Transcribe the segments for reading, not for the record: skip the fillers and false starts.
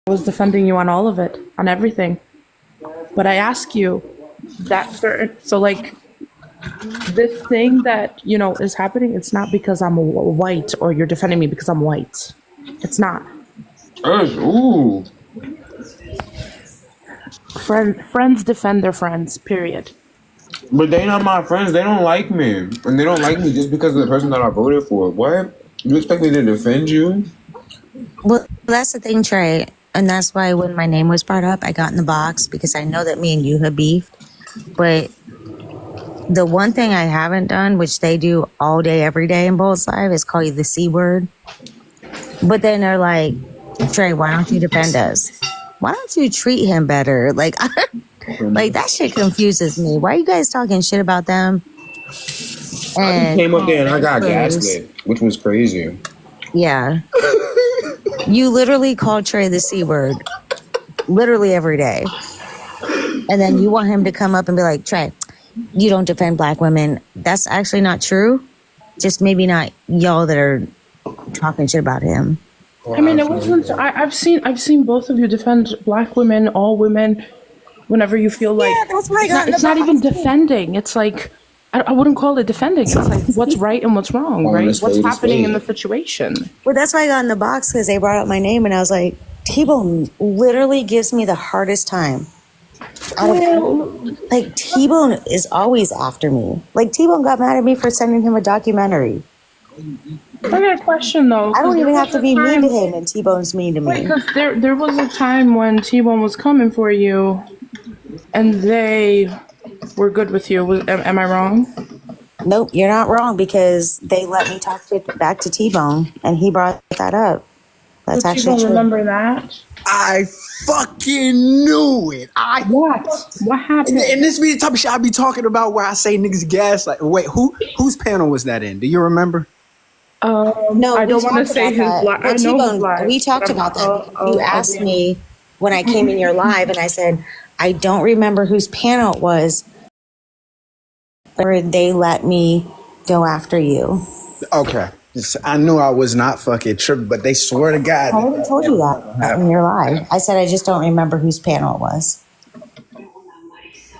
was defending you on all of it, on everything. But I ask you that certain, so like this thing that, is happening, it's not because I'm white or you're defending me because I'm white. It's not. Ooh. Friends defend their friends, period. But they not my friends. They don't like me. And they don't like me just because of the person that I voted for. What? You expect me to defend you? Well, that's the thing, Trey. And that's why when my name was brought up, I got in the box because I know that me and you have beefed. But the one thing I haven't done, which they do all day, every day in Bold's Live, is call you the C word. But then they're like, Trey, why don't you defend us? Why don't you treat him better? Like, like that shit confuses me. Why are you guys talking shit about them? I came up there and I got gaslit, which was crazy. Yeah. You literally called Trey the C word literally every day. And then you want him to come up and be like, Trey, you don't defend black women. That's actually not true. Just maybe not y'all that are talking shit about him. I mean, it wasn't. I've seen both of you defend black women, all women, whenever you feel like. Yeah, that's why it's not even defending. It's like I wouldn't call it defending. It's like what's right and what's wrong, right? What's happening in the situation. Well, that's why I got in the box because they brought up my name and I was like, Tbone literally gives me the hardest time. Like Tbone is always after me. Like Tbone got mad at me for sending him a documentary. I got a question though. I don't even have to be mean to him, and Tbone's mean to me. Because there was a time when Tbone was coming for you, and they were good with you. Am I wrong? Nope, you're not wrong because they let me talk back to Tbone, and he brought that up. That's actually true. Remember that? I fucking knew it. What happened? And this be the type of shit I be talking about where I say niggas gas. Like, wait, whose panel was that in? Do you remember? No, I don't want to say his live. I know his live. We talked about that. You asked me when I came in your live, and I said, I don't remember whose panel it was, or they let me go after you. Okay. I knew I was not fucking tripping, but they swear to God. I already told you that in your live. I said, I just don't remember whose panel it was.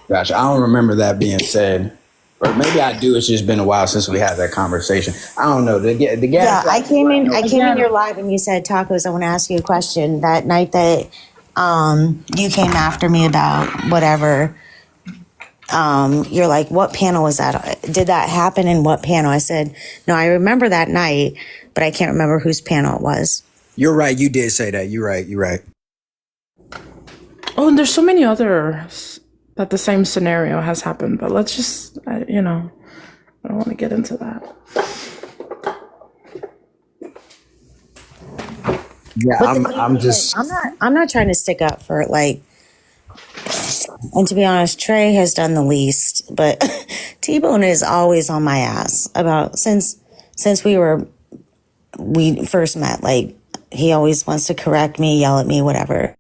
Gotcha. I don't remember that being said. Or maybe I do. It's just been a while since we had that conversation. I don't know. The gas. Yeah, I came in your live and you said, Tacos, I want to ask you a question. That night that you came after me about whatever, you're like, what panel was that? Did that happen in what panel? I said, no, I remember that night, but I can't remember whose panel it was. You're right. You did say that. You're right. Oh, and there's so many others that the same scenario has happened, but let's just, I don't want to get into that. Yeah, I'm not trying to stick up for like, and to be honest, Trey has done the least, but Tbone is always on my ass about since we first met. Like he always wants to correct me, yell at me, whatever.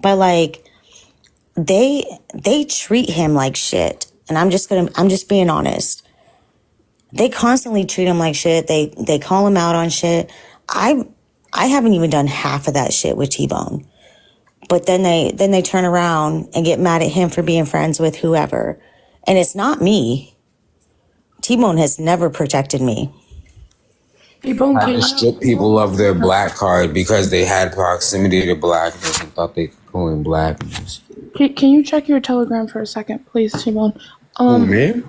But like they treat him like shit, and I'm just being honest. They constantly treat him like shit. They call him out on shit. I haven't even done half of that shit with Tbone. But then they turn around and get mad at him for being friends with whoever. And it's not me. Tbone has never protected me. I had to strip people of their black card because they had proximity to blackness and thought they could go in blackness. Can you check your Telegram for a second, please, Tbone? Me?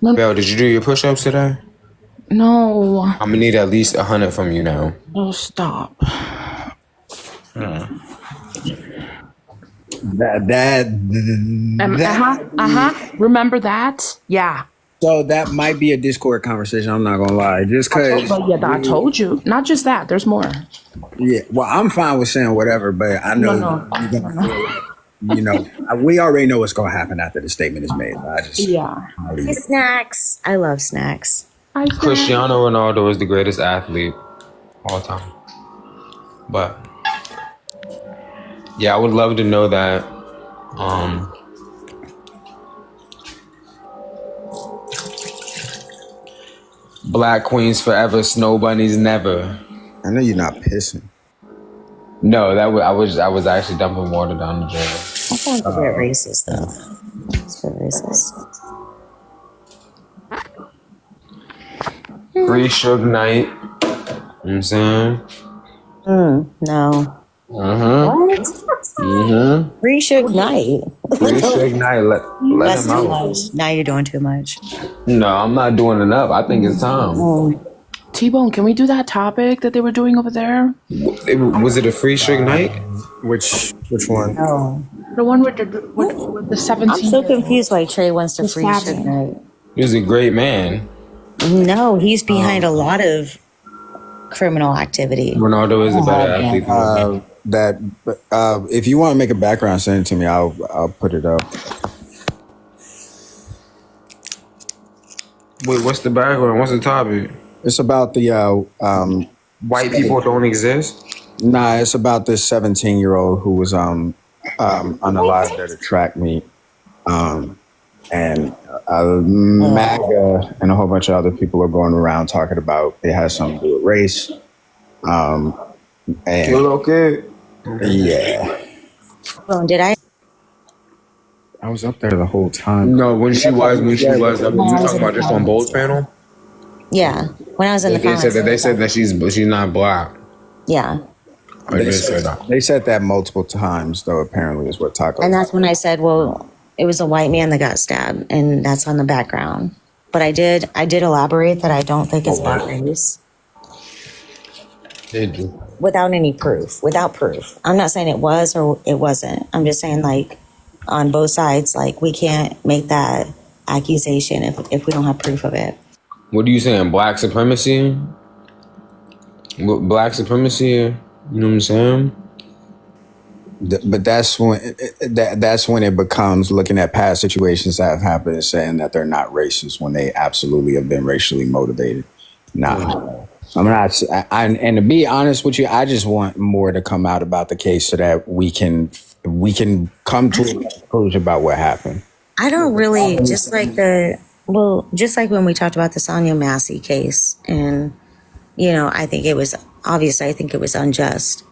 Belle, did you do your push-ups today? No. I'm gonna need at least 100 from you now. Oh, stop. Remember that? Yeah. So that might be a Discord conversation. I'm not gonna lie, just because. I told you. Not just that. There's more. Yeah. Well, I'm fine with saying whatever, but I know. No. We already know what's gonna happen after the statement is made. Snacks. I love snacks. Cristiano Ronaldo is the greatest athlete all time. But yeah, I would love to know that. Black queens forever, snow bunnies never. I know you're not pissing. No, I was actually dumping water down the drain. That sounds a bit racist, though. It's a bit racist. Free Suge Knight. You know what I'm saying? No. Mm-hmm. What? Mm-hmm. Free Suge Knight. Free Suge Knight. Let That's him too out. much. Now you're doing too much. No, I'm not doing enough. I think it's time. T-Bone, can we do that topic that they were doing over there? Was it a Free Suge Knight? Which one? No. The one with the 17. I'm so confused why Trey wants to free Suge stabbing. Knight. He was a great man. No, he's behind a lot of criminal activity. Ronaldo is a better athlete than him. If you want to make a background, send it to me. I'll put it up. Wait, what's the background? What's the topic? It's about the White people don't exist? Nah, it's about this 17-year-old who was unalived at a track meet. And MAGA and a whole bunch of other people are going around talking about it has something to do with race. And okay. Yeah. Well, did I? I was up there the whole time. No, when she was, you talking about this on Bold's panel? Yeah, when I was in the comments. They said that she's not black. Yeah. They said that multiple times, though, apparently, is what Taco. And that's when I said, well, it was a white man that got stabbed, and that's on the background. But I did elaborate that I don't think it's about race. Did you? Without any proof. Without proof. I'm not saying it was or it wasn't. I'm just saying, like, on both sides, like, we can't make that accusation if we don't have proof of it. What are you saying? Black supremacy? Black supremacy? You know what I'm saying? But that's when it becomes looking at past situations that have happened and saying that they're not racist when they absolutely have been racially motivated. Nah, I'm not. And to be honest with you, I just want more to come out about the case so that we can come to a conclusion about what happened. I don't really just like when we talked about the Sonia Massey case, and I think it was unjust.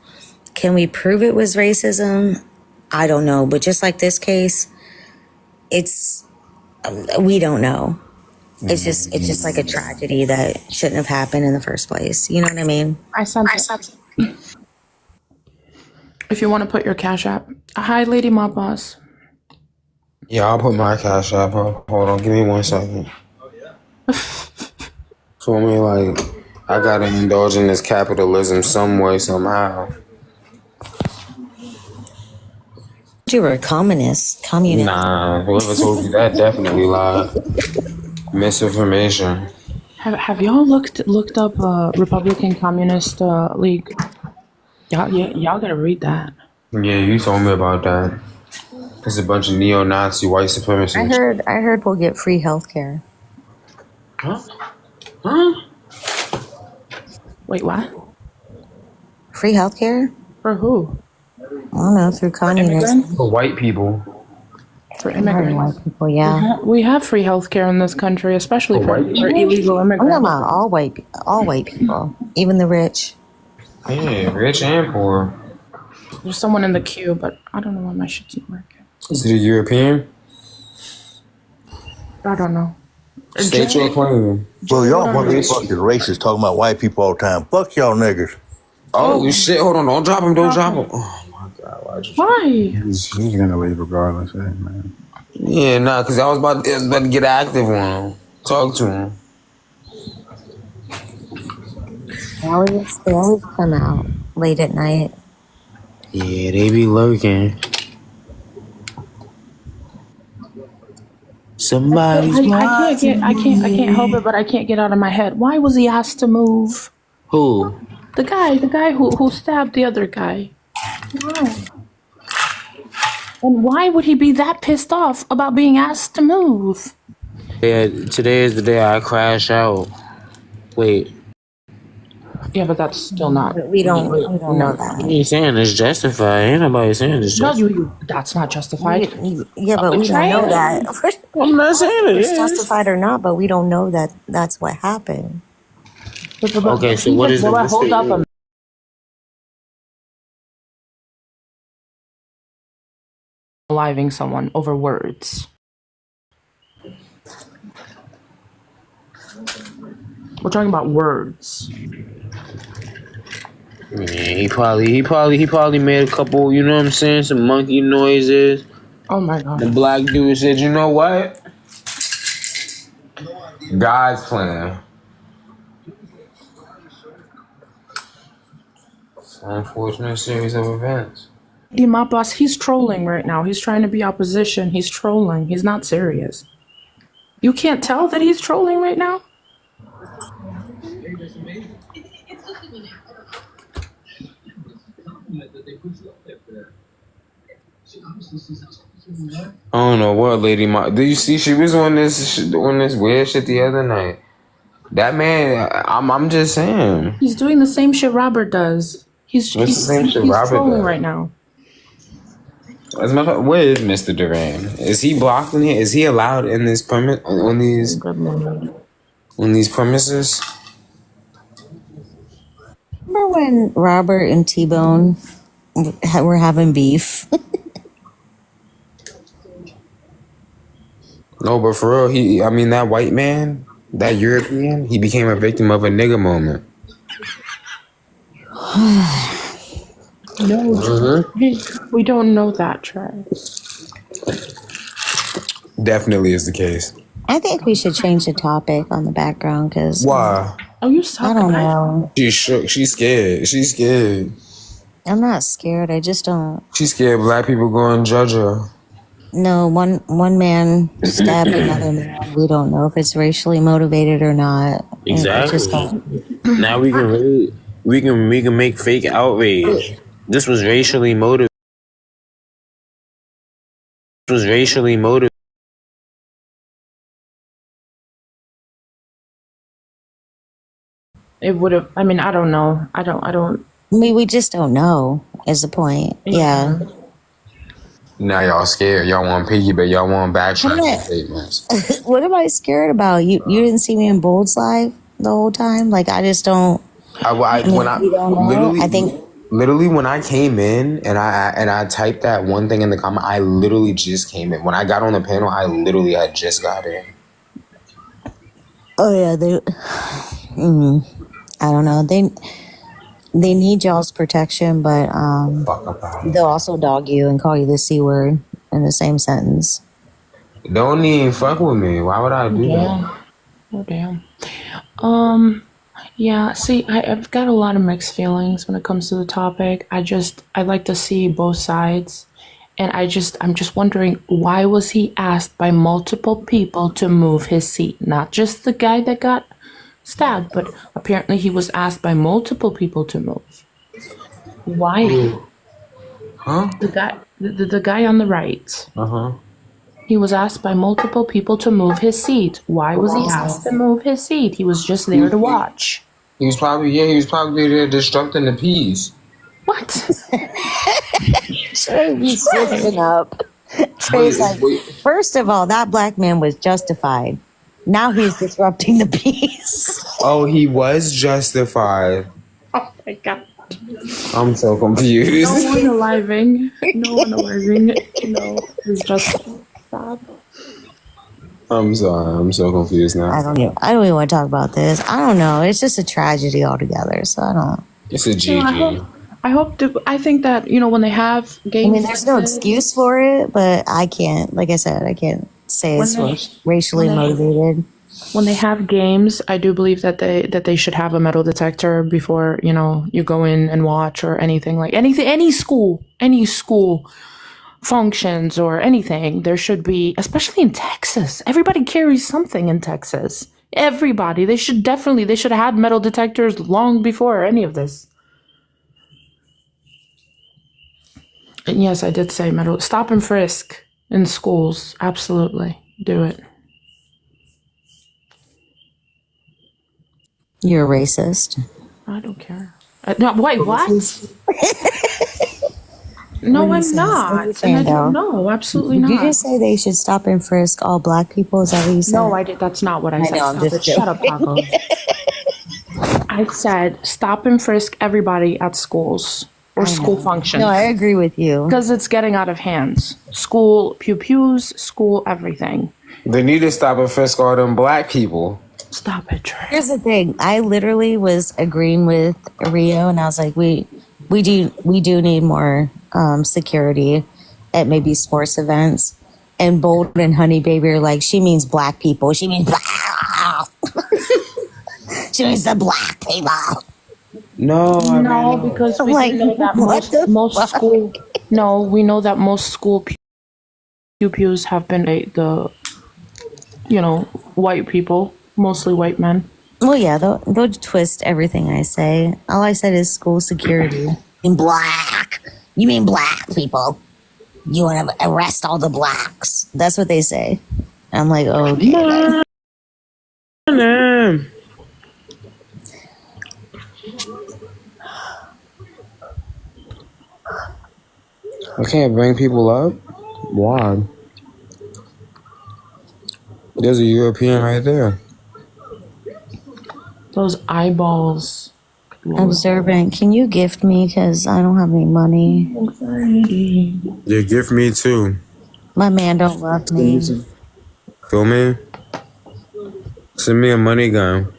Can we prove it was racism? I don't know. But just like this case, we don't know. It's just like a tragedy that shouldn't have happened in the first place. You know what I mean? I sent it. If you want to put your Cash App. Hi, Lady Mob Boss. Yeah, I'll put my Cash App up. Hold on, give me 1 second. So I gotta indulge in this capitalism some way, somehow. You were a communist. Nah, whoever told you that definitely lied. Misinformation. Have y'all looked up Republican Communist League? Y'all gotta read that. Yeah, you told me about that. It's a bunch of neo-Nazi white supremacists. I heard we'll get free healthcare. Huh? Wait, what? Free healthcare? For who? I don't know, through communism. For white people. For immigrants. White people, yeah. We have free healthcare in this country, especially for illegal I'm immigrants. talking about all white people, even the rich. Yeah, rich and poor. There's someone in the queue, but I don't know why my shit's not working. Is it a European? I don't know. State your claim. So y'all motherfucking racist talking about white people all the time. Fuck y'all niggas. Oh shit! Hold on! Don't drop him! Don't drop him! Oh my god! Why? He's gonna leave regardless, man. Yeah, nah, because I was about to get active on him. Talk to him. They always come out late at night. Yeah, they be lurking. Somebody's I can't help it, but I can't get out of my head. Why was he asked to move? Who? The guy who stabbed the other guy. Why? And why would he be that pissed off about being asked to move? Yeah, today is the day I crash out. Wait. Yeah, but that's still not. We don't know that. You ain't saying it's justified. Ain't nobody saying it's No, justified. that's not justified. Yeah, but we don't know that. I'm not saying it It's is. justified or not, but we don't know that that's what happened. Okay, so what is the Hold up a unaliving someone over words. We're talking about words. Yeah, he probably made a couple, you know what I'm saying, some monkey noises. Oh my The god. black dude said, you know what? God's plan. It's an unfortunate series of events. My boss, he's trolling right now. He's trying to be opposition. He's trolling. He's not serious. You can't tell that he's trolling right now? I don't know what Lady Ma. Do you see? She was on this weird shit the other night. That man, I'm just saying. He's doing the same shit Robert does. It's the same shit He's Robert trolling does. right now. As a matter of fact, where is Mr. Duran? Is he blocked in here? Is he allowed in this permit on these premises? Remember when Robert and Tbone were having beef? No, but for real, that white man, that European, he became a victim of a nigga moment. No, we don't know that, Trey. Definitely is the case. I think we should change the topic on the background because Why? Oh, you I suck. don't know. She's shook. She's scared. She's scared. I'm not scared. I just don't. She's scared black people go and judge her. No, one man stabbed another man. We don't know if it's racially motivated or not. Exactly. Now we can make fake outrage. This was racially motivated. It would have. I mean, I don't know. I don't. We just don't know. Is the point? Yeah. Now y'all scared. Y'all want piggyback. Y'all want backtrack statements. What am I scared about? You didn't see me in Bold's live the whole time. Like I just don't. Literally when I came in and I typed that one thing in the comment, I literally just came in. When I got on the panel, I literally had just got in. Oh yeah, I don't know. They need y'all's protection, but they'll also dog you and call you the C word in the same sentence. Don't even fuck with me. Why would I do that? Oh damn. Yeah, see, I've got a lot of mixed feelings when it comes to the topic. I like to see both sides. And I'm just wondering, why was he asked by multiple people to move his seat? Not just the guy that got stabbed, but apparently he was asked by multiple people to move. Why? Huh? The guy on the right. Uh-huh. He was asked by multiple people to move his seat. Why was he asked to move his seat? He was just there to watch. He was probably there disrupting the peace. What? Trey be switching up. Trey's like, first of all, that black man was justified. Now he's disrupting the peace. Oh, he was justified. Oh my god. I'm so confused. No one aliving. No, it's just sad. I'm sorry. I'm so confused now. I don't even want to talk about this. I don't know. It's just a tragedy altogether. So I don't. It's a GG. I think that, when they have games. I mean, there's no excuse for it, but I can't. Like I said, I can't say it's racially motivated. When they have games, I do believe that they should have a metal detector before you go in and watch or anything like any school functions or anything. There should be, especially in Texas. Everybody carries something in Texas. Everybody. They should have had metal detectors long before any of this. And yes, I did say metal. Stop and frisk in schools. Absolutely. Do it. You're a racist. I don't care. No, wait, what? No, I'm not. No, absolutely not. Did you just say they should stop and frisk all black people? Is that what you said? No, I did. That's not what I said. know, I'm just joking. Shut up, Paco. I said stop and frisk everybody at schools. or school No, functions. I agree with you. Because it's getting out of hands. School pew-pews, school everything. They need to stop and frisk all them black people. Stop it, Trey. Here's the thing. I literally was agreeing with Rio, and I was like, we do need more security at maybe sports events. And Bold and Honey Baby are like, she means black people. She means black. She means the black people. No, No, because we Like, know that what the most fuck? school. No, we know that most school pew-pews have been the white people, mostly white men. Well, yeah, they'll twist everything I say. All I said is school security. In black. You mean black people. You want to arrest all the blacks. That's what they say. I'm like, okay. I can't bring people up. Why? There's a European right there. Those eyeballs. Observant, can you gift me? Because I don't have any money. Yeah, gift me too. My man don't love me. Feel me? Send me a money gun.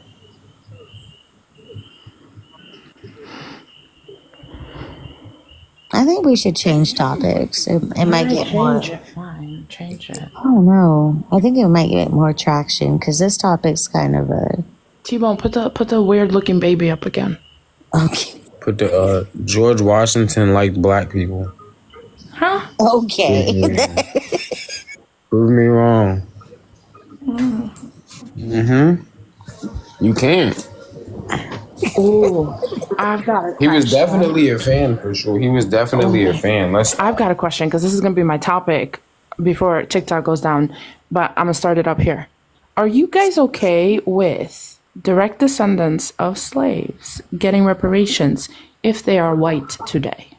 I think we should change topics. It might get more. Change it, fine. Change it. Oh no, I think it might get more traction because this topic's kind of a Tbone, put the weird looking baby up again. okay. Put the George Washington liked black people. Huh? Okay. Prove me wrong. You can't. Ooh, I've got a question. He was definitely a fan for sure. He was definitely a fan. I've got a question because this is going to be my topic before TikTok goes down, but I'm going to start it up here. Are you guys okay with direct descendants of slaves getting reparations if they are white today?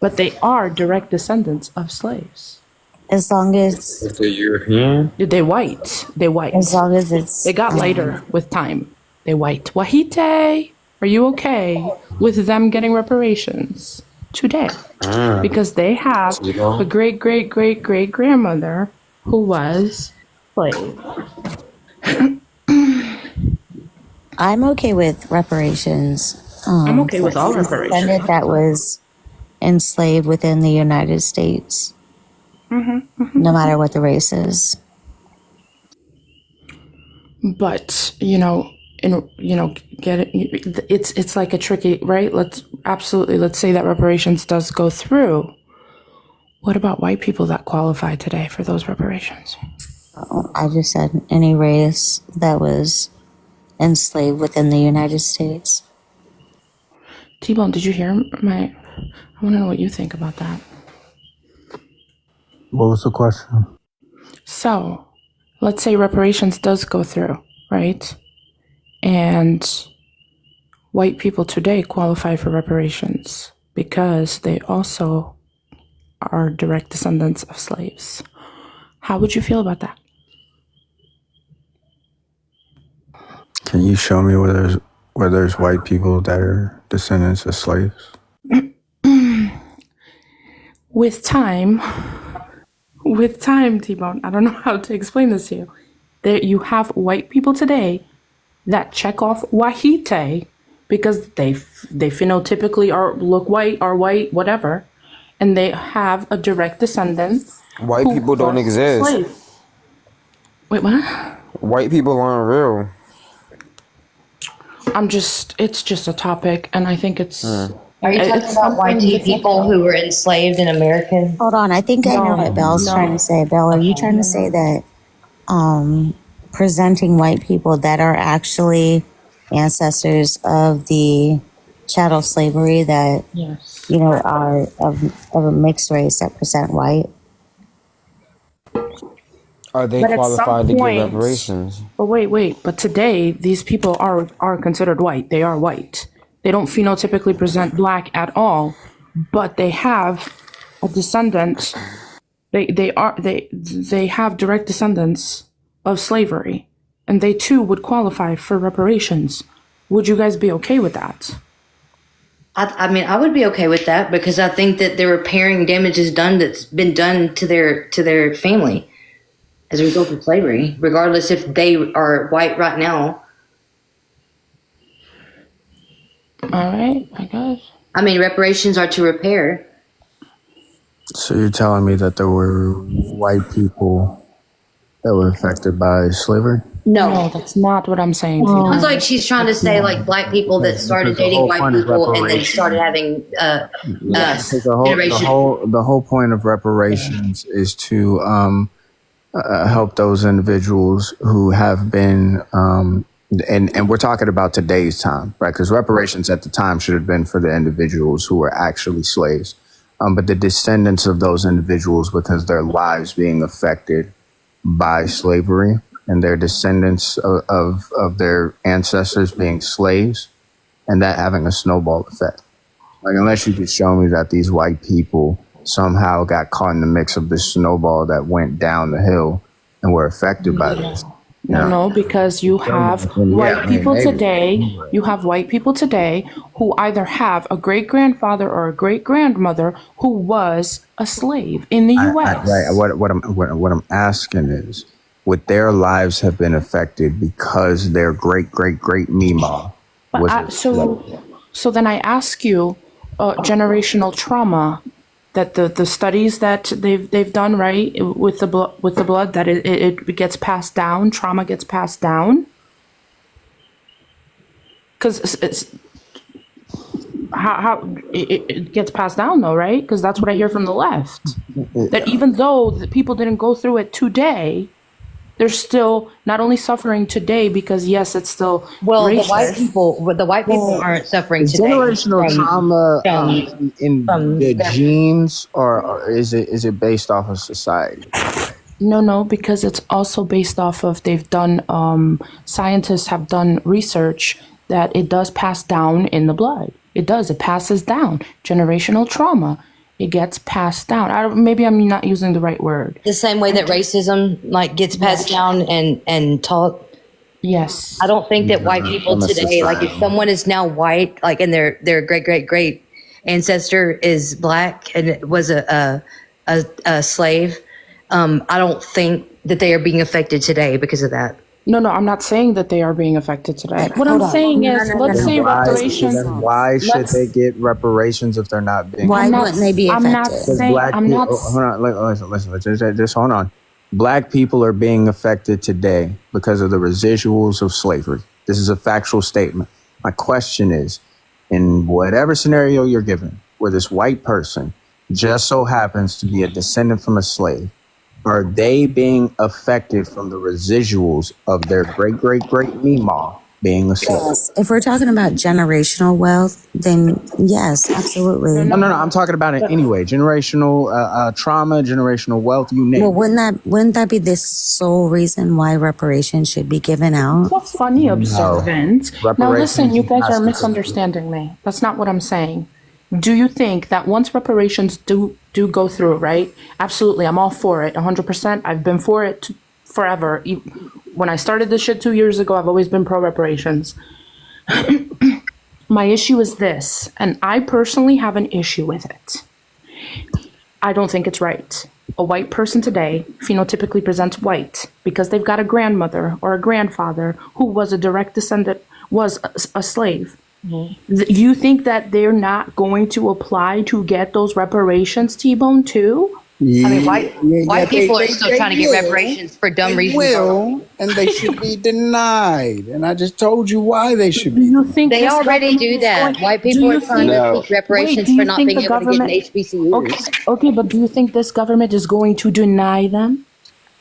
But they are direct descendants of slaves. As long as If they're European, They white. They white. as long as it's They got lighter with time. They white. Wahite, are you okay with them getting reparations today? Because they have a great, great, great, great grandmother who was slave. I'm okay with reparations. I'm okay with all for any reparations. descendant that was enslaved within the United States, no matter what the race is. But get it. It's like a tricky, right? Let's say that reparations does go through. What about white people that qualify today for those reparations? I just said any race that was enslaved within the United States. Tbone, did you hear my? I want to know what you think about that. What was the question? So, let's say reparations does go through, right? And white people today qualify for reparations because they also are direct descendants of slaves. How would you feel about that? Can you show me where there's white people that are descendants of slaves? With time, Tbone, I don't know how to explain this to you. There, you have white people today that check off Wahite because they phenotypically look white, are white, whatever, and they have a direct descendant. white people don't was exist. slave. Wait, what? White people aren't real. It's just a topic, and I think it's. Are you talking about YT people who were enslaved in America? Hold on, I think I know what Belle's trying to say. Belle, are you trying to say that presenting white people that are actually ancestors of the chattel slavery that Yes. are of a mixed race that present white? Are they But at some qualified to get point- reparations? But wait. But today, these people are considered white. They are white. They don't phenotypically present black at all, but they have a descendant. They have direct descendants of slavery, and they too would qualify for reparations. Would you guys be okay with that? I mean, I would be okay with that because I think that they're repairing damages done that's been done to their family as a result of slavery, regardless if they are white right now. All right, I guess. I mean, reparations are to repair. So you're telling me that there were white people that were affected by slavery? No, that's not what I'm saying. Sounds like she's trying to say like black people that started Because the dating whole white point of people and then reparations- started having Yes. Because the whole point of reparations is to help those individuals who have been and we're talking about today's time, right? Because reparations at the time should have been for the individuals who were actually slaves, but the descendants of those individuals, because their lives being affected by slavery and their descendants of their ancestors being slaves, and that having a snowball effect. Like, unless you could show me that these white people somehow got caught in the mix of this snowball that went down the hill and were affected by this. No, because you have white people today. You have white people today who either have a great grandfather or a great grandmother who was a slave in the U.S. Right. What I'm asking is, would their lives have been affected because their great Meemaw was a slave? So then I ask you, generational trauma, that the studies that they've done, right, with the blood, that it gets passed down, trauma gets passed down, because it's how it gets passed down though, right? Because that's what I hear from the left, that even though the people didn't go through it today, they're still not only suffering today because yes, it's still the white people aren't suffering today. Generational trauma in the genes, or is it based off of society? No, because it's also based off of scientists have done research that it does pass down in the blood. It passes down. Generational trauma, it gets passed down. Maybe I'm not using the right word. The same way that racism like gets passed down and taught. Yes. I don't think that white people today, like if someone is now white, like and their great ancestor is black and was a slave, I don't think that they are being affected today because of that. No, I'm not saying that they are being affected today. What I'm saying is, let's say reparations. Then why should they get reparations if they're not being? Why wouldn't they be affected? I'm not saying. Hold on, listen. Just hold on. Black people are being affected today because of the residuals of slavery. This is a factual statement. My question is, in whatever scenario you're given, where this white person just so happens to be a descendant from a slave, are they being affected from the residuals of their great Meemaw being a slave? Yes. If we're talking about generational wealth, then yes, absolutely. No. I'm talking about it anyway. Generational trauma, generational wealth, you name Well, it. wouldn't that be the sole reason why reparations should be given out? That's a funny observance. Now listen, you guys are Reparations- misunderstanding me. That's not what I'm saying. Do you think that once reparations do go through, right? Absolutely, I'm all for it, 100%. I've been for it forever. When I started this shit 2 years ago, I've always been pro reparations. My issue is this, and I personally have an issue with it. I don't think it's right. A white person today phenotypically presents white because they've got a grandmother or a grandfather who was a direct descendant, was a slave. You think that they're not going to apply to get those reparations, Tbone, too? I mean, white people are still trying to get reparations for dumb reasons. And they should be denied. And I just told you why they should Do be. you think They this already government do is that. going- White do people you are trying think- to seek reparations Wait, do you for not think being the able to get an government- HBCUs. Okay, but do you think this government is going to deny them?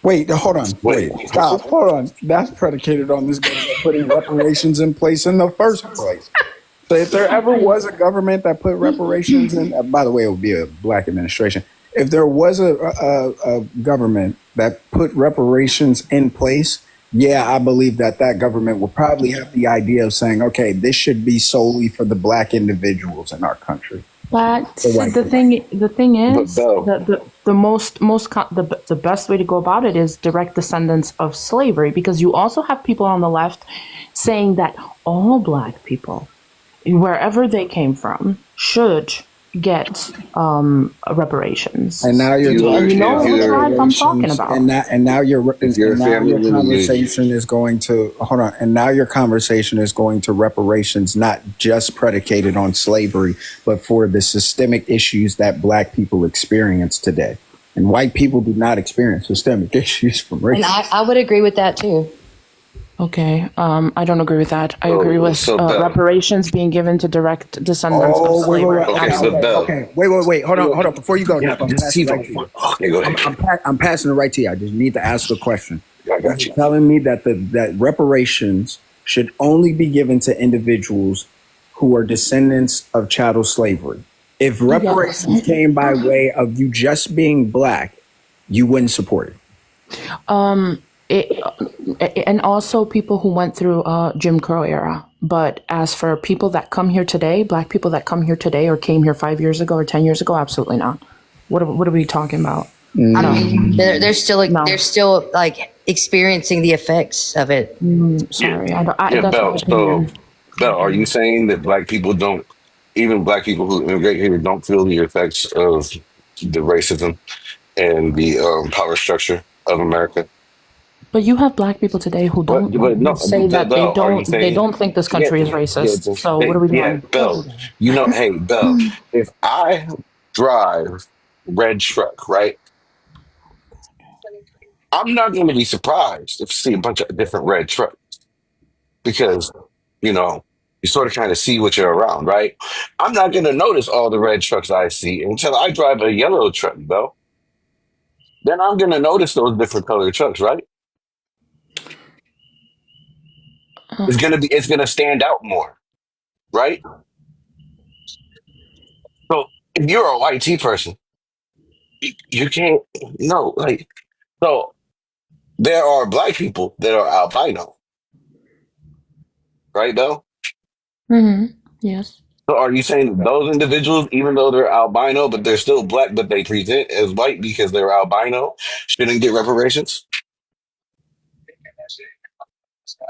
Wait, hold on. Wait, stop. Hold on. That's predicated on this government putting reparations in place in the first place. So if there ever was a government that put reparations in, by the way, it would be a black administration. If there was a government that put reparations in place, yeah, I believe that government would probably have the idea of saying, okay, this should be solely for the black individuals in our country. But the thing is, the best way to go about it is direct descendants of slavery, because you also have people on the left saying that all black people wherever they came from, should get reparations. And now you're And you know what tribe I'm talking reparations, about. and now your you're a family your lineage. conversation is going to hold on, and now your conversation is going to reparations, not just predicated on slavery, but for the systemic issues that Black people experience today. And white people do not experience systemic issues from racism. And I would agree with that too. Okay, I don't agree with that. I agree with reparations being given to direct descendants of slavery. Wait. Hold on. Before you go, Nap, I'm passing Okay, go ahead. I'm passing it right to you. I just need to ask a question. I got you. You're telling me that that reparations should only be given to individuals who are descendants of chattel slavery. If reparations came by way of you just being Black, you wouldn't support it. And also people who went through Jim Crow era. But as for people that come here today, Black people that come here today or came here 5 years ago or 10 years ago, absolutely not. What are we talking about? They're still like experiencing the effects of it. Sorry, Yeah, that's my Bell. So, opinion. Bell, are you saying that Black people don't, even Black people who immigrate here, don't feel the effects of the racism and the power structure of America? But you have Black people today who don't But no, who say that Bell, are you they saying? don't think this country is racist. So what are we Yeah, doing? Bell. Hey, Bell. If I drive red truck, right, I'm not going to be surprised if I see a bunch of different red trucks because you know you sort of kind of see what you're around, right? I'm not going to notice all the red trucks I see until I drive a yellow truck, Bell. Then I'm going to notice those different colored trucks, right? It's going to stand out more, right? So if you're a white T person, you can't no like so there are Black people that are albino, right, Bell? Yes. So are you saying that those individuals, even though they're albino, but they're still Black, but they present as white because they're albino, shouldn't get reparations?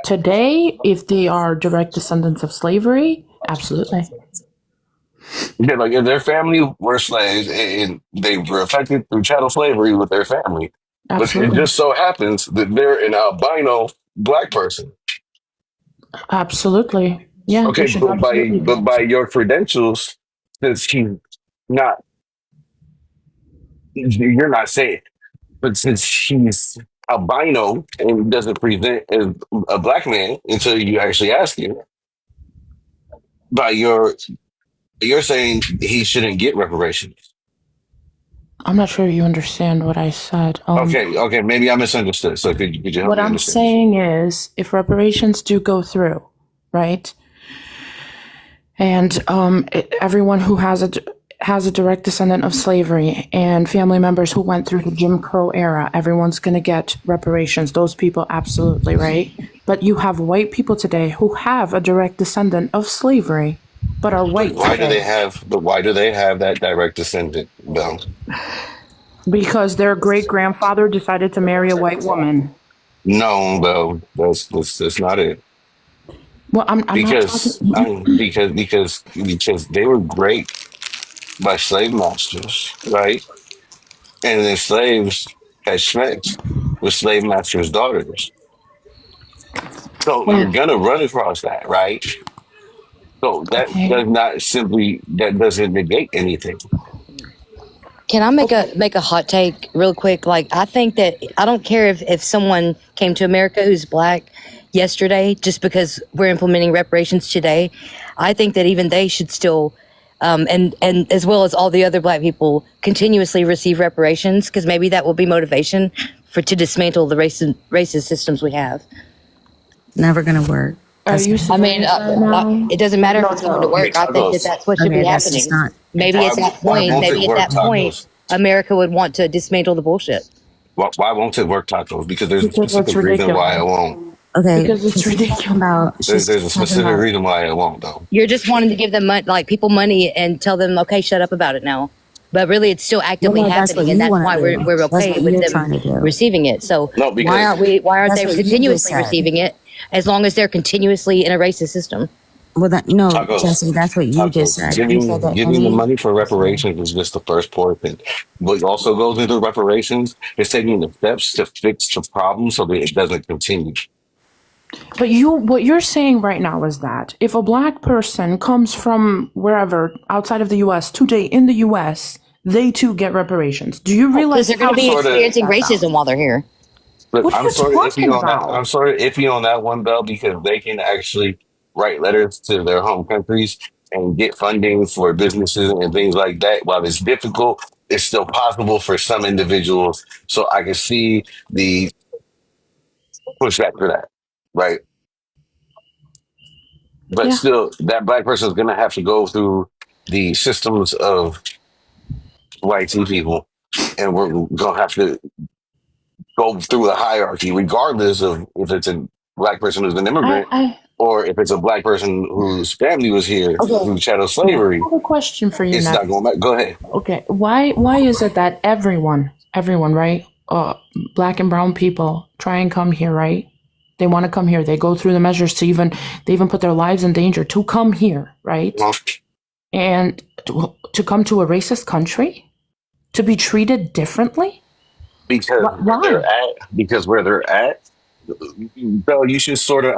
Today, if they are direct descendants of slavery, absolutely. Yeah, like if their family were slaves and they were affected through chattel slavery with their family, but it Absolutely. just so happens that they're an albino Black person. Absolutely. Yeah, they Okay, should absolutely but get. by your credentials, since he's not, you're not saying, but since he's albino and doesn't present as a Black man until you actually ask him, by you're saying he shouldn't get reparations. I'm not sure you understand what I said. Okay, maybe I misunderstood. So could you help What me I'm understand? saying is, if reparations do go through, right, and everyone who has a direct descendant of slavery and family members who went through the Jim Crow era, everyone's going to get reparations. Those people, absolutely, right? But you have white people today who have a direct descendant of slavery, but are white Why do today they have that direct descendant, Bill? because their great grandfather decided to marry a white woman. No, Bill, that's not it. Well, I'm not Because talking. because they were raped by slave masters, right? And then slaves had sex with slave masters' daughters. So you're Well, gonna run across that, right? So okay. that doesn't negate anything. Can I make a hot take real quick? Like, I think that I don't care if someone came to America who's Black yesterday, just because we're implementing reparations today. I think that even they should still, and as well as all the other Black people, continuously receive reparations, because maybe that will be motivation to dismantle the racist systems we have. Never gonna work. Are you I mean, saying that now? it doesn't matter if it's going to Okay, work. I think that tacos. that's what should Okay, be that's happening. just not. Maybe at that Why point, won't it work, tacos? America would want to dismantle the bullshit. Why won't it work, tacos? Because there's a Because it's specific reason why it ridiculous. won't. Okay, Because it's ridiculous. There's a specific reason why it won't, though. You're just wanting to give them like people money and tell them, okay, shut up about it now. But really, it's still actively that's what happening, you and that's wanna why do. we're That's okay what with you're them trying to do. receiving it. So No, because why aren't That's they what you just continuously said. receiving it as long as they're continuously in a racist system? Well, no, Tacos. Jesse, that's what you just Tacos. said. You said that Giving the any. money for reparations is just the first portion. What also goes into reparations is taking the steps to fix the problem so that it doesn't continue. But what you're saying right now is that if a black person comes from wherever outside of the U.S. today in the U.S., they too get reparations. Do you Because realize they're going to how be experiencing that racism sounds? while they're here. But What are I'm you sort of iffy talking on that. I'm about? sort of iffy on that one, though, because they can actually write letters to their home countries and get funding for businesses and things like that. While it's difficult, it's still possible for some individuals. So I can see the pushback for that, right? But Yeah. still, that black person is going to have to go through the systems of white people, and we're going to have to go through the hierarchy, regardless of if it's a black person who's an immigrant I or if it's a black person whose family was here Okay. through chattel yeah, I slavery. have a question for you, It's Neff. not going back. Go ahead. Okay, why is it that everyone, right? Black and brown people try and come here, right? They want to come here. They go through the measures they even put their lives in danger to come here, right? Well, And to come to a racist country, to be treated differently. because where they're Why? at, because where they're at, bro, you should sort of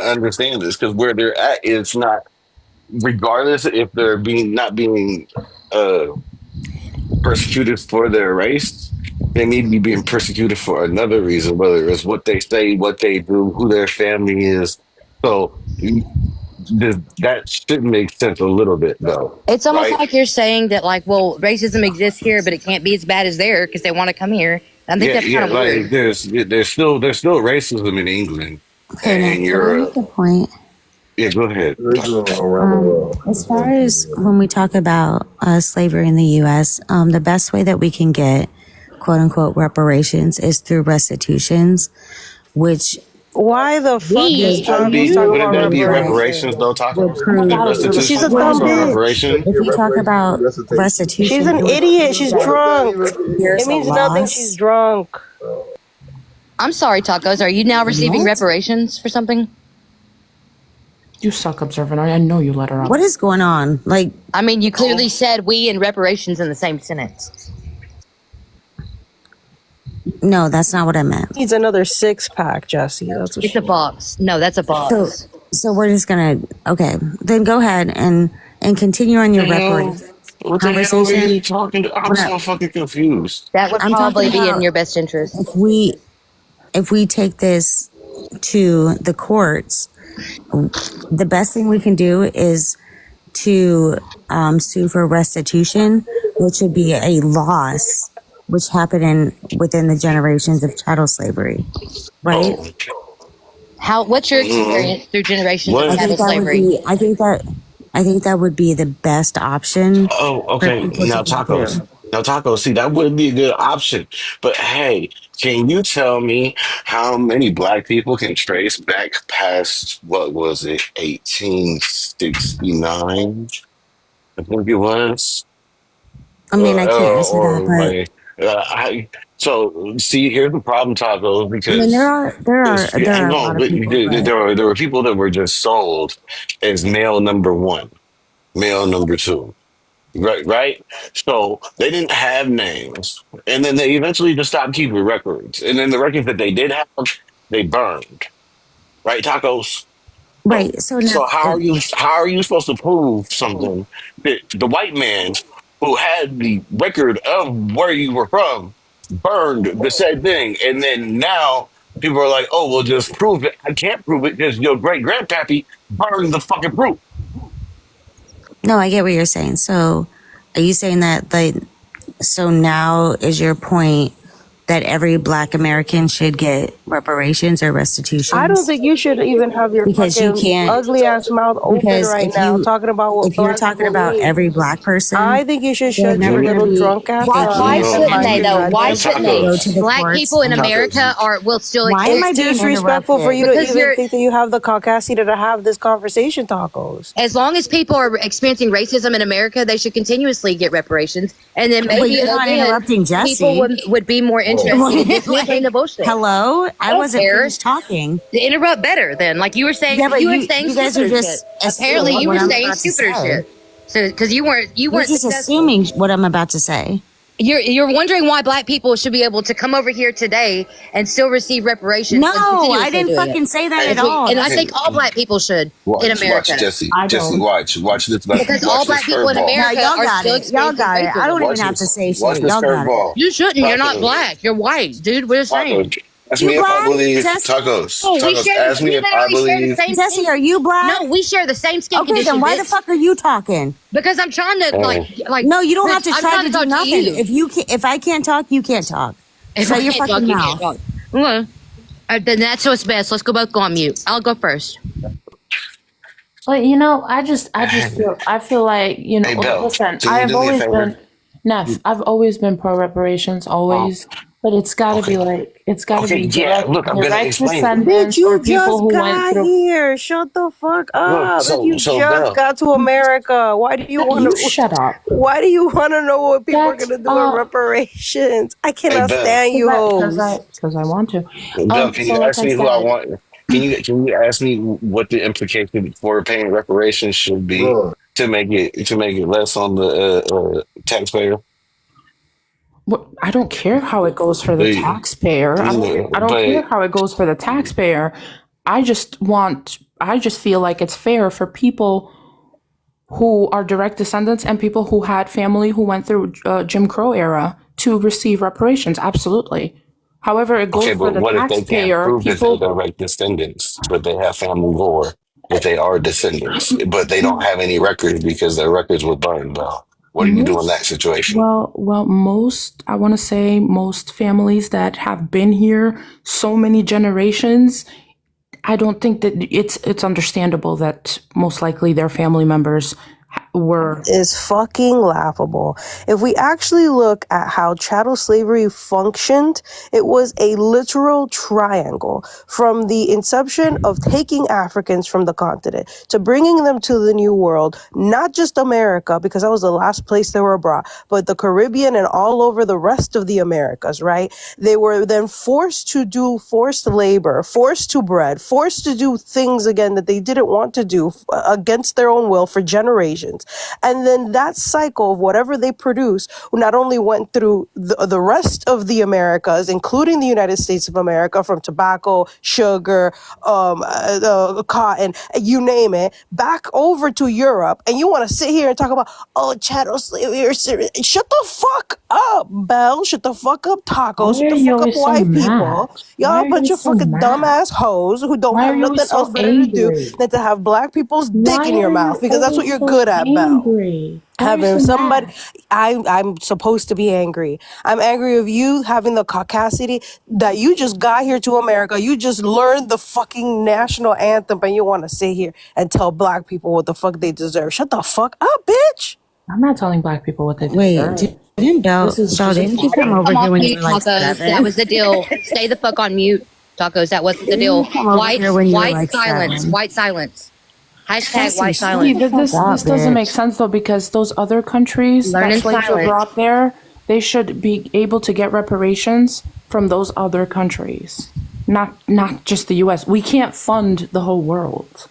understand this because where they're at is not, regardless if they're being not being uh persecuted for their race, they need to be being persecuted for another reason, whether it's what they say, what they do, who their family is. So that should make sense a little bit, though, It's almost right? like you're saying that, like, well, racism exists here, but it can't be as bad as there because they want to come here. I think Yeah, that's kind yeah. of Like weird. there's still racism in England Okay, and now can I make Europe. a point? Yeah, go ahead. As far as when we talk about slavery in the U.S., the best way that we can get "quote unquote" reparations is through restitutions, which Why the fuck is We are John you talking Wouldn't about that be would reparations though, reparations? tacos? prove. Restitution, She's a Well, dumb no. bitch. reparation. If you talk about She's restitution, an it would idiot. prove She's that drunk. there's It a means nothing. She's loss. drunk. I'm sorry, tacos. Are you now receiving What? reparations for something? You suck, observant. I know you let her up. What is going on? Like, I mean, you clearly said we and reparations in the same sentence. no, that's not what I meant. Needs another 6-pack, Jesse. That's what It's she a needs. box. No, that's a box. So we're just gonna then go ahead and continue on your reparations What the hell are conversation. you talking to? I'm What I, so fucking confused. That would I'm talking probably be in about your best interest. if we take this to the courts, the best thing we can do is to sue for restitution, which would be a loss which happened within the generations of chattel slavery, right? Oh, What's your experience through generations of I what? chattel think that would slavery? be. I think that would be the best option Oh, for okay. people to Now go tacos. through. Now tacos. See, that would be a good option. But hey, can you tell me how many black people can trace back past what was it, 1869? I think it was. I mean, I can't answer that, Or but like, so see, here's the problem, tacos, I mean, because there are hang a on, lot of but people, but there were people that were just sold as male number one, male number two. Right, right. So they didn't have names, and then they eventually just stopped keeping records. And then the records that they did have, they burned. Right, tacos. So, right. So now, so how are you supposed to prove something that the white man who had the record of where you were from burned the said thing, and then now people are like, oh, well, just prove it. I can't prove it because your great grandpappy burned the fucking proof. no, I get what you're saying. So, are you saying that so now is your point that every Black American should get reparations or I don't restitutions? think you should even have your Because you fucking can't. ugly ass mouth open Because right now talking about what if you're black talking people about need. every Black person, I think you should they're shut never your going to little be. drunk ass They up Why can't. and shouldn't mind they your though? Why goddamn shouldn't Go they? business. to the Black courts. people in America Tacos. will still Why am I exist It's being disrespectful for you interrupted? to because even you're. think that you have the caucasity to have this conversation, tacos. As long as people are experiencing racism in America, they should continuously get reparations, and then But maybe you're not again, interrupting people Jesse. would be more Well, interested. Just bring the bullshit. Hello, I don't wasn't care. finished talking. Interrupt better then. Like you were saying, Yeah, but you were saying you guys are stupider just shit. Apparently, assuming you what were I'm saying about to stupider say. shit. So because you weren't You're just successful. assuming what I'm about to say. You're wondering why black people should be able to come over here today and still receive reparations. No, and continuously I didn't doing fucking it. say that Hey, at all. And I hey, think all black people should in watch, America. Jesse. I Jesse, don't. watch this. Because all Watch this black people in curveball. Now America y'all are got still it. Y'all experiencing got it. I don't racism. even have to say Watch shit. this Y'all got it. curveball. You shouldn't. You're not Tacos. black. You're white, dude. We're the same. Tacos. Ask You me if I black, believe Jesse? tacos. Oh, we Tacos. share. Ask me We if I literally share the believe. same. Jesse, skin. are you black? No, we share the same skin Okay, condition. then why the bitch. fuck are you talking? Because I'm trying to like. No, you don't bitch, have to I'm try trying to do talk nothing. you. If I can't talk, you can't talk. If Shut I your can't fucking talk, you mouth. can't talk. Okay. Then that's what's best. Let's go both go on mute. I'll go first. But I feel like, Hey, Bell, listen, can I you have do me a always favor? been, Neff, I've always been pro reparations, Oh, always. But okay. it's gotta Okay, be yeah. Look, I'm gonna direct explain it. Bitch, descendants or you people just who went got through. here. Shut the fuck Look, up. Bitch, you so just Bell, got to America. Why do you want You to? shut up. Why do you want to know what people are Get gonna do with up. reparations? I hey cannot Bell, stand you hoes. Because I want to. Bell, can So you like ask I me who I said, want? Can you ask me what the implication for paying reparations should be to make it less on the taxpayer? I don't care how it goes for the The- taxpayer. I don't care But how it goes for the taxpayer. I just feel like it's fair for people who are direct descendants and people who had family who went through Jim Crow era to receive reparations. Absolutely. However, it okay, goes for but the what if they can't taxpayer, prove that they're people. direct descendants, but they have family lore that they are descendants, but they don't have any records because their records were burned, Bell? What do you do in that Most, situation? I want to say most families that have been here so many generations, I don't think that it's understandable that most likely their family members were. Is fucking laughable. If we actually look at how chattel slavery functioned, it was a literal triangle from the inception of taking Africans from the continent to bringing them to the New World, not just America, because that was the last place they were brought, but the Caribbean and all over the rest of the Americas, right? They were then forced to do forced labor, forced to breed, forced to do things again that they didn't want to do against their own will for generations. And then that cycle of whatever they produce not only went through the rest of the Americas, including the United States of America, from tobacco, sugar, cotton, you name it, back over to Europe. And you want to sit here and talk about, oh, chattel slavery. Shut the fuck up, Belle. Shut the fuck up, Taco. Why Shut are the you fuck up, always so white people. mad? Y'all Why a are you bunch of always so fucking mad? dumbass hoes who don't Why have are you nothing always else so better to do angry? than to have black people's dick Why in your are mouth, you because that's what always you're so good at, Belle. angry? Why are you Having so somebody, mad? I'm supposed to be angry. I'm angry of you having the caucasity that you just got here to America. You just learned the fucking national anthem, and you want to sit here and tell black people what the fuck they deserve. Shut the fuck up, bitch. I'm not telling black people what they Wait, deserve. didn't This is just Didn't you come over Come here off when you mute, were like tacos. That 7? was the deal. Stay the fuck on mute, tacos. That wasn't the Didn't you deal. come over here when you were White like silence. 7? White silence. Hashtag Jesse, white shut See, the silence. fuck up, this doesn't make bitch. sense though, because those other countries Learn that in slaves were silence. brought there, they should be able to get reparations from those other countries, not just the U.S. We can't fund the whole world.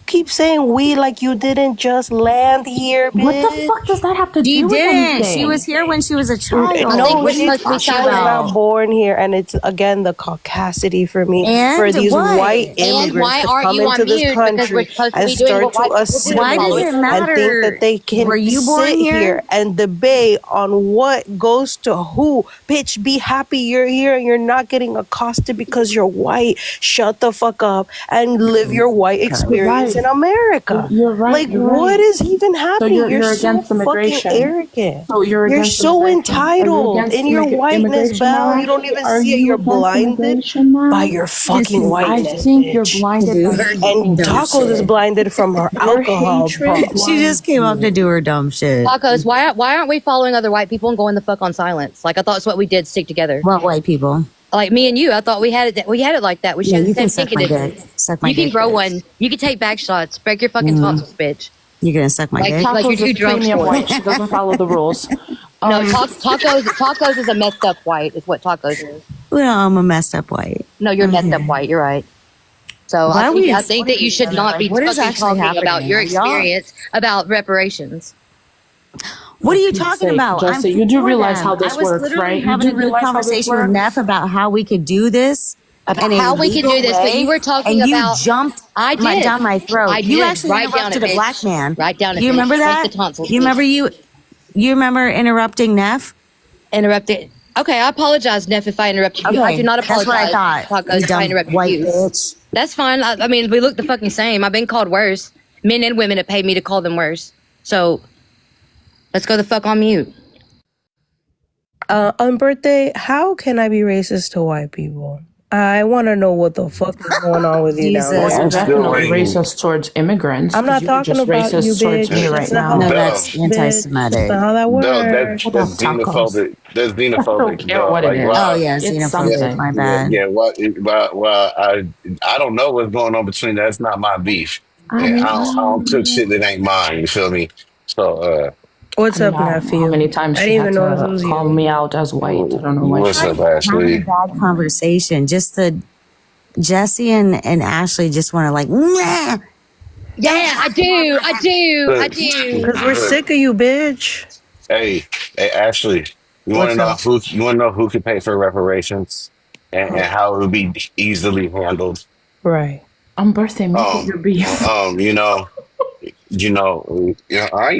Keep saying we like you didn't just land here, bitch. What the fuck does that have to She do with didn't. anything? She was here when she was a child. No, we're What are you supposed to be she talking was silent. not about? born here, and it's again the caucasity for me for And these what? white And immigrants why to aren't come you into on this mute? Because we're country supposed to and be doing start what to white people do. Why does assimilate it and think that matter? they can Were you born sit here? here and debate on what goes to who. Bitch, be happy you're here and you're not getting accosted because you're white. Shut the fuck up and live your white experience in America. You're right. Like, You're what right. is even happening? You're You're so against fucking immigration. arrogant. So you're You're against so immigration. Are you entitled against in your whiteness, immigration now? Belle. You don't Actually, even are see it. you You're against blinded immigration by now? your fucking I whiteness, think you're bitch. blinded Do by her And dumb Tacos is shit. blinded from her your alcohol hatred. problem. She just came up to do her dumb shit. Tacos, why aren't we following other white people and going the fuck on silence? Like I thought it's what we did, stick together. What white people? Like me and you, I thought we had it like that. We Yeah, share the you same can skin suck my condition. dick. Suck my You can dick, grow bitch. one. You can take back shots. Break your fucking tonsils, bitch. You're gonna suck my Like dick? you're Tacos too is drunk premium for white. it. She doesn't follow the rules. No, tacos is a messed up white. Is what tacos is. Well, I'm a messed up white. No, you're messed up Okay. white. You're right. So Why are we I think that exploiting you each should other? not Like, be what is fucking actually talking about happening? your Are y'all? experience about reparations. What are you Pete's talking sake, about? I'm Jesse, you do for realize them. how I this was works, literally right? You having do a good realize how this conversation with Neff works? about how we could do this About in a how we could do legal this, but you way, were talking and you about. jumped I did. down my throat. I You did. actually Write down it, interrupted a black bitch. man. Write down it, You remember bitch. Drink the that? tonsils, You remember bitch. you remember interrupting Neff? Interrupted. Okay, I apologize, Neff, if I interrupted you. I do Okay, not that's what I apologize, thought. tacos, You if I dumb interrupted white you. bitch. That's fine. I mean, we look the fucking same. I've been called worse. Men and women have paid me to call them worse. So let's go the fuck on mute. On birthday, how can I be racist to white people? I want to know what the fuck is going on with you down Jesus. Well, there. you're I'm still definitely waiting. racist towards immigrants I'm because not you were talking just about you, racist towards me bitch. right That's not now. how No, that Duh. that's works, bitch. That's anti-Semitic. not how that No, works. Shut that's up, tacos. xenophobic. That's I don't xenophobic. care Duh. what it Like, is. Oh why? yeah, It's Yeah, xenophobic. something. My yeah, bad. yeah. I don't know what's going on between that. That's not my beef, I and mean, I don't cook shit that ain't mine. You feel me? So, I What's don't up, know how nephew? many times I she didn't had even know this to was call you. me out as white. I don't know why she what's up, Having a Ashley? bad conversation. Just the Jesse and Ashley just want to like, nah. Yeah, I do. I do. I Look, do. Because we're look. sick of you, bitch. Hey, hey, Ashley. You want to What's know up? who? You want to know who could pay for reparations and how it would be easily handled? Right. on birthday, make it Um, your beef. you know. I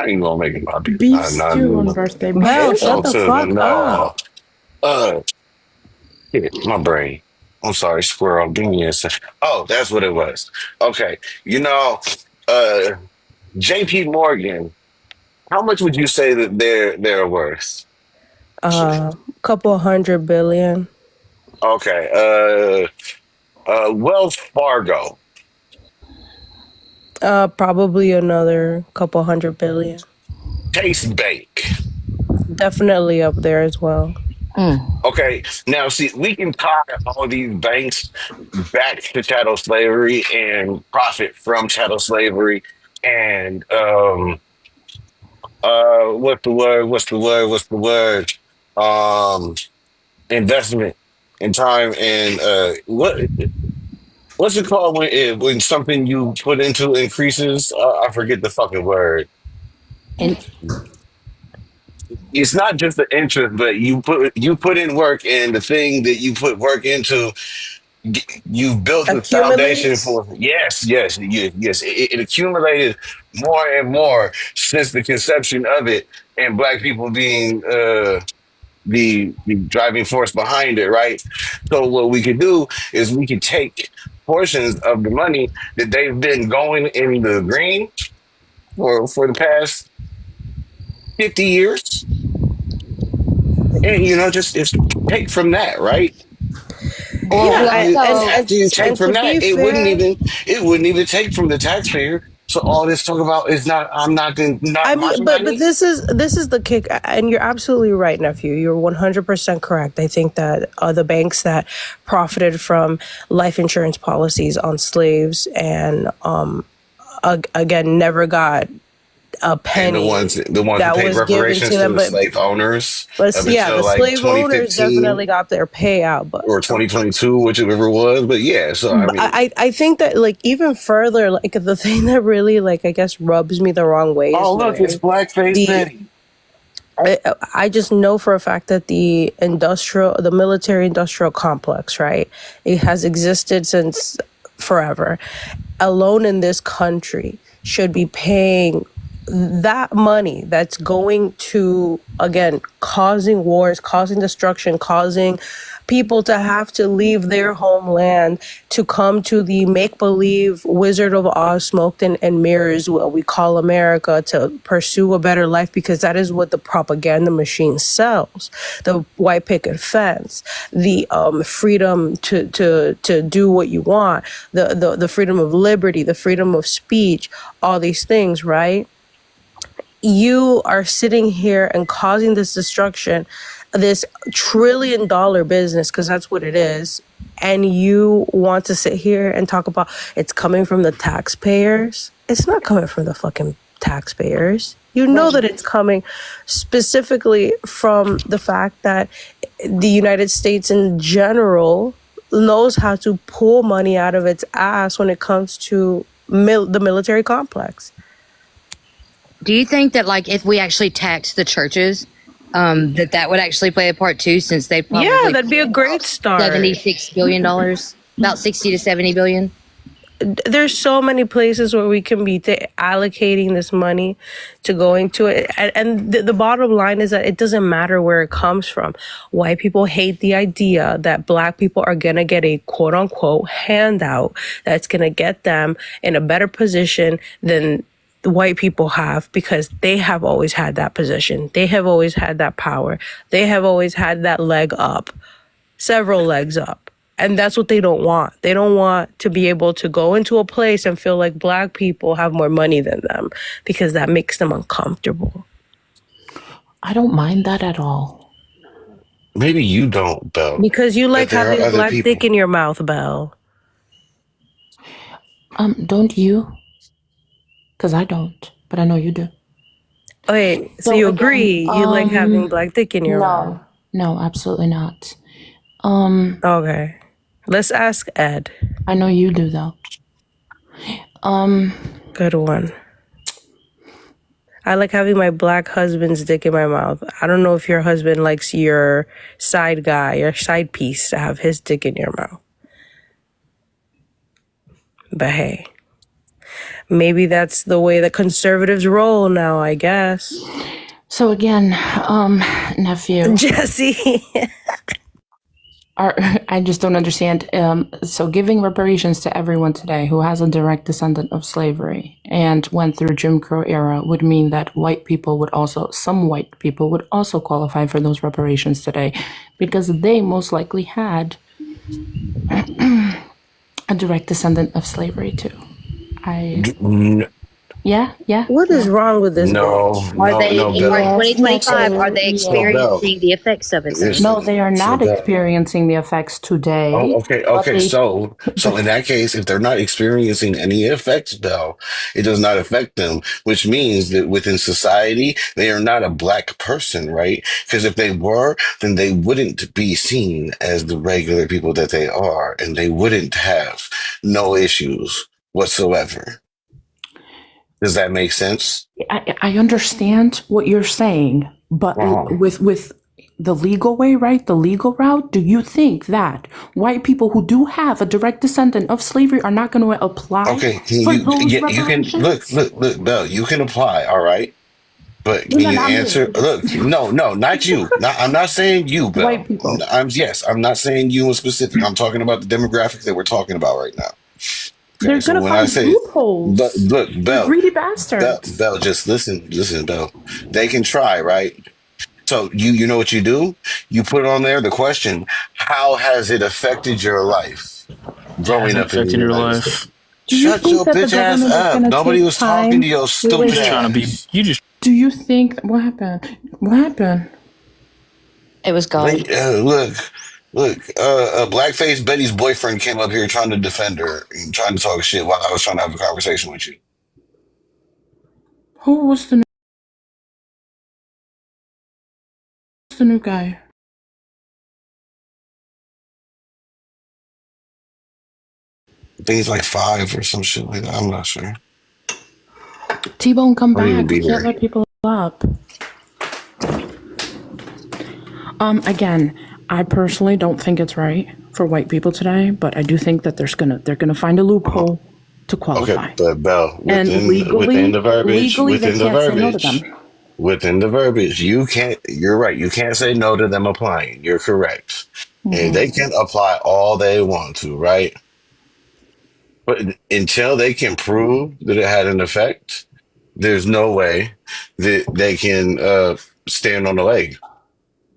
ain't gonna make it my beef. Beef Not, not, stew on birthday. Beef Bell, heck no shut stew. the to the fuck up. no. Shit, my brain. I'm sorry, squirrel. Give me a second. Oh, that's what it was. Okay, uh, J.P. Morgan. How much would you say that they're worth? Couple 100 billion. Okay, Wells Fargo, Probably another couple 100 billion. Chase Bank. Definitely up there as well. Okay, now see, we can tie all these banks back to chattel slavery and profit from chattel slavery and what's the word? What's the word? Um, investment in time and what's it called when something you put into increases? I forget the fucking word. And It's not just the interest, but you put in work, and the thing that you put work into, you built the foundation Accumulates. for. Yes. It accumulated more and more since the conception of it, and black people being the driving force behind it, right? So what we could do is we could take portions of the money that they've been going in the green for the past 50 years, and just take from that, right? well, And we Yeah, after and also after you take and to from be that, fair, it wouldn't even take from the taxpayer. So all this talk about is not I'm not going not I my mean, but money. this is the kick, and you're absolutely right, nephew. You're 100% correct. I think that the banks that profited from life insurance policies on slaves and again never got a And penny the ones that that paid was given to reparations to them, the but slave owners up yeah, until the like slave owners 2015 definitely got their payout, but or 2022, whichever it was. But yeah, so I mean, I think that like even further, like the thing that really like I guess rubs me the wrong way is oh look, it's blackface the Betty. I just know for a fact that the military industrial complex, right? It has existed since forever. Alone in this country should be paying that money that's going to, again, causing wars, causing destruction, causing people to have to leave their homeland to come to the make-believe Wizard of Oz smoked and mirrors, what we call America, to pursue a better life, because that is what the propaganda machine sells. The white picket fence, the freedom to do what you want, the freedom of liberty, the freedom of speech, all these things, right? You are sitting here and causing this destruction, this $1 trillion business, because that's what it is. And you want to sit here and talk about it's coming from the taxpayers. It's not coming from the fucking taxpayers. You know that it's coming specifically from the fact that the United States in general knows how to pull money out of its ass when it comes to the military complex. Do you think that, like, if we actually tax the churches, that would actually play a part too, since they probably Yeah, that'd be a great start. $76 billion, about 60 to 70 billion. There's so many places where we can be allocating this money to going to it. And the bottom line is that it doesn't matter where it comes from. White people hate the idea that black people are going to get a quote unquote handout that's going to get them in a better position than the white people have, because they have always had that position. They have always had that power. They have always had that leg up, several legs up. And that's what they don't want. They don't want to be able to go into a place and feel like black people have more money than them, because that makes them uncomfortable. I don't mind that at all. Maybe you don't, Belle. Because you like there are having other black people. dick in your mouth, Belle. Don't you? Because I don't, but I know you do. Wait, so you agree you like having black dick in your mouth? No, absolutely not. Okay. Let's ask Ed. I know you do though. Good one. I like having my black husband's dick in my mouth. I don't know if your husband likes your side guy, your side piece, to have his dick in your mouth. But hey, maybe that's the way the conservatives roll now, I guess. So again, nephew. Jesse. I just don't understand. So giving reparations to everyone today who has a direct descendant of slavery and went through Jim Crow era would mean that some white people would also qualify for those reparations today, because they most likely had a direct descendant of slavery too. Yeah. What is wrong with this? No, Are they in Belle. 2025? Are they experiencing the effects of it? No, they are not experiencing the effects today. Oh, okay. So in that case, if they're not experiencing any effects, Belle, it does not affect them, which means that within society, they are not a black person, right? Because if they were, then they wouldn't be seen as the regular people that they are, and they wouldn't have no issues whatsoever. Does that make sense? I understand what you're saying, but with the legal way, right? The legal route, do you think that white people who do have a direct descendant of slavery are not going to apply for those reparations? You can look, Belle, you can apply, all right? But can you answer? Look, no, not you. I'm not saying you, Belle. White people. I'm not saying you in specific. I'm talking about the demographic that we're talking about right now. They're going to find loopholes. Look, Belle, greedy bastards. Belle, just listen, Belle. They can try, right? So you know what you do? You put on there the question: how has it affected your life growing up in the United States? Shut your bitch ass up! Nobody was talking to your stupid ass. Do you think what happened? What happened? It was God. Look, blackface Betty's boyfriend came up here trying to defend her and trying to talk shit while I was trying to have a conversation with you. Who was the new guy? I think he's like 5 or some shit like that. I'm not sure. Tbone, come Don't even back. be We can't here. let people up. Again, I personally don't think it's right for white people today, but I do think that they're gonna find a loophole to qualify. Okay, but Belle, And within the verbiage, you're right. You can't say no to them applying. You're correct. And they can apply all they want to, right? But until they can prove that it had an effect, there's no way that they can stand on the leg.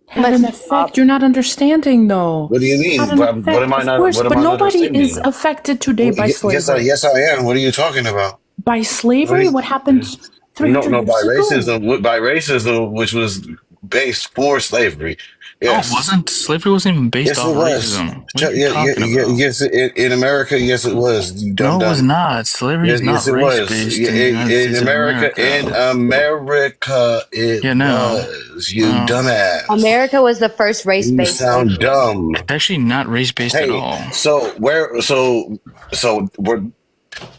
Had an effect. You're not understanding, though. What do you mean? Had an effect, What am I of not? course, What am but I not nobody understanding? is affected today by slavery. Yes, I am. What are you talking about? By slavery? What happened 300 No, years ago? by racism, which was based for slavery. No, it Yes. wasn't. Slavery wasn't even based Yes, off it was. racism. What are you Yeah, yeah, talking yeah, about? yes, in America, yes, it was. You dumb No, it was dumb. not. Slavery Yes, is not yes, it race was. based in the United In States of America, America. it Yeah, no, was. You no. dumbass. America was the first You race-based sound nation. dumb. It's actually not race based at Hey, all. so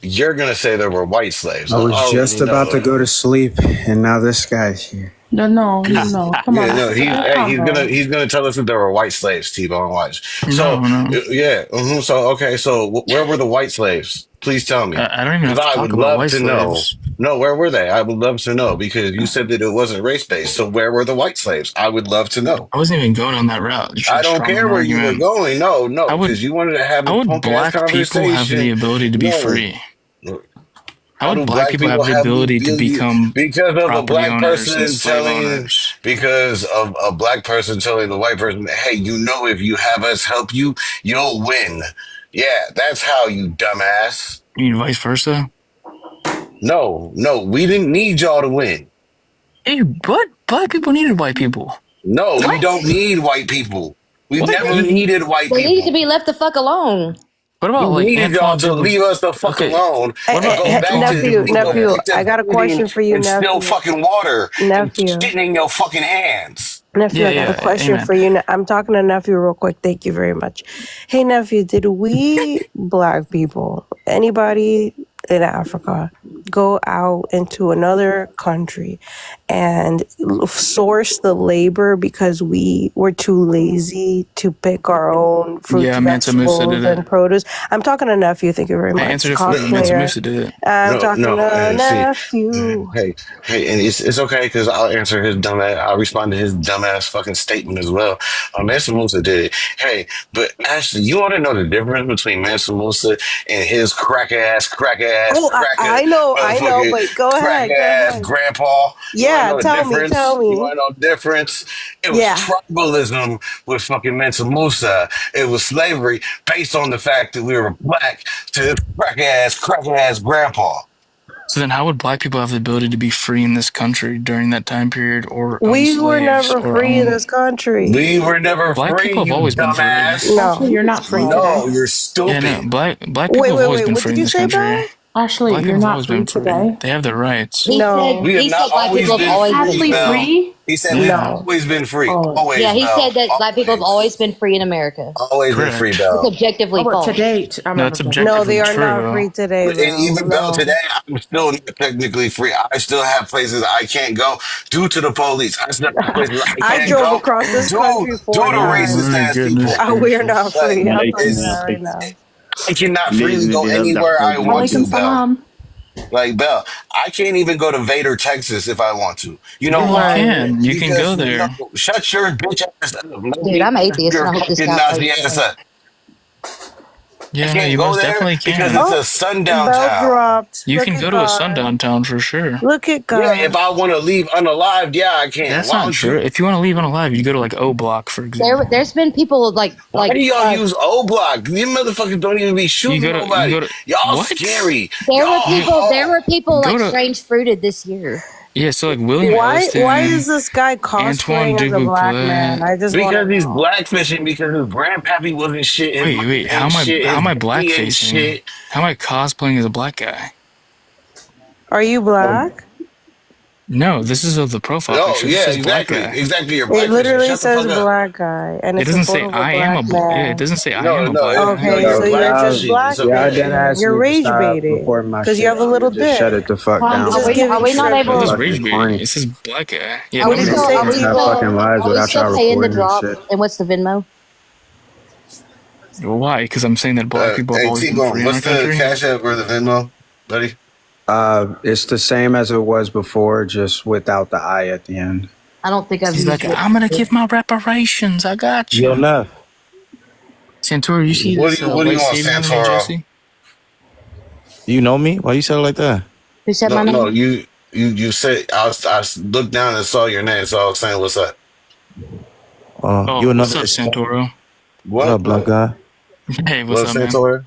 you're gonna say there were white slaves. I I was already just about to know. go to sleep, and now this guy's here. No, no, no. Come on, Yeah, no, Africa. Calm down. he's gonna tell us that there were white slaves. T-Bone, watch. So, No, no. yeah, so okay, so where were the white slaves? Please tell me, I don't even because have to I talk would about love white to know. slaves. No, where were they? I would love to know because you said that it wasn't race based. So where were the white slaves? I would love to know. I wasn't even going on that route. You're trying I to don't straw man care where you were argument. going. No, How would because you wanted to have a how would punk ass black people have the conversation. ability to be No, free? How how would do black black people people have the have the ability to ability become because of a property black owners and person slave telling owners? because of a black person telling the white person, hey, you know, if you have us help you, you'll win. Yeah, that's how, you dumbass. You mean vice versa? No, we didn't need y'all to win. Hey, what? Black people needed white people. No, we What? don't need white people. We've What? never needed white They need to people. be left the fuck alone. What We about like needed y'all Antoine to Dubois? leave us the fuck Okay, alone what and about go back Antoine to Dubois? go Nephew, back I to got a feeding question for you, and still nephew. fucking water and Nephew. shitting in your fucking hands. Nephew, Yeah, I got a yeah, question amen. for you. I'm talking to nephew real quick. Thank you very much. Hey, nephew, did we black people, anybody in Africa, go out into another country and source the labor because we were too lazy to pick our own fruits, Yeah, Mansa Musa vegetables, did it. and produce? I'm talking to nephew. Thank you very I much. answered it for you. Mansa Cosplayer. Musa did it. I'm No, talking no. to See, nephew. and it's okay because I'll answer his dumbass. I'll respond to his dumbass fucking statement as well. Mansa Musa did it. Hey, but actually, you want to know the difference between Mansa Musa and his Oh, I know, motherfucking but go crack ahead, go ass ahead. grandpa? You want to Yeah, know the tell difference? You me. want to know the difference? It was Yeah. tribalism with fucking Mansa Musa. It was slavery based on the fact that we were black to this crack ass grandpa. So then, how would black people have the ability to be free in this country during that time period, or own We were slaves, never or free in own? this country. We were never Black free, people have you always been free. dumbass. Ashley, No, you're we was not free free. No, today. you're Yeah, no, stupid. black people have always Wait. been What free did in you this say, country. Bar? Ashley, Black you're people have not always free been free. today. They have their rights. No, We have He not said black always people have been Is always been free, Ashley free. Bell. free? He said we've Yeah, no. always been free. Oh, Yeah, Always, he Bell. said that black people have Always. always been free in America. Always been free, correct. It's Bell. objectively oh, but false. today, I'm No, not it's No, objective. they objectively are not true. free today, And Belle. even Bell, today, No. I'm still not technically free. I still have places I can't go due to the police. I still have places I I can't drove go across this country due 4 to Oh racist times. my ass goodness people. We are not gracious. free. Like, I'm telling you Walaikum that it's, right warahmatullahi. now. I cannot freely Billazi go bihadza anywhere I want khawdi. Alaikum to, Bell. salam. Like Bell, I can't even go to Vader, Texas if I want to. You know Yeah, you why? Right. can. You can go Because no, there. shut your bitch ass up. Let Dude, me I'm atheist, and your I hope this fucking guy Nazi plays ass today. up. I Yeah, no, can't you go most there definitely because can. it's Oh, a sundown Bell town. dropped. You Look can at go to a God. sundown town for sure. Look at Yeah, if God. I want to leave unalived, yeah, I can. That's Why not don't true. you? If you want to leave unalive, you go to like O Block, for example. There's been people like Why do y'all uh, use O Block? You motherfuckers don't even be shooting You nobody. go to Y'all what? scary. Y'all there were people Go like to strange fruited this year. yeah. So like William Why is Elliston, this guy Antoine cosplaying as a black man? Dubuquet. I just want because to he's know. blackfishing because his grandpappy wasn't shit, his mom Wait. ain't shit, How his am I daddy ain't blackfacing? shit. How am I cosplaying as a black guy? Are you black? No, this is of the profile Oh picture. This yeah, says black guy. exactly. You're It blackfishing. literally Shut the fuck says up. black guy, and It it's a doesn't say photo of a I am black a. Yeah, it man. doesn't say I am No, a no, black guy. Okay, you're so you're Y'all, just blackfishing. It's y'all okay. didn't blackfishing. ask You're me to rage stop baiting recording my because you shit. have a I'm gonna little just shut dick. it the fuck You're down just because Are giving we not shrimp I'm able? just fucking rage faces. corny. baiting. It says black guy. Yeah, Are What we did nobody you still? say, Are we Motherfuckers have still? fucking T-Bone? lives Are we without still y'all paying the recording and drop? shit. And what's the Venmo? why? Because I'm saying that black people have Hey always been T-Bone, free in our what's the country. Cash App or the Venmo, buddy? It's the same as it was before, just without the I at the end. I don't think I've He's like, used it. I'm gonna give my reparations. I got Yo, you. Neff. Santori, you see this What do you white want, savior underneath Santoro? Jesse? You know me? Why you said it like that? Who said my No, name? you said I looked down and saw your name, so I was saying, what's up? You Oh, what's another up, Hispanic? Santoro? What What? up, black guy? Hey, what's What, up, man? Santor?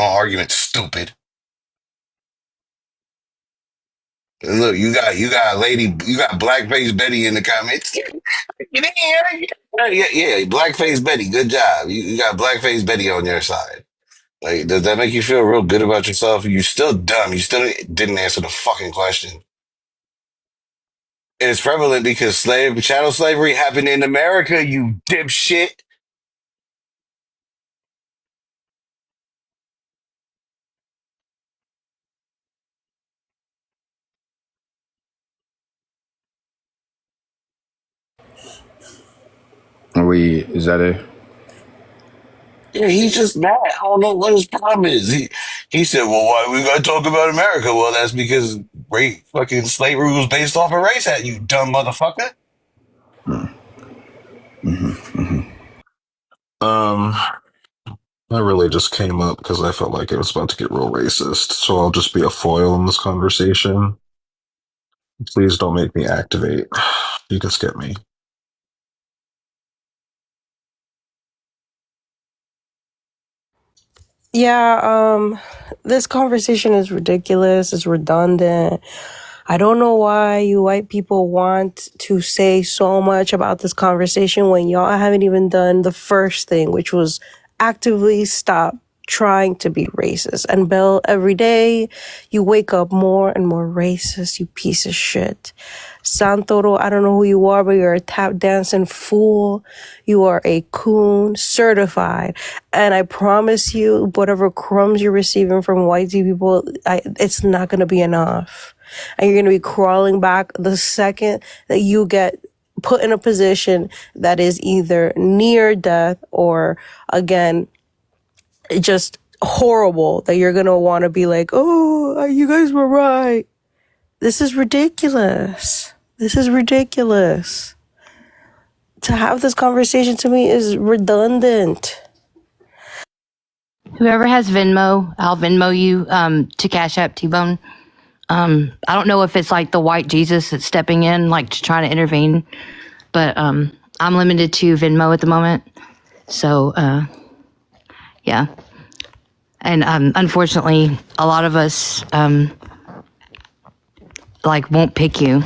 argument, stupid. And look, you got blackface Betty in the comments. Get in here. Yeah, blackface Betty. Good job. You got blackface Betty on your side. Like, does that make you feel real good about yourself? You're still dumb. You still didn't answer the fucking question. And it's prevalent because chattel slavery happened in America, you dipshit. Is that it? Yeah, he's just mad. I don't know what his problem is. He said, "Well, why we gotta talk about America?" Well, that's because fucking slavery was based off of race. Hat, you dumb motherfucker. Um, I really just came up because I felt like it was about to get real racist. So I'll just be a foil in this conversation. Please don't make me activate. You can skip me. Yeah, this conversation is ridiculous. It's redundant. I don't know why you white people want to say so much about this conversation when y'all haven't even done the first thing, which was actively stop trying to be racist. And Bill, every day you wake up more and more racist, you piece of shit. Santoro, I don't know who you are, but you're a tap dancing fool. You are a coon, certified. And I promise you, whatever crumbs you're receiving from white people, it's not going to be enough. And you're going to be crawling back the second that you get put in a position that is either near death or, again, just horrible, that you're going to want to be like, oh, you guys were right. This is ridiculous. This is ridiculous. To have this conversation to me is redundant. Whoever has Venmo, I'll Venmo you to Cash App Tbone. I don't know if it's like the white Jesus that's stepping in, like to try to intervene, but I'm limited to Venmo at the moment. So, yeah. And unfortunately, a lot of us won't pick you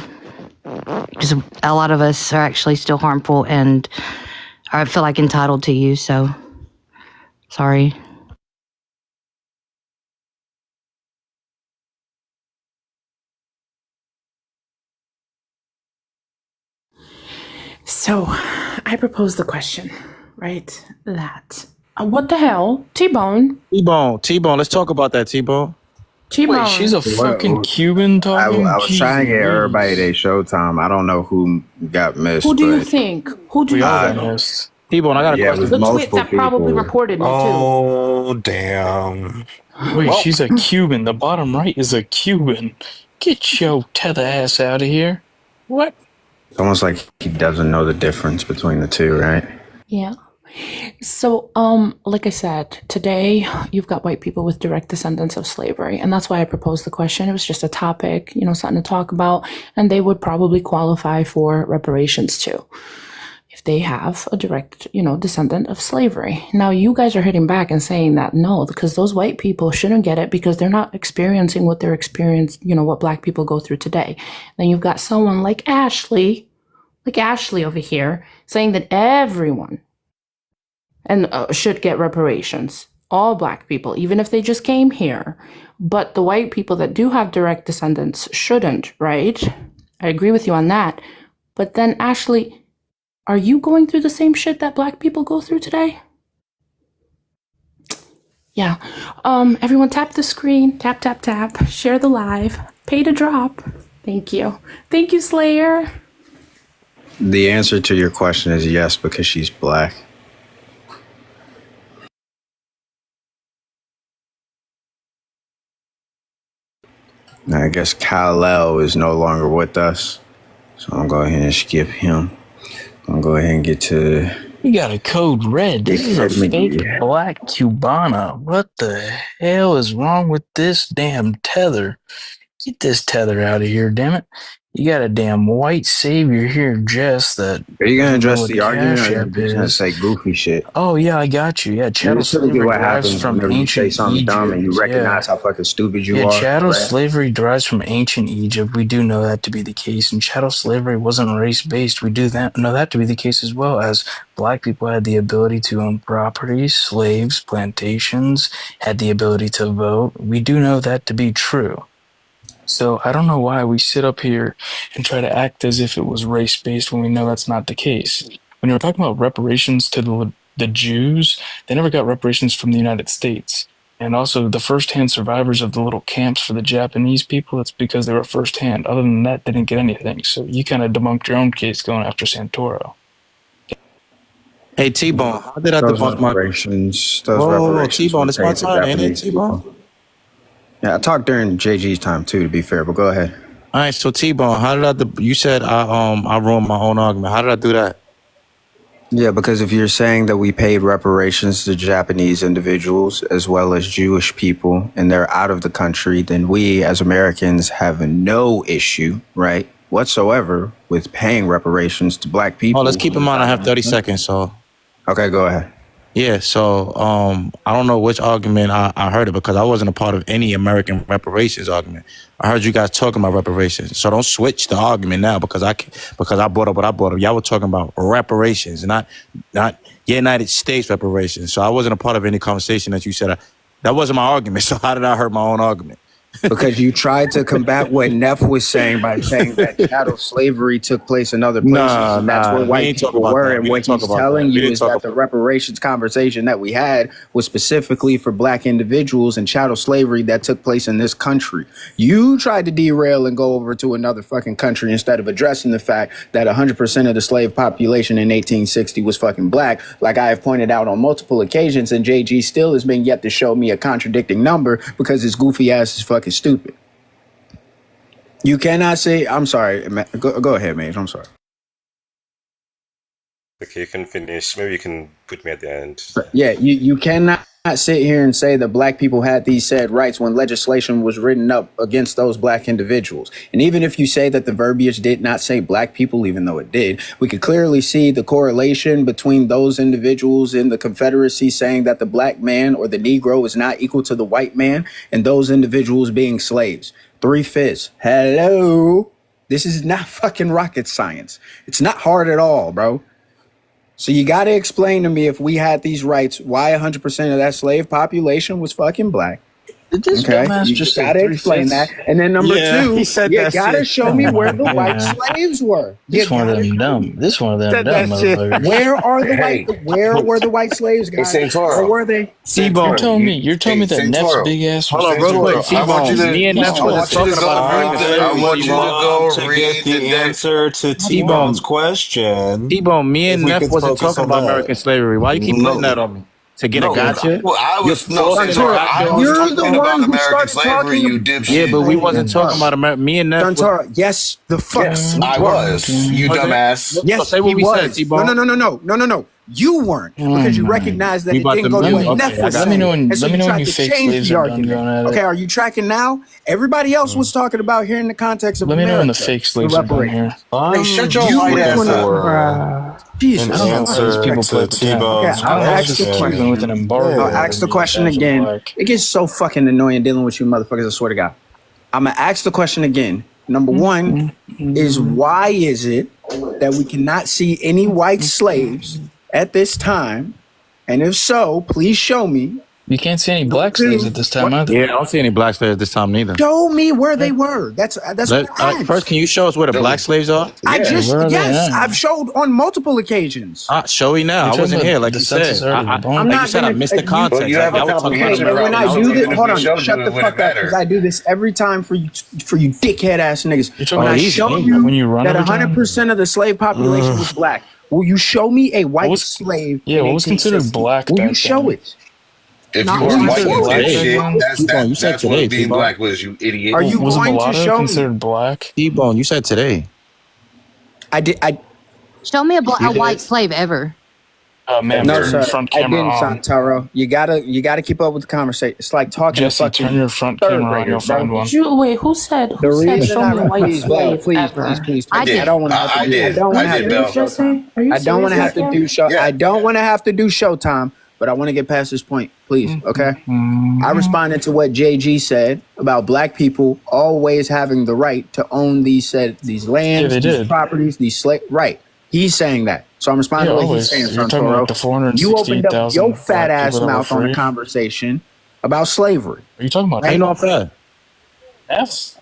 because a lot of us are actually still harmful and I feel like entitled to you. So, sorry. So, I propose the question, right? That what the hell, Tbone? Tbone. Let's talk about that, Tbone. Wait, she's a fucking Cuban talking? I was trying to get everybody their showtime. I don't know who got missed. Who do you think? Who do you think? Missed. Tbone, I got a question. The tweet that probably reported me too. Oh, damn. Wait, she's a Cuban. The bottom right is a Cuban. Get your tether ass out of here. What? It's almost like he doesn't know the difference between the two, right? Yeah. So, like I said, today you've got white people with direct descendants of slavery, and that's why I proposed the question. It was just a topic, something to talk about, and they would probably qualify for reparations too, if they have a direct, descendant of slavery. Now, you guys are hitting back and saying that no, because those white people shouldn't get it because they're not experiencing what they're experiencing, what black people go through today. Then you've got someone like Ashley over here, saying that everyone should get reparations. All black people, even if they just came here. But the white people that do have direct descendants shouldn't, right? I agree with you on that. But then, Ashley, are you going through the same shit that black people go through today? Yeah. Everyone tap the screen. Tap, tap, tap. Share the live. Pay to drop. Thank you. Thank you, Slayer. The answer to your question is yes, because she's black. Now, I guess Kal-El is no longer with us, so I'm going to go ahead and skip him. I'm going to go ahead and get to... You got a code red. This is a fake black Cubana. What the hell is wrong with this damn tether? Get this tether out of here, damn it. You got a damn white savior here, Jess, that Are you gonna doesn't know address what the argument, or Cash are you App just gonna is. say goofy shit? Oh, yeah, I got you. Yeah, And chattel it's typically slavery what derives happens from whenever you say ancient something dumb and you Egypt. Yeah. recognize how fucking stupid you Yeah, are. chattel Right? slavery derives from ancient Egypt. We do know that to be the case. And chattel slavery wasn't race-based. We do know that to be the case as well, as black people had the ability to own property, slaves, plantations, had the ability to vote. We do know that to be true. So I don't know why we sit up here and try to act as if it was race-based when we know that's not the case. When you're talking about reparations to the Jews, they never got reparations from the United States. And also the first-hand survivors of the little camps for the Japanese people, it's because they were first-hand. Other than that, they didn't get anything. So you kind of debunked your own case going after Santoro. Hey, T-Bone, how did I Those debunk my... reparations, Whoa, reparations T-Bone, were it's my paid to turn, ain't it, Japanese T-Bone? people. Yeah, I talked during JG's time too, to be fair, but go ahead. All right, so T-Bone, how did you said I ruined my own argument. How did I do that? Yeah, because if you're saying that we paid reparations to Japanese individuals as well as Jewish people and they're out of the country, then we as Americans have no issue, right, whatsoever with paying reparations to black people. Oh, let's keep in mind I have 30 seconds, so. Okay, go ahead. Yeah, so I don't know which argument I heard it because I wasn't a part of any American reparations argument. I heard you guys talking about reparations, so don't switch the argument now because I brought up what I brought up. Y'all were talking about reparations, not United States reparations. So I wasn't a part of any conversation that you said. That wasn't my argument. So how did I hurt my own argument? Because you tried to combat what Neff was saying by saying that chattel slavery took place in other places, and that's where white people were. And what he's telling you is that the reparations conversation that we had was specifically for black individuals and chattel slavery that took place in this country. You tried to derail and go over to another fucking country instead of addressing the fact that 100% of the slave population in 1860 was fucking black, like I have pointed out on multiple occasions, and JG still has been yet to show me a contradicting number because his goofy ass is fucking stupid. You cannot say, I'm sorry, go ahead, mate. I'm sorry. Okay, you can finish. Maybe you can put me at the end. Yeah, you cannot sit here and say that black people had these said rights when legislation was written up against those black individuals. And even if you say that the verbiage did not say black people, even though it did, we could clearly see the correlation between those individuals in the Confederacy saying that the black man or the Negro is not equal to the white man and those individuals being slaves. 3/5. Hello. This is not fucking rocket science. It's not hard at all, bro. So you got to explain to me, if we had these rights, why 100% of that slave population was fucking black. Did this dumbass just say got to explain that. And then number two, you got to show me where the white slaves were. This one of them dumb. This one of them dumb motherfuckers. Where are the white? Where were the white slaves, guys? Where were they? T-Bone, you're telling me that Neff's big ass. Hold on, real quick. T-Bone, me and Neff was talking about American slavery. I want you to go to read get the answer to T-Bone's question. T-Bone, me and Neff wasn't talking about American slavery. Why you keep putting that on me? To get a gotcha? Well, I was talking about American slavery, you dipshit. Yeah, but we wasn't talking about me and Neff. Santara, yes, the fuck. Yes, I was. You dumbass. Yes, say what we said, T-Bone. No. You weren't, because you recognized that it didn't go to what Neff was saying. Let me know when you fake slaves are done going at it. Okay, are you tracking now? Everybody else was talking about here in the context of America. Let me know when the fake slaves are done here. Hey, shut your white ass up. Jesus. An answer to T-Bone's I'll ask the question. With an embargo. I'll ask the question again. It gets so fucking annoying dealing with you motherfuckers, I swear to God. I'm going to ask the question again. Number one is, why is it that we cannot see any white slaves at this time? And if so, please show me. You can't see any black slaves at this time either. Yeah, I don't see any black slaves at this time neither. Show me where they were. That's what I asked. First, can you show us where the black slaves are? I've showed on multiple occasions. Show me now. I wasn't here, like you said. I missed the context. But you have a complication when I do this, hold on, shut the fuck up, because I do this every time for you dickhead ass niggas. When I show you that 100% of the slave population was black, will you show me a white slave? Yeah, what was considered black? Will you show it? If you were white, you dipshit, that's what being black was, you idiot. Are you going to show me? Considered black? T-Bone, you said today. I did. Show me a white slave ever. Ma'am, No, turn your sir, front I camera didn't, on. Santaro. You gotta keep up with the conversation. It's like talking to Jesse, turn fucking your front third camera on. You'll graders, bro. find one. Wait, who said The reason show I me a white please, Bell, slave please, please, ever? please, I please. I did. did. don't want to have to I do. I did. don't Are want I to you have did, to do serious, Bell. Showtime. Jesse? Are you I don't want serious to have right to now? do show. Yeah. I don't want to have to do Showtime, but I want to get past this point, please. Okay. I responded to what JG said about black people always having the right to own these Yeah, lands, they these did. properties, these slave. Right. He's saying that. So I'm responding Yeah, to what he's saying, always. You're talking about Santoro. the You opened up your 468,000 fat black people ass that were mouth on a free. conversation about slavery. Are you talking about Right? Ain't no fair. F?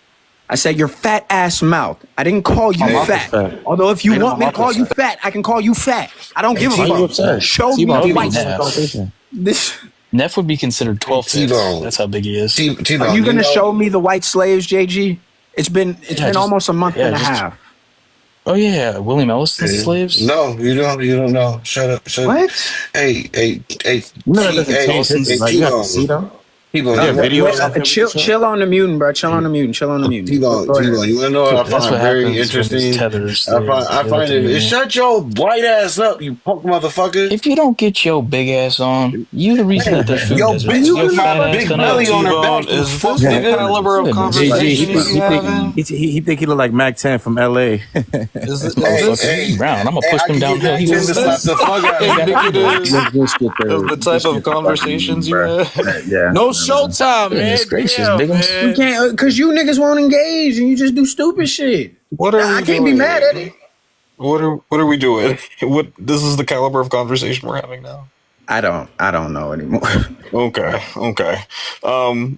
I said your fat ass mouth. I didn't call you My mouth is fat. fat. Although if you Ain't no want me to mouth is call you fat. fat, I can call you fat. I don't Hey, give a Why you fuck. upset? Show me T-Bone, the That would be keep white. this in the Neff. conversation. This. Neff would be considered hey, 12 fifths. T-Bone. That's how big he is. Are T-Bone, you you gonna know. show me the white slaves, JG? It's been Yeah, almost a month and a half. Oh, yeah. William Ellison's Hey, slaves? no, you don't know. Shut up. What? You know that doesn't change history, Ellison's. right? You have to see them. Is T-Bone, there you want videos out there we can Chill, show? chill on the mutant, bro. Chill on the mutant. Chill on the mutant. Go ahead. T-Bone, you want to know what I That's what find very happens when these interesting? tether slaves I they let find them it. in. Shut your white ass up, you punk motherfucker. If you don't get your big ass on, you the reason that there's food Yo, deserts. bitch So your with fat my ass big gonna Yo, belly have. on her T-Bone, back, you is fuck this the nigga. caliber of You've been JG, conversation we be having? he think he look like Mac 10 from LA. This Is Hey, motherfucker, this he's hey, brown. I'm gonna hey, push I him could get downhill. Mac He 10 gonna to is slap slip. the this fuck out He of ain't you. got nothing to do. indicative of the type of Fucking conversations mutant, you bro. have? Yeah. No Showtime, man. Goodness gracious, Damn, Bigums. We man. can't because you niggas won't engage and you just do stupid shit. What are I we can't be mad at it. doing? What are we doing? What this is the caliber of conversation we're having now. I don't know anymore. Okay.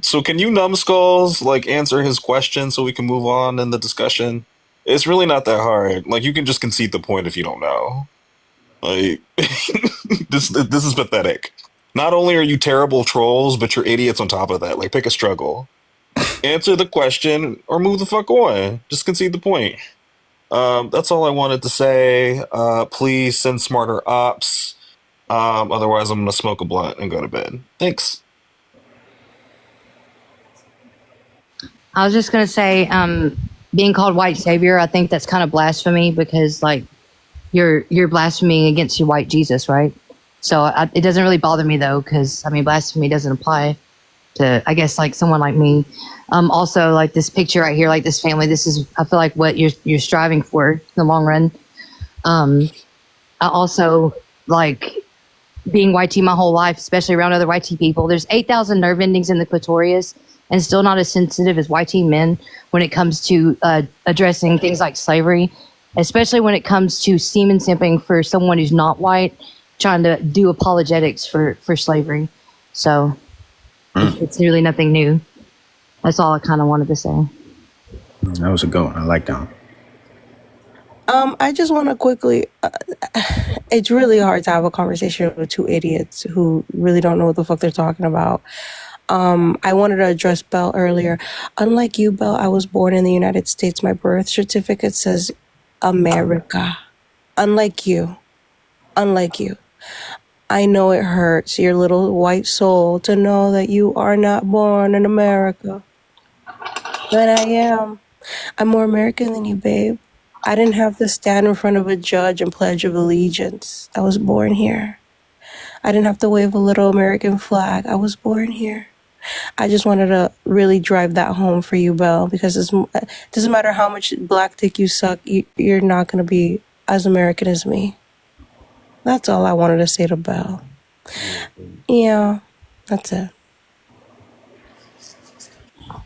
So can you numbskulls like answer his question so we can move on in the discussion? It's really not that hard. Like you can just concede the point if you don't know. Like this is pathetic. Not only are you terrible trolls, but you're idiots on top of that. Like pick a struggle. Answer the question or move the fuck on. Just concede the point. That's all I wanted to say. Please send smarter ops. Otherwise, I'm gonna smoke a blunt and go to bed. Thanks. I was just gonna say, being called white savior, I think that's kind of blasphemy because like you're blaspheming against your white Jesus, right? So it doesn't really bother me though, because I mean blasphemy doesn't apply to I guess like someone like me. Also like this picture right here, like this family. This is I feel like what you're striving for in the long run. I also like being white tea my whole life, especially around other white tea people. There's 8,000 nerve endings in the clitoris, and still not as sensitive as white tea men when it comes to addressing things like slavery, especially when it comes to semen simping for someone who's not white, trying to do apologetics for slavery. So it's really nothing new. That's all I kind of wanted to say. That was a good one. I like that one. I just want to quickly. It's really hard to have a conversation with two idiots who really don't know what the fuck they're talking about. I wanted to address Belle earlier. Unlike you, Belle, I was born in the United States. My birth certificate says America. Unlike you. I know it hurts your little white soul to know that you are not born in America. But I am. I'm more American than you, babe. I didn't have to stand in front of a judge and pledge of allegiance. I was born here. I didn't have to wave a little American flag. I was born here. I just wanted to really drive that home for you, Belle, because it doesn't matter how much black dick you suck, you're not going to be as American as me. That's all I wanted to say to Belle. Yeah, that's it.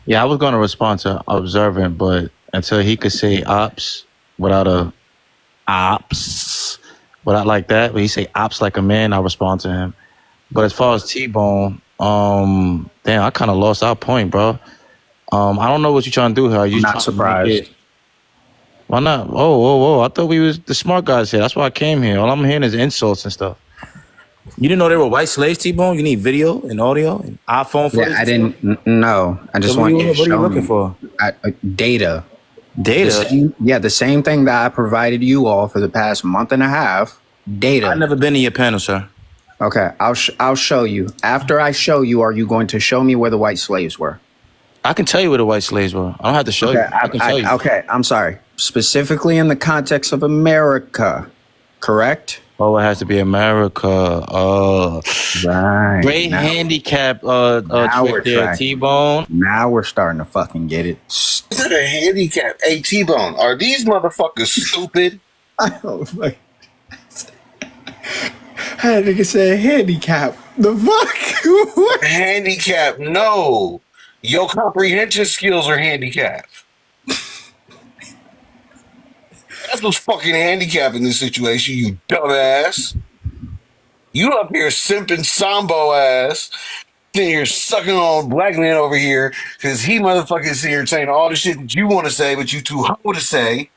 Yeah, I was going to respond to observant, but until he could say ops without a ops, without like that, but he say ops like a man, I respond to him. But as far as T-Bone, damn, I kind of lost our point, bro. I don't know what you're trying to do here. Are you Not trying surprised. to make it? Why not? Whoa! I thought we was the smart guys here. That's why I came here. All I'm hearing is insults and stuff. You didn't know they were white slaves, T-Bone? You need video and audio and iPhone footage? Yeah, I didn't. No, I just So want you to what are you show looking me for? data. Data? The same thing that I provided you all for the past month and a half. Data. I've never been in your panel, sir. Okay, I'll show you. After I show you, are you going to show me where the white slaves were? I can tell you where the white slaves were. I don't have to show you. I can tell you. Okay, I'm sorry. Specifically in the context of America, correct? Oh, it has to be America. Right. Great handicap Now we're trick there, tracking. T-Bone. Now we're starting to fucking get it. Is it a handicap? Hey, T-Bone, are these motherfuckers stupid? I don't like. That nigga said handicap. The fuck? What? Handicap? No. Your comprehension skills are handicapped. That's what's fucking handicapped in this situation, you dumbass. You up here simping Sambo ass, sitting here sucking on black man over here because he motherfucking sitting here saying all the shit that you want to say, but you too humble to say.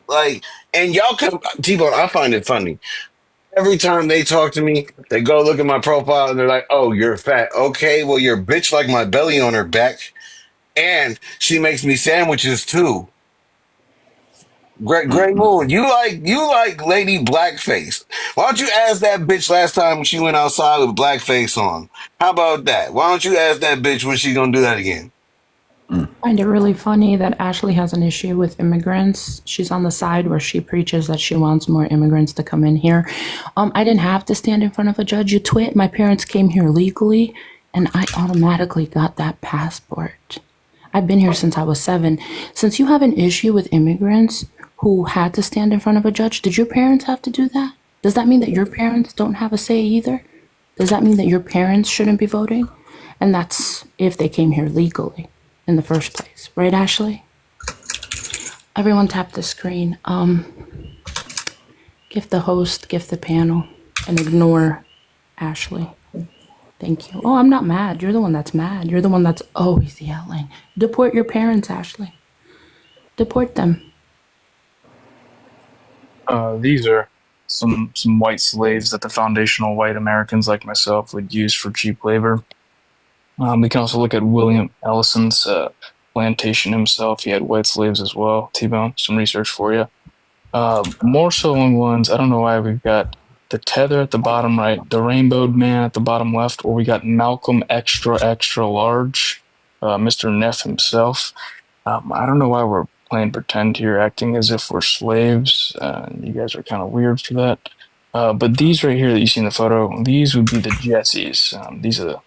Like, and y'all come, T-Bone, I find it funny. Every time they talk to me, they go look at my profile and they're like, oh, you're fat. Okay, well, your bitch like my belly on her back. And she makes me sandwiches too. Gray Moon, you like Lady Blackface. Why don't you ask that bitch last time when she went outside with blackface on? How about that? Why don't you ask that bitch when she gonna do that again? I find it really funny that Ashley has an issue with immigrants. She's on the side where she preaches that she wants more immigrants to come in here. I didn't have to stand in front of a judge, you twit. My parents came here legally, and I automatically got that passport. I've been here since I was 7. Since you have an issue with immigrants who had to stand in front of a judge, did your parents have to do that? Does that mean that your parents don't have a say either? Does that mean that your parents shouldn't be voting? And that's if they came here legally in the first place. Right, Ashley? Everyone tap the screen. Gift the host, gift the panel, and ignore Ashley. Thank you. Oh, I'm not mad. You're the one that's mad. You're the one that's always yelling. Deport your parents, Ashley. Deport them. These are some white slaves that the foundational white Americans like myself would use for cheap labor. We can also look at William Ellison's plantation himself. He had white slaves as well. T-Bone, some research for you. More so on ones, I don't know why we've got the tether at the bottom right, the rainbowed man at the bottom left, or we got Malcolm extra, extra large, Mr. Neff himself. I don't know why we're playing pretend here, acting as if we're slaves. You guys are kind of weird for that. But these right here that you see in the photo, these would be the Jessies. These are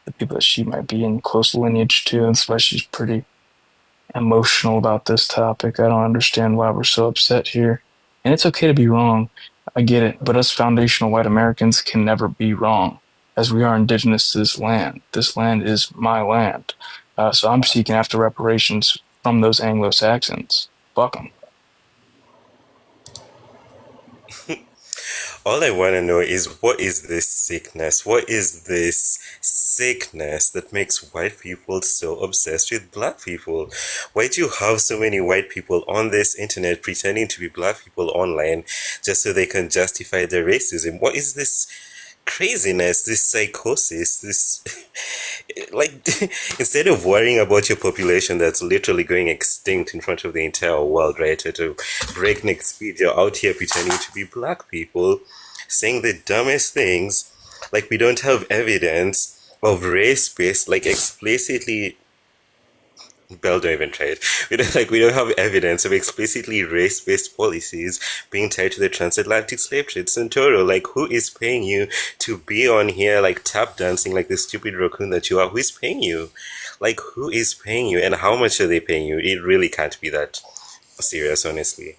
the people that she might be in close lineage to. That's why she's pretty emotional about this topic. I don't understand why we're so upset here. And it's okay to be wrong. I get it. But us foundational white Americans can never be wrong, as we are indigenous to this land. This land is my land. So I'm seeking after reparations from those Anglo-Saxons. Fuck them. All I want to know is what is this sickness? What is this sickness that makes white people so obsessed with black people? Why do you have so many white people on this internet pretending to be black people online just so they can justify their racism? What is this craziness, this psychosis, this like instead of worrying about your population that's literally going extinct in front of the entire world, right, at a breakneck speed, you're out here pretending to be black people, saying the dumbest things, like we don't have evidence of race-based, like explicitly. Bell, don't even try it. We don't have evidence of explicitly race-based policies being tied to the transatlantic slave trade. Santoro, like, who is paying you to be on here, like, tap dancing like the stupid raccoon that you are? Who is paying you? Like, who is paying you, and how much are they paying you? It really can't be that serious, honestly.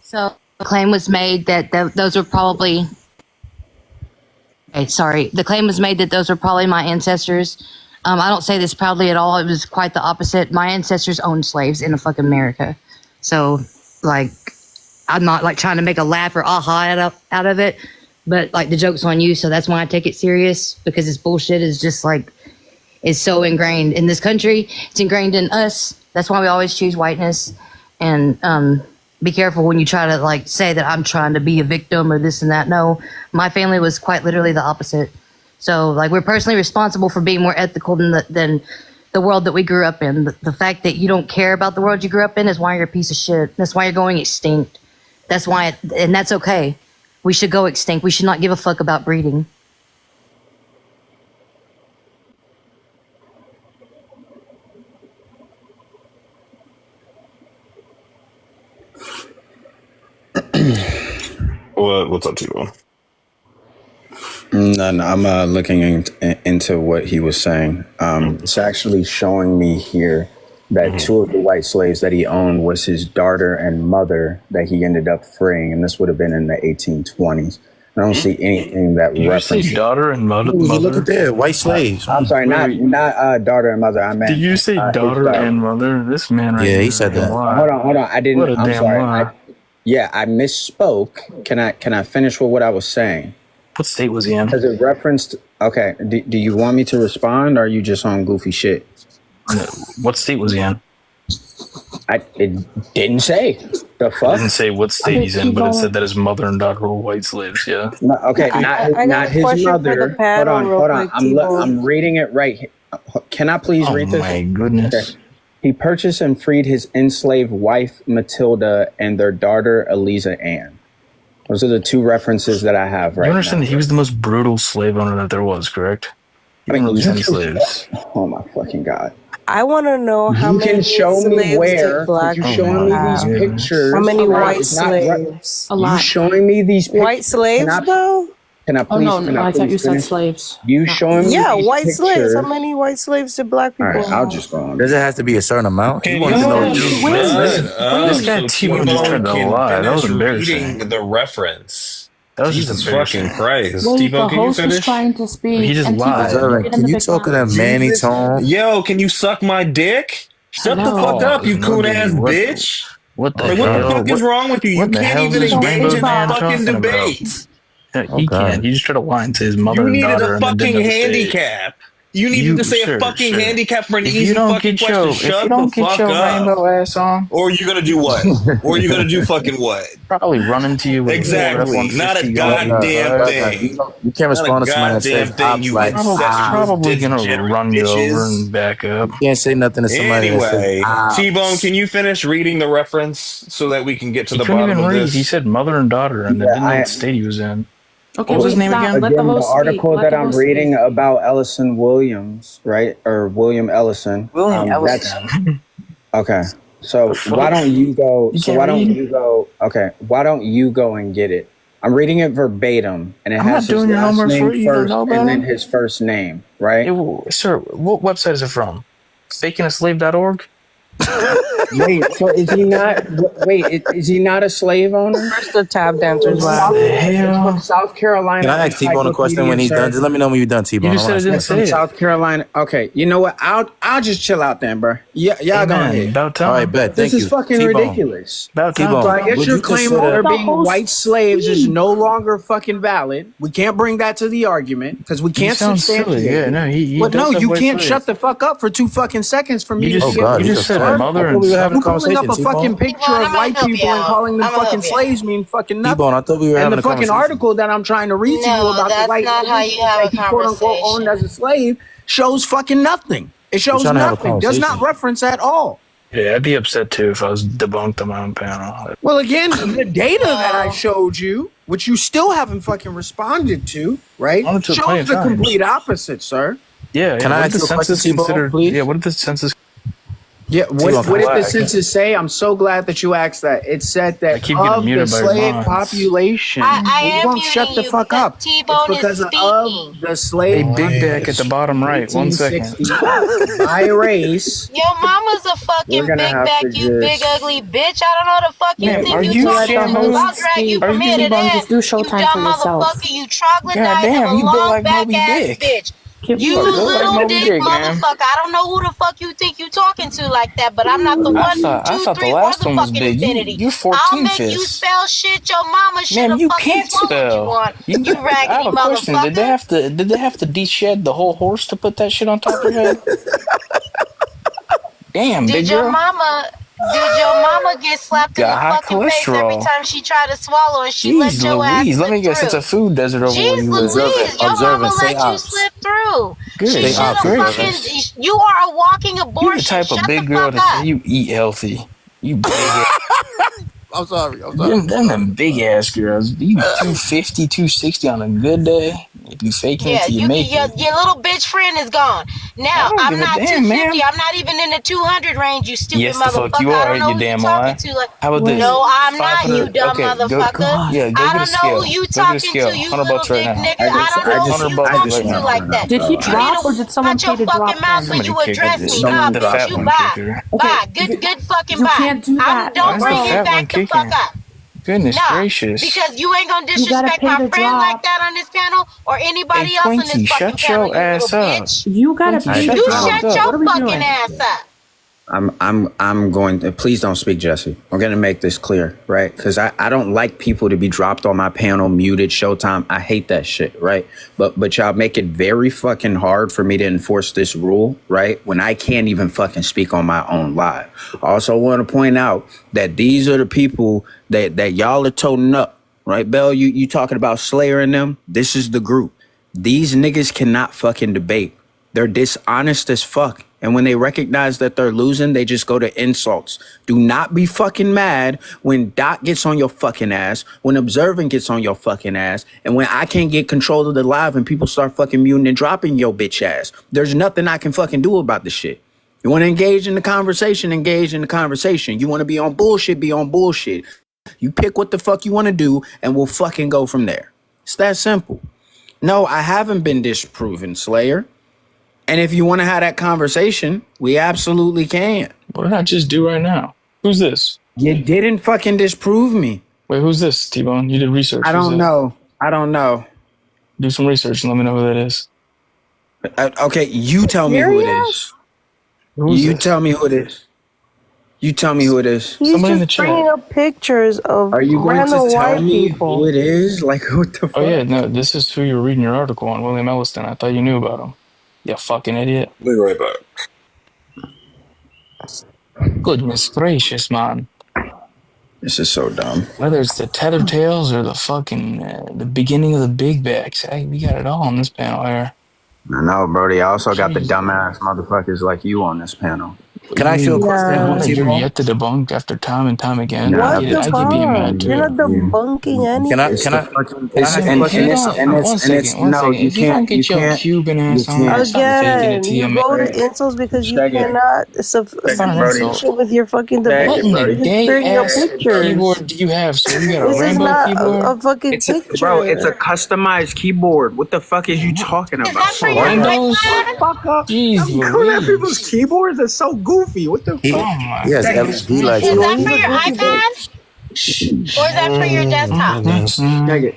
So the claim was made that those were probably. Okay, sorry. The claim was made that those were probably my ancestors. I don't say this proudly at all. It was quite the opposite. My ancestors owned slaves in fucking America. So, like, I'm not like trying to make a laugh or aha out of it, but like the joke's on you. So that's why I take it serious, because this bullshit is just like, it's so ingrained in this country. It's ingrained in us. That's why we always choose whiteness. And be careful when you try to like say that I'm trying to be a victim or this and that. No, my family was quite literally the opposite. So like we're personally responsible for being more ethical than the world that we grew up in. The fact that you don't care about the world you grew up in is why you're a piece of shit. That's why you're going extinct. That's why, and that's okay. We should go extinct. We should not give a fuck about breeding. What's up, Tbone? No, I'm looking into what he was saying. It's actually showing me here that two of the white slaves that he owned was his daughter and mother that he ended up freeing, and this would have been in the 1820s. I don't see anything that Did you say daughter and mother? Ooh, look at that, white slaves. I'm sorry, Wait. not daughter and mother. I meant. Did you say daughter and mother? This man right Yeah, here. he said that. Hold on. I didn't. What a I'm damn sorry. lie. I misspoke. Can I finish with what I was saying? What state was he in? Because it referenced. Okay. Do you want me to respond, or are you just on goofy shit? What state was he in? It didn't say. The fuck? It didn't say what state he's in, but it said that his mother and daughter were white slaves. Yeah. No, okay, I not got a his question for mother. the panel real Hold on. quick, Tbone. I'm reading it right here. Can I please read this? Oh my goodness. Okay. He purchased and freed his enslaved wife Matilda and their daughter Eliza Ann. Those are the two references that I have right You understand now. that he was the most brutal slave owner that there was, correct? He didn't release any slaves. Oh my fucking god! I want to know how You many can show me slaves where. did black You people showing me have? these pictures? How many white It's not slaves? A lot. You showing me these pictures? White slaves, though? Can I Oh please? no, can no, I thought please you said finish? slaves. You showing me Yeah, these white slaves. How pictures? many white slaves did black people All right, have? I'll just go on. Does it have to be a certain amount? He Can wanted you to know. This guy Tbone just tried to lie. That was embarrassing. reading the reference? That was Jesus just embarrassing. fucking Christ. Wait, Tbone, the can you host was finish? trying to speak. He just and lied. Tbone Observant, get in can the you big talk in a mouth. manny Jesus. tone? Yo, can you suck my dick? Shut the Hello. fuck up, you No, coon dude, ass what? bitch. What the Like, what the hell? fuck is wrong with you? You What the can't hell even is this engage rainbow in man fucking talking about? debate. He can't. He just tried to lie and say his mother You and needed daughter a and then didn't fucking know the state. handicap. You needed to say a fucking Sir. handicap for an If you easy don't fucking get question. your Shut the fuck up. rainbow ass on, Or you gonna do what? Or you gonna do fucking what? probably run into you with a Ford Exactly. Not a F-150 going goddamn 85. thing. You can't Not a respond to somebody that says goddamn thing, ops you like incestuous, Probably gonna degenerate run you over bitches. and back up. you can't say nothing to somebody that says Anyway, T-Bone, ops. can you finish reading the reference so that we can get to He the couldn't bottom even of read. He this? said mother and daughter and then Yeah, didn't know what state he was in. Okay, What was his wait, name stop. again? Let the Again, the host speak. article Let that the I'm host reading speak. about Ellison Williams, right, or William Ellison. William That's Ellison. okay. So fuck? why don't you go? You So can't why don't read? you go? Okay, why don't you go and get it? I'm reading it verbatim, and it I'm has not doing his your last homework for name you. You don't first, know about and then him? his first name, right? Sir, what website is it from? Fakingaslave.org? Wait, so is he not? Wait, is he not a slave owner? First the tap dancers What laugh. the It's from hell? South Carolina. Can I ask T-Bone a question when he's done? Just let me know when you're done, You T-Bone. just said it didn't It's from say it. South Carolina. Okay, you know what? I'll just chill out then, bro. Yeah, y'all go Amen. ahead. About time. All right, bet. This Thank is you. fucking T-Bone. ridiculous. About time. T-Bone. So I guess Would your you claim consider- of there The being host white slaves is speak. no longer fucking valid. We can't bring that to the argument because we You can't sound silly. substantiate Yeah, it. no, he But does no, have you white can't slaves. shut the fuck up for 2 fucking seconds for me You to just, be able God, to you you just the said fuck? mother I and thought we were son. having a You pulling up conversation, a fucking T-Bone. picture of white people and calling them fucking slaves mean fucking nothing. T-Bone, I thought we were And having the a fucking conversation. article that I'm trying to read to you No, about the that's white not how you have that a he quote unquote owned as conversation. a slave shows fucking nothing. It shows trying to have a nothing. Does not conversation. reference at all. Yeah, I'd be upset too if I was debunked on my own panel. Well, again, the data that I showed you, which you still haven't fucking responded to, right, I wanted to plenty shows of the times. complete opposite, sir. Yeah, Can I what ask did you the a question, census T-Bone, consider? please? Yeah, what did the census? Yeah, what T-Bone, did the black. census say? I'm so glad that you asked that. It said I that keep getting of the muted by your slave mods. population, I you am won't shut muting the you fuck because up. It's T-Bone is because of speaking. the Hey, slave Big Deck at the bottom right. 1 second. 1860 by race. Yo, mama's a We're fucking gonna big have back, to you big just. ugly bitch. I don't know the fuck you Ma'am, think are you you Let the talking to. host I'll shameless? drag you speak. Are from here to you? T-Bone, there. just do You showtime for dumb motherfucker, yourself. you troglodyte God of a damn, you built long like back Moby ass Dick. bitch. Keep You You are built like little Moby dick Dick, ma'am. motherfucker. I don't know who the fuck you think you talking to like that, but I'm not the I one, thought two, the three, or last the one was fucking big. infinity. You're I'll 14 make you fists. spell shit your mama should Ma'am, have you fucking can't swallowed you spell. on. You I have raggedy a question. Did they motherfucker. have to de-shed the whole horse to put that shit on top of your head? Damn, big Did your girl. mama did your mama get slapped in the Got high fucking face every cholesterol. time she tried to swallow and she Jeez let your ass Louise. Let slip me guess. It's a through? food desert over where Jeez you live. Louise, your mama Observant, say let you ops. slip through. She Good Stay should ops, have observant. fucking. You are a walking You the abortion. type of Shut the big girl fuck to say up. you eat healthy. You big I'm sorry. them big ass girls. You 250, 260 on a good day. If you faking it Yeah, till you make your it. little bitch friend is gone. I Now don't I'm give a not damn, 250. man. I'm not even in the 200 range. You stupid Yes, the fuck motherfucker. you I are, don't know you who you damn talking lie. to. Like, How about Wait, no, this? I'm not. You 500. dumb Okay, go. motherfucker. God. Yeah, go I get a don't know who scale. you Go get a talking to. scale. You 100 bucks little right dick now. nigga. I don't know who you 100 bucks talking right to now. like that. Did he You need drop to or did someone watch your pay to fucking drop mouth when him? you Somebody kick address me. Nah, the bitch, fat you one bye. kicker. Okay, Bye. Good fucking you bye. can't do that. Why Don't is the bring him fat Bro, one back the fuck kicking? up. Goodness Nah, gracious. because you ain't gonna you gotta disrespect pay my to friend like drop. that on this panel or Hey, anybody else on this Twinkie, fucking shut panel, your you little ass up. bitch. You gotta Twinkie, pay to You shut the fuck shut drop. up. What your are we fucking doing? ass up. I'm going to, please don't speak, Jesse. I'm going to make this clear, right? Because I don't like people to be dropped on my panel, muted, Showtime. I hate that shit, right? But y'all make it very fucking hard for me to enforce this rule, right? When I can't even fucking speak on my own live. I also want to point out that these are the people that y'all are toting up, right? Bell, you talking about Slayer and them? This is the group. These niggas cannot fucking debate. They're dishonest as fuck. And when they recognize that they're losing, they just go to insults. Do not be fucking mad when Doc gets on your fucking ass, when Observant gets on your fucking ass, and when I can't get control of the live and people start fucking muting and dropping your bitch ass. There's nothing I can fucking do about the shit. You want to engage in the conversation, engage in the conversation. You want to be on bullshit, be on bullshit. You pick what the fuck you want to do, and we'll fucking go from there. It's that simple. No, I haven't been disproven, Slayer. And if you want to have that conversation, we absolutely can. What did I just do right now? Who's this? You didn't fucking disprove me. Wait, who's this, Tbone? You did research. I Who's don't that? know. I don't know. Do some research and let me know who that is. Okay, you tell me who it is. Who's You this? tell me who it is. You tell me who it is. He's Somebody in just the chat. bringing up pictures of Are you going to random tell white me who people. it is? Like, what the fuck? Oh yeah, no, this is who you were reading your article on, William Elliston. I thought you knew about him. You fucking idiot. Be right back. Goodness gracious, man. This is so dumb. Whether it's the tether tails or the fucking the beginning of the big backs, we got it all on this panel here. I know, Brody. I also got the Jeez. dumbass motherfuckers like you on this panel. Can I ask you a question, Yeah. One that you're T-Bone? yet to debunk after time and time again. Nah, I What get it. the I get being mad fuck? You're too. not debunking Can I It's can anything. the I fucking. can I It's ask a Man, if question? you and don't, it's one and it's second, no. You if you don't can't. You get your can't. Cuban You ass on here, can't. stop faking it Again, till you you make go to it. insults because you Check it. cannot It's be not an Brody. insult. efficient with your fucking Check debate. What it, in the You Brody. just gay bring up ass pictures. keyboard do you have? So you got a This is rainbow not keyboard? a fucking It's a picture. customized keyboard. What the fuck is you talking Is that about? for For your Windows? iPad? Fuck up. Jeez I'm going at people's Louise. keyboards. It's so goofy. What the He fuck? Oh my he has goodness LED lights Is on Well, that his for he's a your keyboard. goofy iPad? bitch. Or is that for your desktop? Goodness.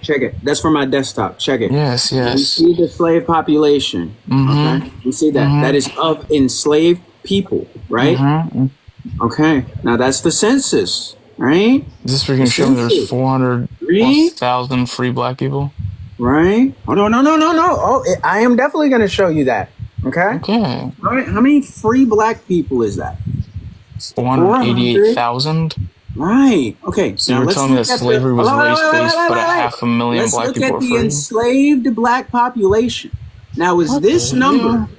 Check it. That's for my desktop. Check it. Yes, You yes. see the slave population. Okay. You see that? That is of enslaved people, right? Okay. Now that's the census, right? Is this where you're The gonna show me there's census, 400 plus right? thousand free black people? Right? Oh no. Oh, I am definitely going to show you that. Okay. Okay. How many free black people is that? 488,000? Right. Okay. So Now you're let's telling me look that at the. slavery was race-based, but a Wait. 500,000 Let's black look people at are the free? enslaved black population. Now, What the hell?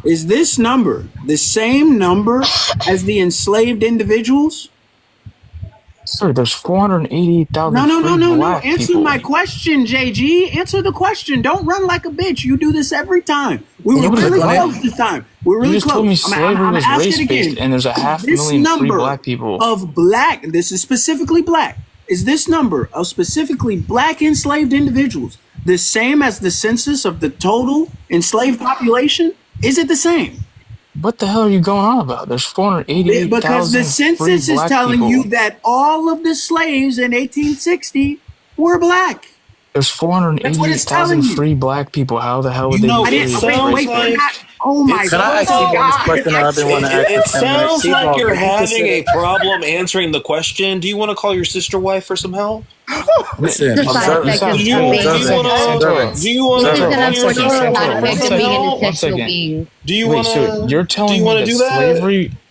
is this number the same number as the enslaved individuals? Sir, there's 488,000 free No. black Answer people. my question, JG. Answer the question. Don't run like a bitch. You do this every time. We were Yeah, but really when close this time. We're you really just told me close. slavery I'm was ask it race-based, again. and there's a Is this 500,000 free number black people. of black, this is specifically black, is this number of specifically black enslaved individuals the same as the census of the total enslaved population? Is it the same? What the hell are you going on about? There's Because the 488,000 free census is black telling people. you that all of the slaves in 1860 were black. There's That's what it's 488,000 telling you. free black people. How the hell would You they be know, I it free didn't. if it's sounds race Wait. They're like not. based? Oh my Can I ask so T-Bone this question God! I've been wanting to ask it for 10 minutes? sounds like T-Bone, you're if you could having sit a it. problem answering the question. Do you want to call your sister wife for some help? Listen, Just 5 observe, You sound seconds Do for you hey, being do one you want second, intentional. to Santoro. do you want This to is call an Santoro, your one second, unprofessional sister side Santoro, for one effect of some being second, help? one intentional second. being. Do you Wait, want so to you're do telling you me want to that do that? slavery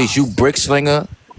police. You brick slinger.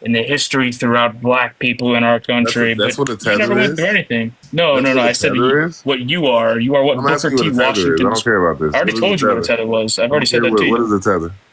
in the history throughout black people in our country, That's but what a you never tether went through is. anything. No, That's no, no. what a I said tether is. what you are. You are what I'm Booker asking you what T. a tether is. I don't Washington's. care about I this. already What is a told you what a tether? tether was. I've I already don't said care that to what you. is a tether.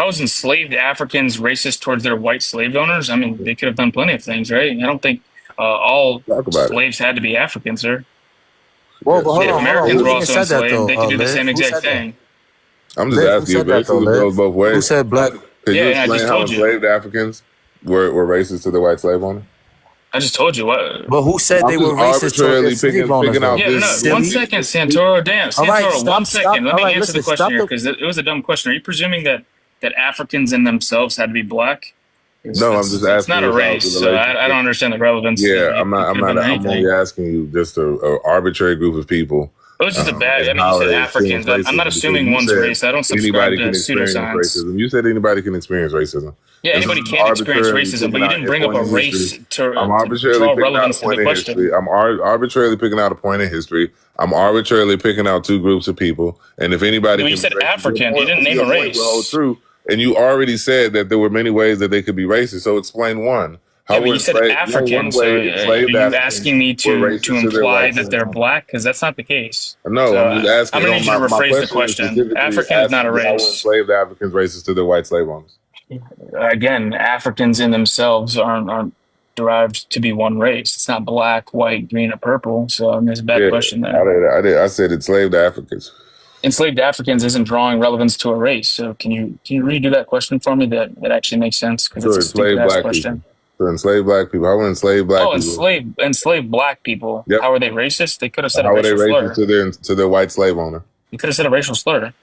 how is enslaved Africans racist towards their white slave owners? I mean, they could have done plenty of things, right? I don't think all Talk about it. slaves had to be African, sir. Well, but hold Native on, hold on. Americans Who were even also said that enslaved. though? They could do the Liv? same Who exact said that? thing. I'm just Liv, who asking you. said that though? Racism goes Liv? both Who ways. said black? Could you Yeah, and I explain just how told you. enslaved Africans were racist to the white slave owner? I just told you what. But who said I'm they just were racist towards their arbitrarily slave owners, picking though? out Yeah, this no, group one of Silly. second, people. Santoro. Damn, All right, Santoro, 1 second. Let all me right, answer the listen, question stop here the. because it was a dumb question. Are you presuming that Africans in themselves had to be black? No, I'm just It's not asking a you about race, the so I don't relationship. understand the relevance. Yeah, It could have been I'm only anything. asking you just a arbitrary group of people, It was just a bad. I and mean, you how said they experience Africans. I'm not racism because assuming you one's said race. I don't subscribe anybody to can experience pseudoscience. racism. You said anybody can experience racism. Yeah, And so anybody I'm can experience arbitrarily racism, but picking you out didn't a bring up point a in history. race I'm to arbitrarily draw picking out a relevance to the point in history. question. I'm arbitrarily picking out a point in history. I'm arbitrarily picking out two groups of people. And if anybody No, you can be said racist, African. You didn't name your a point will hold race. true. And you already said that there were many ways that they could be racist. So explain one. Yeah, How but were you said enslaved? No, African. one So way are enslaved you Africans asking me were to racist to their imply white that they're slaves. black? Because that's not the case. No, So I'm just I'm asking. gonna need you to My rephrase the question is question. specifically African is not asking a you how were race. enslaved Africans racist to their white slave owners? Again, Africans in themselves aren't derived to be one race. It's not black, white, green, or purple. So I mean, it's a bad Yeah, question there. I said enslaved Africans. Enslaved Africans isn't drawing relevance to a race. So can you redo that question for me? That actually makes sense because it's So a stupid enslaved ass black people. question. So enslaved black people. How were enslaved black Oh, people? enslaved black people. Yep. How are they racist? They could have said a How were they racial racist slur. to their white slave owner? You could have said a racial slur.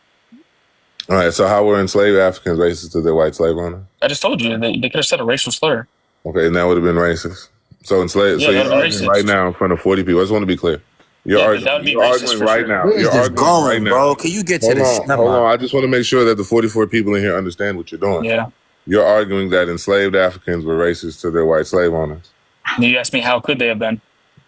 All right. So how were enslaved Africans racist to their white slave owner? I just told you they could have said a racial slur. Okay, and that would have been racist. So enslaved. Yeah, So that you're would have been arguing right racist. now in front of 40 people. I just want to be clear. You're Yeah, that arguing. would be You're racist arguing for right sure. now. Where is You're this arguing right going, now. bro? Can you get to this? Never Hold on. mind. I just want to make sure that the 44 people in here understand what you're doing. Yeah. You're arguing that enslaved Africans were racist to their white slave owners. You asked me how could they have been?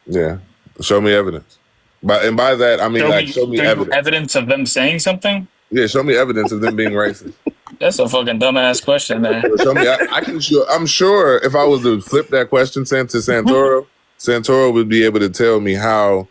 Yeah. Show me evidence. By that I mean show me evidence. Evidence of them saying something? Yeah, show me evidence of them being racist. That's a fucking dumbass question there. Show me. I can sure. I'm sure if I was to flip that question sent to Santoro, Santoro would be able to tell me how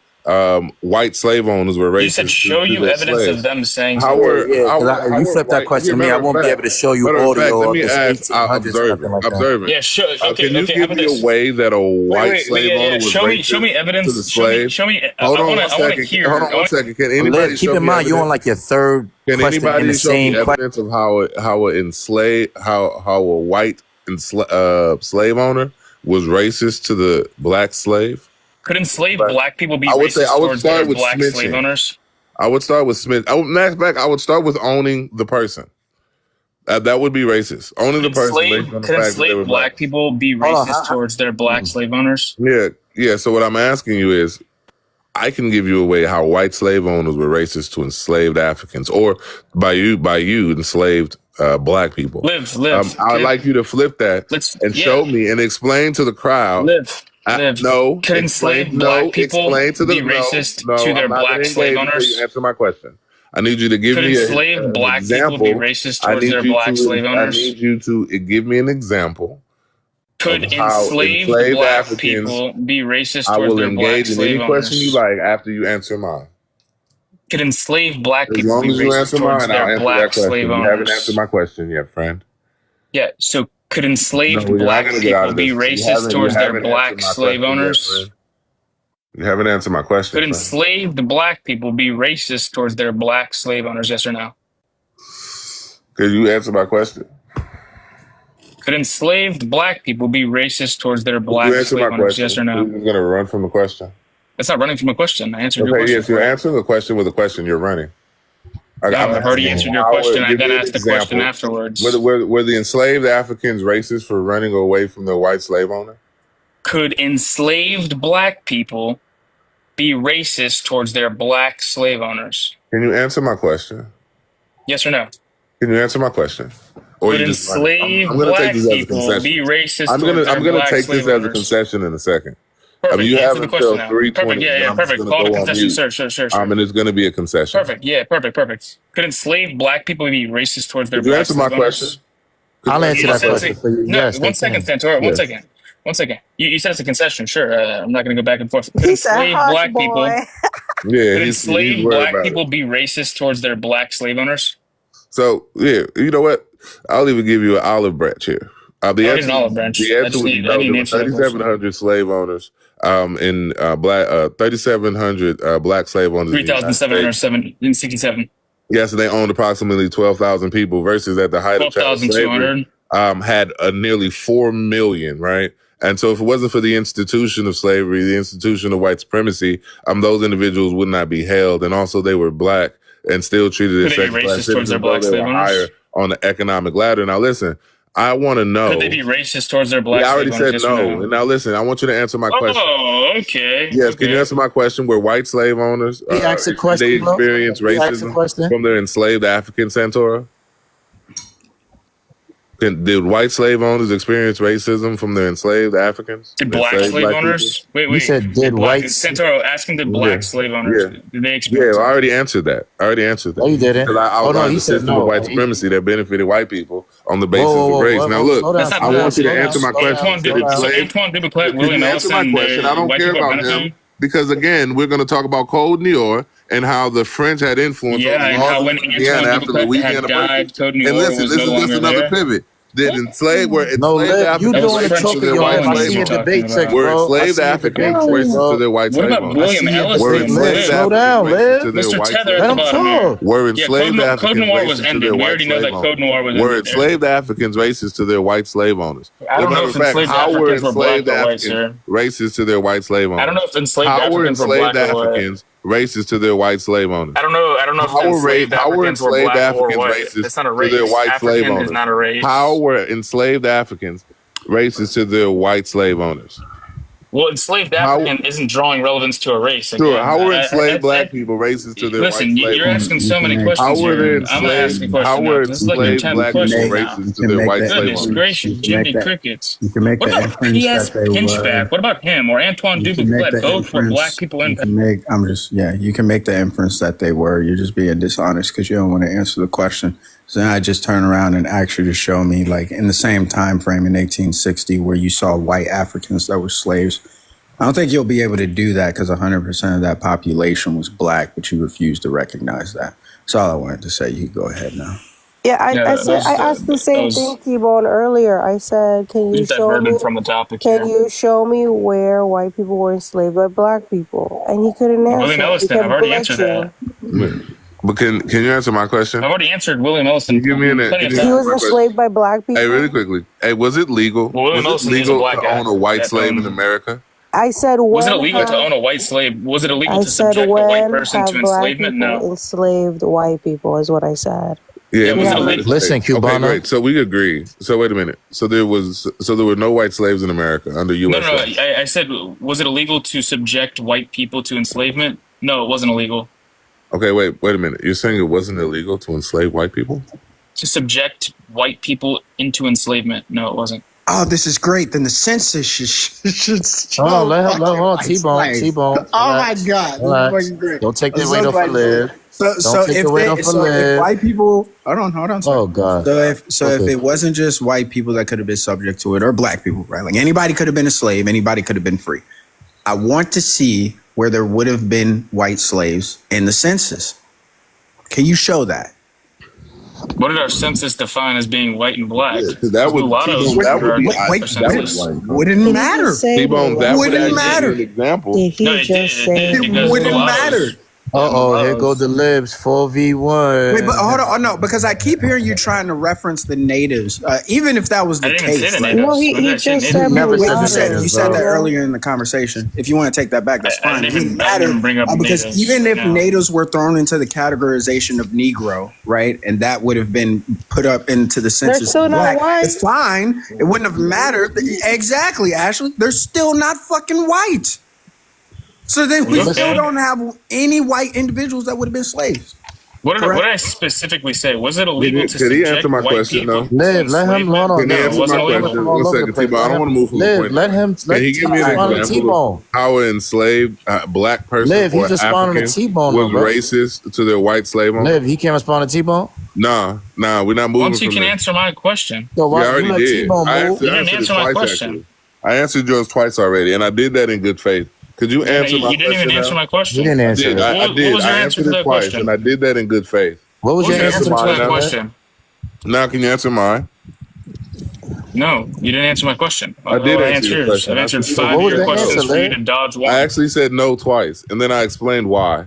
white slave owners were racist. You said show you their evidence slaves. of them saying How something. were If you flip that question to me, I won't be able to show you audio let of me this ask 1800s or observant. nothing like that. Observant. Yeah, sure. Okay, Can you okay. How give about me this? a way that a white slave owner was Show racist me evidence. to the slave? Show me. Hold on I want to hear. Hold on one second. Can anybody Liv, keep show in me mind, you're on evidence? like your third Can question in anybody the show me same question. evidence of how a white slave owner was racist to the black slave? Could enslaved black people be I would say racist I would towards start their with black slave snitching. owners? I would start with Smith. I would start with owning the person. That would be racist. Owning the person based on the Could fact that they were enslaved black people be Hold on, racist towards their black slave owners? Yeah. So what I'm asking you is, I can give you a way how white slave owners were racist to enslaved Africans, or by you enslaved black people. Live. I'd like you to flip that and show me and explain to the crowd. Live. No. Could enslaved black people explain to the be racist no, to their I'm not black gonna slave engage until owners? you answer my question. I need you to give Could me enslaved an black example. people be racist towards their black slave I owners? need you to give me an example. Could of how enslaved black Africans, people be racist I towards will their black engage in slave any question you owners? like after you answer mine. Could enslaved black As people long be as you racist answer towards mine, I'll their answer black that question. slave You haven't answered owners? my question yet, friend. Yeah, so could No, enslaved you're not black going to get out people of be this. racist towards you their haven't black answered my slave question yet, owners? friend. You haven't answered my question, Could friend. enslaved black people be racist towards their black slave owners? Yes or no? Could you answer my question? Could enslaved black people be racist towards their Could you black answer slave my owners? question? Yes or no? You're going to run from the question. That's not running from a question. I answered your Okay, question. yes, you're answering the question with a question. You're running. No, I've already answered your question. I then asked the question afterwards. Were the enslaved Africans racist for running away from their white slave owner? Could enslaved black people be racist towards their black slave owners? Can you answer my question? Yes or no? Can you answer my question? Or Could you just enslaved I'm gonna black take this as a people concession. be racist I'm towards their gonna black take slave this as a owners? concession in a second. Perfect. You Answer have the until question now. 3:20. Perfect. Yeah, perfect. Call it a concession. Sure. And it's gonna be a concession. Perfect. Yeah, perfect. Could enslaved black people be racist towards their Could you black answer my slave owners? question? I'll answer that question for you. No, Yes, 1 second, Santoro. Yes. 1 second. You said it's a concession. Sure. I'm not going to go back and forth. Could He said, enslaved "Hush, black people? boy." Yeah, Could he's enslaved worried black about people it. be racist towards their black slave owners? So yeah, you know what? I'll even give you an olive branch here. The need answer, an olive branch. The I answer just would need- be I no. need There an were answer to that question. 3,700 slave owners in black 3,700 black slave owners. in the United States. 3,767. Yes, and they owned approximately 12,000 people versus at the height of chattel slavery 12,200. had nearly 4 million, right? And so if it wasn't for the institution of slavery, the institution of white supremacy, those individuals would not be held. And also they were black and still treated as Could they be second-class racist towards their citizens, though black they slave were owners? higher on the economic ladder. Now listen, I want to know. Could they be racist towards their black I slave already owners? said Yes no. or no. And now listen, I want you to answer my question. Oh, okay. Yes, okay. can you answer my question? Were white slave owners, He asked a question, they bro. experience He asked a racism question. from their enslaved African Santora? Did white slave owners experience racism from their enslaved Africans? Did black Enslaved slave black owners? people? Wait. You said did black, white? Santoro, ask him, did black slave owners, did they Yeah, experience I it? already answered that. No, you didn't. Because I Oh no, outlined he the said system no. of white supremacy that benefited white people on the basis of race. Now look, That's not I want you to slow down. answer my question. Antoine Dupliclet, Could William you answer Ellison, my question? I don't white care people about benefiting? them because again, we're going to talk about Code Noir and how the French had influence on the and laws how of when Louisiana Antoine after Dupliclet Louisiana had died, Code and Noir listen, was this no is just longer another there. pivot. Were enslaved Liv, you Africans doing the racist to choking their your white ass. I slave see your owners? debate text, Were bro. I enslaved see your Africans debate text, racist bro. to their white What slave about owners? William Ellison? Were Liv, enslaved slow Africans down, racist to Liv. their Mr. white Tether slave at the Let him bottom owners? here. talk. Were Yeah, enslaved Code Africans Noir was racist to ended. their We white already know slave that Code owners? Noir was Were ended there. enslaved Africans racist to their white slave owners? I As a don't know matter if of fact, enslaved how were Africans were black enslaved or white, Africans sir. racist to their white slave owners? I don't know if enslaved How were Africans were enslaved black or white. Africans racist to their white slave owners? I don't know if enslaved How were Africans were enslaved black or Africans white. racist It's not a to their race. white slave African is owners? not a race. How were enslaved Africans racist to their white slave owners? Well, enslaved African isn't drawing relevance to a race again. Sure. How were enslaved black people racist to their Listen, white slave you're owners? asking so many How questions were here. they I'm gonna ask a enslaved? question How now. were This is like your enslaved 10th black people question now. racist to their white slave Goodness owners? gracious, Jimmy Crickets. You can make What the about inference P.S. that they Pinchback? were. What about him or Antoine You can make Dupliclet? the Both were black inference. people in. You can make. You can make the inference that they were. You're just being dishonest because you don't want to answer the question. So then I just turn around and ask you to show me, like in the same time frame in 1860, where you saw white Africans that were slaves. I don't think you'll be able to do that because 100% of that population was black, but you refuse to recognize that. That's all I wanted to say. You can go ahead now. Yeah, I asked the same thing, Tbone, earlier. I said, can you show me from the topic can here. you show me where white people were enslaved by black people? And he couldn't answer. William He Ellison, kept I've already answered glitching. that. But can you answer my question? I've already answered William Ellison. Can you give me He was enslaved by black people. Hey, really quickly. Hey, was it legal? Well, William Was it Ellison is a legal black to guy. own a white That, slave in America? I said when Was it illegal to own a white slave? Was it illegal I to said subject a white when person have to black enslavement? people No. enslaved white people is what I said. Yeah, was it but illegal? Listen, Okay, Cubano. great. So we agree. So wait a minute. So there were no white slaves in America under U.S. No. law. I said, was it illegal to subject white people to enslavement? No, it wasn't illegal. Okay, wait a minute. You're saying it wasn't illegal to enslave white people? To subject white people into enslavement? No, it wasn't. Oh, this is great. Then the census should Hold on, let him on T-Bone. Oh my God. Relax. This is fucking great. Don't take the I'm weight so off glad of Liv. So take if the weight off of Liv. if white people, hold on. Oh God. So if it wasn't just white people that could have been subject to it, or black people, right? Like anybody could have been a slave, anybody could have been free. I want to see where there would have been white slaves in the census. Can you show that? What did our census define as being white and black? Yeah, 'cause that would wouldn't matter. T-Bone, that would wouldn't actually matter. be an example. Did he just say It wouldn't matter. Here go the libs 4v1. Wait, but hold on, no, because I keep hearing you trying to reference the natives, even if that was the I didn't even case. say the right? natives. No, he What did I say? just Natives? said Never said the mulattoes, natives, You said that bro. earlier in the conversation. If you want to take that back, that's I fine. It didn't wouldn't matter even bring up because natives. even if No. natives were thrown into the categorization of Negro, right, and that would have been put up into the census, still of not black, white. it's fine. It wouldn't have mattered. Exactly, Ashley. They're still not fucking white. So then we Okay. still don't have any white individuals that would have been slaves. What did Correct. I specifically say? Was it illegal to Could he subject answer my white question, people though? to Liv, let him enslavement? hold on. Can he No, it answer wasn't my illegal. question? All One over second, the place. T-Bone. I don't want to move from the Liv, point. let him Can he give me an respond to example T-Bone. of how an enslaved black person Liv, he's or responding to African T-Bone, was bro. racist to their white slave owner? Liv, he can't respond to T-Bone. Nah, we're not moving Once you from can there. answer my question. So Yeah, why I you already let did. T-Bone I move? You didn't answered it answer my twice, question. actually. I answered yours twice already, and I did that in good faith. Could you answer my You didn't question even answer now? my question. You didn't I answer did. it. I What did. was your I answer answered to it that twice, question? and I did that in good faith. What was What was your your answer answer to to that mine? question? Now, can you answer mine? No, you didn't answer my question. I did I'll answer your yours. question. I've answered So 5 what of was your the questions answer, for you Liv? to dodge one. I actually said no twice, and then I explained why.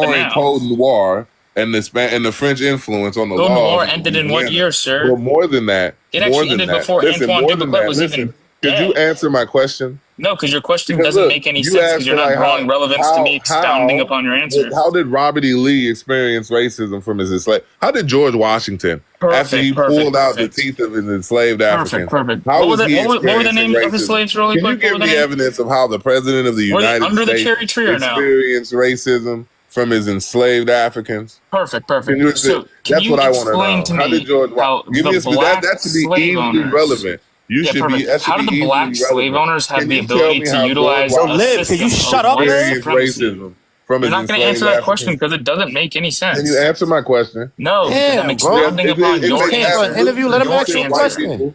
the ignoring now. Code Noir and the French influence on the Code laws Noir of ended in what Louisiana. year, sir? Well, more than that. It More actually than ended that. before Listen, Antoine more than Dubuclet that. was even Listen, could you dead. answer my question? No, because your question Because doesn't look, make any you sense because asked you're me not like drawing relevance to me expounding upon your answer. how did Robert E. Lee experience racism from his enslaved? How did George Washington, after he pulled out the teeth of his enslaved Africans, Perfect. how was he What were the experiencing name of his racism? slaves really Can you quick? What were give the me name? evidence of how the president of the Were they United under the States cherry tree or no? experienced racism from his enslaved Africans? Perfect. So can That's you what I want to explain know. to How did me George? how Give the me black that should be slave easily owners? relevant. Yeah, perfect. That should How be did the black easily slave relevant. owners have Can the you tell ability me to how George utilize Yo, a Liv, Washington can you system of shut up, white man? experienced supremacy? racism from You're his not going to answer enslaved that question Africans? because it doesn't make any Can you sense. answer my question? No, because I'm Damn, bro. expounding It upon You just your makes came for an answer. interview. absolutely Let him no Your ask you sense. a White answer. question. people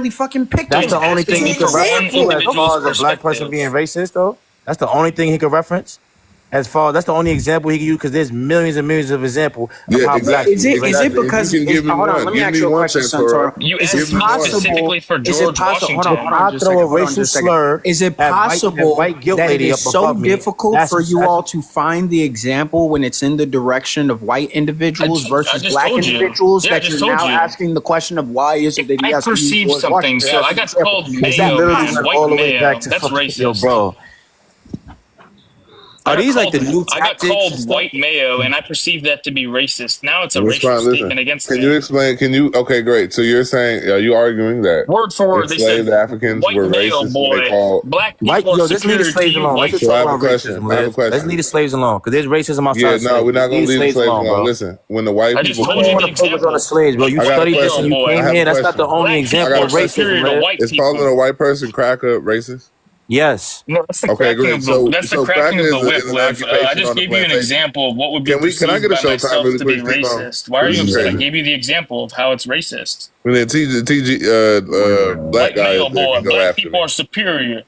barely fucking picked I That's was the only thing asking he you could for one reference to as individual's far as a black person perspective. being racist, though. That's the only thing he could reference. As far that's the only example he can use because there's millions and millions of examples of Yeah, how black Is exactly, people it race. is it exactly. If you because can give me hold on? one, Let me give ask me you a one, question, Santoro. Santoro. You Is Give it asked me me one. possible? specifically for Is it George possible? Hold on, Washington. hold on, I just a throw second. a Hold on, just racist a second. slur Is it at possible white guilt that it lady is up so above me. difficult for you all to find the example when it's in the direction of white individuals I versus just black told you. individuals Yeah, I that just you're told now you. asking the question of why is it that he I has to use perceived George something, Washington so as I an got example? called Because he mayo literally because went white all the way back male. to That's fucking yo, racist. bro. Are these like the new I got tactics and called stuff? white mayo, and I perceived that to be racist. Now it's a That's racial fine. Listen, statement against can you me. explain? Can you? Okay, great. So you're saying, are you arguing that Word for word, they said, enslaved Africans "White were male racist when they boy, called? black White, people are yo, let's leave the superior to slaves you, alone. Let's white just So I talk have a about people." question. racism, I have a Liv. Let's question. leave the slaves alone because there's racism outside Yeah, of no, slavery. we're not Just leave gonna the leave the slaves slaves alone, alone. bro. Listen, when the white I just people Why do told you you call, the want to focus on the example. slaves, bro? You I got White a studied this male and question. you I came boy, have here. a That's not the question. only black I example people got are a of question. racism, superior to Liv. white Is calling people. a white person cracker racist? Yes. No, that's the Okay, cracking great. of the So that's the so cracking cracker of the is whip, an Liv. I occupation just on the gave you an plantation. example of what would be Can I perceived get a by showtime myself really to be quick, Tbone? racist. Why are This you is upset? I crazy. gave you the example of how it's racist. And then TG black White guy is male there boy, can go black after people me. are superior.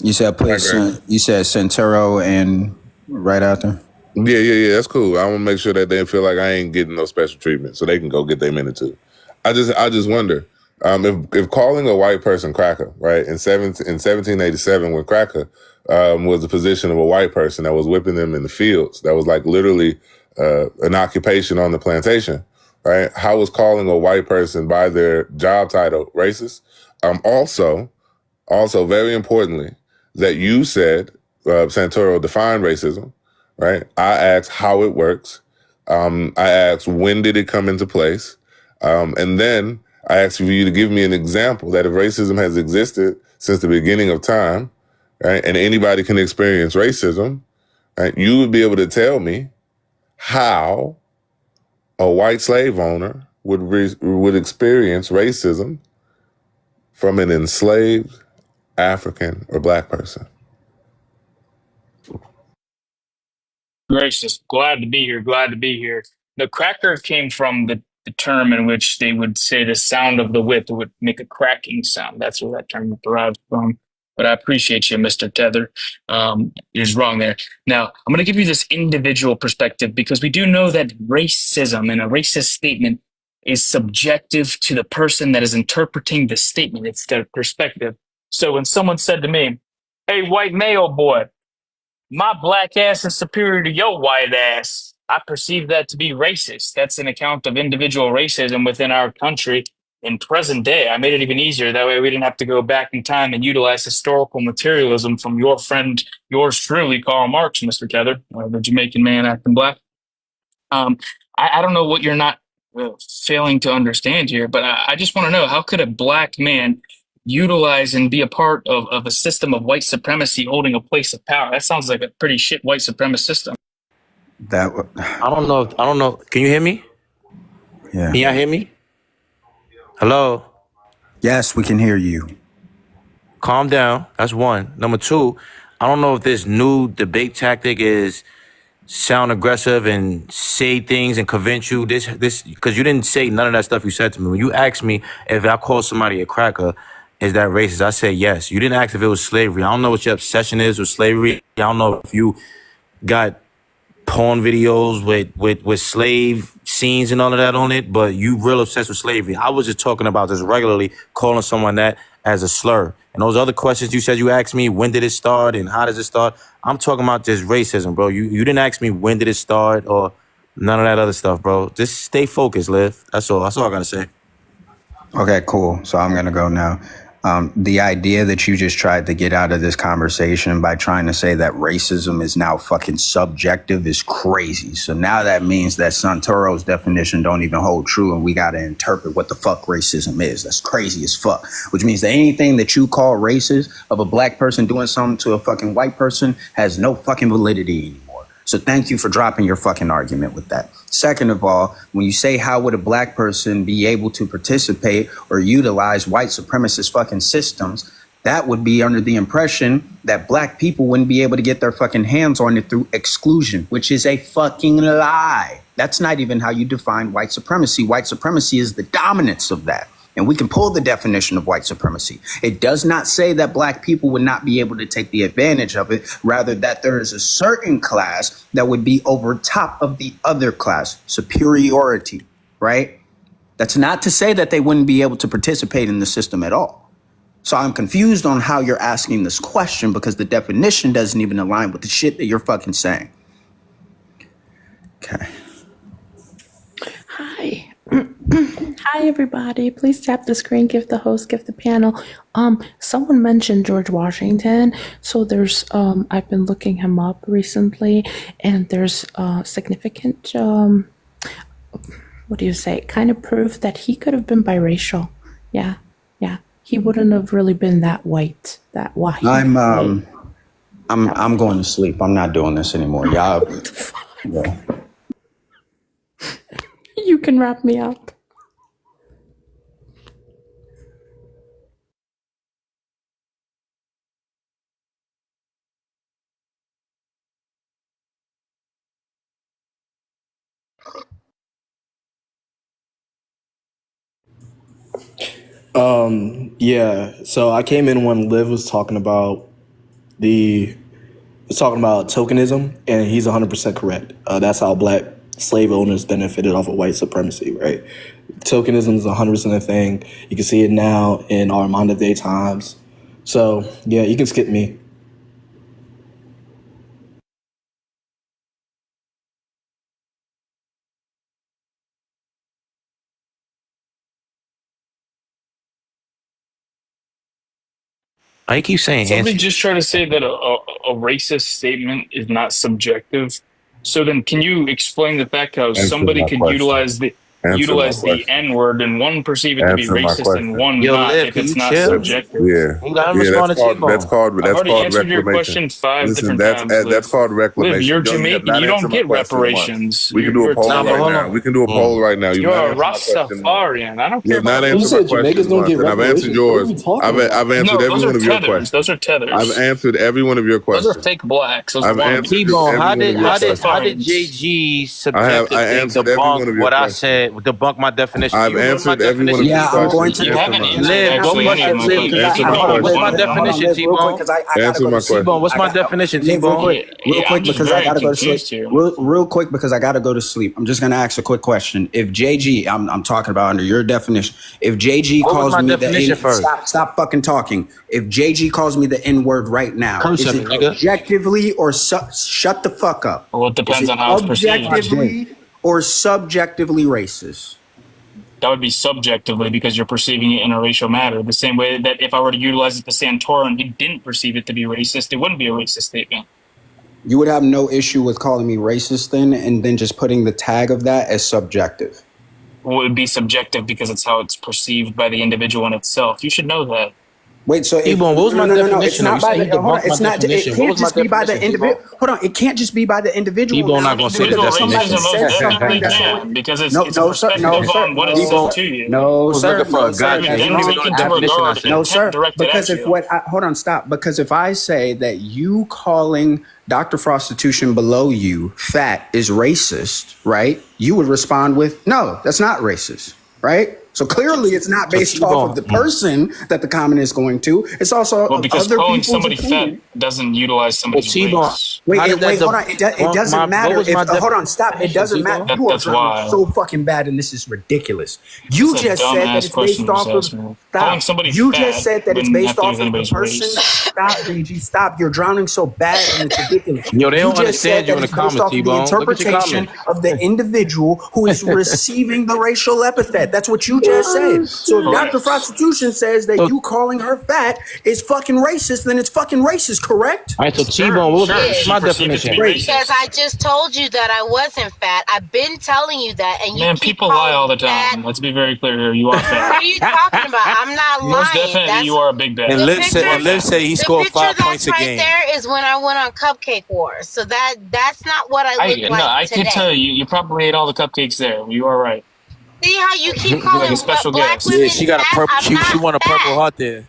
You said All put right, great. you said Centero and right after. Yeah. That's cool. I want to make sure that they feel like I ain't getting no special treatment, so they can go get their minute too. I just wonder if calling a white person cracker, right? In 1787, when cracker was the position of a white person that was whipping them in the fields, that was like literally an occupation on the plantation, right? How was calling a white person by their job title racist? Also, very importantly, that you said, Santoro defined racism, right? I asked how it works. I asked when did it come into place? And then I asked for you to give me an example that if racism has existed since the beginning of time, right, and anybody can experience racism, right, you would be able to tell me how a white slave owner would experience racism from an enslaved African or black person. Gracious. Glad to be here. Glad to be here. The cracker came from the term in which they would say the sound of the whip would make a cracking sound. That's where that term derives from. But I appreciate you, Mr. Tether. You're wrong there. Now, I'm going to give you this individual perspective because we do know that racism and a racist statement is subjective to the person that is interpreting the statement. It's their perspective. So when someone said to me, "Hey, white male boy, my black ass is superior to your white ass," I perceive that to be racist. That's an account of individual racism within our country in present day. I made it even easier. That way we didn't have to go back in time and utilize historical materialism from your friend, yours truly, Karl Marx, Mr. Tether, the Jamaican man acting black. Um, I don't know what you're not failing to understand here, but I just want to know how could a black man utilize and be a part of a system of white supremacy holding a place of power? That sounds like a pretty shit white supremacist system. That I don't know. Can you hear me? yeah. Can y'all hear me? Hello? Yes, we can hear you. Calm down. That's one. Number two, I don't know if this new debate tactic is sound aggressive and say things and convince you this because you didn't say none of that stuff you said to me. When you asked me if I call somebody a cracker, is that racist? I said yes. You didn't ask if it was slavery. I don't know what your obsession is with slavery. I don't know if you got porn videos with slave scenes and all of that on it, but you real obsessed with slavery. I was just talking about just regularly calling someone that as a slur. And those other questions you said you asked me, when did it start and how does it start? I'm talking about just racism, bro. You didn't ask me when did it start or none of that other stuff, bro. Just stay focused, Liv. That's all. That's all I gotta say. Okay, cool. So I'm gonna go now. The idea that you just tried to get out of this conversation by trying to say that racism is now fucking subjective is crazy. So now that means that Santoro's definition don't even hold true, and we gotta interpret what the fuck racism is. That's crazy as fuck. Which means that anything that you call racist of a black person doing something to a fucking white person has no fucking validity anymore. So thank you for dropping your fucking argument with that. Second of all, when you say how would a black person be able to participate or utilize white supremacist fucking systems, that would be under the impression that black people wouldn't be able to get their fucking hands on it through exclusion, which is a fucking lie. That's not even how you define white supremacy. White supremacy is the dominance of that. And we can pull the definition of white supremacy. It does not say that black people would not be able to take the advantage of it, rather that there is a certain class that would be over top of the other class, superiority, right? That's not to say that they wouldn't be able to participate in the system at all. So I'm confused on how you're asking this question because the definition doesn't even align with the shit that you're fucking saying. Okay. Hi. Hi, everybody. Please tap the screen, give the host, give the panel. Someone mentioned George Washington. So there's, I've been looking him up recently, and there's significant, what do you say, kind of proof that he could have been biracial. Yeah. He wouldn't have really been that white, that white. I'm going to sleep. I'm not doing this anymore. Y'all. Yeah. You can wrap me up. Yeah. So I came in when Liv was talking about tokenism, and he's 100% correct. That's how black slave owners benefited off of white supremacy, right? Tokenism is 100% a thing. You can see it now in our modern day times. So yeah, you can skip me. I keep saying Somebody answer. just tried to say that a racist statement is not subjective. So then, can you explain the fact how Answer somebody my could question. Answer my utilize the question. N word and one perceive it to be Answer my racist and question. one Yo, not Liv, if can it's you not chill? subjective? Yeah, You got him yeah. respond to T-Bone. I've already called answered your reclamation. question five Listen, different times, that's Liv. called Liv, reclamation. you're Yo, you have Jamaican. not You don't answered my get question once. reparations. We can do a You're poll Nah, but right hold now. Italian. We can do a on. poll right now. You've You're not a answered my question once. Rastafarian. I don't You care have not about Who answered religion. my said Jamaicans questions don't once, get and I've answered reparations? What are yours. we talking about? I've answered No, every those are one of your tethers. questions. Those are I've tethers. answered every one of your Those are questions. fake blacks. Those are I've wannabes. answered T-Bone, every one of your how questions. did Rastafarians. JG subjective I thing answered every one debunk of your what I questions. said, debunk my definition? Do I've you remember my answered every one of definition, your Yeah, I'm T-Bone? going questions. to. You Answer haven't my answered Liv, go actually bust any of it, my Liv, questions. because You answer keep my going T-Bone, with what's question. my one and Hold on, definition, one. Liv, real quick, T-Bone? because I gotta Answer go to my sleep. T-Bone, question. what's my definition, Liv, real T-Bone? quick, real quick, I'm just because I very gotta go to sleep. confused here. Real quick, because I gotta go to sleep. I'm just gonna ask a quick question. If JG, I'm talking about under your definition. If JG What was calls my me the definition N, first? stop fucking talking. If JG calls me the N word right now, Curse is at it me, nigga. objectively or shut the fuck up? Well, it Is depends it on how it's perceived. objectively or subjectively racist? That would be subjectively because you're perceiving it in a racial matter. The same way that if I were to utilize it to Santorum, he didn't perceive it to be racist, it wouldn't be a racist statement. You would have no issue with calling me racist then, and then just putting the tag of that as subjective. Well, it would be subjective because it's how it's perceived by the individual in itself. You should know that. Wait, so if T-Bone, what was my no, it's definition though? You not by said the he hold on, debunked my it's not. It definition. What can't was my just be by the definition, T-Bone? individual. Hold on, it can't just be by the individual. T-Bone Now, not Some gonna say the individual because somebody definition. racism most says definitely something that's so. can because No, it's a no, sir, no, perspective sir, on what is no, said T-Bone, to you. no, I was looking sir, for no, a sir. gotcha. You That's You didn't don't even even wrong. know the definition I disregard said. No, intent sir, directed because at if you. what? Hold on, stop. Because if I say that you calling Dr. Prostitution below you fat is racist, right? You would respond with, no, that's not racist, right? So clearly, it's not So based off of the T-Bone, person that the comment is going to. It's also Well, of because other calling people's somebody fat opinion. doesn't utilize so somebody's T-Bone, race. how did that Wait, hold on. It debunk doesn't my? What matter was my if. Hold on, stop. It definition, doesn't matter. T-Bone? You are That's trying why. so fucking bad, and this is ridiculous. That's You a just said that dumbass it's question based you just off asked of. me. Calling Stop. somebody You just fat said that it's wouldn't have based to do off with of the anybody's person. race. Stop, JG. Stop. You're drowning so bad, and it's ridiculous. Yo, they You don't just said understand you that in the it's based comments, off of the T-Bone. Look at your interpretation comments. of the individual who is receiving the racial epithet. That's what you just said. So if Dr. Correct. Prostitution says that So, you calling her fat is fucking racist, then it's fucking racist, correct? all right, so Sure, T-Bone, sure. what's She my perceived it to be definition? Great. Because I racist. just told you that I wasn't fat. I've been telling you that, and you Man, keep people lie calling all me the fat. time. Let's be very clear here. You are What fat. are you talking about? I'm not Most lying. definitely, That's you are a big And bag. the Liv picture. said he The scored picture 5 points that's a right game. there is when I went on Cupcake Wars. So that's not what I look No, like I could today. tell you. You probably ate all the cupcakes there. You are right. See how you keep You're like a calling special black guest. Yeah, women she got a fat? purple. I'm She not won a Purple fat. Heart there.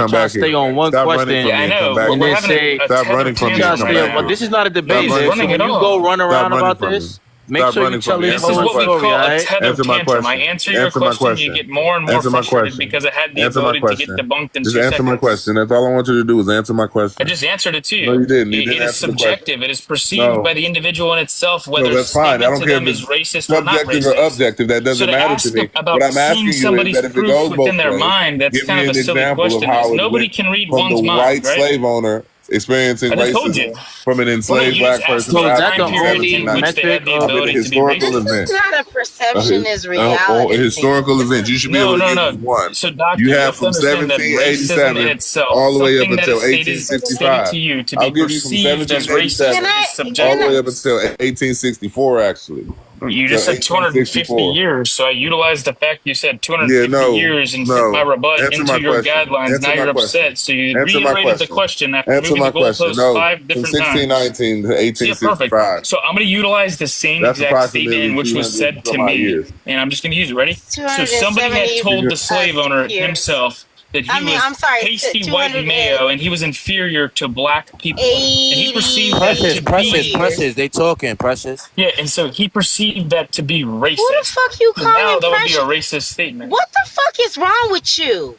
keep come trying to back stay here. on one Stop running question from Yeah, me I and come know. back and We're then here. having say a Stop tether running from keep me trying and to tantrum come stay right on back one. now. here. This is not a Stop debate, He's man. running So running from when it me. you go all. run Stop around running about from me. this, make Stop sure you running from tell me. his This Answer is my whole what we story, question. call all a right? tether Answer my tantrum. I question. answer your Answer my question, you question. get more and more Answer my frustrated question. because I had the Answer my ability to get question. debunked in Just 2 answer my seconds. question. That's all I want you to do is answer my I question. just answered it to No, you. you didn't. You It didn't is answer the question. subjective. It is perceived by No. the individual in itself So whether a that's fine. I statement don't to care if them is it's racist or not subjective or racist. objective. That So doesn't to matter to ask me. What about I'm seeing asking you is somebody's that if it proof goes within both their ways, mind, that's give kind me of a an silly example of question. Is how it nobody went can read from the one's mind, white right? slave owner experiencing I just told you. racism from an Well, no, enslaved you just black asked person me to So a is that Africa the time in period only in which they 1790 metric had the of of an ability to be historical racist. This is event. not a perception is A reality thing. historical This event. is You should be able No, to no, give me no. one. So, doctor, You you have have to from understand that racism in 1787 itself, all the way up something that until is stated 1865. to you to I'll be give you from perceived as can 1787 racist is I can all the I way subjective. up until 1864, actually. You Till just said 250 1864. years, so I utilized the fact you said Yeah, 250 no, years and fit my no. rebut Answer into my your question. guidelines. Now Answer my you're question. upset, so you Answer my reiterated the question. question after Answer moving my the question. goalposts No, 5 from different times. 1619 to Yeah, perfect. 1865. So I'm going to utilize the same That's exact statement in approximately which was 300 said to some odd me, years. and I'm just going to use it. Ready? So somebody had 270 told the slave owner years. himself that I he mean, was I'm sorry, pasty white 280 mayo and he was inferior to black people, and he perceived that Precious, to precious, be precious. years. They talking, precious. yeah, and so he perceived that to be Who the racist. fuck you So now calling that would be a precious? racist statement. What the fuck is wrong with you?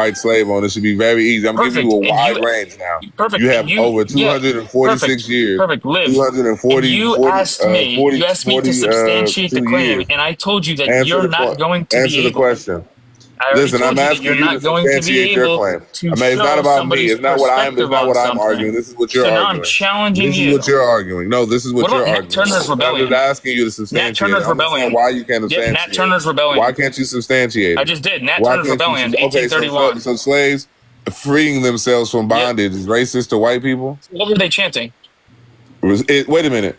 white slave owners should be very easy. I'm giving you Perfect. a And wide you, range now. perfect. You And have you, over yeah, 246 perfect. years, Perfect. Live. And 240, you 40, asked me, 40, you asked me to substantiate the 42 claim, years. and I told you that Answer you're the not point. going to Answer be the able. question. I already Listen, I'm told you that you're asking you to not going to be substantiate your able claim. to I mean, it's not show about me. somebody's It's not what I'm. It's perspective not on what I'm arguing. something. This is what you're So now I'm arguing. challenging This is what you. you're arguing. No, this is what What you're about Nat arguing. Turner's I'm just Rebellion? asking you to Nat substantiate it. Turner's I understand Rebellion. why you can't Yep, Nat substantiate it. Turner's Why Rebellion. can't you substantiate I it? just did. Nat Why Turner's can't you? Rebellion, Okay, so 1831. slaves freeing themselves from Yep. bondage is racist to white people. What were they chanting? Wait a minute.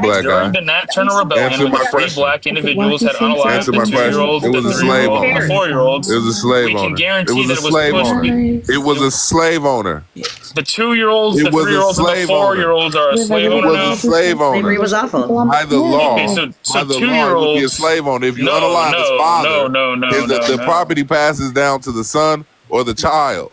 question, black During guy. the Nat Turner Rebellion, Answer when the my free question. black Okay, well, individuals he had thinks that Answer unalived the my because he's question. white, two-year-olds, It the was a that he slave three-year-old, and the owner. cares. four-year-olds, It was a slave we can owner. It guarantee was that a it was slave owner. pushing It Guys, was a slave owner. the two-year-olds, It the was a three-year-olds, and the slave owner. four-year-olds are a with slave It owner everything was that a I now. just slave said, Slavery owner. was there's awful. people on the By the planet Okay, law, that so by the law, it would be a two-year-olds, slave owner. If you no, unalive his no, no, father, no, no, no, the no. property passes down to the son or the child.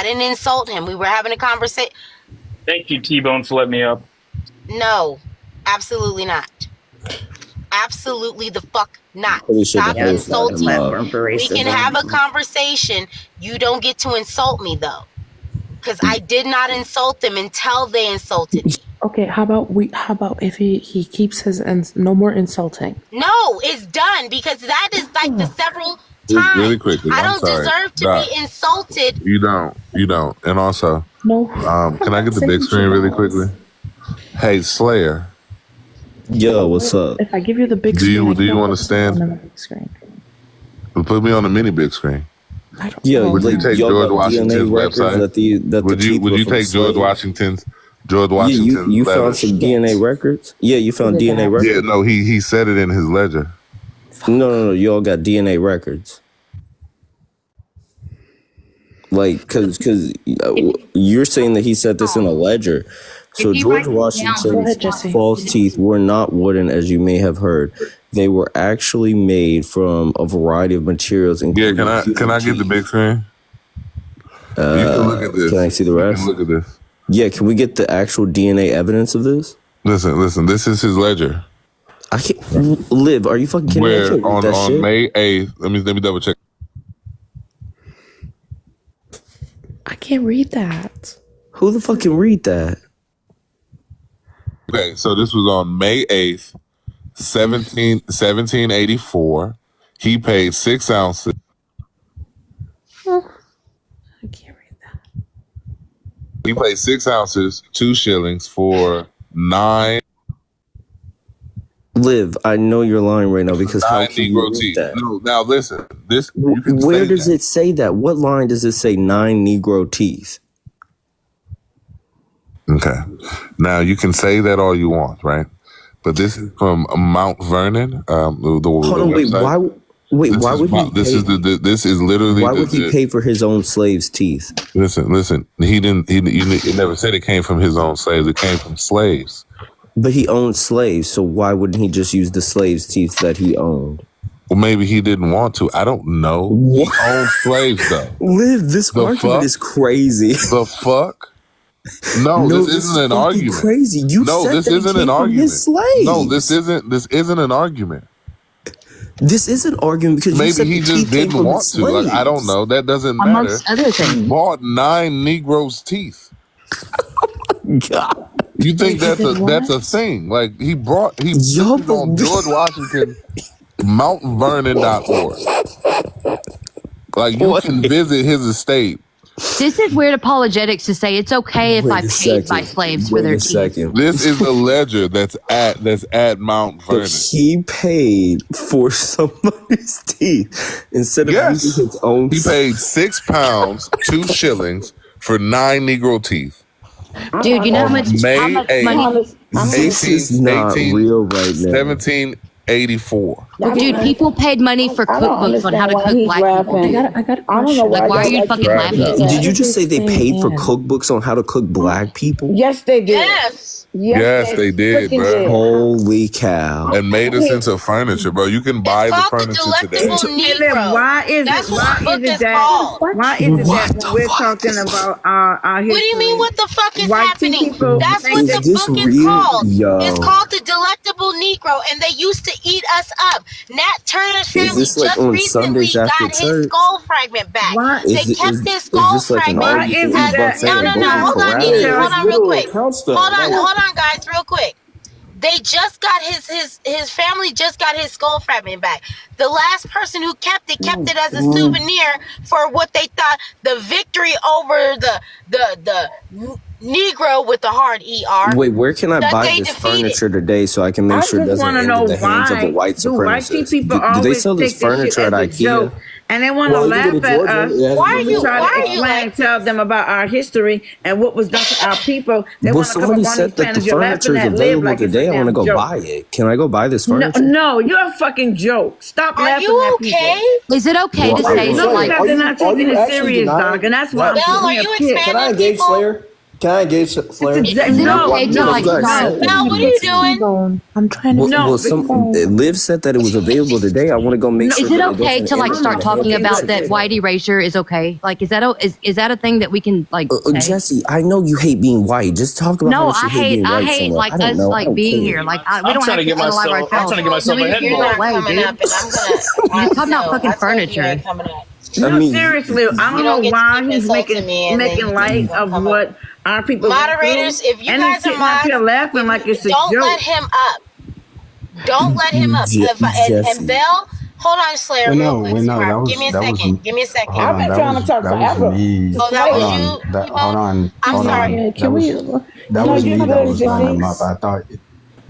I didn't insult him. We were having a conversation. Thank you, Tbone, for letting me up. No, absolutely not. Absolutely the fuck not. Pretty sure the Stop host let him insulting up. me. We can have a conversation. You don't get to insult me though. Because I did not insult them until they insulted me. Okay, how about if he keeps his no more insulting. No, it's done because that is like the several really time. quickly. I I'm don't sorry, deserve to Doc. be insulted. You don't. And also, No, can I'm I not get the big saying she screen really quickly? does. Hey, Slayer, Yo, what's up? If I give you the big do screen, I you can't put stuff on understand? the big screen. Put me on the mini big screen. I don't Yeah, know. Would you like take y'all George got DNA Washington's records website? that the teeth Would were you from take George slaves. Washington's Yeah, you found letters? some DNA records. Yeah, you Look found at DNA that. Yeah, records. no, he said it in his ledger. No, y'all got DNA records. Like, cause you're saying that he said this in a ledger. So George Go Washington's ahead, Jesse. false teeth were not wooden, as you may have heard. They were actually made from a variety of materials, Yeah, including can human I get the big teeth. screen? You can look at Can I this. see the You rest? can look at this. Yeah, can we get the actual DNA evidence of this? Listen. This is his ledger. I can't live. Are you fucking kidding me? I Where can't read that on shit. May 8th, let me double check. I can't read that. Who the fuck can read that? Okay, so this was on May 8th, 1784. He paid 6 ounces. I can't read that. He paid 6 ounces, 2 shillings for 9 Liv, I know you're lying right now because how can you Negro read teeth. that? No, now listen. This you can Where say does that. it say that? What line does it say 9 Negro teeth? Okay. Now you can say that all you want, right? But this is from Mount Vernon. The Hold on, wait. website. Why would he? This is literally. Why would he pay for his own slaves' teeth? Listen. He didn't. It never said it came from his own slaves. It came from slaves. But he owned slaves, so why wouldn't he just use the slaves' teeth that he owned? Well, maybe he didn't want to. I don't know. What? He owned slaves, though. Liv, this argument is crazy. The fuck? No, this isn't an argument. Crazy. You said this that isn't it an came from argument. his slaves. No, this isn't an argument. This is an argument because maybe you said he the just teeth came didn't from want his to. Like, slaves. I don't know. That doesn't matter. Amongst other things. He bought 9 Negroes' teeth. God. You think that's a thing? Like he on George Washington, MountVernon.org. Like you can visit his estate. This is weird apologetics to say it's okay if I paid my slaves for their teeth. This is a ledger that's at Mount Vernon. He paid for somebody's teeth instead of using his own. He paid £6, 2 shillings for 9 Negro teeth. Dude, you know how much money? This is not real right now. 1784. Dude, people paid money for cookbooks on how to cook black people. I got a question. Like, why are you fucking laughing at that? Did you just say they paid for cookbooks on how to cook black people? Yes, they did. Yes, they did, bro. Holy cow. And made us into furniture, bro. You can buy the furniture today. Why is it that when we're talking about our history? What do you mean what the fuck is white happening? people- That's what Is the this book is real? called. Yo. It's called The Delectable Negro, and they used to eat us up. Nat Turner's family this like just on recently Sundays after got his church? skull fragment back. Why- They Is kept his skull this like an fragment. argument Why is for that- saying No, go hold on, correct? Nene. Hold on real quick. Accounts though. Hold on, guys, real quick. They just got his family just got his skull fragment back. The last person who kept it as a souvenir for what they thought the victory over the Negro with the hard ER. Wait, where can I that buy they this defeated. furniture today so I can make sure it doesn't end in the hands of a white supremacist? people Do they always sell this take this shit furniture at as a IKEA? joke? And they want to Well, you laugh go to at Georgia, us. it has Why are when we you- try why to are you explain like- and tell them about our history and what was done to our people. They Well, want to come somebody up on said these that the panels. You're furniture laughing is at Liv available like it's a today. I want to damn go joke. buy it. Can I go buy this No, furniture? no, you're a fucking joke. Stop Are laughing you at okay? people. Is it okay to Well, say I'm that, Look like, like they're not taking it actually serious, denying dog, and that's why I'm that- Belle, are putting you a pit. Can I engage Slayer? Can I engage Slayer? Is it okay no, to, no, like, no. stop? Belle, what are you doing? Tbone. I'm trying to. No, Liv said that it was available today. I want to go make sure Is it that okay doesn't to like end start in the talking hands about of that a- white erasure is okay? Like, is that a thing that we can like say? Jesse, I know you hate being white. Just talk about how No, much you hate being I white hate somewhere. like I don't us know. I like don't being care. here. Like we I'm don't trying have to get analyze myself. I'm ourselves. trying to get myself No, a you're You're headball. not away, coming dude. up, and I'm gonna. You're talking about fucking I told you you ain't furniture. coming up. No, I mean, seriously, I You don't don't know get to why keep he's insulting me and then making you light won't of come what up. our people Moderators, went through, if you and guys he's are sitting up here mods, laughing like it's a don't joke. let him up. Don't let him up. And Jesse. Belle, Hold on, Slayer, real quick, Wait, no, sweetheart. Give me a second. Give me a second. hold I've on, been trying to talk that was forever me. to Oh, that Slayer. was Hold on, you, Tbone? I'm hold sorry. on. Yeah, can we? That No, was you me that good, was letting him up. Sissy. I thought,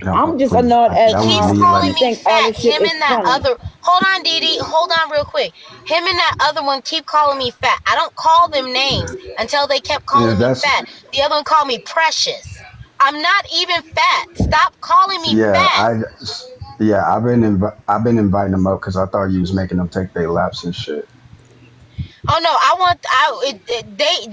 no, I'm just please, annoyed at He that was keeps how me calling you letting. me think all fat. this shit Him is and that funny. other. Hold on, Didi. Hold on, real quick. Him and that other one keep calling me fat. I don't call them names until they kept Yeah, calling me that's fat. The other one called me precious. I'm not even fat. Stop calling me yeah. fat. I've been inviting them up because I thought you was making them take their laps and shit. Oh no,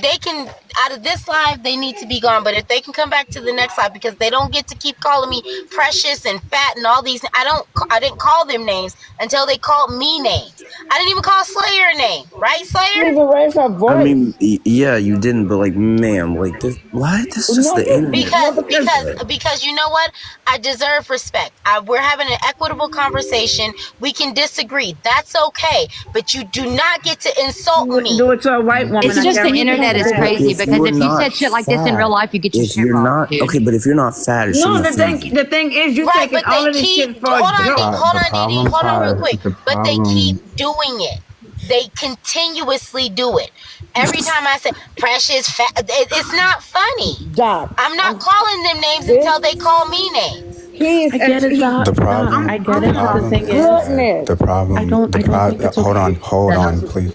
they can out of this live they need to be gone. But if they can come back to the next live because they don't get to keep calling me precious and fat and all these. I didn't call them names until they called me names. I didn't even call Slayer a name, right, She Slayer? even raised her I voice. mean, yeah, you didn't, but like, ma'am, like this. What? This is just No, the you internet. no Because because you know what? I deserve respect. We're having an equitable conversation. We can disagree. That's okay. But you do not get to you insult wouldn't me. do it to a white woman. It's I just the guarantee internet you is that. crazy If because you're if you not said shit like this in real fat, life, you get your if shit you're rocked, not dude. okay, but if you're not fat, it No, shouldn't offend you. the thing is, you Right, taking but they all of this keep shit for a joke. hold on, Didi, hold on real quick. The But they keep problem. doing it. They continuously do it. Every time I say precious fat, it's not funny. Doc, I'm not calling them names until this they call me names. he is I get it, The Doc. problem. I get The it, but the problem. thing is, goodness. I don't think it's okay. Hold on, please.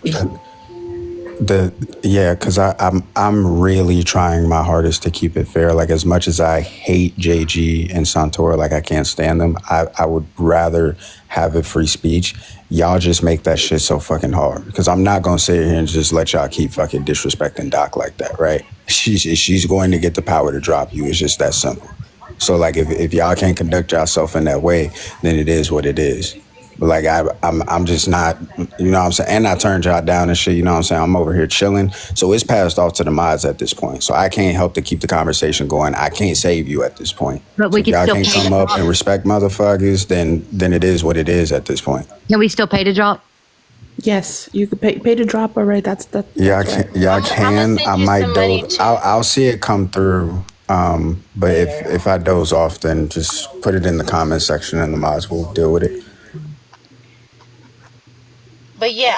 Because I'm really trying my hardest to keep it fair. Like as much as I hate JG and Santora, like I can't stand them. I would rather have it free speech. Y'all just make that shit so fucking hard. Because I'm not gonna sit here and just let y'all keep fucking disrespecting Doc like that, right? She's going to get the power to drop you. It's just that simple. So like if y'all can't conduct yourself in that way, then it is what it is. But like I'm just not, you know what I'm saying? And I turned y'all down and shit, you know what I'm saying? I'm over here chilling. So it's passed off to the mods at this point. So I can't help to keep the conversation going. I can't save you at this point. But So we if could y'all still can't pay to come up drop. and respect motherfuckers, then it is what it is at this point. Can we still pay to drop? Yes, you could pay to drop. All right, that's Yeah, right. y'all I'm can. gonna I send you might some money doze. too. I'll see it come through. But if I doze off, then just put it in the comment section and the mods will deal with it. But yeah,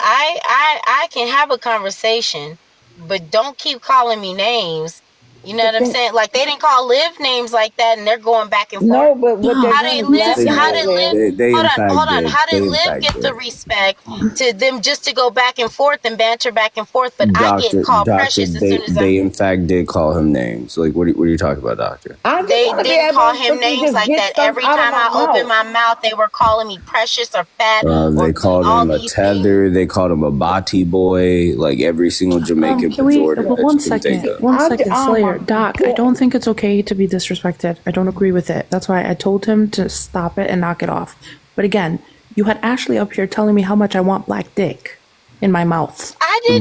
I can have a conversation, but don't keep calling me names. You know The what I'm thing, saying? Like they didn't call Liv names like that, and they're going back and forth. no, but what they're Doc, How doing did is Liv? this is How did blackmail Liv? Liv. They in fact Hold on. did. How did They in Liv fact get the did. respect to them just to go back and forth and banter back and forth? But I get called Doctor, precious as soon as they in fact did call him names. Like, what are you talking about, Doctor? I just they want to be didn't able call to him freaking names just like get that. stuff Every out of time my I opened mouth. my mouth, they were calling me precious or fat They or called all him a these things. tether. They called him a body boy. Like every single Jamaican can we? pejorative But that you can think of. one I, second, oh my Slayer, Doc. I god. don't think it's okay to be disrespected. I don't agree with it. That's why I told him to stop it and knock it off. But again, you had Ashley up here telling me how much I want black dick in my mouth.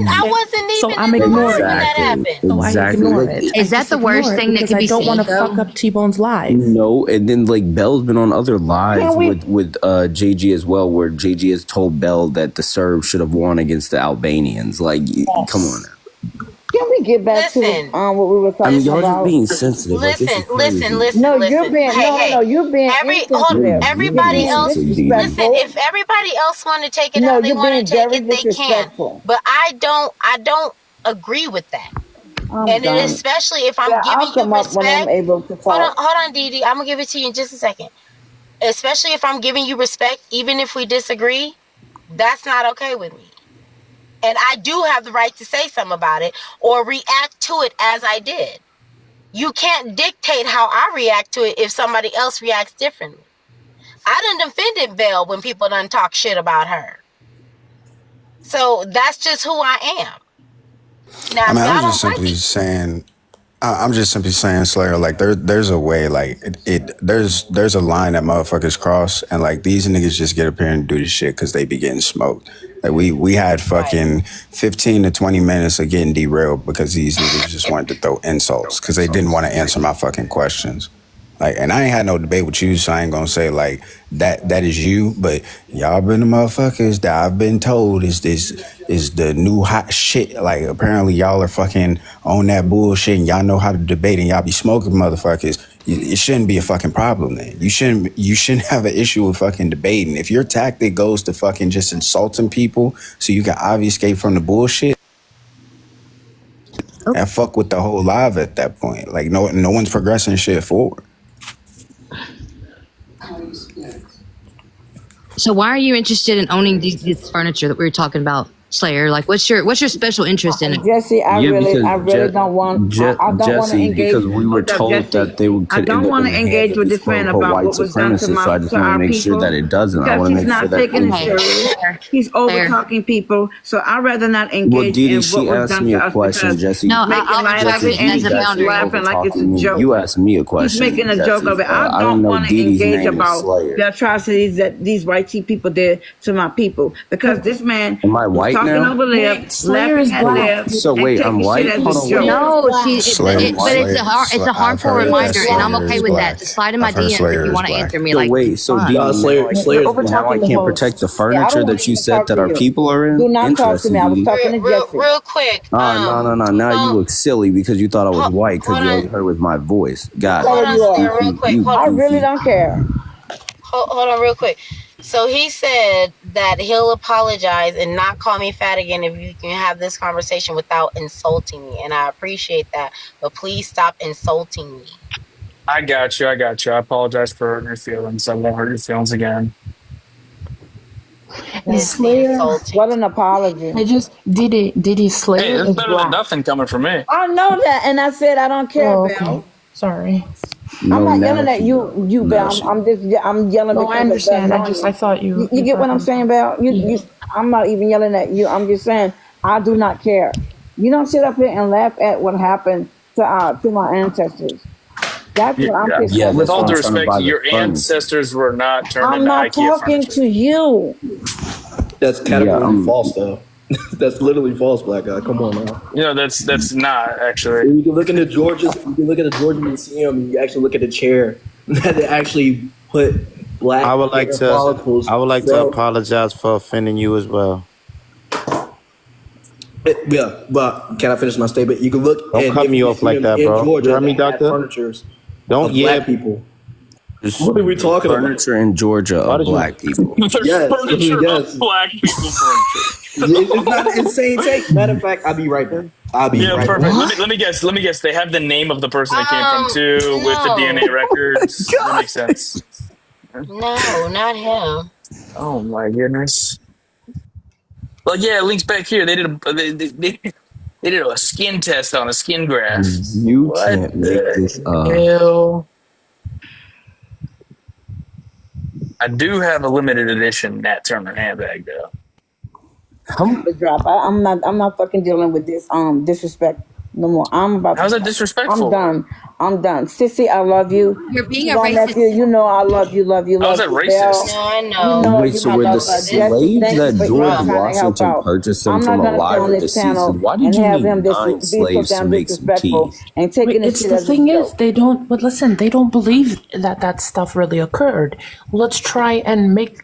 I Okay? wasn't So even I'm in the live ignoring when it. that happened. So I Exactly. ignore Like, it. Is I that just the worst ignore it thing that because could I be don't want said, to fuck though? up T-Bone's live. no, and then like Bell's been on other lives Can we with JG as well, where JG has told Bell that the Serbs should have won against the Albanians. Like, come on. Yes. can we get back to Listen, what we were I mean, talking y'all just about? being sensitive. Like, this is crazy. No, you're listen. being Hey, you're being insensitive. You're You're everybody being being else. sensitive, Didi. Listen, disrespectful. if everybody else want to take it No, how they you're want being to take very it, they can. disrespectful. But I don't. I don't agree with that. I'm And then done. especially if I'm Yeah, giving I'll you come up when I'm respect. able to talk. Hold on, Didi. I'm gonna give it to you in just a second. Especially if I'm giving you respect, even if we disagree, that's not okay with me. And I do have the right to say something about it or react to it as I did. You can't dictate how I react to it if somebody else reacts differently. I done offended Belle when people done talk shit about her. So that's just who I am. Now, I if mean, y'all don't like it, I'm just simply saying, Slayer. Like there's a way. Like there's a line that motherfuckers cross, and like these niggas just get up here and do this shit because they be getting smoked. Like we had fucking 15 to 20 minutes of getting derailed because these niggas just wanted to throw insults because they didn't want to answer my fucking questions. Like, and I ain't had no debate with you, so I ain't gonna say like that is you, but y'all been the motherfuckers that I've been told is the new hot shit. Like apparently y'all are fucking on that bullshit and y'all know how to debate and y'all be smoking motherfuckers. it shouldn't be a fucking problem then. You shouldn't have an issue with fucking debating. If your tactic goes to fucking just insulting people so you can obfuscate from the bullshit, and fuck with the whole live at that point. Like no one's progressing shit forward. So why are you interested in owning this furniture that we were talking about, Slayer? Like, what's your special interest in it? Jesse, I really don't want. I don't want to Jesse, engage. because we were told that they I could don't end up want in to the hands engage of with these this man quote-unquote about white what was done to supremacists. So I just want our to make people. sure that it doesn't. I Because want to he's make sure not that taking it people. serious. He's over talking people. So I'd rather not engage Well, Didi, in she what was asked done me to a us question, because Jesse. No, making I'll light retract of it it and as a he's boundary. laughing like it's a me. joke. You asked me a He's question. making a joke Jesse. of it. I I don't didn't know want to Didi's engage name is about Slayer. the atrocities that these white people did to my people because this man Am I was white talking now? over Lib, Slayer is laughing at black. Lib, So and wait, I'm taking shit white? as Hold a on, joke. wait. No, but it's a I've harmful heard that reminder, and I'm Slayer okay is with black. that. Just slide in my I've heard DMs if Slayer you is want to black. answer me. So Like, wait, it's so fine. Didi, Slayer's You're black. now I overtalking the can't host. protect the Yeah, I furniture don't want that to you even said talk that to our you. people are in? Do not talk to Interesting, me. I was Didi. talking to Jesse. Real quick. No. Now you Hold, look silly because you thought I was white because hold you on. only heard was my voice. Got it. Hold Whatever on, you You are. Slayer, real goofy. quick. You I really goofy. don't care. Hold on, real quick. So he said that he'll apologize and not call me fat again if you can have this conversation without insulting me. And I appreciate that. But please stop insulting me. I got you. I apologize for hurting your feelings. I won't hurt your feelings again. And It's the Slayer, insulting. What an apology. Diddy Hey, Slayer it's is better than black. nothing coming from me. I know that, and I said I don't care, Oh, Belle. okay. Sorry. I'm No, not now yelling at she does. you, Now Belle. she I'm does. I'm yelling No, I because of the understand. I annoyance. thought You you get what thought I'm I'm saying, Belle? yes. I'm not even yelling at you. I'm just saying I do not care. You don't sit up here and laugh at what happened to my ancestors. That's what I'm Yeah. pissed Yeah, off With that's all why due I'm about. trying to respect, buy the your furniture. ancestors were not turned I'm into not IKEA talking furniture. to you. That's Yeah, categorically false, though. That's literally false, black guy. Come on now. You know, that's not actually. You can look into Georgia's. You can look at the Georgia Museum, and you actually look at the chair that they actually put black I would like hair to. follicles I would like to from. apologize for offending you as well. Yeah, but can I finish my statement? You can look Don't at cut me different off like museums that, in bro. You Georgia heard me, that had doctor? furnitures Don't of black yeah. people. There's What are we talking about? furniture in Georgia Why of did you? black people. There's Yes, furniture of yes. black people furniture. It's not an insane take. Matter of fact, I'll be right back. I'll be Yeah, right back. perfect. What? Let me guess. Let me guess. They have the name of the person it came from too, with the No. DNA records. That makes sense. No, not him. Oh my goodness. Well, yeah, links back here. They did a skin test on a skin graft. You What can't make this the up. hell? I do have a limited edition Nat Turner handbag though. The drop. I'm not fucking dealing with this disrespect no more. I'm about How's to. that disrespectful? I'm done. Sissy, I love you. You're being a Tbone nephew, racist. you know I love you, love you, How's love that you. racist? No, I You know. know Wait, you so my were the love. Jesse, slaves thank you that for George trying to help Washington out. purchased them I'm from not gonna stay alive on or this deceased? panel Why and did you have need him 9 be so slaves to damn make some disrespectful keys? and taking this It's shit the as a thing is joke. they don't. But listen, they don't believe that stuff really occurred. Let's try and make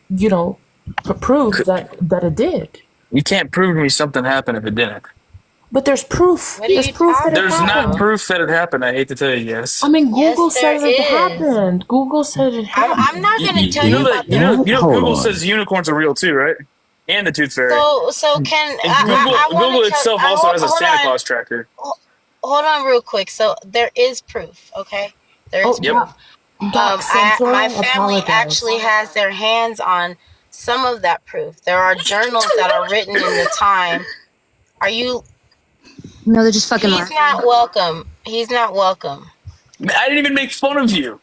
prove that it did. You can't prove to me something happened if it didn't. But there's proof. What are There's you proof that it talking There's not about? happened. proof that it happened. I hate to tell you, yes. I mean, Yes, Google there says it is. happened. Google said it I'm happened. not gonna tell You you know about that the. Hold Google on. says unicorns are real too, right? And the tooth fairy. So can And I want Google to tell? itself also has a Hold Santa on. Claus tracker. Hold on, real quick. So there is proof. Okay, there is Oh, Yep. proof. Doc My Santoro family apologized. actually has their hands on some of that proof. There are journals that are written in the time. Are you? No, they're just fucking He's laughing. not welcome. He's not welcome. I didn't even make fun of you.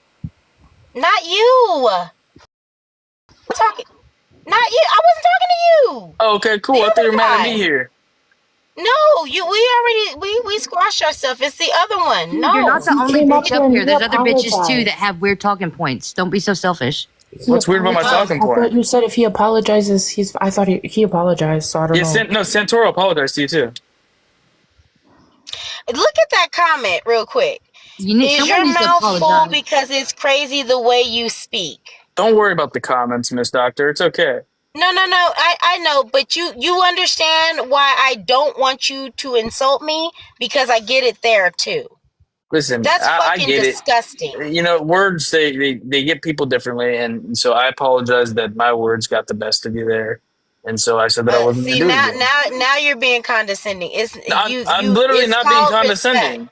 Not you. I'm talking. Not you. I wasn't talking to you. Oh, okay, cool. The I thought you were other mad at me guy. here. No, you. We already we squashed ourselves. It's the other one. You're not No. the He only came up bitch here up and here. he There's other bitches too that apologized. have weird talking points. Don't be so selfish. He What's weird about my apologized. talking I thought point? you said if he apologizes, he's. I thought he apologized. So I don't Yeah, know. Santoro apologized to you too. Look at that comment real quick. Is Someone your needs to mouth full apologize. because it's crazy the way you speak? Don't worry about the comments, Miss Doctor. It's okay. No. I know, but you understand why I don't want you to insult me because I get it there too. Listen, That's I fucking get it. disgusting. You know, words they get people differently, and so I apologize that my words got the best of you there, and so I said that I wasn't going See, to do it now, again. now you're being condescending. It's I'm literally It's not being called respect. condescending.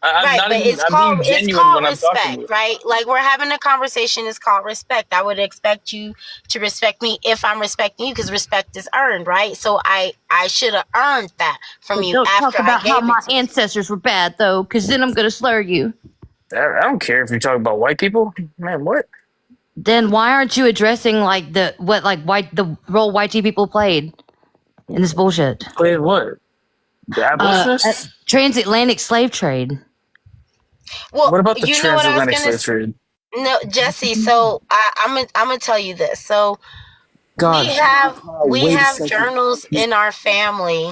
I'm Right, not but even. I'm being it's genuine called when I'm talking to respect, you. right? Like we're having a conversation. It's called respect. I would expect you to respect me if I'm respecting you, because respect is earned, right? So I should have earned that from But you don't talk after I about how gave it my to you. ancestors were bad, though, because then I'm going to slur you. I don't care if you're talking about white people. Man, what? Then why aren't you addressing like the role white people played in this bullshit? Played what? The abolitionists? Transatlantic slave trade. Well, What about the you know what I was transatlantic gonna. slave trade? No, Jesse. So I'm gonna tell you this. So God, we wait a have second. journals in our family.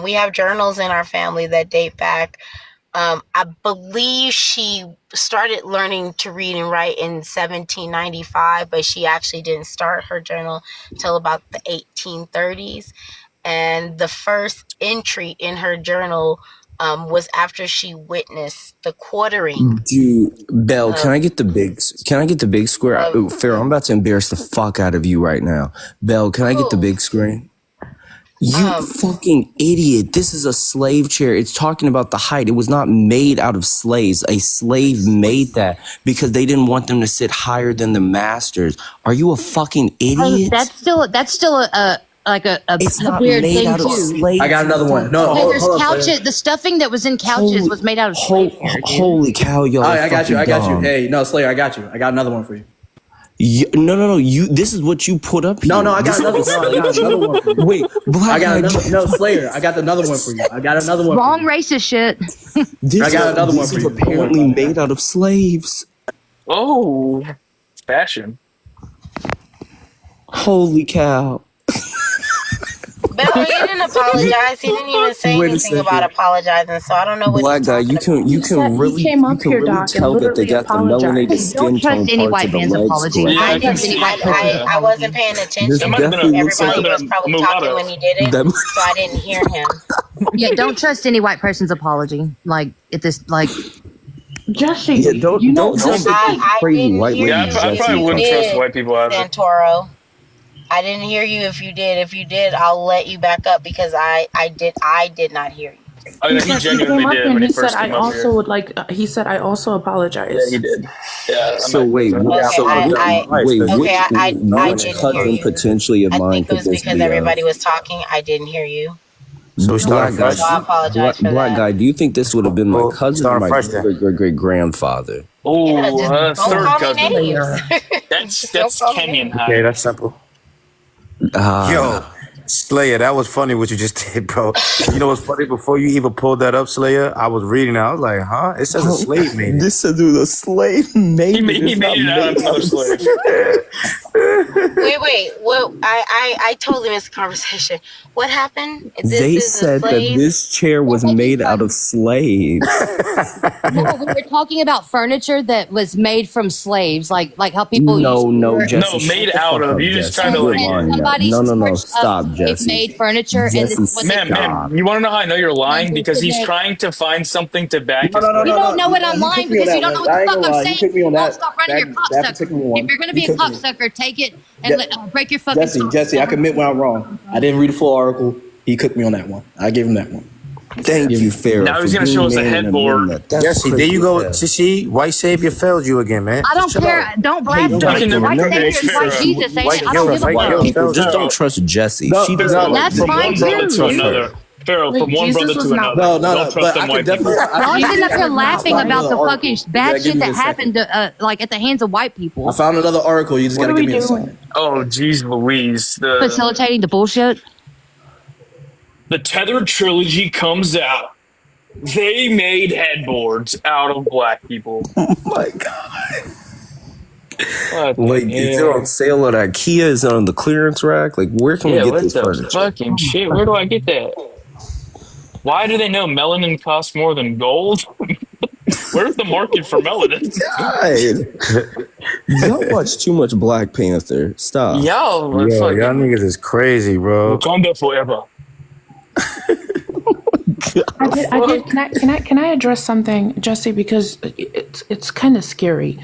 We have journals in our family that date back. I believe she started learning to read and write in 1795, but she actually didn't start her journal till about the 1830s. And the first entry in her journal was after she witnessed the quartering Dude, Bell, of. can I get the big square? of Pharaoh, I'm about to embarrass the fuck out of you right now. Bell, can I get the who? big screen? You Um, fucking idiot. This is a slave chair. It's talking about the height. It was not made out of slaves. A slave made that because they didn't want them to sit higher than the masters. Are you a fucking idiot? That's still a It's not weird made thing out of too. slaves. I got another one. No, Okay, there's hold on, couches. Slayer. The stuffing that was in couches was made out of slave hair, dude. Holy cow, y'all. All right, are I got you. fucking I got you. dumb. Hey, no, Slayer, I got you. I got another one for you. No. This is what you put up here. No, I got another. No, I got another one for you. Wait, I got another. No, Slayer, I got another one for you. I got another one. Wrong racist shit. I got another one for This you. is apparently made out of slaves. Oh, fashion. Holy cow. Bell, he didn't apologize. He didn't even say Wait a anything about second. apologizing. So I don't know what he's Black guy, talking you about. can He came up here, really Doc, and tell that they literally got the apologized. melanated Hey, skin don't trust tone any parts white of the man's legs apology. correct. Yeah, I I can didn't. see. I wasn't paying This attention. That might have been definitely looks like Everybody a was probably talking mulatto. when he did it, that. so I didn't hear him. Yeah, don't trust any white person's apology. Like if this Jesse, Yeah, don't this is say like, I crazy didn't white hear Yeah, lady you I if probably Jesse you wouldn't trust did, white people either. Santoro. I didn't hear you if you did. If you did, I'll let you back up because I did not hear you. I know he he came genuinely up here did and when he he said, first I came up also here. would like, he said, I also Yeah, he apologize. did. Yeah, I So might. wait, Okay, I which didn't hear cousin you. potentially of I mine think it could was this because be of? everybody was talking. I didn't hear you. So we starting Black guy, So fresh. I apologize for black that. guy, do you think this would have been my Well, cousin or starting my fresh then. great grandfather? Yeah, Oh, just don't third call me cousin. names. That's Don't call me Kenyan names. Okay, height. that's simple. Yo, Ah, Slayer, that was funny what you just did, bro. You know what's funny? Before you even pulled that up, Slayer, I was reading it. I was like, huh? It says a slave made it. this says it was a slave made He it. It's not made it out of made out another of slave. Wait. Well, I totally missed the conversation. What happened? This They is a said that slave. this chair was made out of slaves. no, we were talking about furniture that was made from slaves, like how people used to No, wear- Jesse. No, shut made the out fuck of. up, You just Jesse. trying to You're like. lying now. somebody No, forged stop, Jesse. slave-made furniture, and Jesse, this is what they stop. You want to know how I know you're lying? used Because to he's make. trying to find something to back his No. You claim. don't know what I'm You lying cooked me on because you that don't know one. what the I ain't fuck gonna I'm lie. You saying. cooked me on You won't that. stop running your That particular cocksucker. one. If you're gonna You be a cooked me. cocksucker, take it and break your fucking. Jesse, I can admit when I'm wrong. I didn't read the full article. He cooked me on that one. I gave him that one. Thank you, Pharaoh, Now he's for gonna being show us a man and headboard. admitting that. That's Jesse, there you crazy. go. Yeah. See, white savior failed you again, man. I don't Just chill care. out. Don't Hey, blast I him. can never White forgive savior is white Pharaoh. Jesus, ain't White it? I don't give a guilt fuck. failed Just you. don't trust Jesse. No, She no, doesn't like That's From fine one brother too. to another. Pharaoh, Wait, from one Jesus brother was to not another. white. Don't trust but them I could white definitely. people. Y'all sitting up here laughing found about another the article. fucking You bad gotta give shit me that a second. happened to like at the hands of white people. I found another article. You just What gotta are give we me a doing? second. Oh, geez, Louise. Facilitating the bullshit. The Tethered trilogy comes out. They made headboards out of black people. Oh my god! What Like, the is it on hell? sale at IKEA? Is it on the clearance rack? Like, where can Yeah, we get what this the furniture? fucking shit? Where do I get that? Why do they know melanin costs more than gold? Where's the market for melanin? God, y'all watch too much Black Panther. Stop. Y'all are Yo, y'all fucking niggas is crazy, bro. Wakanda forever. I did. Can I address something, Jesse? Because it's kind of scary.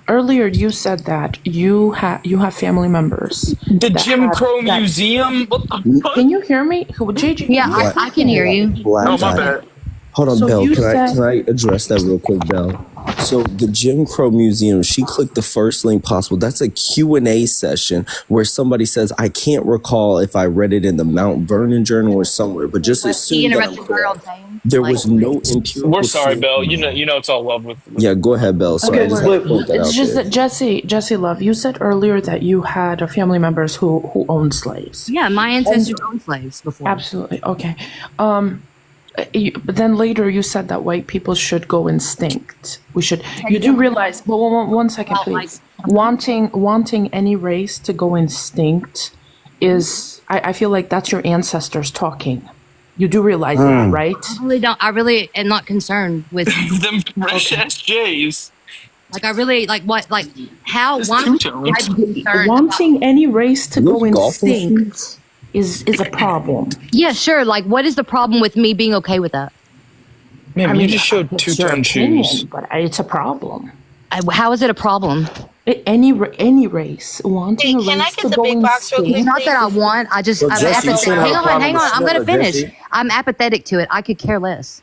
Earlier, you said that you have family members. The that Jim have Crow that. Museum? What the fuck? Can you hear me? JJ, Yeah, can you I can hear you. Black Oh, my guy. bad. Hold on, So Bell. you Can said I address that real quick, Bell? So the Jim Crow Museum, she clicked the first link possible. That's a Q&A session where somebody says, I can't recall if I read it in the Mount Vernon Journal or somewhere, but just Was he assume that I'm interested in correct. saying? There Like, was no We're empirical sorry, Bell. source. You know it's all love with Yeah, go ahead, Bell. Sorry, I okay. just had to Wait, point that it's out just there. that Jesse Love. You said earlier that you had family members who owned slaves. yeah, my ancestors owned slaves before. Absolutely. Okay. But then later you said that white people should go instinct. We should. You do realize? Well, one second, please. Wanting any race to go instinct is. I feel like that's your ancestors talking. You do realize that, right? I really don't. I really am not concerned with them fresh ass J's. like. I really like what like how It's why two-toned. I be concerned Wanting any race to go golfing instinct is a problem. Yeah, sure. Like, what is the problem with me being okay with that? Man, I you mean, just showed it's your two-tone opinion, shoes. but it's a problem. How is it a problem? Any race wanting Hey, a can I race get to the go big box real instinct. quick? Not that I want. I just. Well, I'm Jesse, you apathetic. shouldn't have a problem Hang on. with I'm gonna Slugger, finish. Jesse. I'm apathetic to it. I could care less.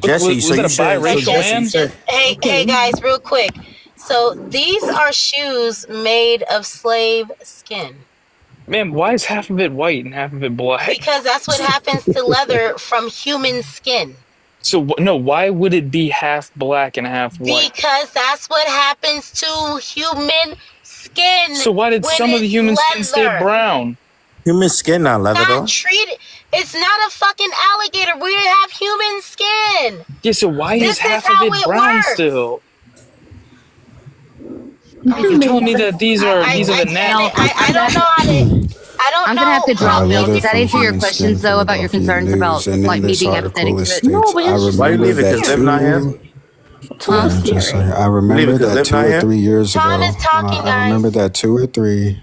Jesse, Was so that you a said, biracial man? Hey guys, real quick. So these are shoes made of slave skin. Man, why is half of it white and half of it black? Because that's what happens to leather from human skin. So no, why would it be half black and half white? Because that's what happens to human skin. So why did when some of the it's human skin stay leather. brown? human skin, not leather, Not though. treated. It's not a fucking alligator. We have human skin. Yeah, so why This is is half how of it it brown works. still? You're telling me that these are the natural. I don't know how to. I don't I'm know. gonna have to drop Bill. leather Does that from answer your human questions skin, though about your Philadelphia concerns about News. And like in me this being article, apathetic it to it? states, but I it's just Why you remember leave it? Because that Liv not here? just like, I remember Leave it 'cause that Liv 2 not or here? 3 years ago. John is talking, I remember guys. that 2 or 3.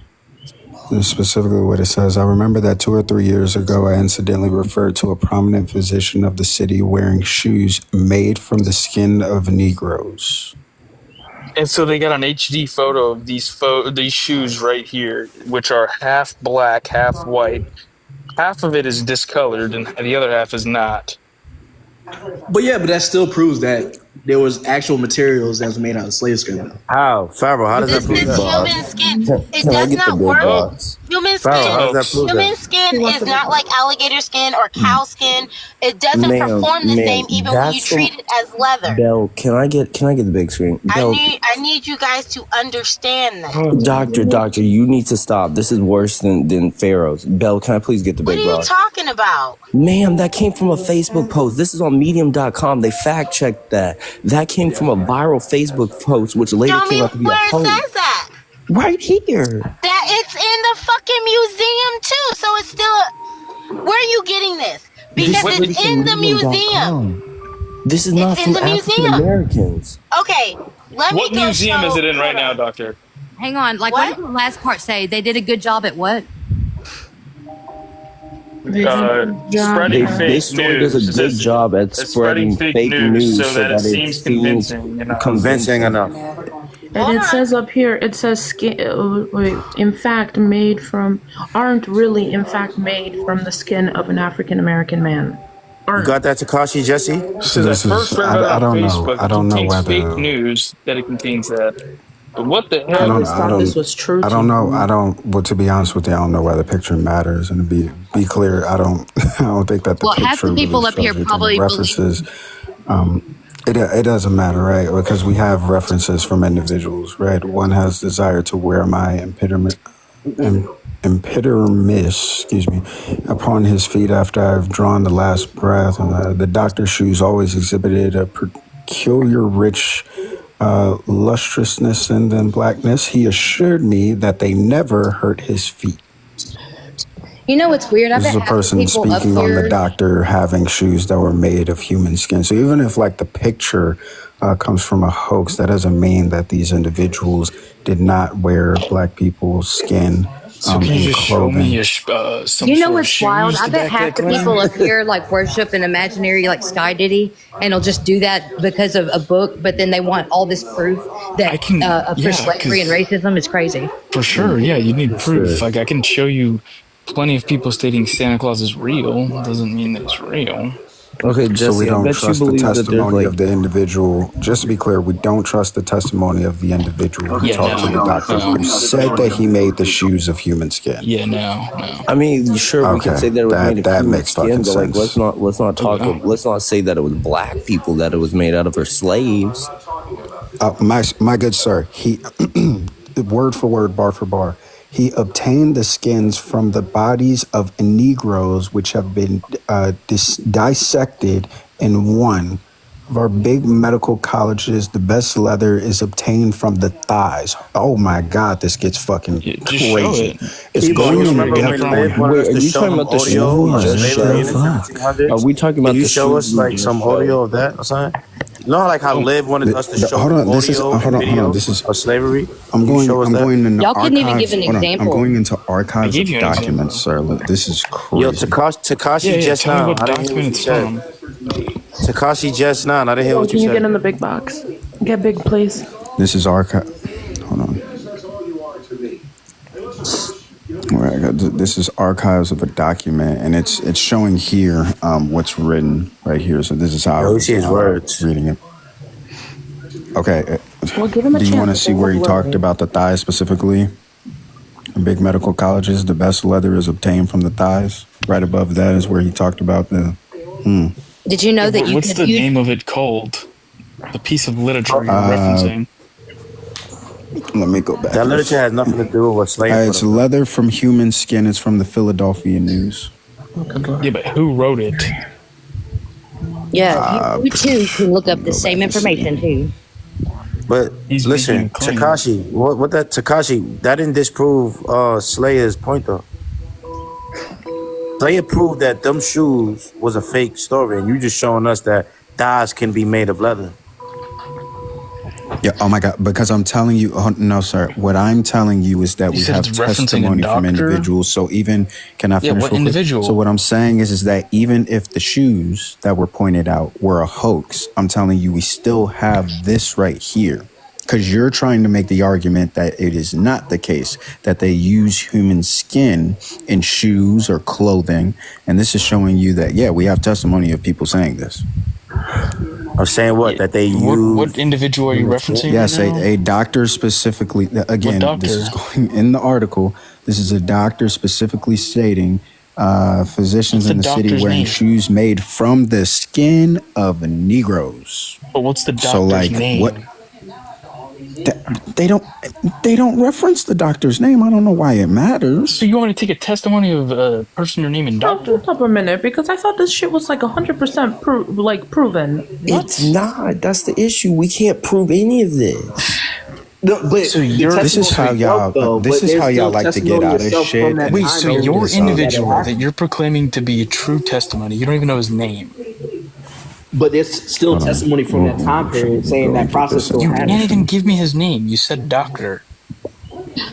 This is specifically what it says. I remember that 2 or 3 years ago, I incidentally referred to a prominent physician of the city wearing shoes made from the skin of Negroes. And so they got an HD photo of these shoes right here, which are half black, half white. Half of it is discolored, and the other half is not. But yeah, but that still proves that there was actual materials that was made out of slave skin. How? Pharaoh, how does that This prove is that? human skin. It Can I does get the not big work. box? Human Pharaoh, skin. how does that prove Human that? skin is not like alligator skin or cow skin. It doesn't perform the same even when you that's from treat it as leather. Bell. Can I get the big screen? Bell, I need you guys to understand that. Doctor, you need to stop. This is worse than Pharaoh's. Bell, can I please get the What big are you box? talking about? Ma'am, that came from a Facebook post. This is on medium.com. They fact checked that. That came from a viral Facebook post, which later Show me came out to be a where it post. says that. Right here. That it's in the fucking museum too. So it's still. Where are you getting this? Because it's in the museum. This is not It's from in the African museum. Americans. Okay, let me What go museum show, is it in right hold now, on. Doctor? Hang on. Like, what did the last part say? They did a good job at what? Spreading fake This story news. does a It good says job at it's spreading fake news so that it seems seems convincing. You know? Convincing enough. And it says up here, it says skin. In fact, aren't really in fact made from the skin of an African American man. You got that, Takashi, Jesse? So this I first is, read about I it don't on know. Facebook. I don't It know contains whether. fake news that it contains that. But what the I hell? always thought this was true. I don't know. Well, to be honest with you, I don't know why the picture matters. And to be clear, I don't think that the Well, picture half the people really up here shows it. probably References. It doesn't matter, right? Because we have references from individuals, right? One has desire to wear my epidermis, upon his feet after I've drawn the last breath. And the doctor's shoes always exhibited a peculiar, rich lustrousness and then blackness. He assured me that they never hurt his feet. You know what's weird? I This bet is a half the person people up speaking on the here. doctor having shoes that were made of human skin. So even if like the picture comes from a hoax, that doesn't mean that these individuals did not wear black people's skin So can you just show me clothing. some You know sort of what's wild? shoes I to bet back half that the claim? people up here like worship an imaginary like Sky Diddy, and they'll just do that because of a book. But then they want all this proof that I can, for slavery and racism is crazy. for sure. Yeah, you need proof. Sure. Like I can show you plenty of people stating Santa Claus is real. Doesn't mean that it's real. Okay, So we Jesse, I don't bet you trust the believe that there's testimony like. of the individual. Just to be clear, we don't trust the testimony of the individual who Yeah, talked to the doctor who said that he made the shoes of human skin. Yeah, no. I mean, sure, we can say that it was made of that human makes skin, fucking but like, sense. let's not talk. Let's not say that it was black people that it was made out of, or slaves. My good sir, he word for word, bar for bar. He obtained the skins from the bodies of Negroes which have been dissected in one of our big medical colleges. The best leather is obtained from the thighs. Oh my God, this gets fucking just show crazy. it. It's Bro, going you in remember depth when on Liv wanted us Wait, are to you show talking him about the shoes audio we of just slavery in the showed? 1700s? Are we talking Can about you the show shoes us we like just some showed? audio of that or something? You know, like how Liv wanted us to show hold him on, this is audio hold and on, hold on. video This is of slavery. I'm Can you going. show us I'm that? going in the Y'all couldn't even give archives. an Hold on. I'm example. going into I archives gave of you an documents, example. sir. Look, this is Yo, crazy. Takashi Yeah, just tell me now. what I didn't hear what document you it's said. from. Takashi just now. I didn't hear Oh, what you can you get said. in the big box? Get big, please. This is archive. Hold on. All right, this is archives of a document, and it's showing here what's written right here. So this is how I Yo, we was see his words. reading it. Okay. Well, give him a Do you want to chance. see where he talked about the thighs specifically? In big medical colleges, the best leather is obtained from the thighs. Right above that is where he talked about the. Did you know that you What's could the use? name of it called? The piece of literature you're referencing. Let me go back. That literature has nothing to do with what Slave put It's up there. leather from human skin. It's from the Philadelphia News. Yeah, but who wrote it? Yeah, you too can look up the same information too. But He's making listen, a claim. Takashi, what that Takashi, that didn't disprove Slayer's point though. Slayer proved that them shoes was a fake story, and you just showing us that dyes can be made of leather. Yeah. Oh my God. Because I'm telling you. Oh, no, sir. What I'm telling you is that You we said have it's referencing a testimony from doctor? individuals. So even can I Yeah, finish? what real quick? individual? So what I'm saying is that even if the shoes that were pointed out were a hoax, I'm telling you we still have this right here. Because you're trying to make the argument that it is not the case, that they use human skin in shoes or clothing. And this is showing you that, yeah, we have testimony of people saying this. I'm saying what? That they What use. individual are you referencing Yes, right now? a doctor specifically. Again, What this is doctor? going in the article. This is a doctor specifically stating physicians What's in the the city doctor's wearing name? shoes made from the skin of Negroes. But what's the So, doctor's like, name? what? They don't reference the doctor's name. I don't know why it matters. So you want me to take a testimony of a person you're naming Bro, doctor? hold up a minute, because I thought this shit was like 100% proven. What? It's not. That's the issue. We can't prove any of this. No, but So This is how y'all. This is how y'all like to get out of shit. And Wait, so your individual that you're proclaiming to be a true testimony, you don't even know his name. But there's still testimony from that time period saying that process still You happened. can't even give me his name. You said doctor.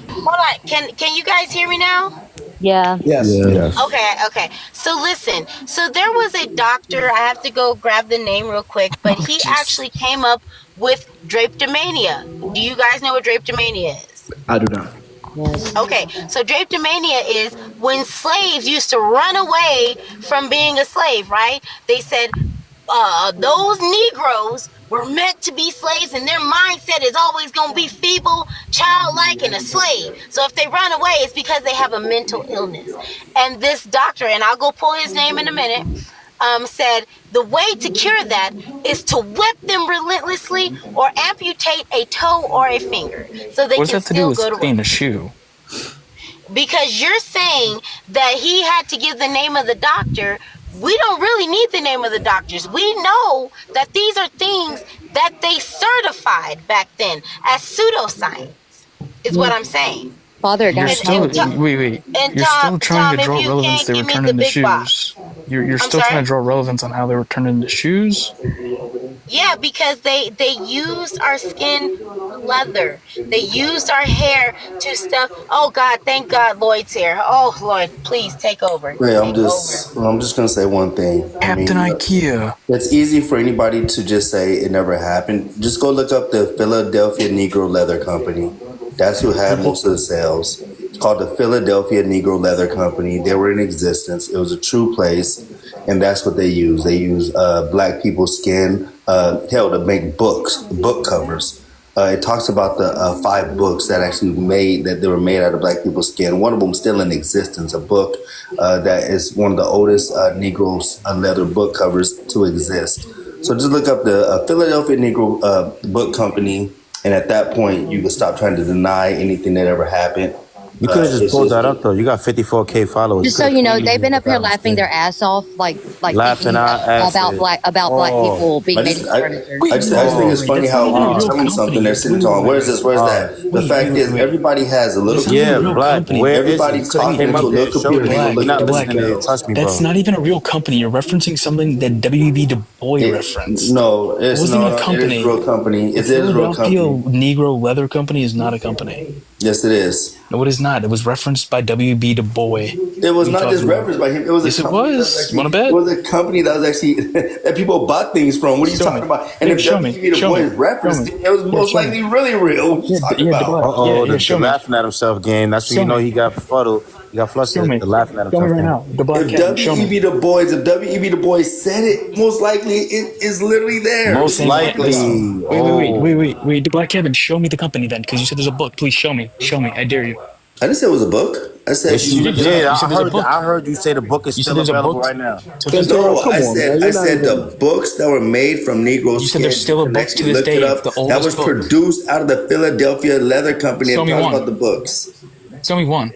Hold on. Can you guys hear me now? Yeah. Yes. Okay. So listen. So there was a doctor. I have to go grab the name real quick, but he actually came up with drapetomania. Do you guys know what drapetomania is? I do not. Yes. Okay, so drapetomania is when slaves used to run away from being a slave, right? They said those Negroes were meant to be slaves, and their mindset is always going to be feeble, childlike, and a slave. So if they run away, it's because they have a mental illness. And this doctor, and I'll go pull his name in a minute, said the way to cure that is to whip them relentlessly or amputate a toe or a finger so they What does can that have to do still with go to work. saying a shoe? Because you're saying that he had to give the name of the doctor. We don't really need the name of the doctors. We know that these are things that they certified back then as pseudoscience, is what I'm saying. Father, You're guys, still wait. And You're still trying Tom, to if draw you relevance. can't They were give me turned the into big box. shoes. You're I'm still sorry? trying to draw relevance on how they were turned into shoes. Yeah, because they used our skin leather. They used our hair to stuff. Oh God, thank God Lloyd's here. Oh Lloyd, please take over. Wait, Take over. I'm just gonna say one thing. I Captain mean, IKEA. it's easy for anybody to just say it never happened. Just go look up the Philadelphia Negro Leather Company. That's who had most of the sales. It's called the Philadelphia Negro Leather Company. They were in existence. It was a true place, and that's what they use. They use black people's skin, hell, to make book covers. It talks about the 5 books that they were made out of black people's skin. One of them still in existence, a book that is one of the oldest Negroes leather book covers to exist. So just look up the Philadelphia Negro Book Company, and at that point, you can stop trying to deny anything that ever happened. You could have just pulled that up though. You got 54K followers. Just so you know, they've been up here laughing their ass off, like laughing thinking our asses. about black people being made into furniture. I just think it's funny how when you tell them something, they're sitting on, where's this, where's that? The fact is, everybody has a little Black. Where everybody's talking into a little computer. Trust me, bro. That's not even a real company. You're referencing something that W.B. Du Bois referenced. No, it wasn't even a company. It is a real company. It is a real Philadelphia company. Negro Leather Company is not a company. Yes, it is. No, it is not. It was referenced by W.B. Du Bois. It was not just referenced by him. It was yes, a company. It was. You want to bet? It was a company that was actually that people bought things from. What are you talking about? And if W.B. Du Bois referenced it, it was most likely really real. What are you talking about? The laughing at himself game. That's when you know he got fuddled. He got flustered. The laughing at himself. Right now. If W.E.B. Du Bois said it, most likely it is literally there. Most likely. Wait. The Black Kevin, show me the company then, because you said there's a book. Please show me. I dare you. I didn't say it was a book. I said I heard you say the book is still available right now. I said the books that were made from Negro skin. You said there's still a book to this day. That was produced out of the Philadelphia Leather Company. Show me one. About the books. Show me one.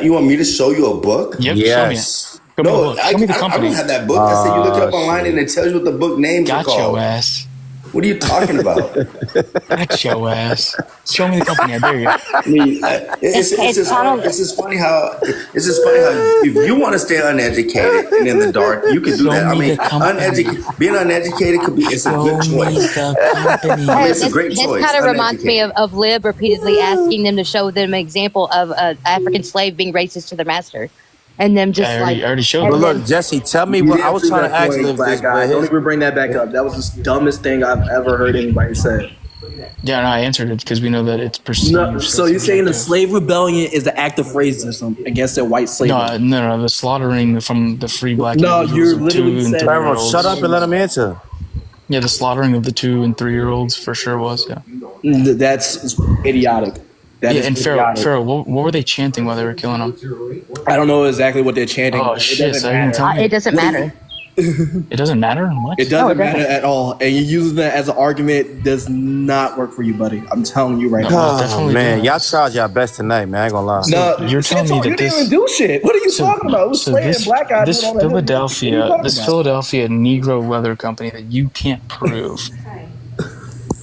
You want me to show you a book? Yep. Yes. Show me the company. I don't have that book. I said you look it up online and it tells you what the book names are called. Got your ass. What are you talking about? Got your ass. Show me the company. I dare you. It's just funny how if you want to stay uneducated and in the dark, you can do that. I mean, being uneducated it's a good choice. It's a great choice. This kind of reminds me of Lib repeatedly asking them to show them an example of an African slave being racist to their master. And them just I already showed. But look, Jesse, tell me what I was trying to ask you. Black guy. Don't even bring that back up. That was the dumbest thing I've ever heard anybody say. Yeah, no, I answered it because we know that it's perceived. No, so you're saying the slave rebellion is the act of racism against the white slavery? No, the slaughtering from the free black. No, you're literally saying. Shut up and let him answer. Yeah, the slaughtering of the 2- and 3-year-olds for sure was. Yeah, that's idiotic. And Pharaoh, what were they chanting while they were killing them? I don't know exactly what they're chanting. Oh shit! It doesn't matter. It doesn't matter? What? It doesn't matter at all. And you're using that as an argument does not work for you, buddy. I'm telling you right now. Oh, man, y'all tried your best tonight, man. I ain't gonna lie. No, you're telling me that you didn't even do shit. What are you talking about? It was this black guy. This Philadelphia Negro Leather Company that you can't prove.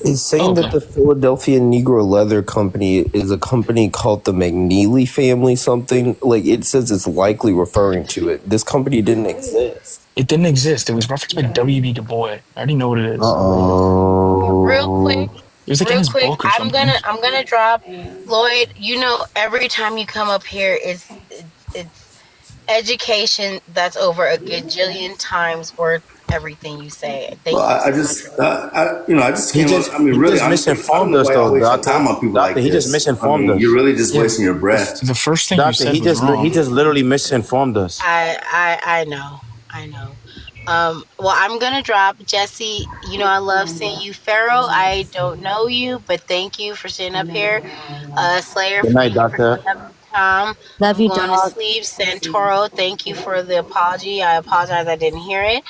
Is saying that the Philadelphia Negro Leather Company is a company called the McNeely family something? Like, it says it's likely referring to it. This company didn't exist. It didn't exist. It was referenced by W.B. Du Bois. I already know what it is. Real quick. It was like in his book or something. I'm gonna drop Lloyd. You know, every time you come up here, it's education that's over a gajillion times worth everything you say. I just can't. Really, just misinformed us though. He just misinformed us. You're really just wasting your breath. The first thing you said was wrong. He just literally misinformed us. I know. Well, I'm gonna drop Jesse. You know I love seeing you, Pharaoh. I don't know you, but thank you for sitting up here. Slayer. Good night, Doctor. Tom. Love you, dog. dog. Sleeve Santoro, thank you for the apology. I apologize I didn't hear it.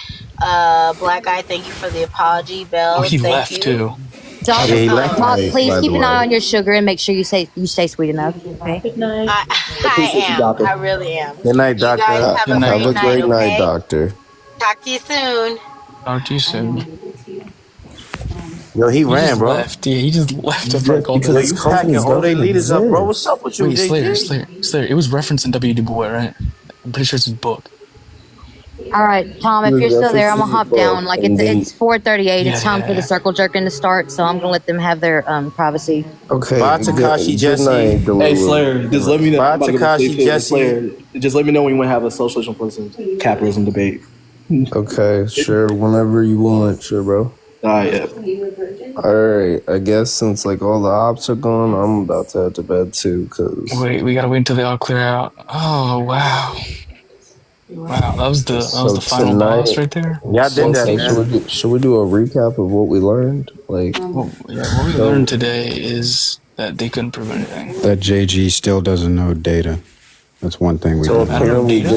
Black Eye, thank you for the apology. Bell, he thank left you. too. Dog, please keep an eye on your sugar and make sure you stay sweet enough. Okay. Good night. I am. I really am. Good night, Doctor. You guys have Have a great night, Doctor. Talk to you soon. Talk to you soon. Yo, he ran, bro. Left. Yeah, he just left after I called him. You packing all they leaders up, bro. What's up with you, Wait, Slayer. It was referenced in W. Du Bois, right? I'm pretty sure it's his book. All right, Tom, if The you're still there, I'm gonna references hop for down. Like ending. it's 4:38. Yeah, It's time yeah, for the yeah. circle jerking to start, so I'm gonna let them have their privacy. Okay, Bye, Takashi good Jesse. night, Hey Delulu. Slayer, Good just let night. me know. I'm Bye, about to go to sleep Takashi too. Jesse. Slayer, just let me know when you want to have a socialism versus capitalism debate. Okay, sure, whenever you want, sure, bro. Yeah. Alright, I guess since like all the ops are gone, I'm about to head to bed too, cause Wait, we gotta wait until they all clear out. Oh wow, wow, that was so the final boss tonight, right there. Y'all did that, so man. should we do a recap of what we learned? Like, Well, yeah, what we so learned today is that they couldn't prove anything. That JG still doesn't know data. That's one thing we so do I don't know. know apparently data.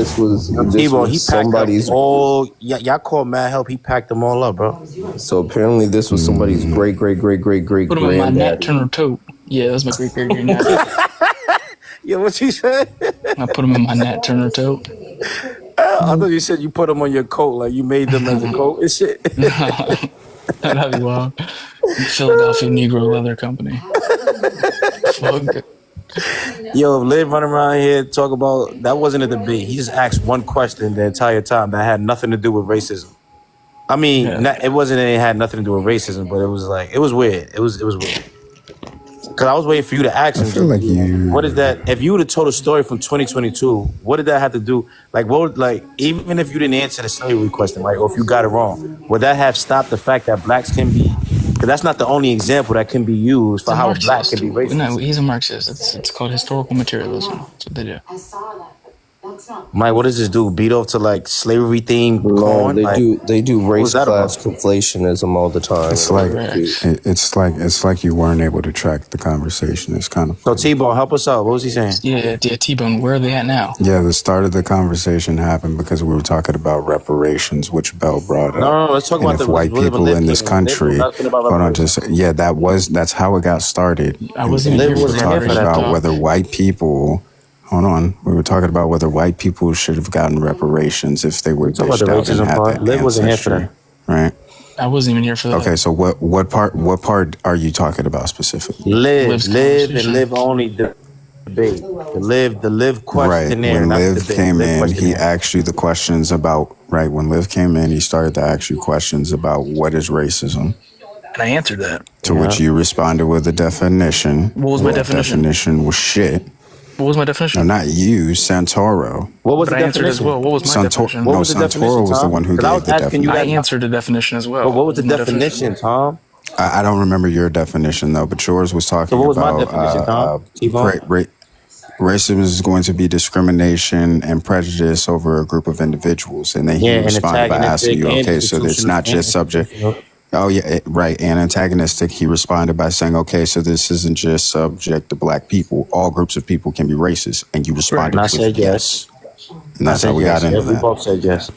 Yo, this Tbow, he was packed up somebody's all. Y'all called mad help. He packed them all up, bro. so apparently this was somebody's great great great great great Put him in my Nat granddaddy. Turner tote. Yeah, that's my great great great Nat. Yeah, what you said? I put him in my Nat Turner tote. I thought you said you put them on your coat, like you made them as a coat and shit. That'd be wild. Philadelphia Negro Leather Company. Fuck. Yo, Liv running around here talk about that wasn't a debate. He just asked one question the entire time that had nothing to do with racism. I mean, Yeah. it wasn't. It had nothing to do with racism, but it was like it was weird. It was weird. Because I was waiting for you to ask I him, feel like JB, what is you. that? If you would have told a story from 2022, what did that have to do? Like, what would, like, even if you didn't answer the slavery question, right, or if you got it wrong, would that have stopped the fact that blacks can be, because that's not the only example that can be used He's for a how a black Marxist. can be No, racist. he's a Marxist. It's called historical materialism. That's what they do. Mike, what does this do? Beat off to like slavery themed No, corn? Like, they do what was race that class about? conflationism all the time It's in like order to Correct. it's like you weren't able to track the conversation. It's kind of So funny. Tbone, help us out. What was he saying? Yeah, T-Bone, where are they at now? Yeah, the start of the conversation happened because we were talking about reparations, which Bell brought up. No, let's talk And about if the white what people Liv in came this in. Liv was country, asking about hold on, reparations. that's how it got started. I And, wasn't and even Liv here we for were the wasn't here for talking that reparation about though. talk. whether white people, hold on, we were talking about whether white people should have gotten reparations if they were We talk about the dished out and racism had part. that Liv wasn't here for ancestry, that. right? I wasn't even here for that. Okay, so what part are you talking about specifically? Live, Liv's live, and conversation. live only debate. The live Right. questionnaire, When not the Liv debate. The came live in, he questionnaire. asked you the questions about, right, when Liv came in, he started to ask you questions about what is racism, And I answered that. to which Yeah. you responded with a definition, What was and my that definition? definition was shit. What was my No, definition? not you, Santoro. What was But the I answered as well. definition? What was my definition? What No, was the definition, Santoro was the Tom? one who Because I gave was the asking you I that. definition. answered the definition as But well. what What was the was my definition? definition, Tom? I don't remember your definition, though, but yours was So talking what was my about definition, Tom? ra- T-Bone? ra- racism is going to be discrimination and prejudice over a group of individuals. And then he Yeah, and responded by asking antagonistic you, and okay, so it's institutional not and just subject. institutional. Oh, yeah, right. And antagonistic, he responded by saying, okay, so this isn't just subject to black people. All groups of people can be racist. And you And responded I with said yes. yes. And I that's how said we got yes. into Yeah, we that. both said yes.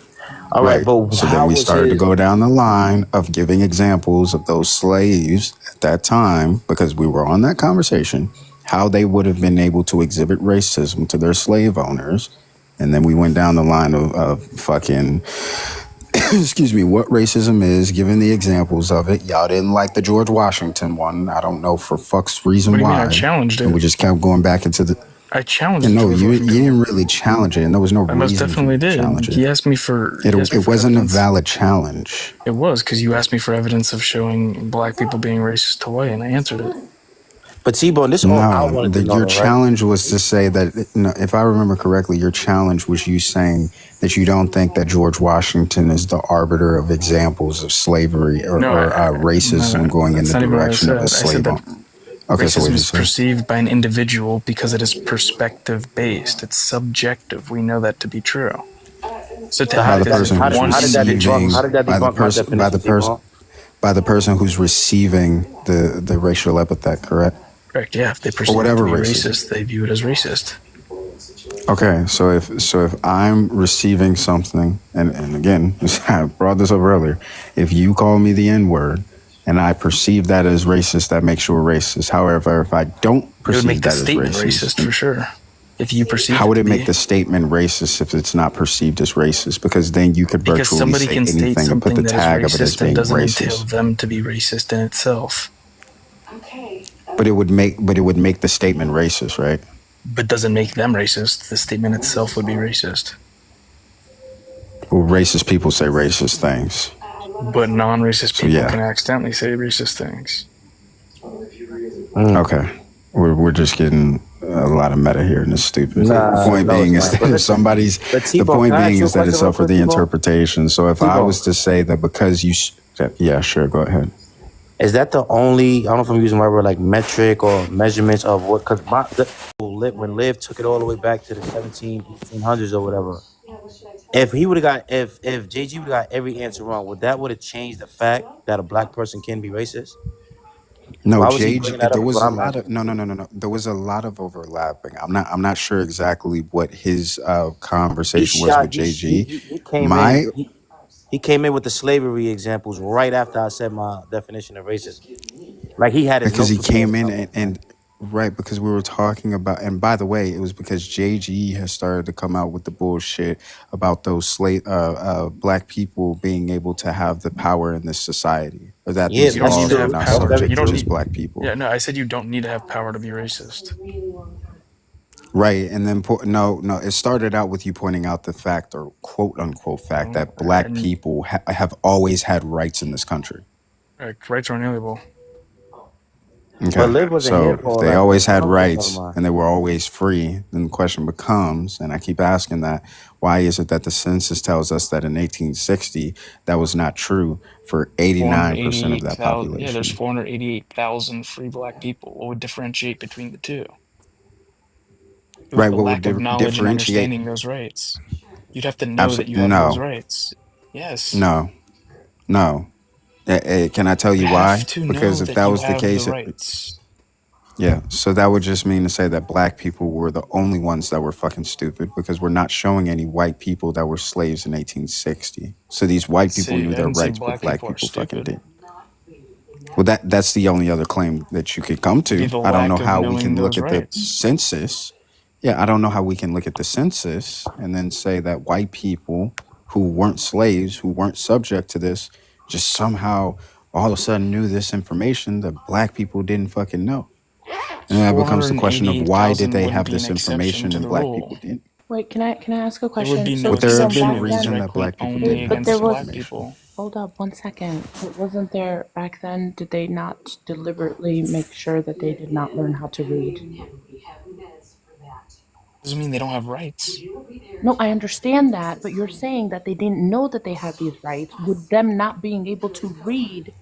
All right, Right. but So then how we was started to his? go down the line of giving examples of those slaves at that time, because we were on that conversation, how they would have been able to exhibit racism to their slave owners. And then we went down the line of fucking, excuse me, what racism is, giving the examples of it. Y'all didn't like the George Washington one. I don't know for fuck's reason What do you mean I why. challenged And it? we just kept going back into the. I challenged And the no, George you Washington didn't one. really challenge it, and there was no I most reason for you definitely to challenge did. it. He asked me for It wasn't a evidence. valid challenge. It was because you asked me for evidence of showing black people being racist to white, and I answered it. But T-Bone, this all I No, wanted to know, your though, right? challenge was to say that, no, if I remember correctly, your challenge was you saying that you don't think that George Washington is the arbiter of examples of slavery or, No, racism going in that's the not even what I direction of a said. I said slave that owner. Okay, so what racism did you is say? perceived by an individual because it is perspective based. It's subjective. We know that to be true. So to So how By act did the as that? if person who's one How did that debunk? receiving, How did that debunk my definition, T-Bone? by the person who's receiving the racial epithet, correct? correct, yeah, if they Or perceive it to whatever be racism. racist, they view it as racist. Okay, so if I'm receiving something, and again, I brought this up earlier, if you call me the N-word and I perceive that as racist, that makes you a racist. However, if I don't It would perceive make the that as statement racist for sure. If you perceive how it would to it make be, the statement racist if it's not perceived as racist? Because then you could because virtually somebody say can state anything and put the something that is tag of it as racist and being doesn't entail racist. them to be racist in itself, But it would make the statement racist, right? but doesn't make them racist. The statement itself would be racist. Well, racist people say racist things. But non-racist So people can yeah. accidentally say racist things. Okay. We're just getting a lot of meta here, and it's stupid. The Nah, point no, being it's is not. that But if listen, somebody's, but the T-Bone, point can I ask being you a is that question it's real up for quick, the T-Bone? interpretation. So if I T-Bone, was to say that because yeah, sure, go ahead. is that the only, I don't know if I'm using the right word, like metric or measurements of what, because when Liv took it all the way back to the 1800s or whatever, if he would have got, if JG would have got every answer wrong, would have changed the fact that a black person can be racist? No, Why was he bringing that up there is what was a I'm lot of asking. no. There was a lot of overlapping. I'm not sure exactly what his He conversation was with shot, JG. he came in, My he came in with the slavery examples right after I said my definition of racism. Like he had his Because notes he prepared came or in something like that. and right, because we were talking about, and by the way, it was because JG has started to come out with the bullshit about those black people being able to have the power in this society, or that Yeah, these You don't that's need to laws are true. have not That's power. very subject You to don't true. just need. black people. Yeah, no, I said you don't need to have power to be racist. Right, and then no, it started out with you pointing out the fact, or quote unquote fact, No, that black and people have always had rights in this country. rights are inalienable. But Okay, Liv wasn't here so if for all they that though. always So I had don't know what you're talking rights about. and they were always free, then the question becomes, and I keep asking that, why is it that the census tells us that in 1860 that was not true for 89% of that 488,000. Yeah, there's population? 488,000 free black people. What would differentiate between the two? It was Right, the what would lack of knowledge and differentiate? understanding those rights. You'd have to know that you Absolutely, have those no, rights. Yes. no, no. Can I tell You you have why? to Because know if that that you was the have the case, rights. yeah, so that would just mean to say that black people were the only ones that were fucking stupid because we're not showing any white people that were slaves in 1860. So these white people Say, knew I their didn't say rights, but black black people are people fucking stupid. didn't. Well, that's the only other claim that you could come It'd be to. the I don't know lack of how we knowing can look those at the rights. census. Yeah, I don't know how we can look at the census and then say that white people who weren't slaves, who weren't subject to this, just somehow all of a sudden knew this information that black people didn't fucking know. And that becomes the question of why did 488,000 they wouldn't have be an this exception information to and the black people rule. didn't? Wait, can I ask a There would question? be So no Would there have T-Bone, been exception. a back It was reason then, that directly black people only didn't but know there against this black was, information? people. hold up one second. But wasn't there back then, did they not deliberately make sure that they did not learn how to read? Doesn't mean they don't have rights. No, I understand that, but you're saying that they didn't know that they had these rights. Would them not being able to read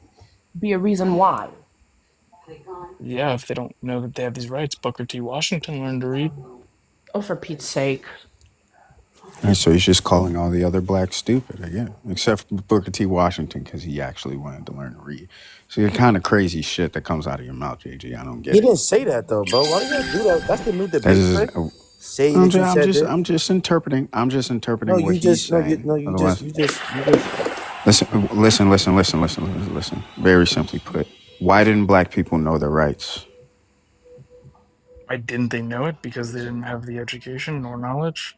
be a reason why? Yeah, if they don't know that they have these rights, Booker T. Washington learned to read. Oh, for Pete's sake. And so he's just calling all the other blacks stupid again, except for Booker T. Washington because he actually wanted to learn to read. So you're kind of crazy shit that comes out of your mouth, JG. I don't He get it. didn't say that though, bro. Why do y'all do that? That's the new That's debate just, trick. Say that you said this. I'm just interpreting. I'm just No, interpreting what you he's just no, you saying. no, you just Otherwise, you just you just listen. Very simply put, why didn't black people know their rights? Why didn't they know it? Because they didn't have the education nor knowledge.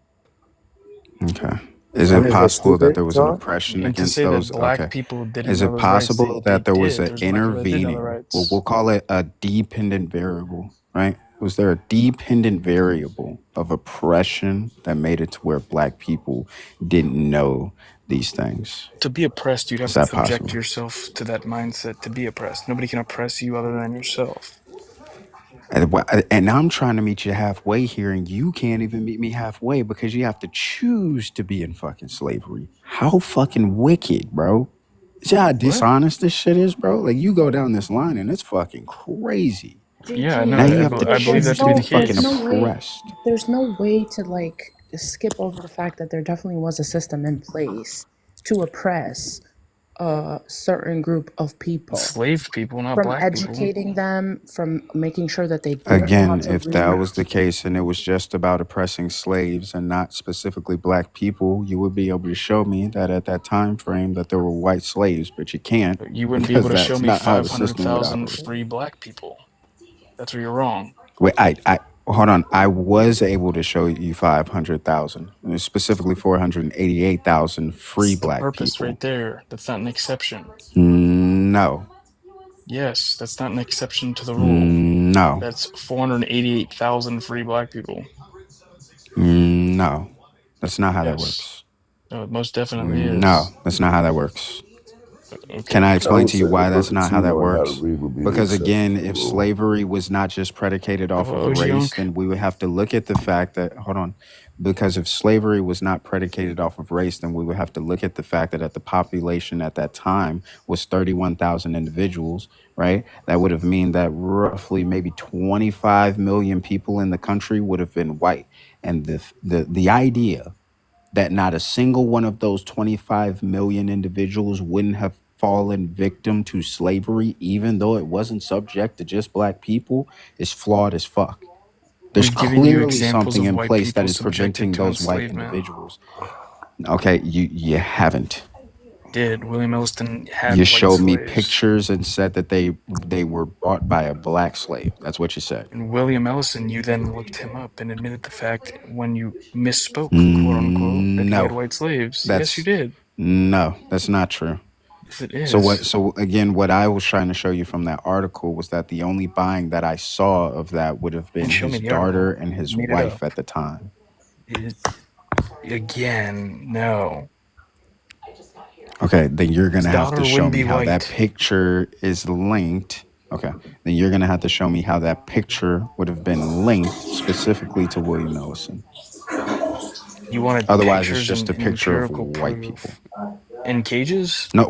Okay. Is that it means they're possible that stupid, there was an John? oppression And to against say that those? black Okay. people didn't Is know it those rights, possible they that there was did. an There's black people that did know the intervening, well, rights. we'll call it a dependent variable, right? Was there a dependent variable of oppression that made it to where black people didn't know these things? To be oppressed, you'd Is have to that subject possible? yourself to that mindset to be oppressed. Nobody can oppress you other than yourself. And I'm trying to meet you halfway here, and you can't even meet me halfway because you have to choose to be in fucking slavery. How fucking wicked, bro. See how What? dishonest this shit is, bro? Like, you go down this line and it's fucking crazy. Yeah, JG, no, Now you but have to I but believe choose that there's to to be be the no fucking there's no case. way oppressed. there's no way to like skip over the fact that there definitely was a system in place to oppress a certain group of people, Enslaved people, not from black people. educating them, from making sure that they didn't know how Again, to if that read. was the case and it was just about oppressing slaves and not specifically black people, you would be able to show me that at that time frame that there were white slaves, but you can't You wouldn't be able because to show that's me not how the system would 500,000 operate. free black people. That's where you're wrong. Wait, I hold on. I was able to show you 500,000, specifically 488,000 free That's the black purpose people. right there. That's not an exception. No, Yes, that's not an exception to the rule. no, That's 488,000 free black people. no. That's not how that Yes. works. No, it most definitely No, is. that's not how that works. Can Okay. I I explain would to say you a why that's book or not how two that knowing how to works? read would be the Because exception again, to the if rule. slavery was not just predicated off of OG race, Yonk. then we would have to look at the fact that, hold on, because if slavery was not predicated off of race, then we would have to look at the fact that the population at that time was 31,000 individuals, right? That would have mean that roughly maybe 25 million people in the country would have been white. And the idea that not a single one of those 25 million individuals wouldn't have fallen victim to slavery, even though it wasn't subject to just black people, is flawed as fuck. There's We've given you clearly examples something of in white place that people is subjected preventing to those white enslavement. individuals. Okay, you haven't. Did William Elliston had You white showed me slaves? pictures and said that they were bought by a black slave. That's what you said. And William Ellison, you then looked him up and admitted the fact when you misspoke, quote unquote, that he had No, white slaves. Yes, you that's did. no, that's not true. Yes, it So what? is. So again, what I was trying to show you from that article was that the only buying that I saw of that would have And been show me his the daughter article. and You his made it wife up. at the time. It, again, no. Okay, then you're His gonna have to daughter show wouldn't me be how that white. picture is linked. Okay, then you're gonna have to show me how that picture would have been linked specifically to William Ellison. You wanted Otherwise, it's pictures just and a picture of empirical white people. proof. In cages? No,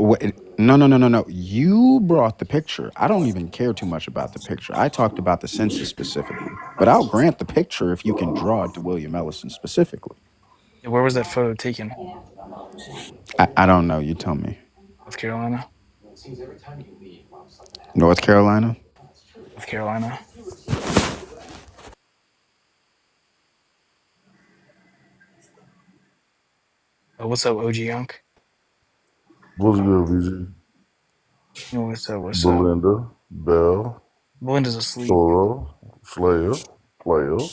no. You brought the picture. I don't even care too much about the picture. I talked about the census specifically. But I'll grant the picture if you can draw it to William Ellison specifically. Where was that photo taken? I don't know. You tell me. North Carolina? North Carolina? North Carolina. What's up, OG Yunk? What's good, VG? What's up? What's up? Belinda, Bell, Melinda's asleep. Toro, Slayer, Player.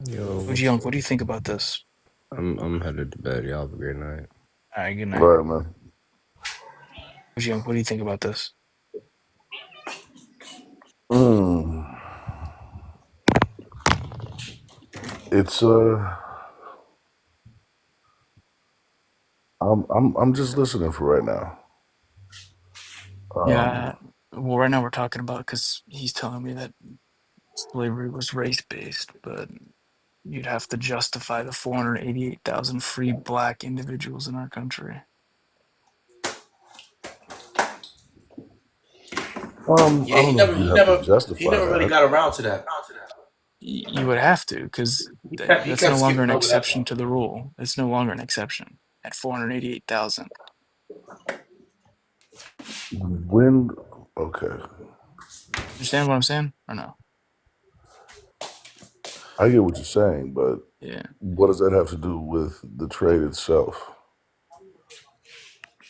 Yo, OG what's Yunk, what up? do you think about this? I'm headed to bed. Y'all have a great night. All right, good night. Right, man. OG Yunk, what do you think about this? Mm. It's I'm just listening for right now. Yeah, well, right now we're talking about because he's telling me that slavery was race based, but you'd have to justify the 488,000 free black individuals in our country. I don't know if you have to He justify never really that. got around to that. You would have to, because He that's no kept longer skipping an over that exception part. to the rule. It's no longer an exception at 488,000. When okay, Understand what I'm saying, or no? I get what you're saying, but Yeah. what does that have to do with the trade itself?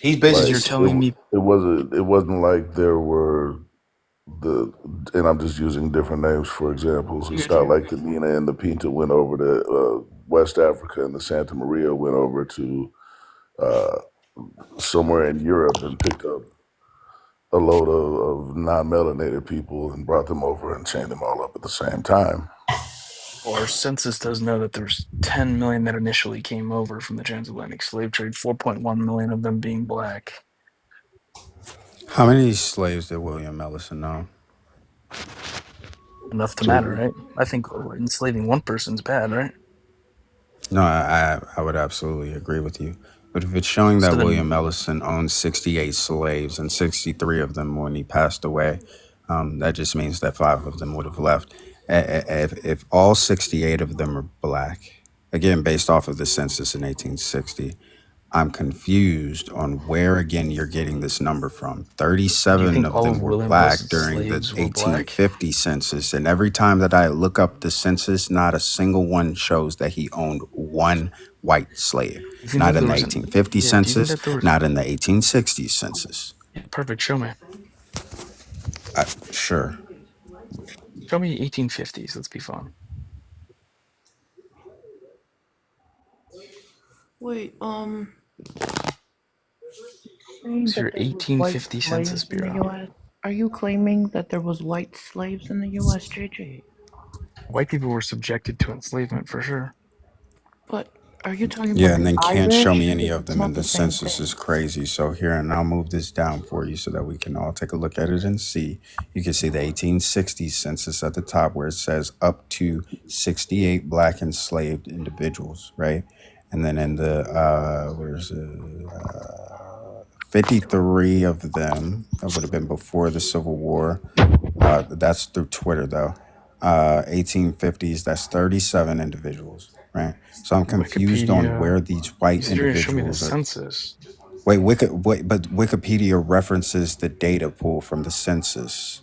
He's Because Like you're basically telling me it wasn't like there were the and I'm just using different names for examples. you It's got not you. like the Nina and the Pinta went over to West Africa and the Santa Maria went over to uh, somewhere in Europe and picked up a load of non-melanated people and brought them over and chained them all up at the same time. Well, our census does know that there's 10 million that initially came over from the transatlantic slave trade, 4.1 million of them being black. How many slaves did William Ellison own? Enough to matter, Two. right? I think enslaving one person's bad, right? No, I would absolutely agree with you. But if it's showing So that then William Ellison owned 68 slaves and 63 of them when he passed away, that just means that 5 of them would have left. If all 68 of them are black, again, based off of the census in 1860, I'm confused on where again you're getting this number from. do you 37 think of all them of were William black Ellison's during the slaves were black? 1850 census, and every time that I look up the census, not a single one shows that he owned one white slave. Do you think Not that in there the was an 1850 yeah, do you think census, that there was not in the 1860 census. yeah, perfect, show me. Sure. Show me 1850s, let's be fun. Wait, saying It's that your there was white 1850 Census slaves in the Bureau. U.S.? Are you claiming that there was white slaves in the U.S., JJ? White people were subjected to enslavement for sure. But Are you talking about Yeah, and the then can't show Irish? me any Because of it's them, and not the the same census thing. is crazy. So here, and I'll move this down for you so that we can all take a look at it and see. You can see the 1860s census at the top where it says up to 68 black enslaved individuals, right? And then in the where's it? 53 of them. That would have been before the Civil War. That's through Twitter though. 1850s. That's 37 individuals, right? So I'm confused on Wikipedia. where these white You said you're gonna show me the individuals are. census. Wait, but Wikipedia references the data pool from the census.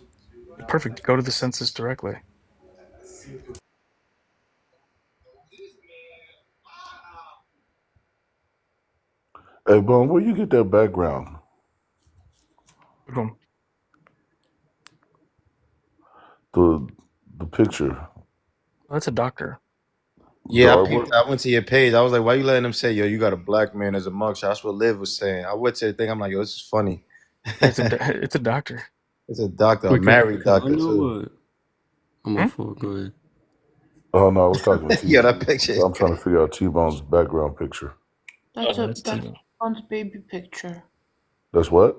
Perfect. Go to the census directly. Hey, Bone, where you get that background? Boom. The the picture, That's a doctor. the Yeah, artwork. I went to your page. I was like, why you letting them say, yo, you got a black man as a mugshot? That's what Liv was saying. I went to the thing. I'm like, yo, this is funny. It's a doctor. It's a doctor, a Wait, married could I doctor know too. what? I'm Hmm? off for. Go ahead. Oh no, I was talking to Yeah, T. that picture is I'm trying crazy. to figure out T-Bone's background picture. That's That's T-Bone. T-Bone's baby picture. That's what?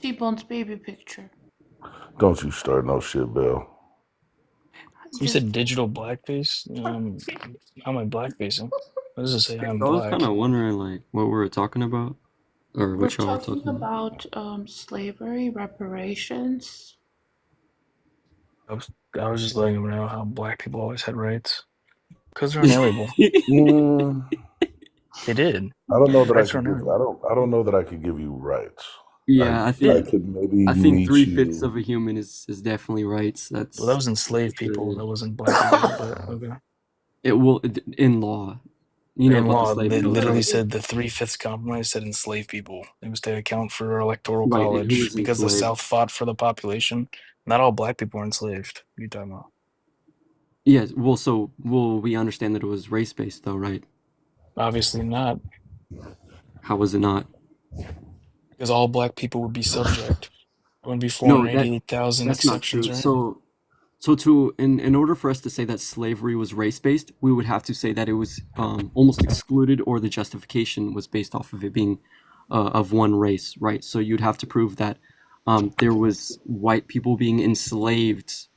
T-Bone's baby picture. Don't you start no shit, Bill. You said Just digital blackface. How am I blackfacing? What does it say? I'm I was kind black. of wondering like what we were talking about, or we're what y'all were talking talking about. about slavery reparations. I was just letting them know how black people always had rights because they're unalienable. Mm, They did. I don't know that I Rights are could give. unalienable. I don't know that I could give you rights. Yeah, I I think could maybe I think meet 3/5 you. of a human is definitely rights. Well, that That's was enslaved for people. sure. That wasn't black people. But okay. It will in law. You know In about the law, slave they codes, literally right? said the 3/5 compromise said enslaved people. It was to account for electoral Right, and who college was because the enslaved? South fought for the population. Not all black people were enslaved. What are you talking about? Yes. Well, so we understand that it was race based, though, right? Obviously not, How was it not? because all black people would be subject. There wouldn't be No, 488,000 that's not exceptions, true. right? So to in order for us to say that slavery was race based, we would have to say that it was almost excluded, or the justification was based off of it being of one race, right? So you'd have to prove that there was white people being enslaved,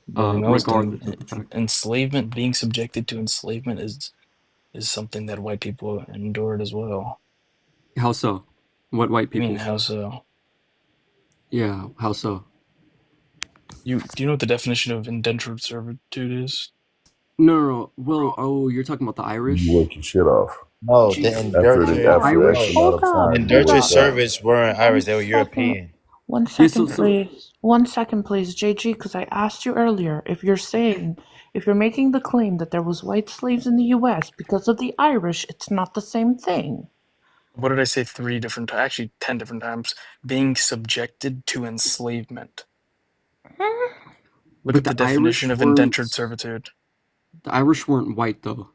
But no, regardless of the fact. enslavement, being subjected to enslavement is something that white people endured as well. How so? What white I mean, people? how so? Yeah, how so? Do you know what the definition of indentured servitude is? No. Well, oh, you're talking about the You Irish? work your shit off No, the Jesus. after indentured, Hold up. after bro. X Irish? amount Hold of up. The time. You Hold indentured work up. that. servants weren't One Irish; they were second. European. One Yeah. second, So please. 1 second, please, JG, because I asked you earlier if you're making the claim that there was white slaves in the U.S. because of the Irish, it's not the same thing. What did I say? 3 different times, actually 10 different times. Being subjected to enslavement. Look but up the the definition Irish of weren't indentured servitude. white though.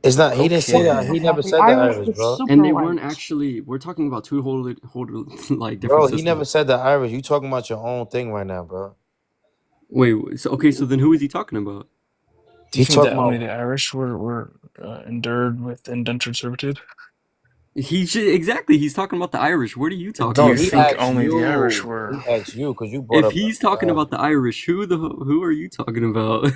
It's not. He didn't say Talking that. Okay. He about never the said the Irish Irish, was bro. And super they weren't white. actually. We're talking about two whole like different Bro, he never systems. said the Irish. You talking about your own thing right now, bro. Wait, so okay, so then who is he talking about? Do you He think talking that only about. the Irish were endured with indentured servitude? Exactly. He's talking about the Irish. What are you Do talking No, you he about? think asked only the Irish you. were? He asked you because you brought If up. he's talking about the Irish, who are you talking about?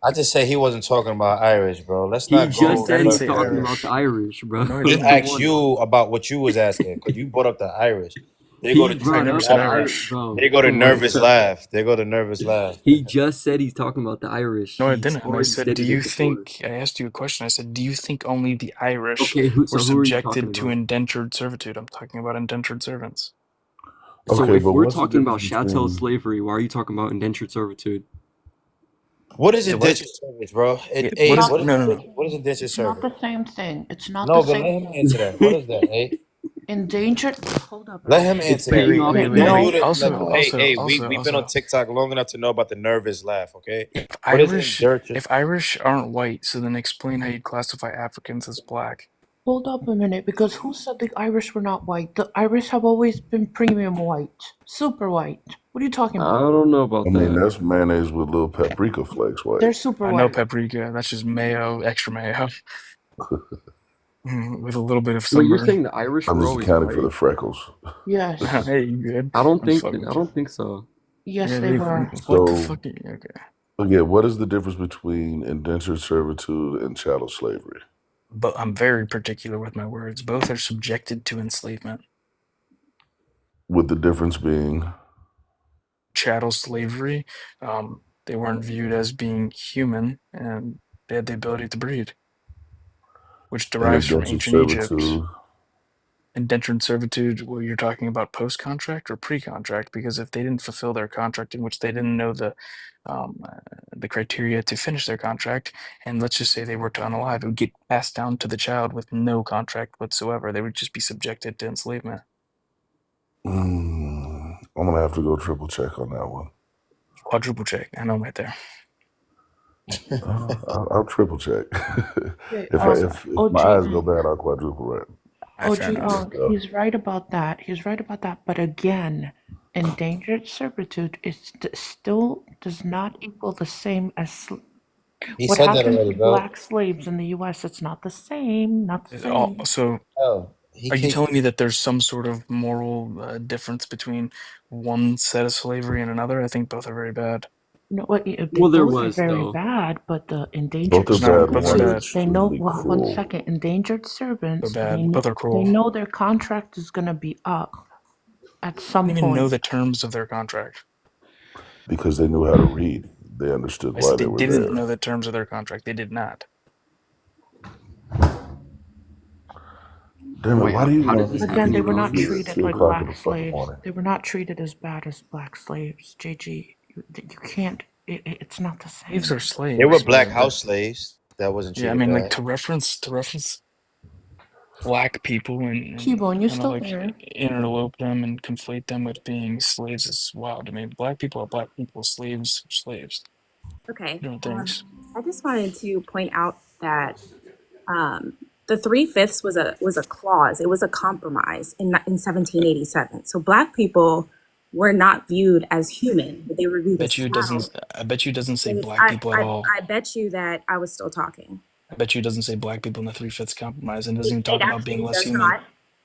I just say he wasn't talking about Irish, bro. Let's He not just go I said didn't he's left say talking field. about the Irish. Irish, bro. No, I He didn't. Come asked on now. you about what you was asking because you brought up the Irish. They go He to I brought trigger never up said the laughter. Irish, Irish. bro. They go to Come on nervous now. laugh. They go to nervous laugh. He just said he's talking about the Irish. No, I He didn't. And I already said, do stated you it before. think? I asked you a question. I said, do you think only the Irish Okay, were who are you talking subjected to about? indentured servitude? I'm talking about indentured servants. So Okay, if but we're what's the talking difference about chattel between? slavery, why are you talking about indentured servitude? What is Say what? indentured service, bro? Yeah, what Hey, is? what is No, no, no. what is indentured It's not service? the same thing. It's not the No, but let same him thing. answer that. What is that? Hey, Endangered. Hold up, let bro. him It's answer Wait, that. paying wait, off wait, Okay, wait, Don't debt. do wait. that. Also, Like, also, also, we've been on also, TikTok long enough to know about the nervous laugh. Okay, if what is Irish, indentured? if Irish aren't white, so then explain how you classify Africans as black. Hold up a minute, because who said the Irish were not white? The Irish have always been premium white, super white. What are you talking I about? don't know I about mean, that. that's mayonnaise with little paprika flakes, white. They're super I know white. paprika. That's just mayo, extra mayo, with a little bit of Wait, you're sunburn. saying the Irish I'm were just always accounting for the white? freckles. Yes. Hey, you good? I don't I'm just think fucking I with you. don't think so. Yes, Yeah, they were. what the So, fuck? Okay. again, what is the difference between indentured servitude and chattel slavery? But I'm very particular with my words. Both are subjected to enslavement. With the difference being, Chattel slavery, they weren't viewed as being human, and they had the ability to breed, which and derives from indentured ancient Egypt. servitude. Indentured servitude, well, you're talking about post-contract or pre-contract, because if they didn't fulfill their contract, in which they didn't know the criteria to finish their contract, and let's just say they were to unalive, it would get passed down to the child with no contract whatsoever. They would just be subjected to enslavement. I'm gonna have to go triple check on that one. Quadruple check. I know I'm right there. I'll triple check. Okay, if my eyes go bad, I'll quadruple right. Fair enough. He's right about that. He's right about that. But again, endangered servitude still does not equal the same as He what said that happened already, to bro. black slaves in the U.S. It's not the same. Not the same. So, Oh, he are you can't. telling me that there's some sort of moral difference between one set of slavery and another? I think both are very bad. No, they Well, there both are was very though. bad, but the Both endangered are No, bad. both are One is servitude, bad. they know, extremely well, one cruel second, endangered They're servants, bad. Both are they cruel. know their contract is going to be up at I some don't even know point. the terms of their contract. because they knew how to read. They understood I why said they they were didn't there. know the terms of their contract. They did not. Damn it! Wait, Why do you how know did if this you Again, can happen they in were even not read at treated 19? 2 like o'clock in black the fucking slaves. morning? They were not treated as bad as black slaves, JG. You can't, it's not the Slaves same. are They were slaves, black bro. house slaves that wasn't Yeah, I treated mean, like bad. to reference black people and T-Bone, you kind of still like there? interlope them and conflate them with being slaves is wild. I mean, black people are black people. Slaves are slaves. Okay. Different things. I just wanted to point out that the three fifths was a clause. It was a compromise in 1787. So black people were not viewed as human, but they were viewed as chattel. I bet you it doesn't say And black people at all. I bet you that I was still talking. I bet you it doesn't say black people in the three-fifths compromise and doesn't It, even it talk about being actually less does human. not.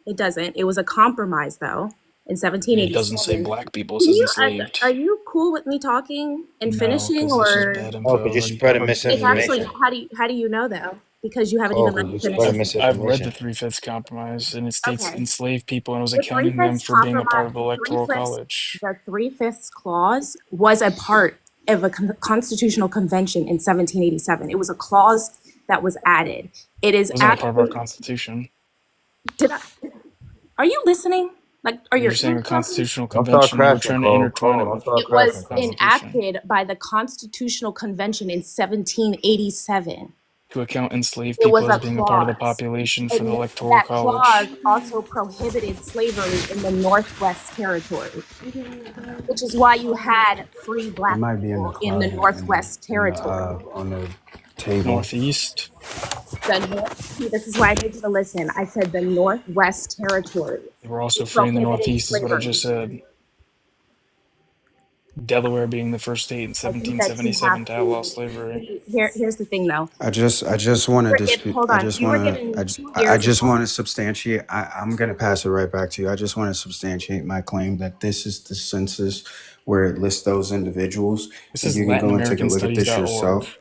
It doesn't. It was a compromise though in And it doesn't say 1787. black people, it Can says you enslaved. are you cool with me talking and No, finishing, because that's just or bad Oh, info. because you're I've spreading already said it's it. actually misinformation. how do you know though? Because you haven't Cole, even let because me you're finish. spreading I've read the misinformation. three-fifths compromise and it states Okay. enslaved people and it was The three accounting them fifths for being a part compromise, of the electoral college. the three fifths clause was a part of a constitutional convention in 1787. It was a clause that was added. It It is wasn't a part of our actually, constitution. did I, are you listening? Like, are You're your just saying ears a talking? constitutional Don't start convention. We're crashing, trying to Cole. intertwine Cole, it don't with start It crashing, was our Cole. constitution enacted by the Constitutional Convention in 1787. to account enslaved It people was as a being a part of the clause. population for the And electoral that clause college. also prohibited slavery in the Northwest Territory, which is why you had free It black might be in the people in the closet Northwest in the Territory. on the table. Northeast. See, this is why I need you to listen. I said the Northwest Territory. They were also It free in the prohibited Northeast, is what I just slavery. said. Delaware being the first state in I think that you 1777 have to outlaw to. slavery. Here's the thing, though. I just want to dispute. Hold on. You were given 2 years. I just want to substantiate. I'm going to pass it right back to you. I just want to substantiate my claim that this is the census where it lists those individuals, This and is you can go and take a look at this LatinAmericanStudies.org. yourself.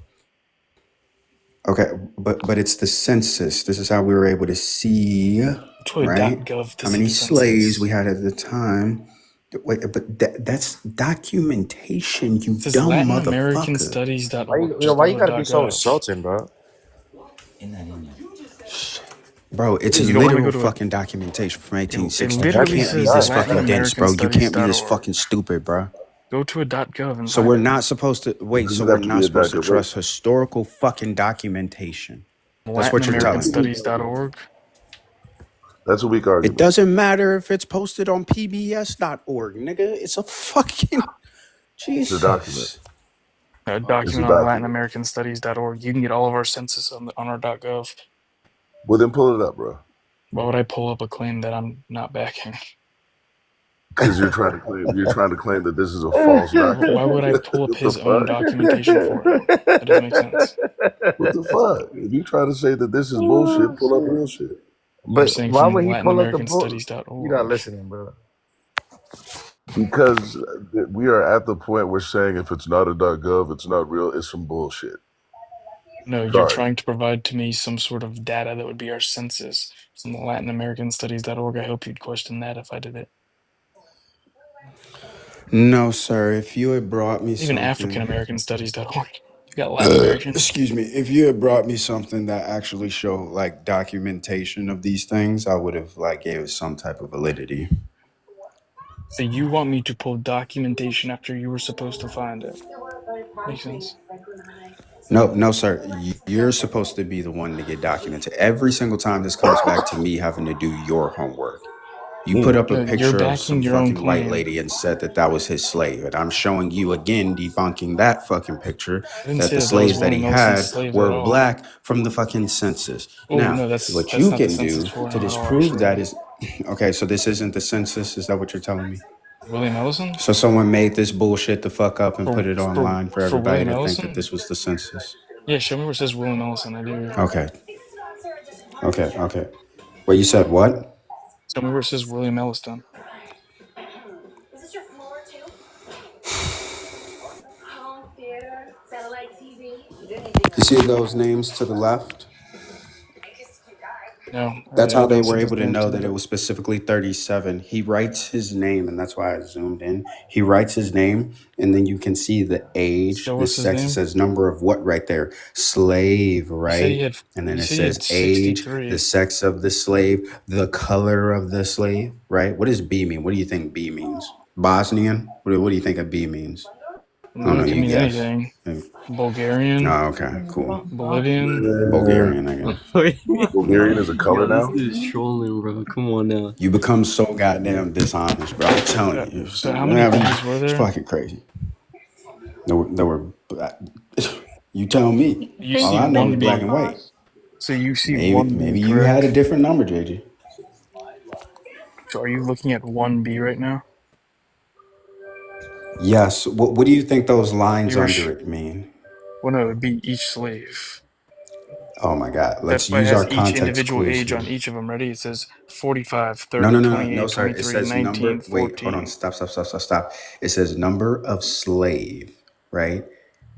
Okay, but it's the census. This is how we were able to see, It's really right? .gov to How see many the slaves we census. had at the time. Wait, but that's documentation, you This is dumb motherfucker. LatinAmericanStudies.org. Just Why go you to gotta be so .gov. insulting, bro? Bro, it's a You don't want to literal go to it. fucking documentation from It 1860. You literally can't be says this fucking dense, bro. You can't be this LatinAmericanStudies.org. fucking stupid, bro. Go to a .gov and So find we're it. not supposed to wait. It So doesn't we're have to not be a supposed to document. trust historical fucking documentation. That's what you're telling me. LatinAmericanStudies.org. That's a weak It argument. doesn't matter if it's posted on PBS.org, nigga. It's a fucking It's a document. Jesus. A It's a document on document. LatinAmericanStudies.org. You can get all of our census on our .gov. Well, then pull it up, bro. Why would I pull up a claim that I'm not backing? Because you're trying to claim that this is a false document. Why would I pull up What the his own documentation for it? That doesn't make sense. What the fuck? If you try to say that this is bullshit, pull up real shit. You're But saying why from would he pull up the book? You're not LatinAmericanStudies.org. Because we are at the point where saying if it's not a .gov, it's not real. It's some bullshit. No, you're Sorry. trying to provide to me some sort of data that would be our census from the LatinAmericanStudies.org. I hope you'd question that if I did it. No, sir. If you had brought me Even something, AfricanAmericanStudies.org. You got Latin American. excuse me, if you had brought me something that actually showed like documentation of these things, I would have like gave it some type of validity. So you want me to pull documentation after you were supposed to find it? Makes sense. No, no, sir. You're supposed to be the one to get documented. Every single time this comes back to me having to do your homework. You put up a No, you're picture of some backing your own fucking white claim. lady and said that that was his slave. And I'm showing you again, debunking that fucking picture, I didn't that say the that that was slaves that William he Ellison's had slaves at were all. black from the fucking census. Oh Now, no, what that's you not the can do census for to him at all. disprove Actually, that is, okay, so this isn't the census? Is that what you're telling me? William Ellison So someone made this bullshit the fuck up and for put it for online for for everybody William to think that Ellison. this was the census? Yeah, show me where it says William Ellison. I do. Okay, okay. Well, you said what? Show me where it says William Elliston. You see those names to the left? No, That's I how they don't see were those able to names know to the that it left. was specifically 37. He writes his name, and that's why I zoomed in. He writes his name, and then you can see the age, Show the us his sex. It name. says number of what right there? Slave, You said he right? had. And then You it said he says had age, the 63. sex of the slave, the color of the slave, right? What does B mean? What do you think B means? Bosnian? What do you think a B means? I don't No, know. it could You mean guess. anything. Bulgarian, Oh, okay, cool. Bolivian. Bulgarian, I guess. Bulgarian is a color Yo, this now? dude's trolling, bro. Come on now. You become so goddamn dishonest, bro. I'm telling you. So how many B's were It's there? fucking crazy. There were you tell me. You All see I know is one black B. and white. So you see Maybe one B, maybe you had a correct? different number, JG. So are you looking at one B right now? Yes. What do you think those lines You were. under it mean? Well, no, it'd be each slave. Oh my God. That's Let's why it use our has each context individual clues age here. on each of them. Ready? It says 45, No, 30, no, no, no, no, 28, sir. It 23, says 19, number. Wait, hold on. 14. Stop. It says number of slave, right?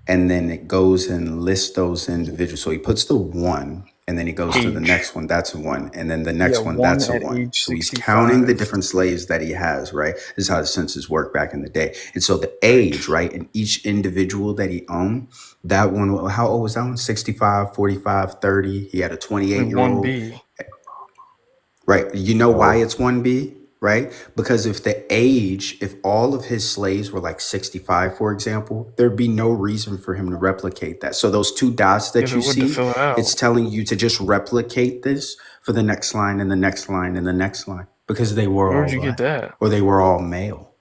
And then it goes and lists those individuals. So he puts the one, and then he goes to the Age. next one. That's a one, and then the Yeah, next one. one That's a at one. age So he's counting the 65. different slaves that he has, right? This is how the census worked back in the day. And so the Right. age, right, and each individual that he owned, that one. How old was that one? 65, 45, 30. He had a I 28 mean, year one old. B. Right. You know why Oh, it's 1B, right? Because if the age, if all of his slaves were like 65, for example, there'd be no reason for him to replicate that. So those two dots Yeah, that there you would to see, fill it it's out. telling you to just replicate this for the next line and the next line and the next line because they were Where would all you get black that? or they were all male.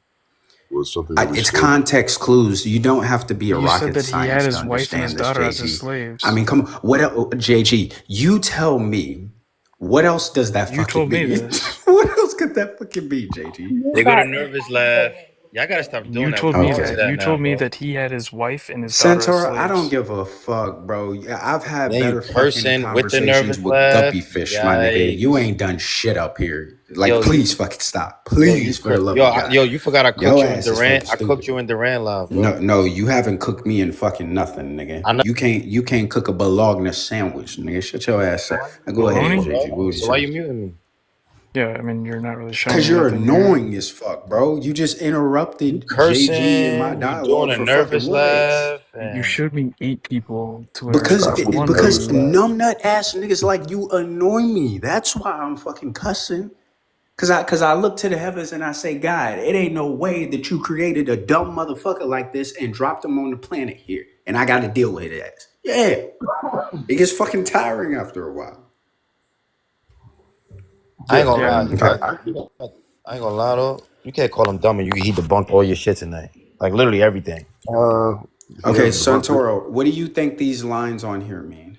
was something that we It's spoke. context clues. You don't have to be a You said rocket that he had science to his wife and his understand this, daughter as his JG. I slaves. mean, come on. What else, JG? You tell me. What else does that You fucking told me mean? this. What else could that fucking be, JG? They go to nervous laugh. Y'all gotta stop doing You that. We told me grown Okay. to that. that You now, told me bro. that he had his wife and his daughter as Santora, I don't slaves. give a fuck, bro. Yeah, I've had Then you better fucking cursing with the conversations nervous with laugh. guppy fish, my nigga. You Yikes. ain't done shit up here. Like, Yo, you please fucking stop. yo, you Please, for the cook love yo, of God. yo, you forgot I cooked Your you in ass is fucking Durant. I cooked stupid. you in Durant love, bro. No, you haven't cooked me in fucking nothing, nigga. I know You can't cook a bologna sandwich, nigga. Shut your ass up. Now go ahead, Baloney? JG. What was you so why saying? you muting me? Yeah, I mean, you're not really showing Cause me you're nothing here. annoying as fuck, bro. You just You interrupted JG in my cursing, you doing dialogue a for fucking nervous what? laugh, You and showed me 8 people to where it Because says Stop with the one nervous because B. laugh. numbnut ass niggas like you annoy me. That's why I'm fucking cussing. Cause I look to the heavens and I say, God, it ain't no way that you created a dumb motherfucker like this and dropped him on the planet here, and I got to deal with his ass. Yeah, it gets fucking tiring after a while. I ain't Yeah, gonna Yeah, I lie. mean, Okay. I ain't gonna lie though. You can't call him dumb, and he debunked all your shit tonight. Like literally everything. he Okay, hasn't debunked it. Santoro, what do you think these lines on here mean?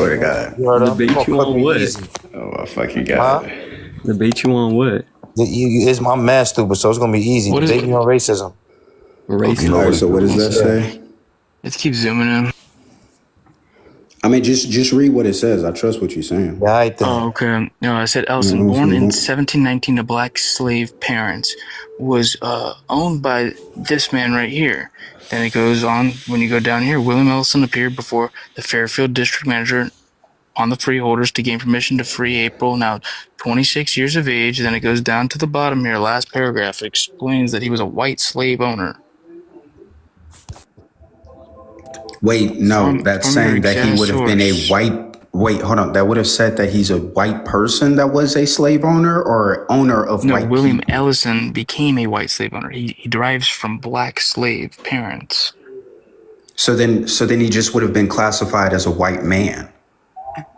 swear to God. You heard him? You Debate gonna you cook on me what? easy, Oh my fucking God. huh? Debate you on what? It's my man stupid, so it's gonna be easy. What is Debate me on racism. You know All what right, Racism. it so what does that is. Yeah. say? Let's keep zooming in. I mean, just read what it says. I trust what you're saying. Yeah, I think. Oh, okay. No, I said Ellison, No, born in no. 1719 to black slave parents, was owned by this man right here. Then it goes on, when you go down here, William Ellison appeared before the Fairfield district manager on the freeholders to gain permission to free April, now 26 years of age. Then it goes down to the bottom here, last paragraph, it explains that he was a white slave owner. Wait, no, that's From your saying that he exact would have been a source. white. Wait, hold on. That would have said that he's a white person that was a slave owner or owner of No, white William people. Ellison became a white slave owner. He derives from black slave parents. So then he just would have been classified as a white man.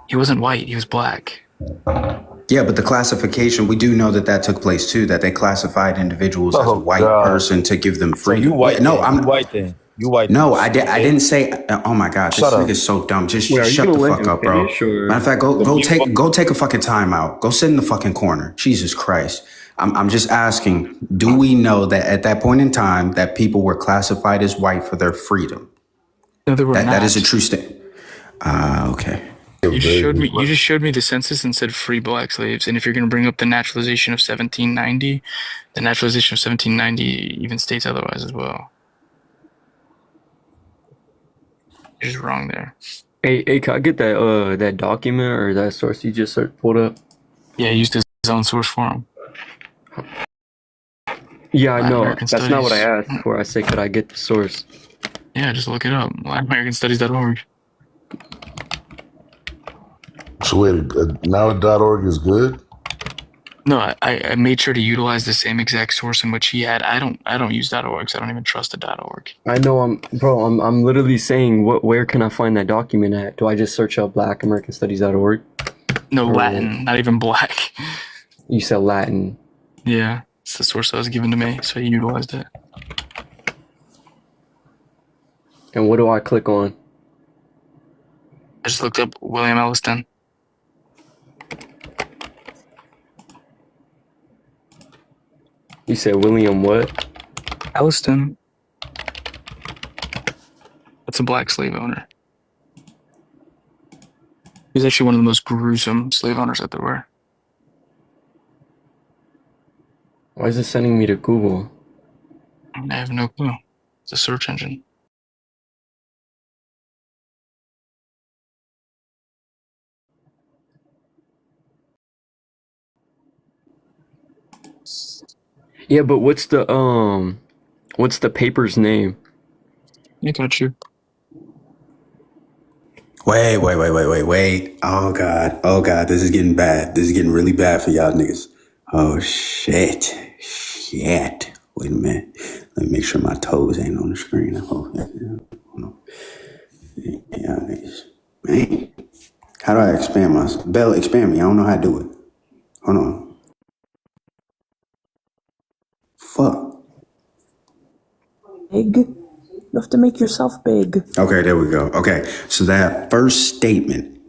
He wasn't white, he was black. Yeah, but the classification, we do know that took place too, that they classified individuals as a white person to give them So freedom. you white? No, then. You white then? You white? No, then. I didn't say. Oh my god, this Shut up. nigga's so dumb. Just Wait, are you shut gonna the let fuck him up, bro. finish, or- Matter of fact, go take a fucking time out. Go sit in the fucking corner. Jesus Christ. I'm just asking. Do we know that at that point in time that people were classified as white for their freedom? No, they were not. That is a true statement. Okay. You just showed me the census and said free black slaves. And if you're going to bring up the naturalization of 1790, the naturalization of 1790 even states otherwise as well. You're just wrong there. Hey, can I get that that document or that source you just pulled up? Yeah, he used his own source for him. Yeah, I Latin know. American That's not what I Studies. asked for. I said, could I get the source? Yeah, just look it up. LatinAmericanStudies.org. So wait, now .org is good? No, I made sure to utilize the same exact source in which he had. I don't use .org, so I don't even trust the .org. I know, I'm literally saying, where can I find that document at? Do I just search up BlackAmericanStudies.org? No, Latin, not even black. You said Latin. Yeah, it's the source that was given to me, so I utilized it. And what do I click on? I just looked up William Elliston. You said William what? Elliston. That's a black slave owner. He's actually one of the most gruesome slave owners that there were. Why is it sending me to Google? I have no clue. It's a search engine. Yeah, but what's the paper's name? I got you. Wait. Oh god, this is getting bad. This is getting really bad for y'all niggas. Oh shit. Wait a minute. Let me make sure my toes ain't on the screen. Hold on. Yeah, niggas. Man. How do I expand myself? Bell, expand me. I don't know how to do it. Hold on. Fuck. Big. You have to make yourself big. Okay, there we go. Okay, so that first statement,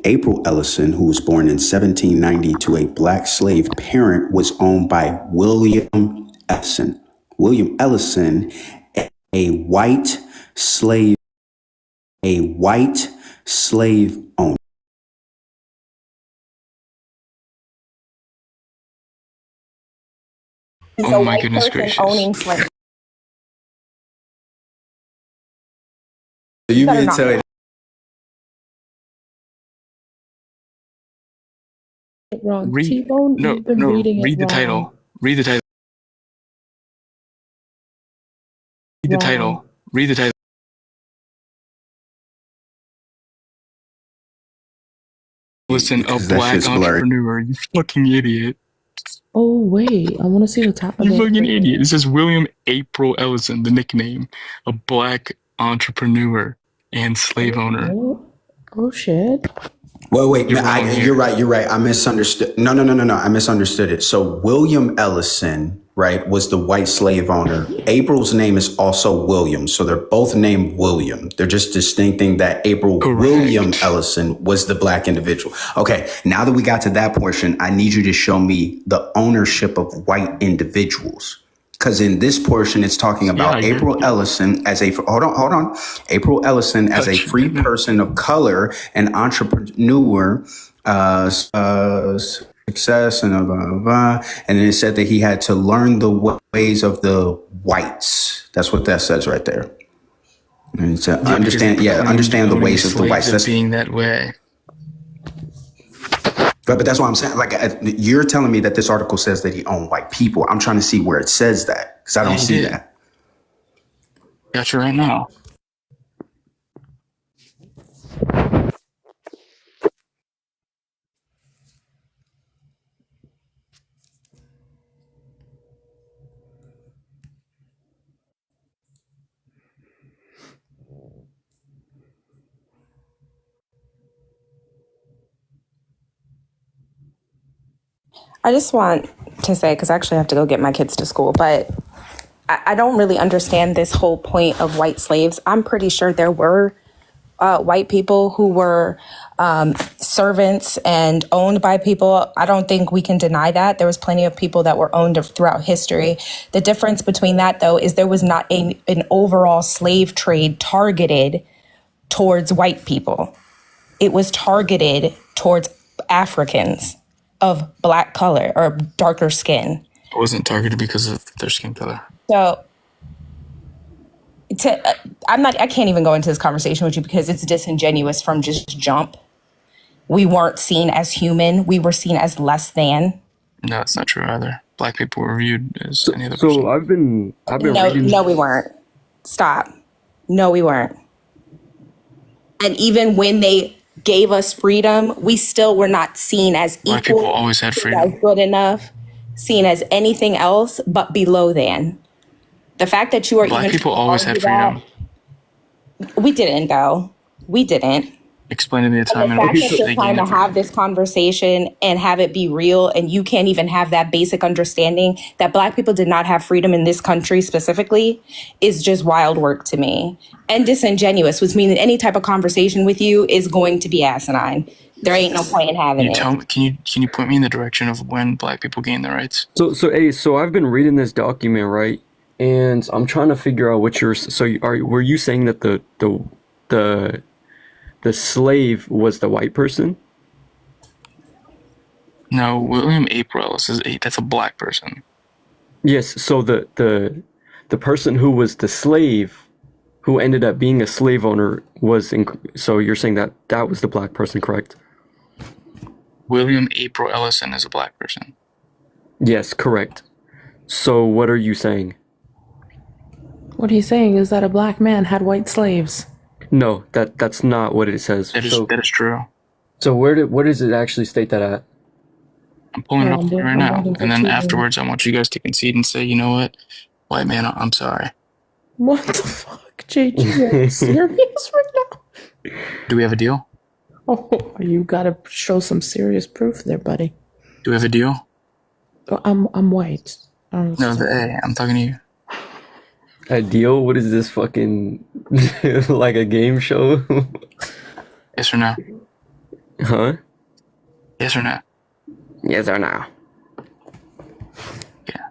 April Ellison, who was born in 1790 to a black slave parent, was owned by William Ellison. William Ellison, a white slave owner. Oh my goodness gracious. owning slaves. You mean to tell me Wrong. Tbone, you've been reading it read the wrong. title. Read the title. Read the title. Read the title. Listen, a black entrepreneur, you fucking idiot. Oh wait, I want to see the top of You it. fucking idiot. It says William April Ellison, the nickname, a black entrepreneur and slave owner. Oh shit. Well, wait, you're right. I misunderstood. No. I misunderstood it. So William Ellison, right, was the white slave owner. April's name is also William. So they're both named William. They're just distincting that William Ellison was the black individual. Okay, now that we got to that portion, I need you to show me the ownership of white individuals. Because in this portion, it's talking about April Ellison as a hold on. April Ellison as a free person of color and entrepreneur, success and blah, blah, blah. And then it said that he had to learn the way ways of the whites. That's what that says right there. And to understand the ways of the whites. That's being that way. But that's what I'm saying. Like, you're telling me that this article says that he owned white people. I'm trying to see where it says that because I don't see that. Got you right now. I just want to say, because I actually have to go get my kids to school, but I don't really understand this whole point of white slaves. I'm pretty sure there were white people who were servants and owned by people. I don't think we can deny that. There was plenty of people that were owned throughout history. The difference between that, though, is there was not an overall slave trade targeted towards white people. It was targeted towards Africans of black color or darker skin. It wasn't targeted because of their skin color. So I can't even go into this conversation with you because it's disingenuous from just jump. We weren't seen as human. We were seen as less than. No, that's not true either. Black people were viewed as any other person. So I've been reading. No, we weren't. Stop. No, we weren't. And even when they gave us freedom, we still were not seen as equal. Black people always had freedom. As good enough, seen as anything else but below than. The fact that you are Black even people always had freedom. We didn't, though. We didn't. Explain to me a time in which you're trying to have this conversation and have it be real, and you can't even have that basic understanding that black people did not have freedom in this country specifically is just wild work to me and disingenuous, which means that any type of conversation with you is going to be asinine. There ain't no point in having it. Can you point me in the direction of when black people gained their rights? So I've been reading this document, right? And I'm trying to figure out what were you saying that the slave was the white person? No, William April Ellis that's a black person. Yes, so the person who was the slave, who ended up being a slave owner, so you're saying that was the black person, correct? William April Ellison is a black person. Yes, correct. So what are you saying? What he's saying is that a black man had white slaves. No, that's not what it says. That is true. So where does it actually state that at? I'm pulling it up right now, and then afterwards, I want you guys to concede and say, you know what, white man, I'm sorry. What the fuck, JG? Are you serious right now? Do we have a deal? Oh, you gotta show some serious proof there, buddy. Do we have a deal? Oh, I'm white. No, I'm talking to you. A deal? What is this fucking like a game show? Yes or no? Huh? Yes or no? Yes or no? Yeah,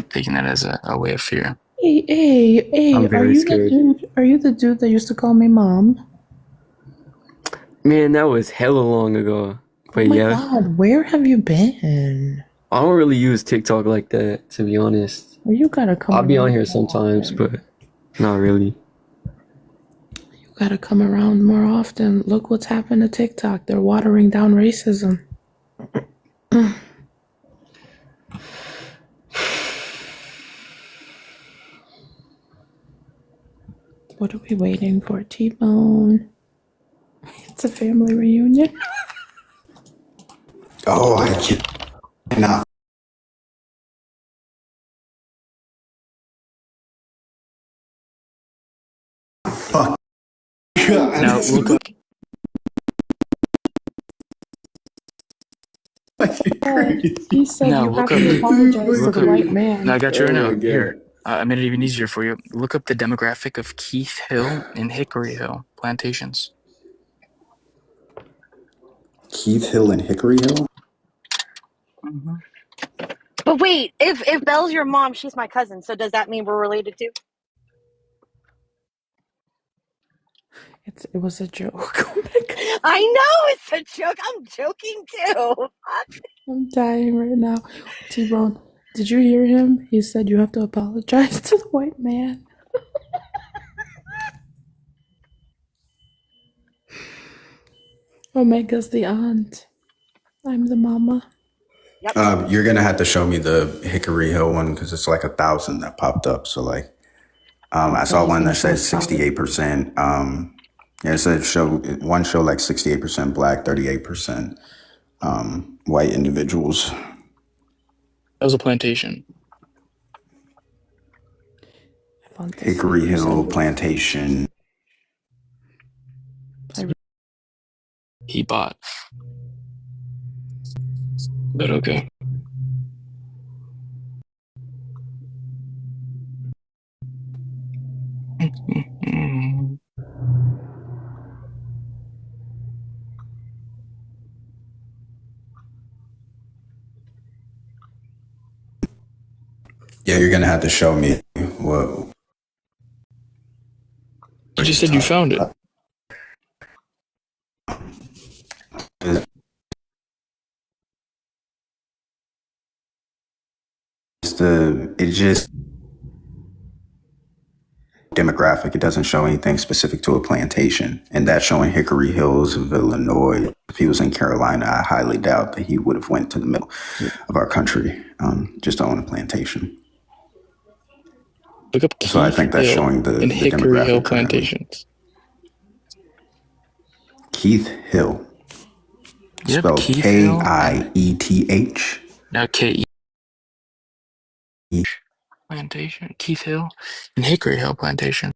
taking that as a way of fear. Hey! I'm very scared. Are you the dude that used to call me mom? Man, that was hella long ago. But oh my God, where have you been? I don't really use TikTok like that, to be honest. Well, you gotta come. I'll be on here sometimes, but not really. You gotta come around more often. Look what's happened to TikTok. They're watering down racism. What are we waiting for? Tbone. It's a family reunion. Oh, I cannot. Fuck. Now look up. He said you have to apologize to the white man. No, I got you right now. Here, I made it even easier for you. Look up the demographic of Keith Hill and Hickory Hill plantations. Keith Hill and Hickory Hill? Mm-hmm. But wait, if Belle's your mom, she's my cousin. So does that mean we're related too? It was a joke. Oh my God. I know it's a joke. I'm joking too. I'm dying right now. Tbone, Did you hear him? He said you have to apologize to the white man. Omega's the aunt. I'm the mama. You're gonna have to show me the Hickory Hill one because it's like 1,000 that popped up. So like, I saw one that said 68%. Yeah, it said one show like 68% black, 38% white individuals. That was a plantation. Hickory Hill plantation. He bought. But okay. Yeah, you're gonna have to show me what. You just said you found it. It just demographic. It doesn't show anything specific to a plantation, and that's showing Hickory Hills of Illinois. If he was in Carolina, I highly doubt that he would have went to the middle of our country just to own a plantation. Look up Keith So I think that's Hill showing the Hickory Hill demographic currently. plantations. Keith Hill. Yep, Spelled Keith Kieth. Now K-E. Plantation. Keith Hill and Hickory Hill plantation.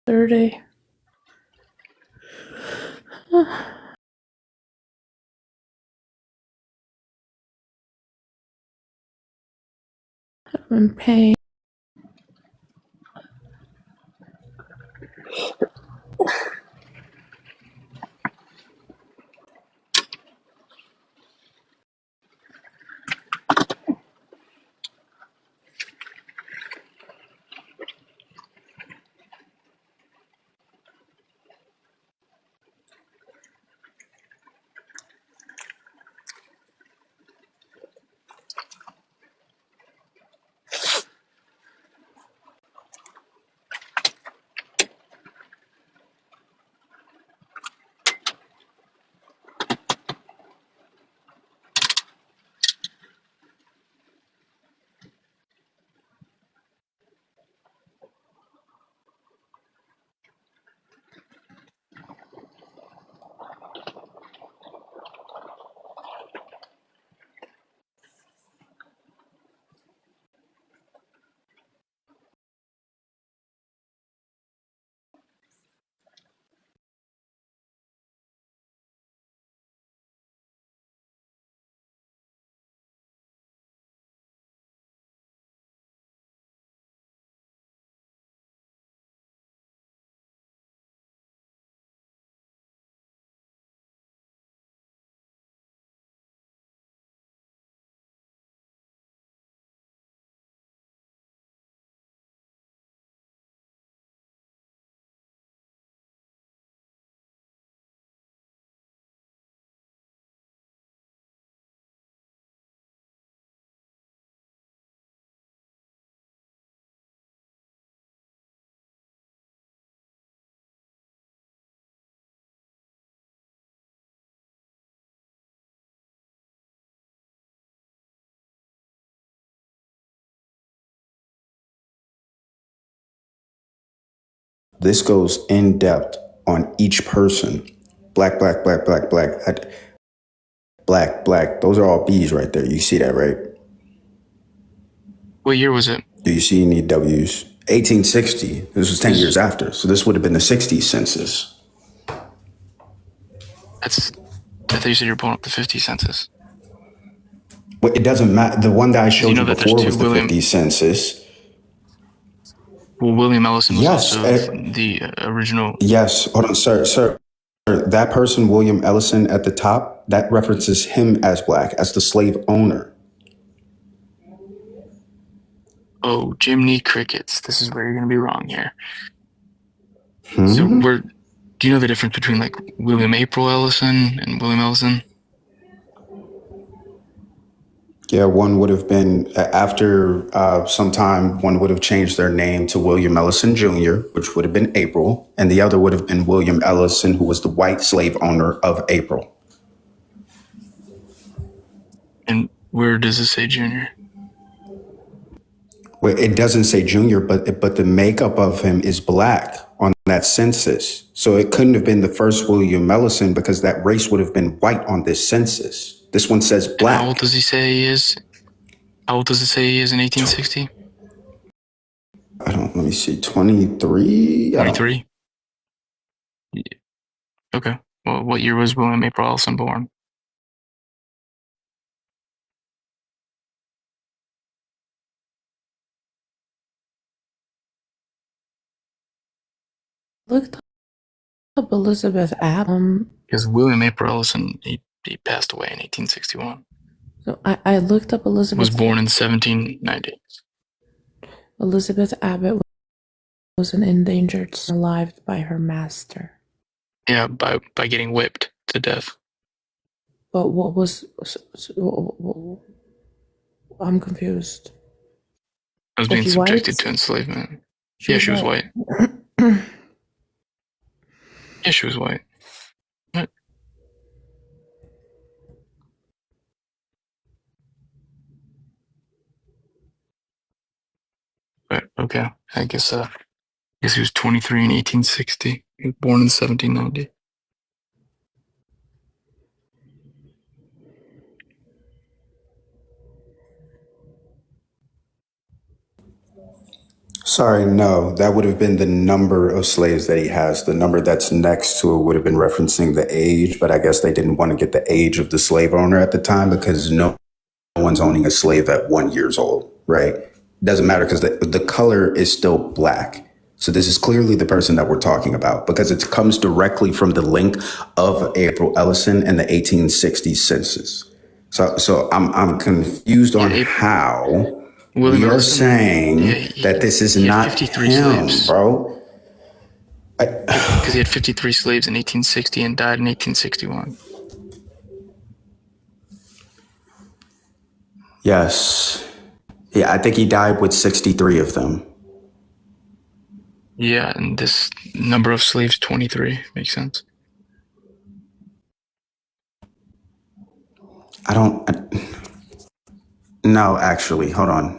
Saturday. I'm in pain. This goes in depth on each person. Black, black, black, black, black, black, black. Those are all B's right there. You see that, right? What year was it? Do you see any W's? 1860. This was 10 years after. So this would have been the 60s census. I thought you said you were pulling up the 50 census. Well, it doesn't matter. The one that I showed you before was the William, 50 census. Well, William Ellison was also the original. Yes. Hold on, sir. That person, William Ellison at the top, that references him as black, as the slave owner. Oh, Jiminy Crickets. This is where you're going to be wrong here. So do you know the difference between like William April Ellison and William Ellison? Yeah, one would have been after some time. One would have changed their name to William Ellison Jr., which would have been April, and the other would have been William Ellison, who was the white slave owner of April. And where does it say Junior? Well, it doesn't say Junior, but the makeup of him is black on that census. So it couldn't have been the first William Ellison because that race would have been white on this census. This one says black. And how old does he say he is? How old does it say he is in 1860? Let me see, 23? 23? Okay. Well, what year was William April Ellison born? Looked up Elizabeth Abbott. Because William April Ellison, he passed away in 1861. So I looked up Elizabeth. Was born in 1790. Elizabeth Abbott was an endangered alive by her master. Yeah, by getting whipped to death. But what was... I'm confused. I was being subjected to enslavement. She was white. Yeah, she was white. What? Right, okay. I guess he was 23 in 1860. He was born in 1790. Sorry, no, that would have been the number of slaves that he has. The number that's next to it would have been referencing the age, but I guess they didn't want to get the age of the slave owner at the time because no one's owning a slave at 1 year old, right? Doesn't matter because the color is still black. So this is clearly the person that we're talking about because it comes directly from the link of April Ellison and the 1860 census. So I'm confused on how William we are Ellison, saying that this is not 53 him, slaves. bro. Because he had 53 slaves in 1860 and died in 1861. Yes. Yeah, I think he died with 63 of them. Yeah, and this number of slaves, 23, makes sense. No, actually, hold on.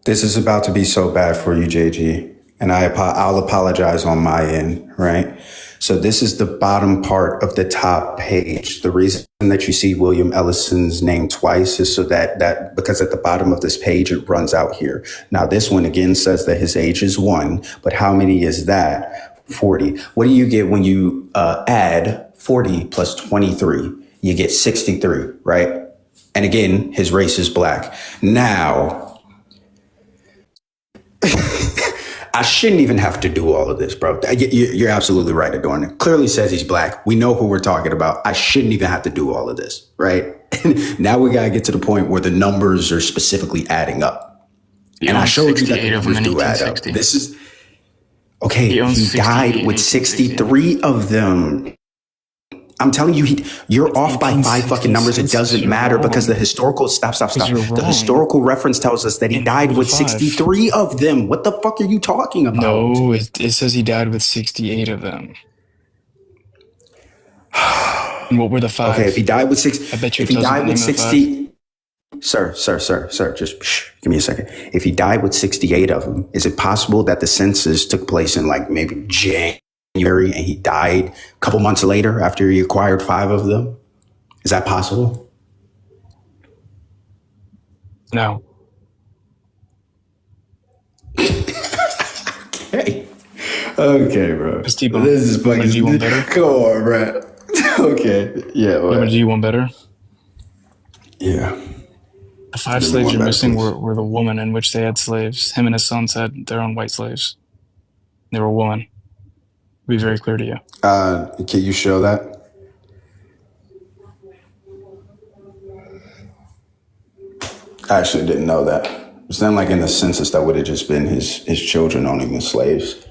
This is about to be so bad for you, JG, and I'll apologize on my end, right? So this is the bottom part of the top page. The reason that you see William Ellison's name twice is so that because at the bottom of this page, it runs out here. Now, this one again says that his age is 1, but how many is that? 40. What do you get when you add 40 plus 23? You get 63, right? And again, his race is black. Now, I shouldn't even have to do all of this, bro. You're absolutely right, Adorn. It clearly says he's black. We know who we're talking about. I shouldn't even have to do all of this, right? Now we got to get to the point where the numbers are specifically adding up. And I showed you that the numbers do add up. This is, okay, he died with 63 of them. I'm telling you, you're off by 5 fucking numbers. It doesn't matter because the historical, stop. The historical reference tells us that he died with 63 of them. What the fuck are you talking about? No, it says he died with 68 of them. And what were the five? Okay, if he died with I bet you if he tells you died the with name of the 60, sir, just give me a second. If he died with 68 of them, is it possible that the census took place in like maybe January and he died a couple months later after he acquired 5 of them? Is that possible? No. Okay. Okay, bro. It's Tbone. This is You want me to do one better? fucking. Come on, bro. Okay. Yeah. You want me to What? do one better? Yeah. The 5 Do me slaves one you're better, missing please. were the woman in which they had slaves. Him and his sons had their own white slaves. They were women. To be very clear to you. Can you show that? I actually didn't know that. It's not like in the census that would have just been his children owning the slaves.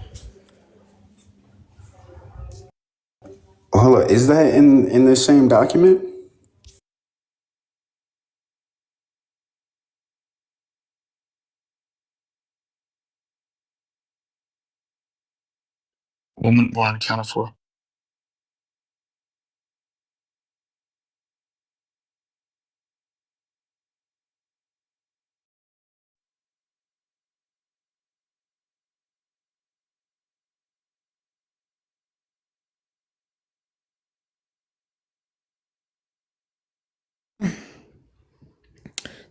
Hold on, is that in the same document? Women weren't accounted for.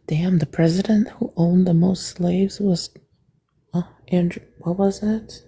Damn, the president who owned the most slaves was Andrew. What was that?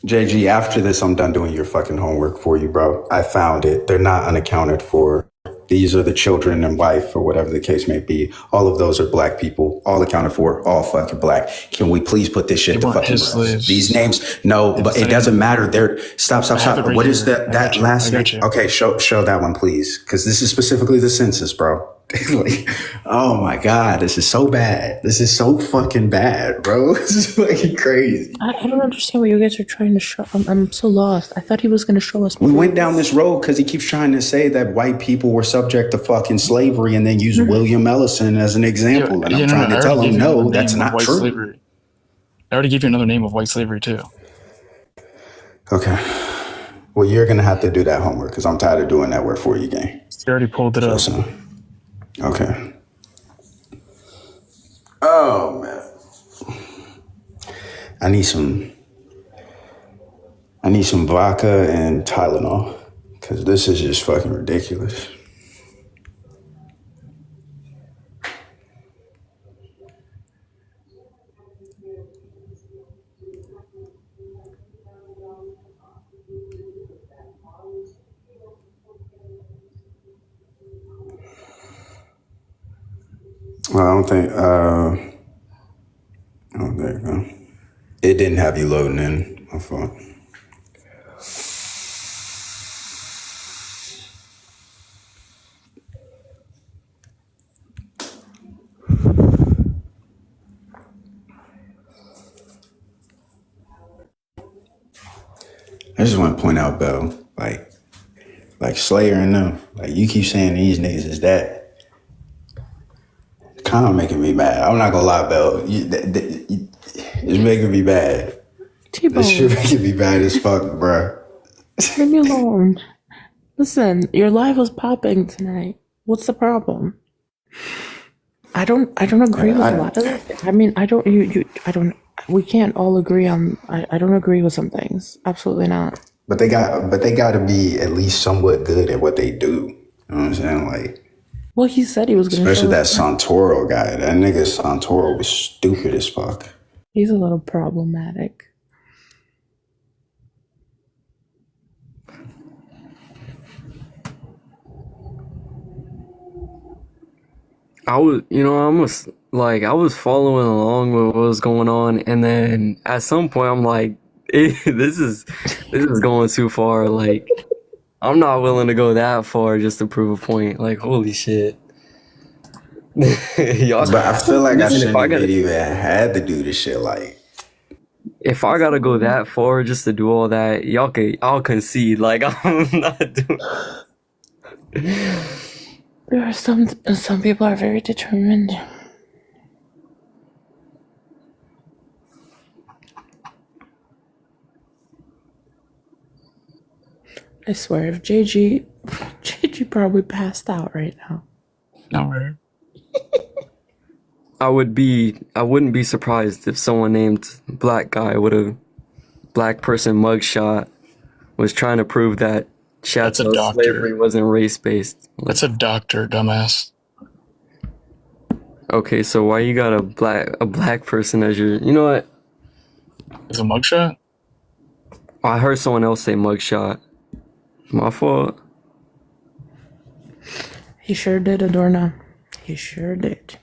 JG, after this, I'm done doing your fucking homework for you, bro. I found it. They're not unaccounted for. These are the children and wife, or whatever the case may be. All of those are black people, all accounted for, all fucking black. Can we please put this They shit to weren't fucking his rest? These slaves. names, no, It but was it doesn't matter. They're stop. I have it right What is here. that last I name? got you. Okay, show that one, please, because this is specifically the census, bro. Like, oh my god, this is so bad. This is so fucking bad, bro. This is fucking crazy. I don't understand what you guys are trying to show. I'm so lost. I thought he was going to show us. We went down this road because he keeps trying to say that white people were subject to fucking slavery and then use William Ellison as an example. And I'm trying to tell him, no, that's not true. Slavery. I already gave you another name of white slavery, too. Okay. Well, you're going to have to do that homework because I'm tired of doing that work for you, gang. You already pulled it up. Okay. Oh, man. I need some vodka and Tylenol because this is just fucking ridiculous. Well, I don't think, oh, there you go. It didn't have you loading in. My fault. I just want to point out, Bell, like Slayer and them, like you keep saying these niggas is that. Kind of making me mad. I'm not gonna lie, Bell. It's making me mad. Tbone. This shit making me mad as fuck, bro. Leave me alone. Listen, your live was popping tonight. What's the problem? I don't agree with a lot of it. I mean, I don't. We can't all agree on. I don't agree with some things. Absolutely not. But they got to be at least somewhat good at what they do. You know what I'm saying? Like, well, he said he was going to. Especially that Santoro guy. That nigga Santoro was stupid as fuck. He's a little problematic. I was following along with what was going on, and then at some point I'm like, this is going too far. Like, I'm not willing to go that far just to prove a point. Like, holy shit. But I feel like I shouldn't even had to do this shit. Like, if I gotta go that far just to do all that, I'll concede. Like, I'm not doing. There are some people are very determined. I swear, if JG probably passed out right now. No, right. I wouldn't be surprised if someone named Black Guy with a black person mugshot was trying to prove that That's a chattel doctor. slavery wasn't race-based. That's a doctor, dumbass. Okay, so why you got a black person as your... You know what? Is a mugshot? I heard someone else say mugshot. My fault. He sure did, Adorna. He sure did.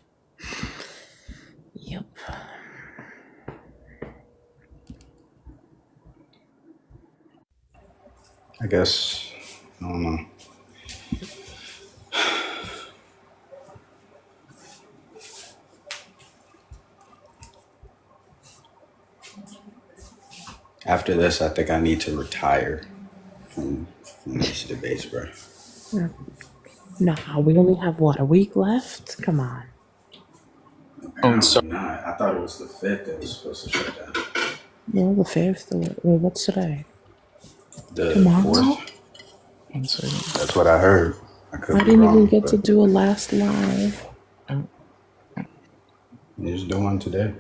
Yep. I guess, I don't know. After this, I think I need to retire from these debates, bro. Nah, we only have, what, a week left? Come on. Apparently not. I thought it was the 5th that was supposed to shut down. Yeah, the 5th. Well, what's today? The Tomorrow? 4th? 1 second. That's what I heard. I could I be didn't wrong, even get but to do a last live. you just do one today.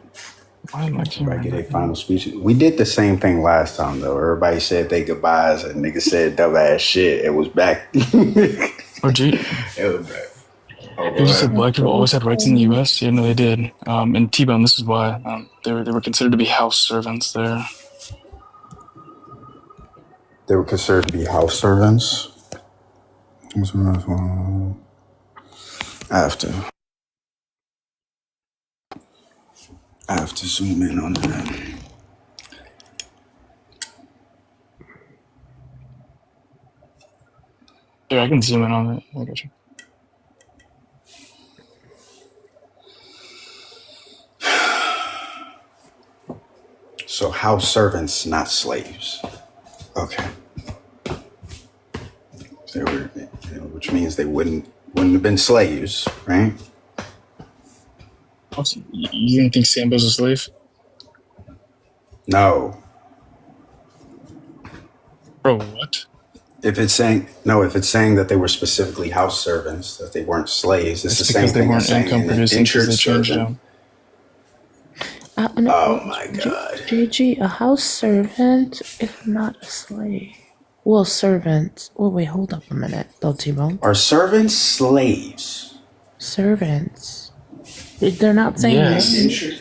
Why am I Everybody get a final speech. We did the same thing last time, though. Everybody said their goodbyes and niggas said dumbass shit. It was back. Or G. It was back. You just said black people always had rights in the U.S. Yeah, no, they did. And Tbone, this is why they were considered to be house servants there. They were considered to be house servants. I have to zoom in on that. Yeah, I can zoom in on it. I got you. So house servants, not slaves. Okay. They were, which means they wouldn't have been slaves, right? You didn't think Sambo's a slave? No. Bro, what? If it's saying that they were specifically house servants, that they weren't slaves, it's the same thing as saying an indentured servant. Oh my God. JG, a house servant is not a slave. Well, servant. Well, wait, hold up a minute, though, Tbone. Are servants slaves? Servants. They're not saying maid.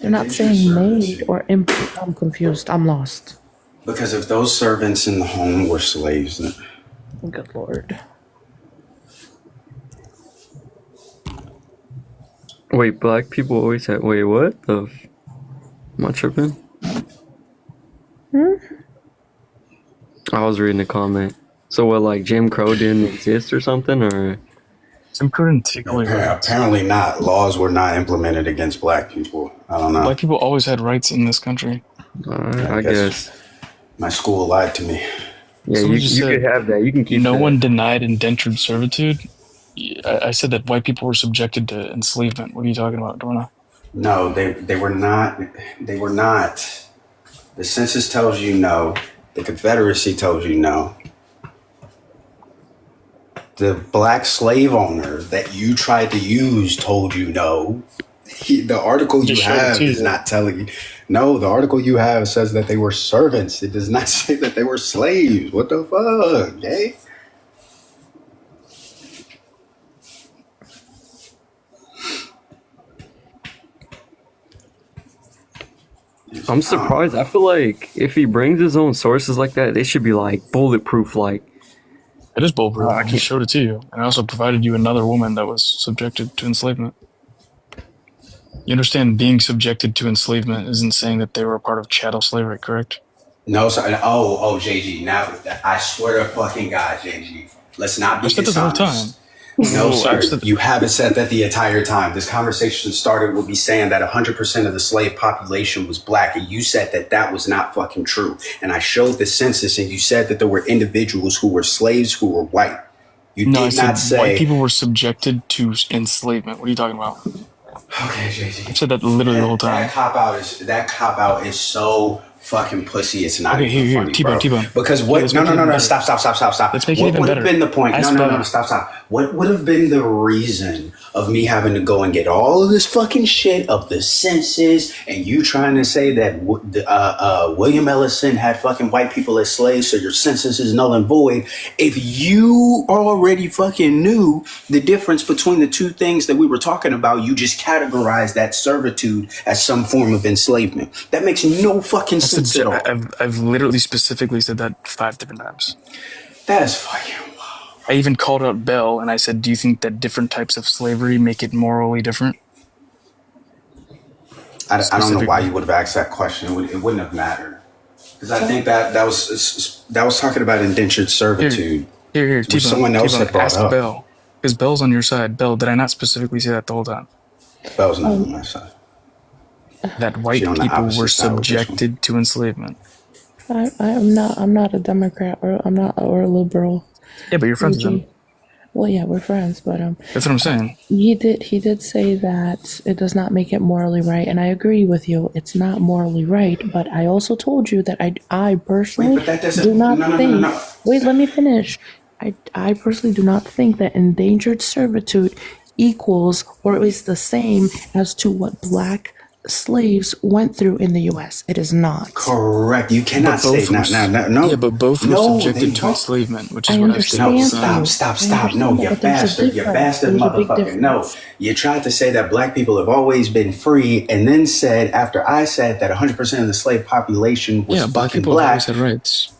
They're not saying maid or imp. I'm confused. I'm lost. Because if those servants in the home were slaves, then... Good Lord. Wait, black people always had... Wait, what? Am I tripping? I was reading the comment. So what, like Jim Crow didn't exist or something, or? Jim Crow didn't take away rights. Apparently not. Laws were not implemented against black people. I don't know. Black people always had rights in this country. I guess. My school lied to me. Yeah, you could have that. You can keep No that. one denied indentured servitude. I said that white people were subjected to enslavement. What are you talking about, Dorna? No, they were not. They were not. The census tells you no. The Confederacy tells you no. The black slave owner that you tried to use told you no. The article you have is not telling you. No, the article you have says that they were servants. It does not say that they were slaves. What the fuck, okay? I'm surprised. I feel like if he brings his own sources like that, they should be like bulletproof. Like, it is bulletproof. I just showed it to you, and I also provided you another woman that was subjected to enslavement. You understand, being subjected to enslavement isn't saying that they were a part of chattel slavery, correct? No, sorry. Oh, JG. Now, I swear to fucking God, JG. Let's not be dishonest. All the time. No, sir. You haven't said that the entire time. This conversation started with me saying that 100% of the slave population was black, and you said that that was not fucking true. And I showed the census, and you said that there were individuals who were slaves who were white. You did not say white people were subjected to enslavement. What are you talking about? Okay, JG. I said that literally the whole time. That cop out is so fucking pussy. It's not Okay, even here, funny, bro. T-Bone. Because what? No. Stop. Let's make it What even would have better. been the point? Ask No. Bell. Stop. What would have been the reason of me having to go and get all of this fucking shit of the census and you trying to say that William Ellison had fucking white people as slaves, so your census is null and void? If you already fucking knew the difference between the two things that we were talking about, you just categorized that servitude as some form of enslavement. That makes no fucking sense at all. I've literally specifically said that 5 different times. That is fucking. I even called out Bell and I said, do you think that different types of slavery make it morally different? I don't know why you would have asked that question. It wouldn't have mattered. Because I think that was talking about indentured servitude. Here, which someone else had brought ask up. Bell. Because Bell's on your side. Bell, did I not specifically say that the whole time? Bell's not on my side. That white people were subjected to enslavement. I'm not a Democrat or a liberal. Yeah, but you're friends with him. Well, yeah, we're friends, but that's what I'm saying. He did say that it does not make it morally right, and I agree with you. It's not morally right, but I also told you that I personally do not think. No. Wait, let me finish. I personally do not think that endangered servitude equals or is the same as to what black slaves went through in the U.S. It is not. Correct. You cannot say no. Yeah, but both were subjected to enslavement, which is what I stated. No, stop. No, you bastard. You bastard motherfucker. No. You tried to say that black people have always been free and then said, after I said that 100% of the slave population was black fucking people black. always had rights.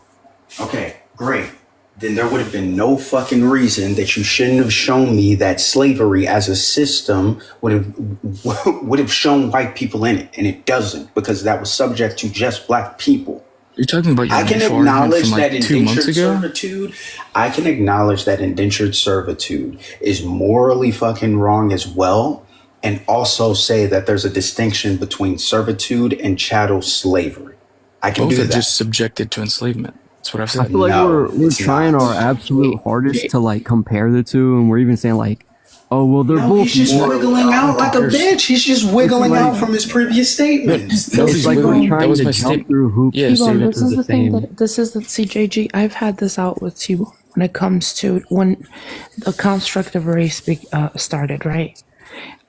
Okay, great. Then there would have been no fucking reason that you shouldn't have shown me that slavery as a system would have shown white people in it, and it doesn't, because that was subject to just black people. You're talking about your I can acknowledge that like 2 months indentured ago? servitude. I can acknowledge that indentured servitude is morally fucking wrong as well, and also say that there's a distinction between servitude and chattel slavery. I can Both do are that. just subjected to enslavement. That's what I've said. I feel like we're trying our absolute hardest to like compare the two, and we're even saying like, oh well, they're both. He's just wiggling out like a bitch. He's just wiggling out from his previous statements. It's like we're trying to jump through hoops. This is the thing that this is the CJG. I've had this out with you when it comes to when the construct of race started, right?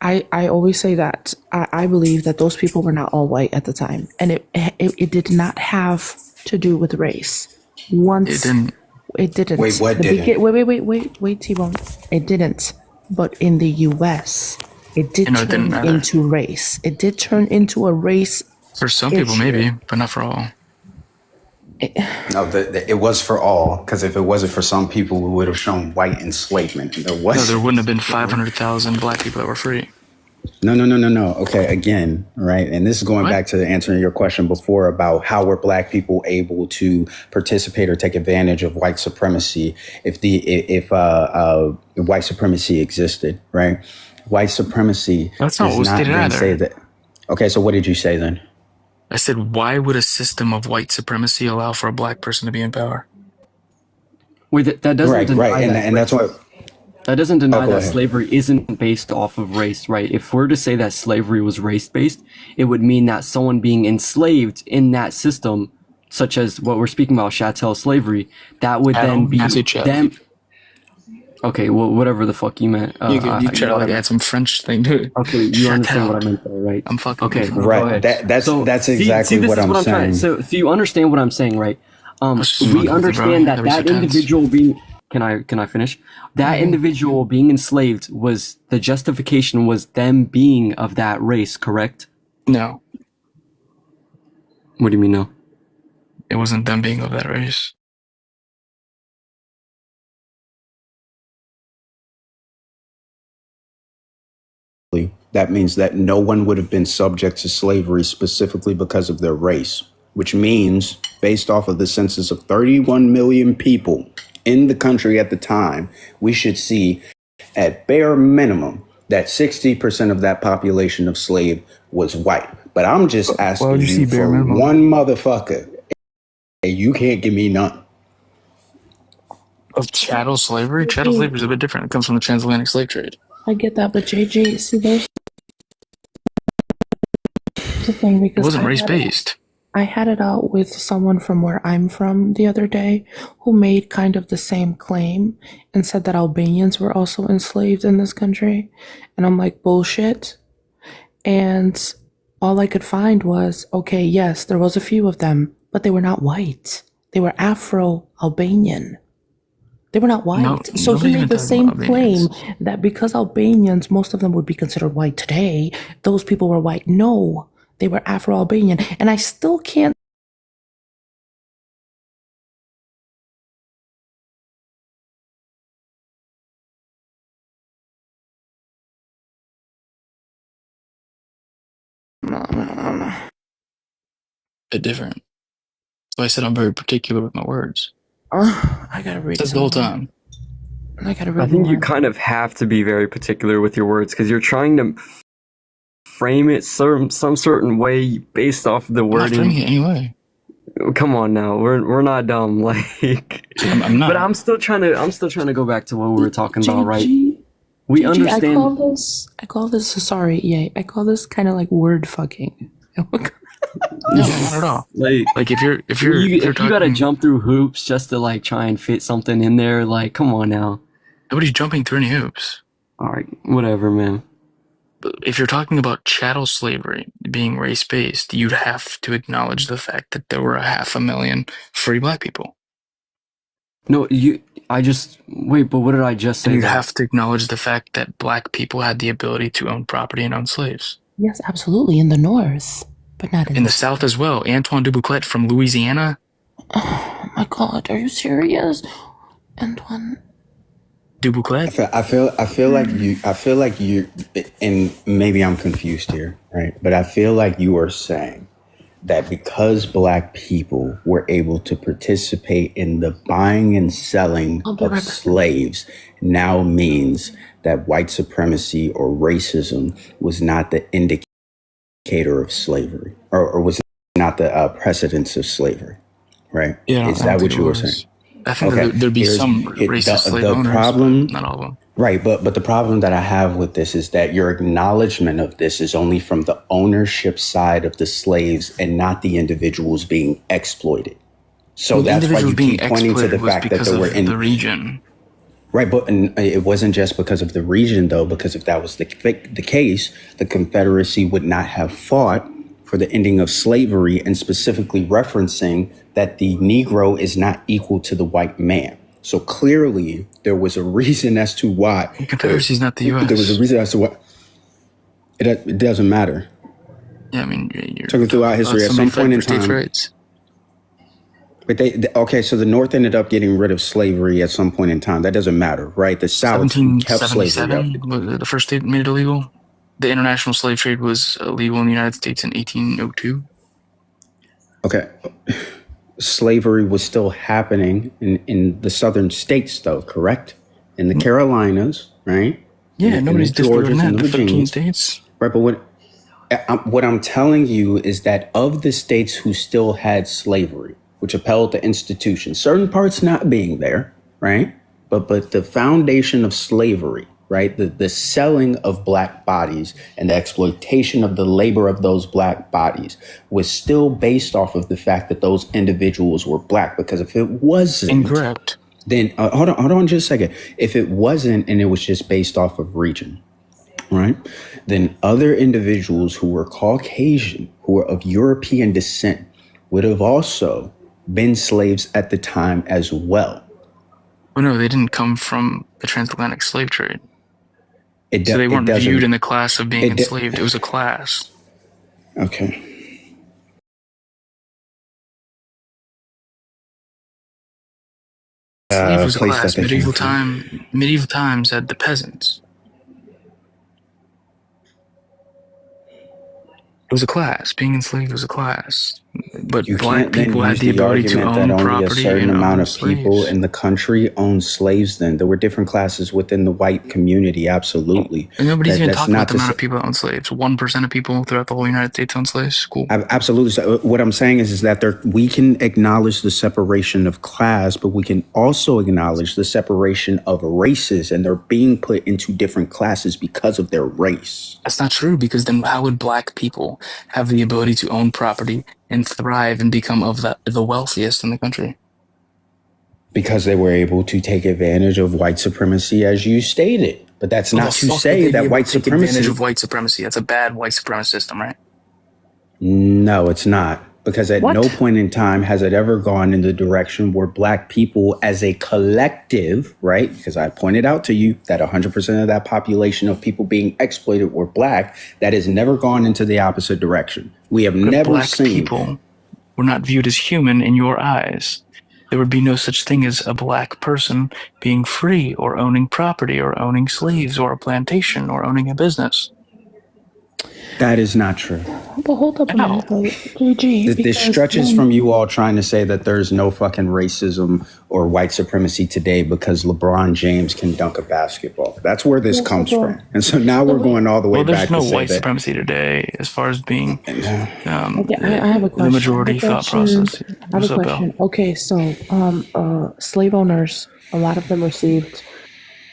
I always say that I believe that those people were not all white at the time, and it did not have to do with race. Once it didn't. Wait, what didn't? Wait, T-Bone. It didn't. But in the U.S., it did turn into race. It did turn into a race. For some people, maybe, but not for all. No, it was for all, because if it wasn't for some people, we would have shown white enslavement. There wouldn't have been 500,000 black people that were free. No. Okay, again, right? And this is going back to answering your question before about how were black people able to participate or take advantage of white supremacy if white supremacy existed, right? White supremacy. That's not what was stated either. Okay, so what did you say then? I said, why would a system of white supremacy allow for a black person to be in power? Wait, that doesn't deny that. And that's what. That doesn't deny that slavery isn't based off of race, right? If we're to say that slavery was race-based, it would mean that someone being enslaved in that system, such as what we're speaking about, chattel slavery, that would then be them. Okay, well, whatever the fuck you meant. You try to like add some French thing to it. Okay, you understand what I meant there, right? I'm fucking. Okay, right. That's exactly what I'm saying. So you understand what I'm saying, right? We understand that individual being. Can I finish? That individual being enslaved was the justification was them being of that race, correct? No. What do you mean no? It wasn't them being of that race. That means that no one would have been subject to slavery specifically because of their race, which means, based off of the census of 31 million people in the country at the time, we should see at bare minimum that 60% of that population of slave was white. But I'm just asking you for one motherfucker, and you can't give me none. Of chattel slavery? Chattel slavery is a bit different. It comes from the transatlantic slave trade. I get that, but JJ, see, there's the thing because it wasn't race-based. I had it out with someone from where I'm from the other day who made kind of the same claim and said that Albanians were also enslaved in this country. And I'm like, bullshit. And all I could find was, okay, yes, there was a few of them, but they were not white. They were Afro-Albanian. They were not white. No, So he nobody's made even the talking about same claim Albanians. that because Albanians, most of them would be considered white today, those people were white. No, they were Afro-Albanian. And I still can't. Bit different. So I said I'm very particular with my words. I gotta read Said some the whole more. time. I gotta I read think more. you kind of have to be very particular with your words because you're trying to frame it some certain way based off the I'm not framing wording. it anyway. Come on now, we're not dumb. Like, I'm not. but I'm still trying to go back to what we were talking about, right? We JG, understand. I call this, sorry, I call this kind of like word fucking. No, not at all. Like if you're if you talking, gotta jump through hoops just to like try and fit something in there, like come on now. Nobody's jumping through any hoops. All right, whatever, man. If you're talking about chattel slavery being race-based, you'd have to acknowledge the fact that there were 500,000 free black people. No, wait, but what did I just say? And you'd have to acknowledge the fact that black people had the ability to own property and own slaves. Yes, absolutely, in the North, but not in the South as well. Antoine Dubuclet from Louisiana. Oh my God, are you serious, Antoine? Dubuclet. I feel like you, and maybe I'm confused here, right? But I feel like you are saying that because black people were able to participate in the buying and selling of slaves now means that white supremacy or racism was not the indicator of slavery, or was not the precedence of slavery, right? Yeah, Is that what you were saying? I think there'd be some racist slave owners, problem, but not all of them. Right, but the problem that I have with this is that your acknowledgement of this is only from the ownership side of the slaves and not the individuals being exploited. So well, that's why you being keep pointing to the fact that there were the region. Right, but it wasn't just because of the region, though, because if that was the case, the Confederacy would not have fought for the ending of slavery and specifically referencing that the Negro is not equal to the white man. So clearly there was a reason as to why. The Confederacy is not the U.S. There was a reason as to why. It doesn't matter. Yeah, I mean, you're talking throughout history at some point in time. Rights. But okay, so the North ended up getting rid of slavery at some point in time. That doesn't matter, right? The South kept slavery up. The first state made it illegal. The international slave trade was illegal in the United States in 1802. Okay. Slavery was still happening in the southern states, though, correct? In the Carolinas, right? Yeah, nobody's disputing that. The 13 states. Right, but what I'm telling you is that of the states who still had slavery, which upheld the institution, certain parts not being there, right? But the foundation of slavery, right? The selling of black bodies and the exploitation of the labor of those black bodies was still based off of the fact that those individuals were black. Because if it wasn't, incorrect, then hold on just a second. If it wasn't, and it was just based off of region, right? Then other individuals who were Caucasian, who were of European descent, would have also been slaves at the time as well. Well, no, they didn't come from the transatlantic slave trade. So they weren't viewed in the class of being enslaved. It was a class. Okay. Slave was a class. Medieval times had the peasants. It was a class. Being enslaved was a class. But black people had the ability to own property. A certain amount of people in the country owned slaves. Then there were different classes within the white community. Absolutely. And nobody's even talking about the amount of people that own slaves. 1% of people throughout the whole United States own slaves. Cool. Absolutely. So what I'm saying is that we can acknowledge the separation of class, but we can also acknowledge the separation of races, and they're being put into different classes because of their race. That's not true, because then how would black people have the ability to own property and thrive and become of the wealthiest in the country? Because they were able to take advantage of white supremacy, as you stated. But that's not to say that white take advantage supremacy. of white supremacy. That's a bad white supremacist system, right? No, it's not. Because at no point in time has it ever gone in the direction where black people as a collective, right? Because I pointed out to you that 100% of that population of people being exploited were black. That has never gone into the opposite direction. We have never black seen. People were not viewed as human in your eyes. There would be no such thing as a black person being free or owning property or owning slaves or a plantation or owning a business. That is not true. But hold up a minute, JG. This stretches from you all trying to say that there's no fucking racism or white supremacy today because LeBron James can dunk a basketball. That's where this comes from. And so now we're going all the way back to say that. There's no white supremacy today as far as being I have a question. the majority thought process. I have a question. Okay, so slave owners, a lot of them received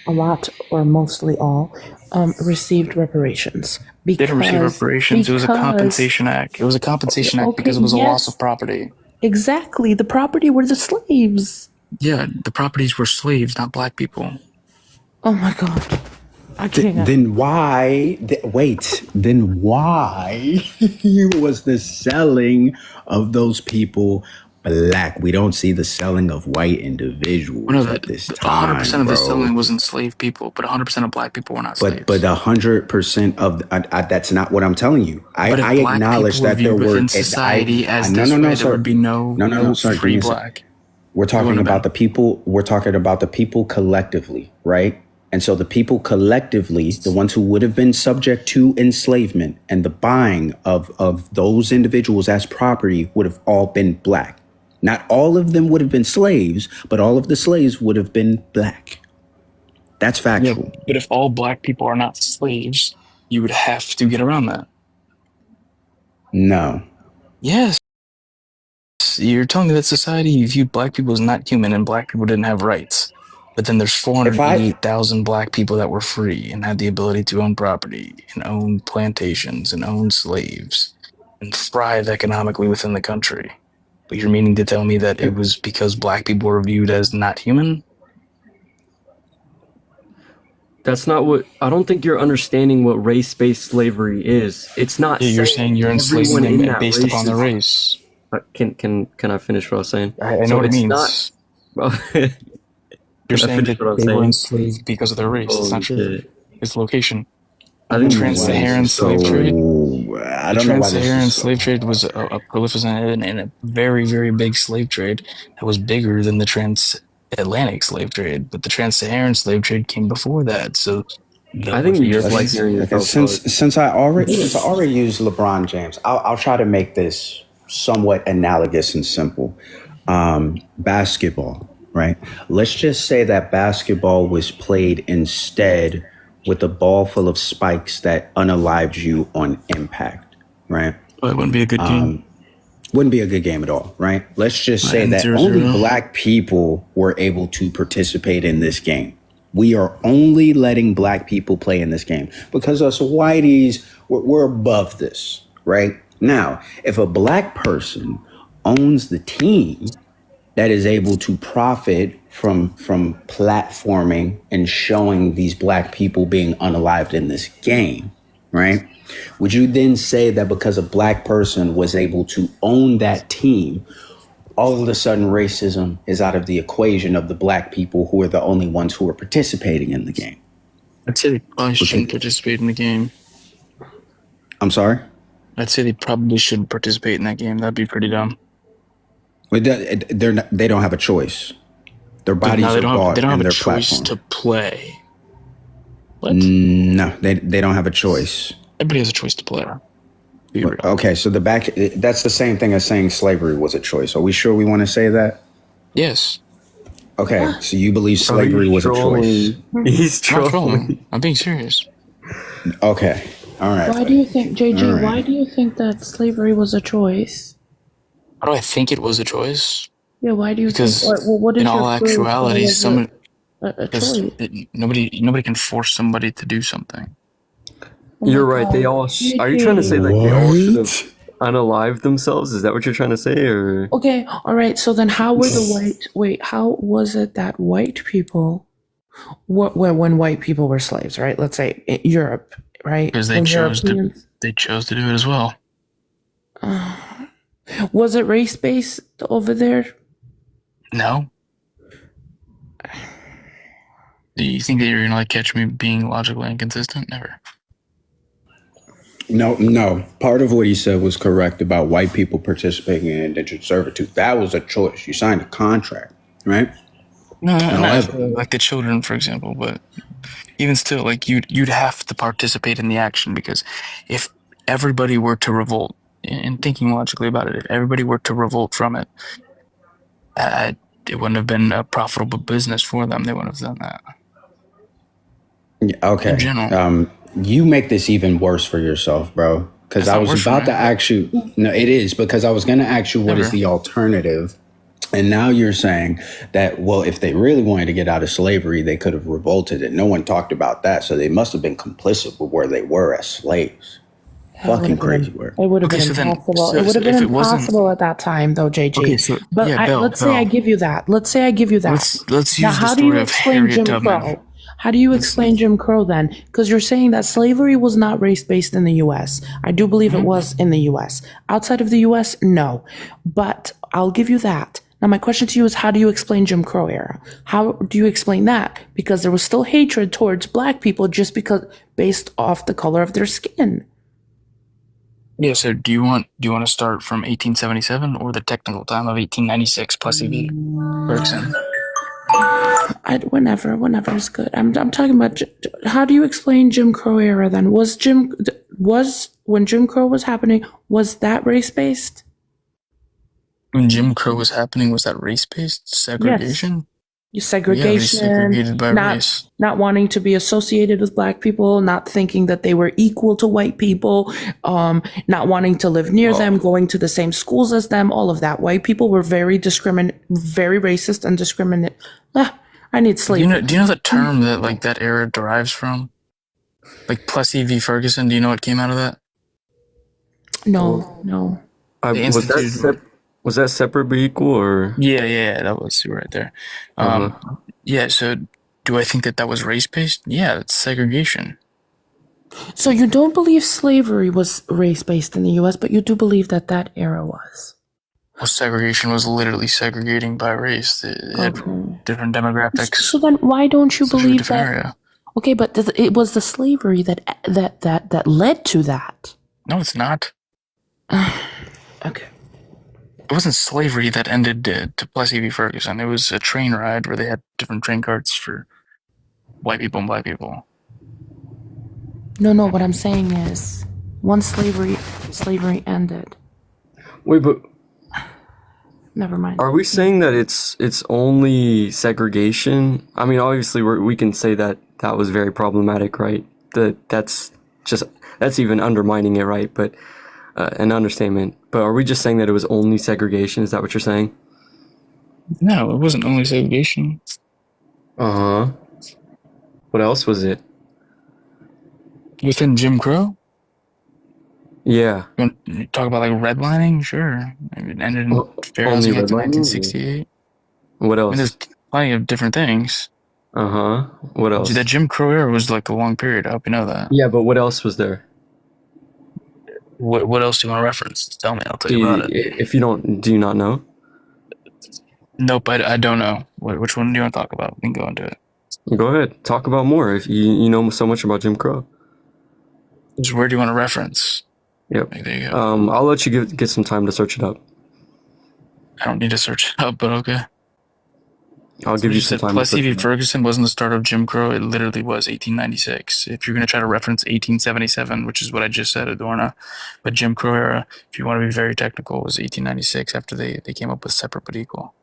a lot or mostly all received reparations. They didn't receive reparations. It was a compensation act. It was a compensation act because it was a loss of property. Exactly. The property were the slaves. Yeah, the properties were slaves, not black people. Oh my God. I can't. Then why, then why was the selling of those people black? We don't see the selling of white individuals at this time. 100% of the selling was enslaved people, but 100% of black people were not slaves. But 100% of that's not what I'm telling you. I acknowledge that there were in society as this way, there would be no free black. We're talking about the people. We're talking about the people collectively, right? And so the people collectively, the ones who would have been subject to enslavement and the buying of those individuals as property would have all been black. Not all of them would have been slaves, but all of the slaves would have been black. That's factual. Yeah, but if all black people are not slaves, you would have to get around that. No. Yes. You're telling me that society viewed black people as not human and black people didn't have rights. But then there's 488,000 black people that were free and had the ability to own property and own plantations and own slaves and thrive economically within the country. But you're meaning to tell me that it was because black people were viewed as not human? That's not what, I don't think you're understanding what race-based slavery is. It's not. Yeah, you're saying you're enslaving them based upon their race. Can I finish what I was saying? I know what it means. You're saying that they were enslaved because of their race. It's not true. It's location. I think trans-Saharan slave trade. The trans-Saharan slave trade was a prolific and a very, very big slave trade that was bigger than the transatlantic slave trade. But the trans-Saharan slave trade came before that. So I think you're like since I already used LeBron James, I'll try to make this somewhat analogous and simple. Basketball, right? Let's just say that basketball was played instead with a ball full of spikes that unalived you on impact, right? Well, it wouldn't be a good game. Wouldn't be a good game at all, right? Let's just say that only black people were able to participate in this game. We are only letting black people play in this game because us whiteys, we're above this, right? Now, if a black person owns the team that is able to profit from platforming and showing these black people being unalived in this game, right? Would you then say that because a black person was able to own that team, all of a sudden racism is out of the equation of the black people who are the only ones who are participating in the game? I'd say they probably shouldn't participate in the game. I'm sorry? I'd say they probably shouldn't participate in that game. That'd be pretty dumb. They don't have a choice. Their bodies are bought and their platform. To play. What? No, they don't have a choice. Everybody has a choice to play. Okay, so that's the same thing as saying slavery was a choice. Are we sure we want to say that? Yes. Okay, so you believe slavery was a choice? He's trolling. I'm being serious. Okay, all right. Why do you think, JG, right. Why do you think that slavery was a choice? How do I think it was a choice? Yeah, why do you think? What is in all actuality, nobody can force somebody to do something. You're right. They all. Are you trying to say that they all should have? unalive themselves? Is that what you're trying to say, or? Okay, all right. So then, how were the white? Wait, how was it that white people, when white people were slaves, right? Let's say in Europe, right? Because When Europeans, they chose to do it as well. was it race based over there? No. Do you think that you're gonna like catch me being logically inconsistent? Never. No. Part of what he said was correct about white people participating in indentured servitude. That was a choice. You signed a contract, right? No, not However, like the children, for example. But even still, like you'd have to participate in the action, because if everybody were to revolt, and thinking logically about it, if everybody were to revolt from it, it wouldn't have been a profitable business for them. They wouldn't have done that. okay. In general. You make this even worse for yourself, bro. Because That's I not was worse for about me. to ask you. No, it is, because I was going to ask you what is Never. the alternative. And now you're saying that, well, if they really wanted to get out of slavery, they could have revolted. And no one talked about that. So they must have been complicit with where they were as slaves. Fucking crazy work. It would have been impossible. It would have been impossible at that time, though, JG. Okay, so but yeah, Bill, let's say I give you that. Let's say I give you that. Let's Now, use the how do you story of explain Harriet Jim Tubman. Crow? How do you explain Jim Crow then? Because you're saying that slavery was not race-based in the U.S. I do believe it was in the U.S. Outside of the U.S., no. But I'll give you that. Now, my question to you is, how do you explain Jim Crow era? How do you explain that? Because there was still hatred towards black people just because based off the color of their skin. Yeah, so do you want to start from 1877 or the technical time of 1896 plus EV Bergson? Whenever is good. I'm talking about how do you explain Jim Crow era then? Was when Jim Crow was happening, was that race based? When Jim Crow was happening, was that race based segregation? Segregation, Yeah, they segregated by race. Not wanting to be associated with black people, not thinking that they were equal to white people, not wanting to live near them, going to the same schools as them, all of that. White people were very racist and discriminate. I need sleep. Do you know the term that like that era derives from? Like Plessy v. Ferguson, do you know what came out of that? No. Was that separate but equal, or? Yeah, that was right there. Yeah, so do I think that was race-based? Yeah, it's segregation. So you don't believe slavery was race-based in the U.S., but you do believe that era was? Well, segregation was literally segregating by race. It had different demographics. So then why don't you believe that? Area. Okay, but it was the slavery that led to that. No, it's not. Okay. It wasn't slavery that ended to Plessy v. Ferguson. It was a train ride where they had different train carts for white people and black people. No, what I'm saying is, once slavery ended. Wait, but never mind. Are we saying that it's only segregation? I mean, obviously we can say that was very problematic, right? That's even undermining it, right? But an understatement. But are we just saying that it was only segregation? Is that what you're saying? No, it wasn't only segregation. What else was it? Within Jim Crow? Yeah. You want to talk about like redlining? Sure. It ended in fair housing act in 1968. What else? I mean, there's plenty of different things. What else? That Jim Crow era was like a long period. I hope you know that. Yeah, but what else was there? What else do you want to reference? Tell me, I'll tell you about it. If you don't, do you not know? Nope, I don't know. Which one do you want to talk about? We can go into it. Go ahead. Talk about more if you know so much about Jim Crow. Just where do you want to reference? Yep. Like, there you go. I'll let you get some time to search it up. I don't need to search it up, but okay. I'll give you some time. Plessy v. Ferguson wasn't the start of Jim Crow. It literally was 1896. If you're going to try to reference 1877, which is what I just said, Adorna, but Jim Crow era, if you want to be very technical, was 1896 after they came up with separate but equal.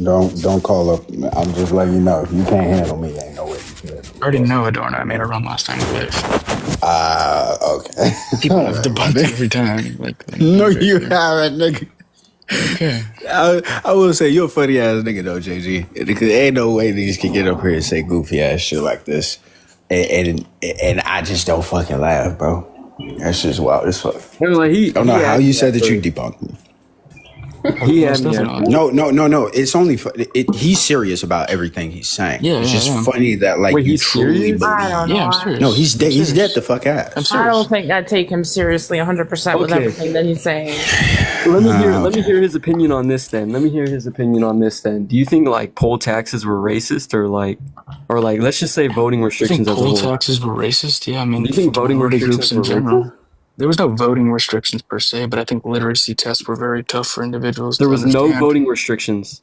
Don't call up. I'm just letting you know. If you can't handle me, ain't no way you can. I already know, Adorna. I made a run last time with okay. People have debunked every time. No, you haven't, nigga. Okay. I will say you're a funny ass nigga though, JG. Because ain't no way niggas can get up here and say goofy ass shit like this, and I just don't fucking laugh, bro. That's just wild as fuck. No, like I don't know how had you me said at that you first. debunked me. He had Most me at definitely. first. No. It's only he's serious about everything he's saying. Yeah, It's yeah, just yeah. funny that like Wait, you he's truly serious? I don't believe. know. Yeah, I'm serious. No, he's dead. I'm He's dead serious. the fuck ass. I'm I don't serious. think I take him seriously 100% with Okay. everything that he's saying. Let me hear. Okay. Let me hear his opinion on this. Then let me hear his opinion on this. Then do you think like poll taxes were racist or like let's just say voting You think restrictions as a poll whole? taxes were racist? Yeah, I Do mean, you think for voting minority groups restrictions in were racist? general. There was no voting restrictions per se, but I think literacy tests were very tough for individuals There to was no understand. voting restrictions.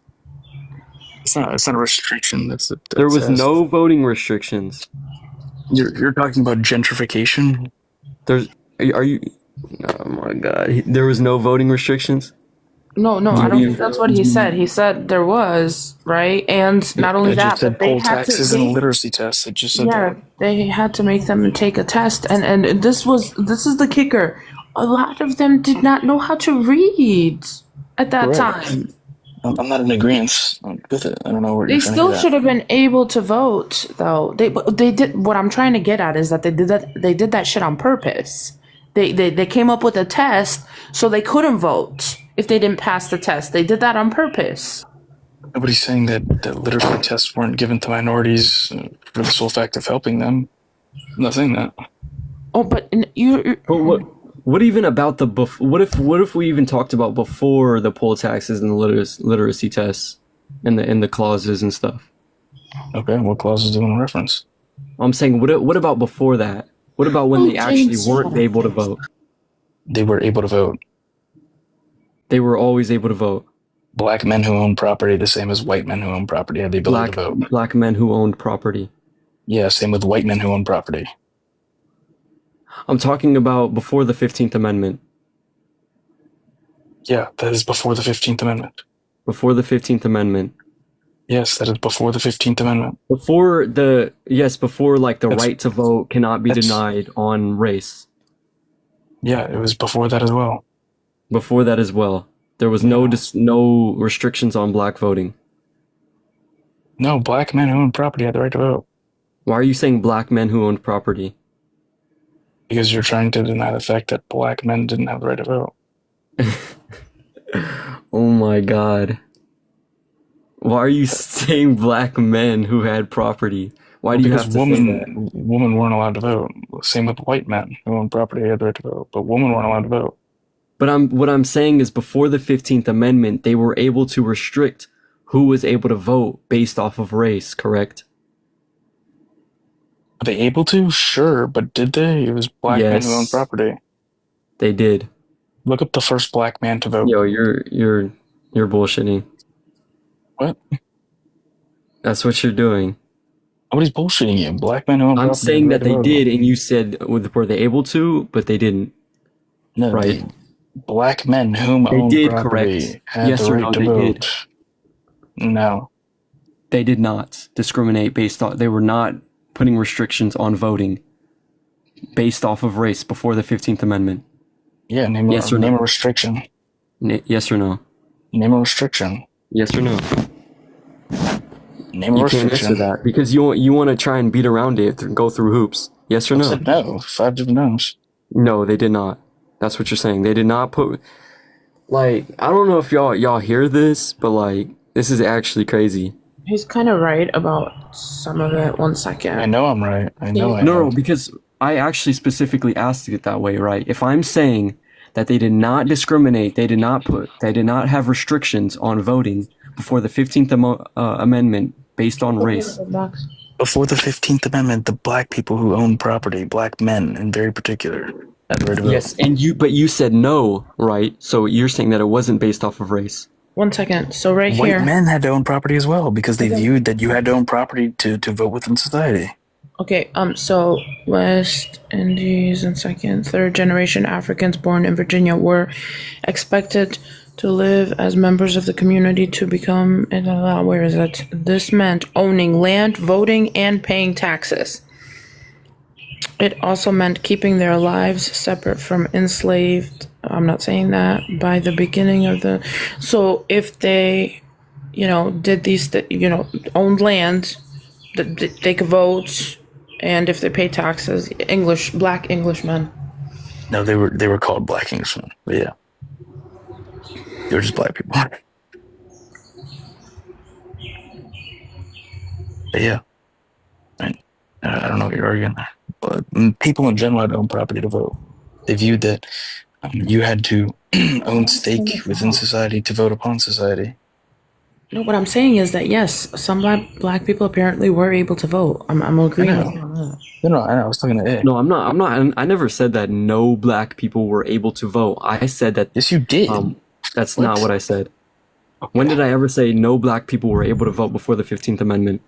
It's not a restriction. That's a There was test. no voting restrictions. You're talking about gentrification. There's are you? Oh my god! There was no voting restrictions. No, Do I don't think you? that's what he said. He said there was, right? And not only I just that, but said they poll had to, taxes and literacy tests. I just said yeah, that. they had to make them take a test. And this is the kicker. A lot of them did not know how to read at that Correct. time. I'm not in agreement with it. I don't know what They you're trying to still get should at. have been able to vote, though. They did. What I'm trying to get at is that they did that shit on purpose. They came up with a test so they couldn't vote if they didn't pass the test. They did that on purpose. Nobody's saying that literacy tests weren't given to minorities for the sole fact of helping them. I'm not saying that. Oh, but you. But what even about the what if we even talked about before the poll taxes and the literacy tests and the clauses and stuff? Okay, what clauses do you want to reference? I'm saying what about before that? What about when they actually weren't able to vote? They were able to vote. They were always able to vote. Black men who own property, the same as white men who own property, had the ability to vote. Black men who owned property. Yeah, same with white men who own property. I'm talking about before the 15th Amendment. Yeah, that is before the 15th Amendment. Before the 15th Amendment. Yes, that is before the 15th Amendment. Before like the right to vote cannot be denied on race. Yeah, it was before that as well. Before that as well. There was no restrictions on black voting. No, black men who own property had the right to vote. Why are you saying black men who owned property? Because you're trying to deny the fact that black men didn't have the right to vote. Oh my god. Why are you saying black men who had property? Why do you have to say that? Women weren't allowed to vote. Same with white men who owned property had the right to vote, but women weren't allowed to vote. But what I'm saying is before the 15th Amendment, they were able to restrict who was able to vote based off of race, correct? Are they able to? Sure, but did they? It was black men who owned Yes. property. They did. Look up the first black man to vote. Yo, you're bullshitting. What? That's what you're doing. Nobody's bullshitting you. Black men who own property. I'm saying that had the right they to vote. did, and you said were they able to, but they didn't. No, right? Black men whom They owned did, property correct. had Yes the or right no, to they vote. did. No. They did not discriminate based on, they were not putting restrictions on voting based off of race before the 15th Amendment. Yeah, name a restriction. Yes or no? Name a restriction. Yes or no? Name a You restriction. can't answer that because you want to try and beat around it and go through hoops. Yes or no? I said no. 5 different no's. No, they did not. That's what you're saying. They did not put, like, I don't know if y'all hear this, but like, this is actually crazy. He's kind of right about some of it. 1 second. I know I'm right. I know I am. No, because I actually specifically asked it that way, right? If I'm saying that they did not discriminate, they did not have restrictions on voting before the 15th Amendment based on race. Before the 15th Amendment, the black people who owned property, black men in very particular, had the right to vote. Yes, but you said no, right? So you're saying that it wasn't based off of race. 1 second. So right White here. men had to own property as well because they viewed that you had to own property to vote within society. Okay, so West Indies and third generation Africans born in Virginia were expected to live as members of the community to become, where is it? This meant owning land, voting, and paying taxes. It also meant keeping their lives separate from enslaved, I'm not saying that, by the beginning of the, so if they, did these, owned land, they could vote, and if they pay taxes, black Englishmen. No, they were called Black Englishmen. But yeah, they were just black people. But yeah, I don't know what you're arguing there. But people in general had own property to vote. They viewed that you had to own stake within society to vote upon society. No, what I'm saying is that yes, some black people apparently were able to vote. I'm agreeing with you on that. No, I was talking to A. No, I'm not. I never said that no black people were able to vote. I said that. Yes, you did. That's not what I said. Okay. When did I ever say no black people were able to vote before the 15th Amendment?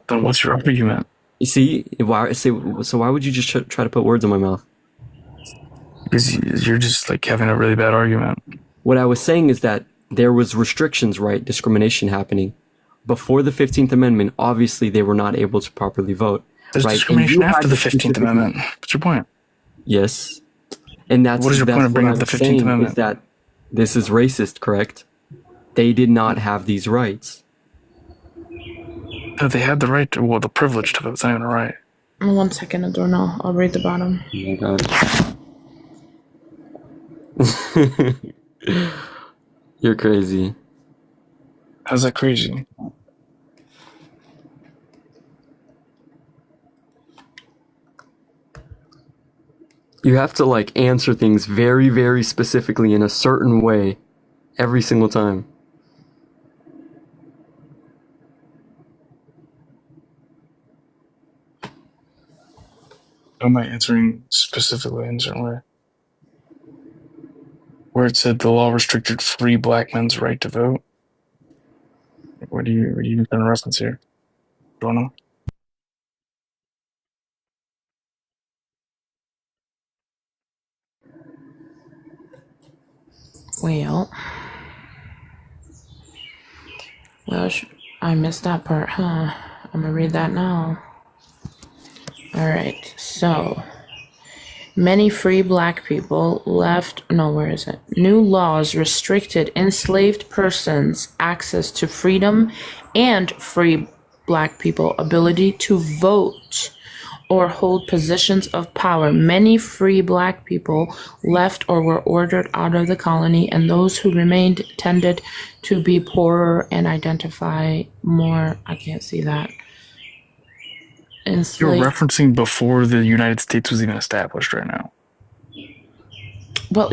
Then what's your argument? You see, why would you just try to put words in my mouth? Because you're just like having a really bad argument. What I was saying is that there was restrictions, right? Discrimination happening. Before the 15th Amendment, obviously they were not able to properly vote. There's right? discrimination after the 15th Amendment. What's your point? Yes. And that's what is your point of bringing up the 15th Amendment? Is that this is racist, correct? They did not have these rights. No, they had the right to, well, the privilege to vote. It's not even a right. 1 second, Adorno. I'll read the bottom. Oh my God. You're crazy. How's that crazy? You have to like answer things very, very specifically in a certain way every single time. How am I answering specifically in a certain way? Where it said the law restricted free black men's right to vote? What are you trying to reference here? Don't know. Well, I missed that part, huh? I'm gonna read that now. All right, so many free black people left. No, where is it? New laws restricted enslaved persons' access to freedom and free black people ability to vote or hold positions of power. Many free black people left or were ordered out of the colony, and those who remained tended to be poorer and identify more. I can't see that. You're referencing before the United States was even established right now. Well,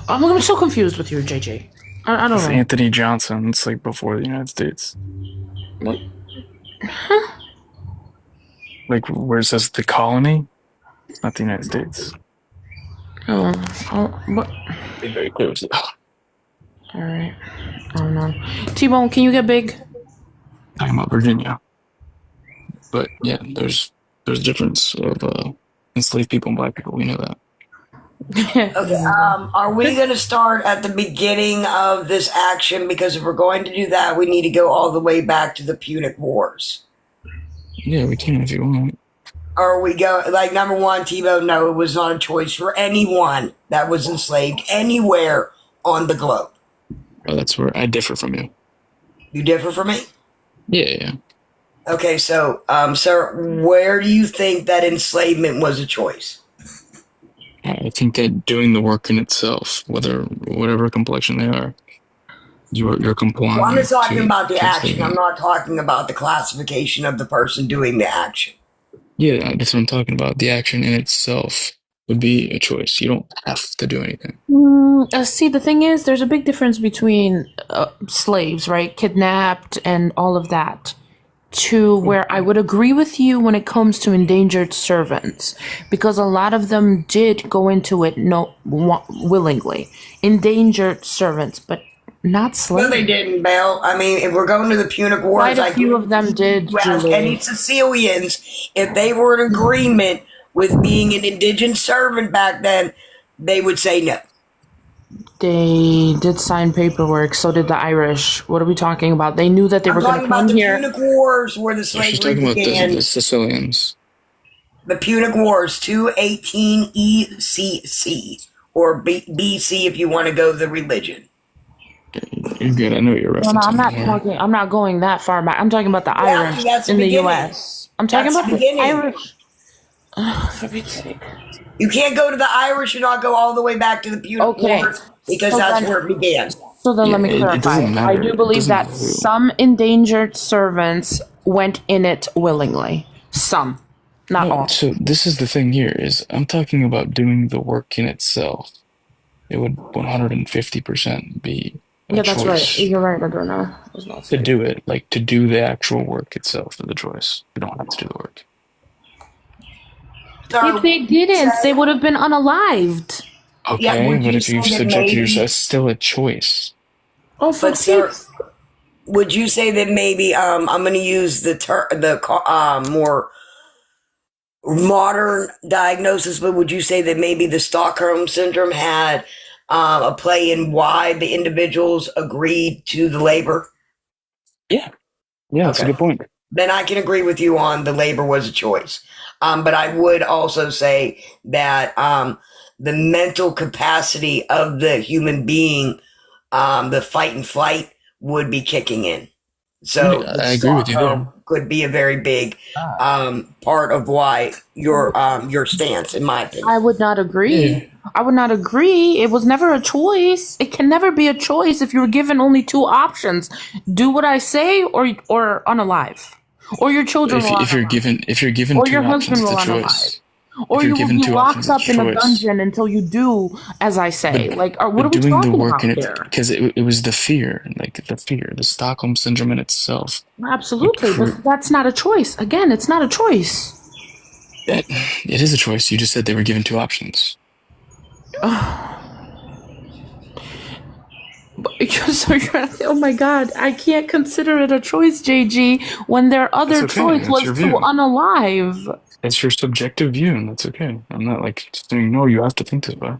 I'm so confused with you, JJ. I don't know. Anthony Johnson. It's like before the United States. What? Huh? Like where it says the colony, it's not the United States. What? Be very clear with you. All right. I don't know. Tbone, can you get big? Talking about Virginia. But yeah, there's a difference of enslaved people and black people. We know that. Okay. Are we going to start at the beginning of this action? Because if we're going to do that, we need to go all the way back to the Punic Wars. Yeah, we can if you want. Or we go, like, number one, Tbone, no, it was not a choice for anyone that was enslaved anywhere on the globe. Oh, that's where I differ from you. You differ from me? Yeah. Okay, so, sir, where do you think that enslavement was a choice? I think that doing the work in itself, whatever complexion they are, you're complying. Well, I'm just talking about the action. I'm not talking about the classification of the person doing the action. Yeah, that's what I'm talking about. The action in itself would be a choice. You don't have to do anything. See, the thing is, there's a big difference between slaves, right? Kidnapped and all of that. To where I would agree with you when it comes to indentured servants, because a lot of them did go into it willingly. Endangered servants, but not slaves. No, they didn't, Belle. I mean, if we're going to the Punic Wars, quite a few of them did. Ask any Sicilians if they were in agreement with being an indigent servant back then, they would say no. They did sign paperwork. So did the Irish. What are we talking about? They knew that they were going to come here. I'm talking about the Punic Wars, where the slavery began. The Sicilians. The Punic Wars, 218 ECC, or BC if you want to go the religion. You're good. I know what you're referencing. No, I'm not talking. I'm not going that far back. I'm talking about the Irish in the U.S. I'm talking about the Irish. For Pete's sake. You can't go to the Irish and not go all the way back to the Punic Okay. Wars because So that's then, where it began. so then Yeah, let me it clarify. doesn't I matter. do It believe doesn't that matter who. some indentured servants went in it willingly. Some, not No, all. so this is the thing here is I'm talking about doing the work in itself. It would 150% be a Yeah, that's right. choice You're right, Adorno. I was not to saying. do it. Like to do the actual work itself is the choice. You don't have to do the work. If So, they didn't, they would have been unalived. yeah, Okay, would but you if say you that subject yourself, maybe, it's still a choice. Oh, for but sir, kids. would you say that maybe, I'm going to use the more modern diagnosis, but would you say that maybe the Stockholm syndrome had a play in why the individuals agreed to the labor? Yeah, that's a Okay. good point. Then I can agree with you on the labor was a choice. But I would also say that the mental capacity of the human being, the fight and flight, would be kicking in. So the I agree with you there. Stockholm could be a very big part of why your stance, in my opinion. I would not agree. Yeah. I would not agree. It was never a choice. It can never be a choice if you were given only two options: do what I say, or unalive, or your children will If you're given or two your options, husband it's will a unalive, choice. or If you're you will given be two options, locked it's a up in a choice. dungeon until you do as I say. Like, what are But we doing the talking work in about it here? because it was the fear, the Stockholm syndrome in itself would Absolutely, but that's not a choice. Again, it's not a choice. it is a choice. You just said they were given two options. Oh my God, I can't consider it a choice, JG, when their other That's okay. choice That's was your to view. unalive. It's your subjective view, and that's okay. I'm not like saying no. You have to think this way.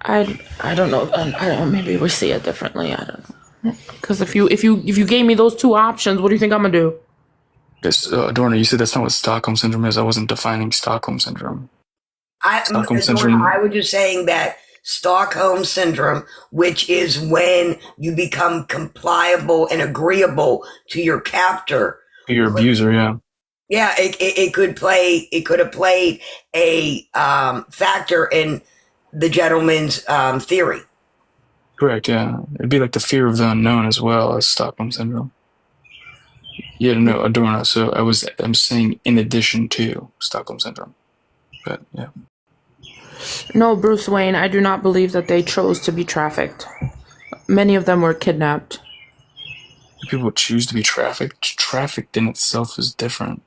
I don't know. I don't. Maybe we see it differently. I don't know. Because if you gave me those two options, what do you think I'm gonna do? This, Adorno, you said that's not what Stockholm syndrome is. I wasn't defining Stockholm syndrome. Stockholm syndrome. I was just saying that Stockholm syndrome, which is when you become compliable and agreeable to your captor. Your abuser, yeah. Yeah, it could have played a factor in the gentleman's theory. Correct, yeah. It'd be like the fear of the unknown as well as Stockholm syndrome. Yeah, no, Adorno. So I'm saying in addition to Stockholm syndrome. But yeah. No, Bruce Wayne. I do not believe that they chose to be trafficked. Many of them were kidnapped. People choose to be trafficked. Trafficked in itself is different.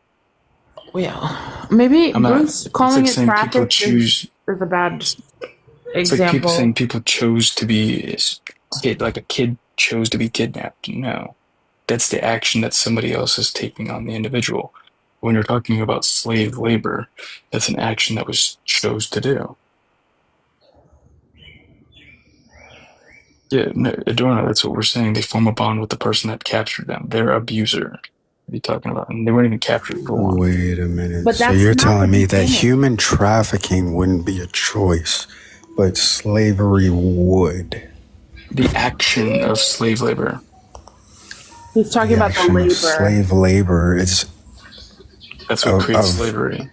Well, maybe Bruce calling it trafficked is a bad example. It's like people saying people chose to be like a kid chose to be kidnapped. No, that's the action that somebody else is taking on the individual. When you're talking about slave labor, that's an action that was chose to do. Yeah, no, Adorno, that's what we're saying. They form a bond with the person that captured them. Their abuser. What are you talking about? And they weren't even captured for long. Wait a minute. But So you're telling me that human trafficking wouldn't be a choice, but slavery would? The action of slave labor. He's talking about the labor. Slave labor is. That's what creates slavery.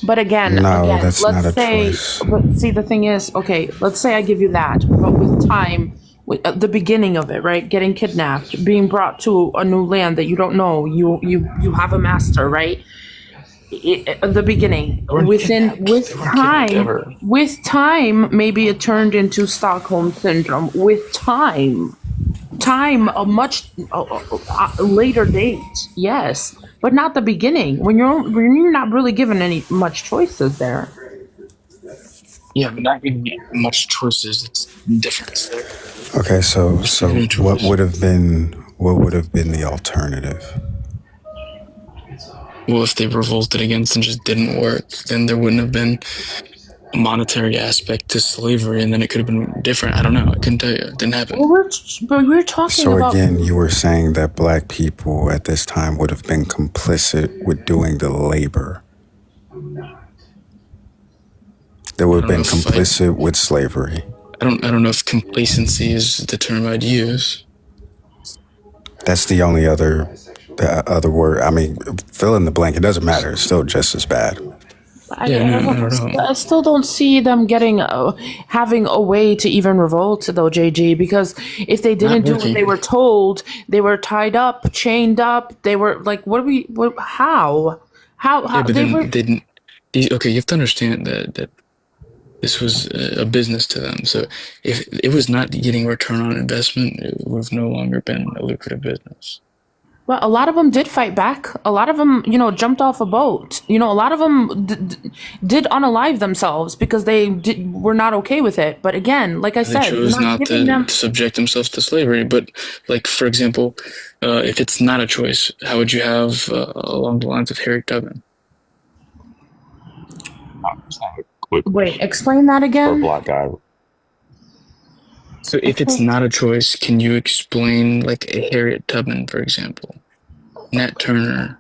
But again, that's let's not a say, choice. but see, the thing is, okay, let's say I give you that, but with time, at the beginning of it, right, getting kidnapped, being brought to a new land that you don't know, you have a master, right? At the beginning, with time, maybe it turned into Stockholm syndrome. With time, a much later date, yes, but not the beginning when you're not really given any much choices there. Yeah, but not giving much choices. It's different. Okay, so what would have been the alternative? Well, if they revolted against and just didn't work, then there wouldn't have been a monetary aspect to slavery, and then it could have been different. I don't know. I couldn't tell you. It didn't happen. But we're talking about. So again, you were saying that black people at this time would have been complicit with doing the labor. They would have been complicit with slavery. I don't know if complacency is the term I'd use. That's the only other word. I mean, fill in the blank. It doesn't matter. It's still just as bad. Yeah, no, not at all. I still don't see them getting having a way to even revolt though, JG. Because if they Not didn't do what working. they were told, they were tied up, chained up. They were like, what are we? What, Yeah, how but they then were? they didn't. Okay, you have to understand that this was a business to them. So if it was not getting return on investment, it would have no longer been a lucrative business. Well, a lot of them did fight back. A lot of them, jumped off a boat. A lot of them did unalive themselves because were not okay with it. But again, like I They said, you're chose not not giving to them. subject themselves to slavery. But, like, for example, if it's not a choice, how would you have along the lines of Harriet Tubman? I just have a quick Wait, question explain that for again. Black Guy. So if it's Explain. not a choice, can you explain, like, a Harriet Tubman, for example? Nat Turner.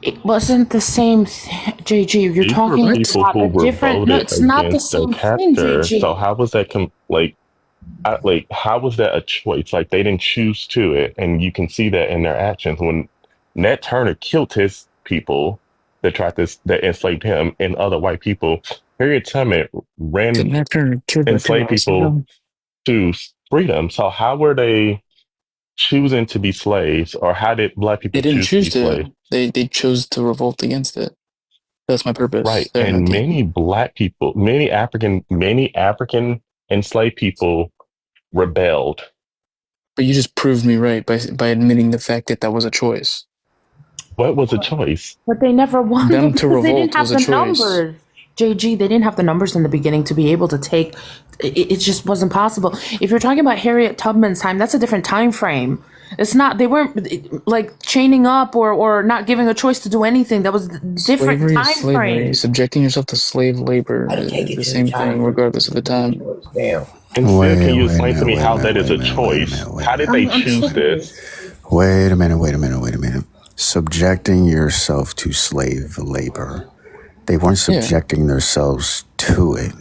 It wasn't the same JG. You're These were talking What? people about who a different. No, revolted it's not the against their same thing, captor. So JG. how was that how was that a choice? Like they didn't choose to it, and you can see that in their actions. When Nat Turner killed his people that enslaved him and other white people, Harriet Tubman Did ran Nat Turner kill black people enslaved also, people though? to freedom. So how were they choosing to be slaves, or how did black They people didn't choose to choose be slaves? to. They chose to revolt against it. That's my purpose Right. there, And Matthew. many African enslaved people rebelled. But you just proved me right by admitting the fact that that was a choice. What was a choice? But they never wanted Them it to because they didn't revolt was have a the choice. numbers. JG, they didn't have the numbers in the beginning to be able to take. It just wasn't possible. If you're talking about Harriet Tubman's time, that's a different time frame. It's not. They weren't like chaining up or not giving a choice to do anything. That was a different Slavery is time slavery. frame. Subjecting yourself to slave labor How to take is it the to the same time thing, for regardless of the time. down. And still, can you Wait a explain to minute, me wait a how minute, that is wait a a minute, wait a choice? minute, wait a How did minute. they I'm choose so this? Wait a minute, wait a minute, wait a minute. Subjecting yourself to slave labor. They weren't Yeah, subjecting themselves to it.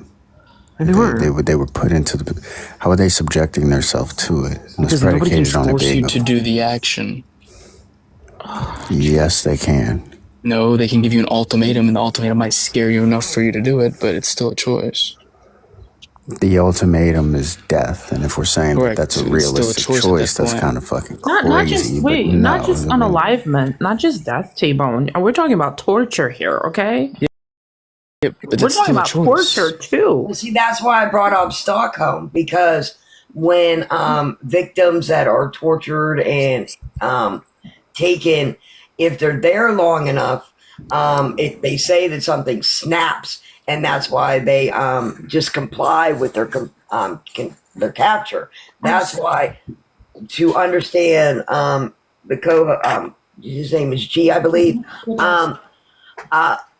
they were. They were put into the. How are they subjecting themselves to it? It was Because nobody can predicated on it force you being a. to do the action. Yes, they can. No, they can give you an ultimatum, and the ultimatum might scare you enough for you to do it, but it's still a choice. The ultimatum is death, and if we're saying that that's a Correct. It's still a realistic choice at that choice, that's point. kind of fucking not just crazy. But wait, no, not just I mean, unalivement, not just death, T-Bone. We're talking about torture here, okay? Yeah, but We're that's talking still a about torture choice. too. Well, see, that's why I brought up Stockholm, because when victims that are tortured and taken, if they're there long enough, they say that something snaps, and that's why they just comply with their capture. That's why, to understand the his name is G, I believe.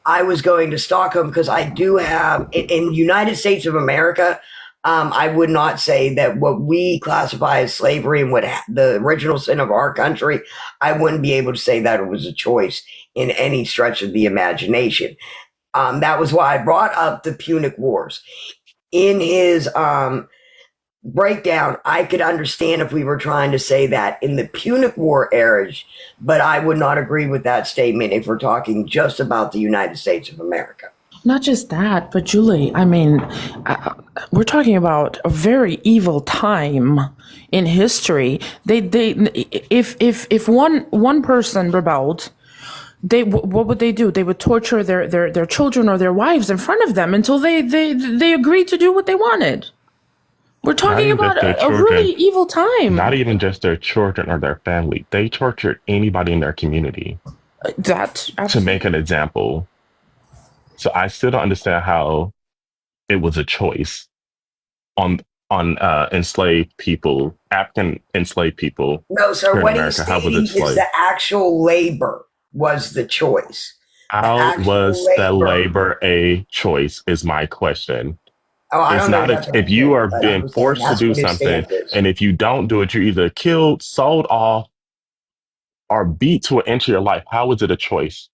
I was going to Stockholm because I do have in the United States of America. I would not say that what we classify as slavery and what the original sin of our country, I wouldn't be able to say that it was a choice in any stretch of the imagination. That was why I brought up the Punic Wars. In his breakdown, I could understand if we were trying to say that in the Punic War era, but I would not agree with that statement if we're talking just about the United States of America. Not just that, but Julie, I mean, we're talking about a very evil time in history. If one person rebelled, what would they do? They would torture their children or their wives in front of them until they agreed to do what they wanted. We're Not talking even about just their a really children, evil not time. even just their children or their family. They tortured anybody in their community That to make an absolutely. example. So I still don't understand how it was a choice on enslaved people, African enslaved people No, sir. here in What he's America. How was it stating is slave? the actual labor was the choice. The How actual was the labor. labor a choice? Is my question. Oh, I It's don't know not if a, that's what if I'm you saying, are but being I'm saying forced to that's do what his something, stance is. and if you don't do it, you're either killed, sold off, or beat to an inch of your life. How is it a choice?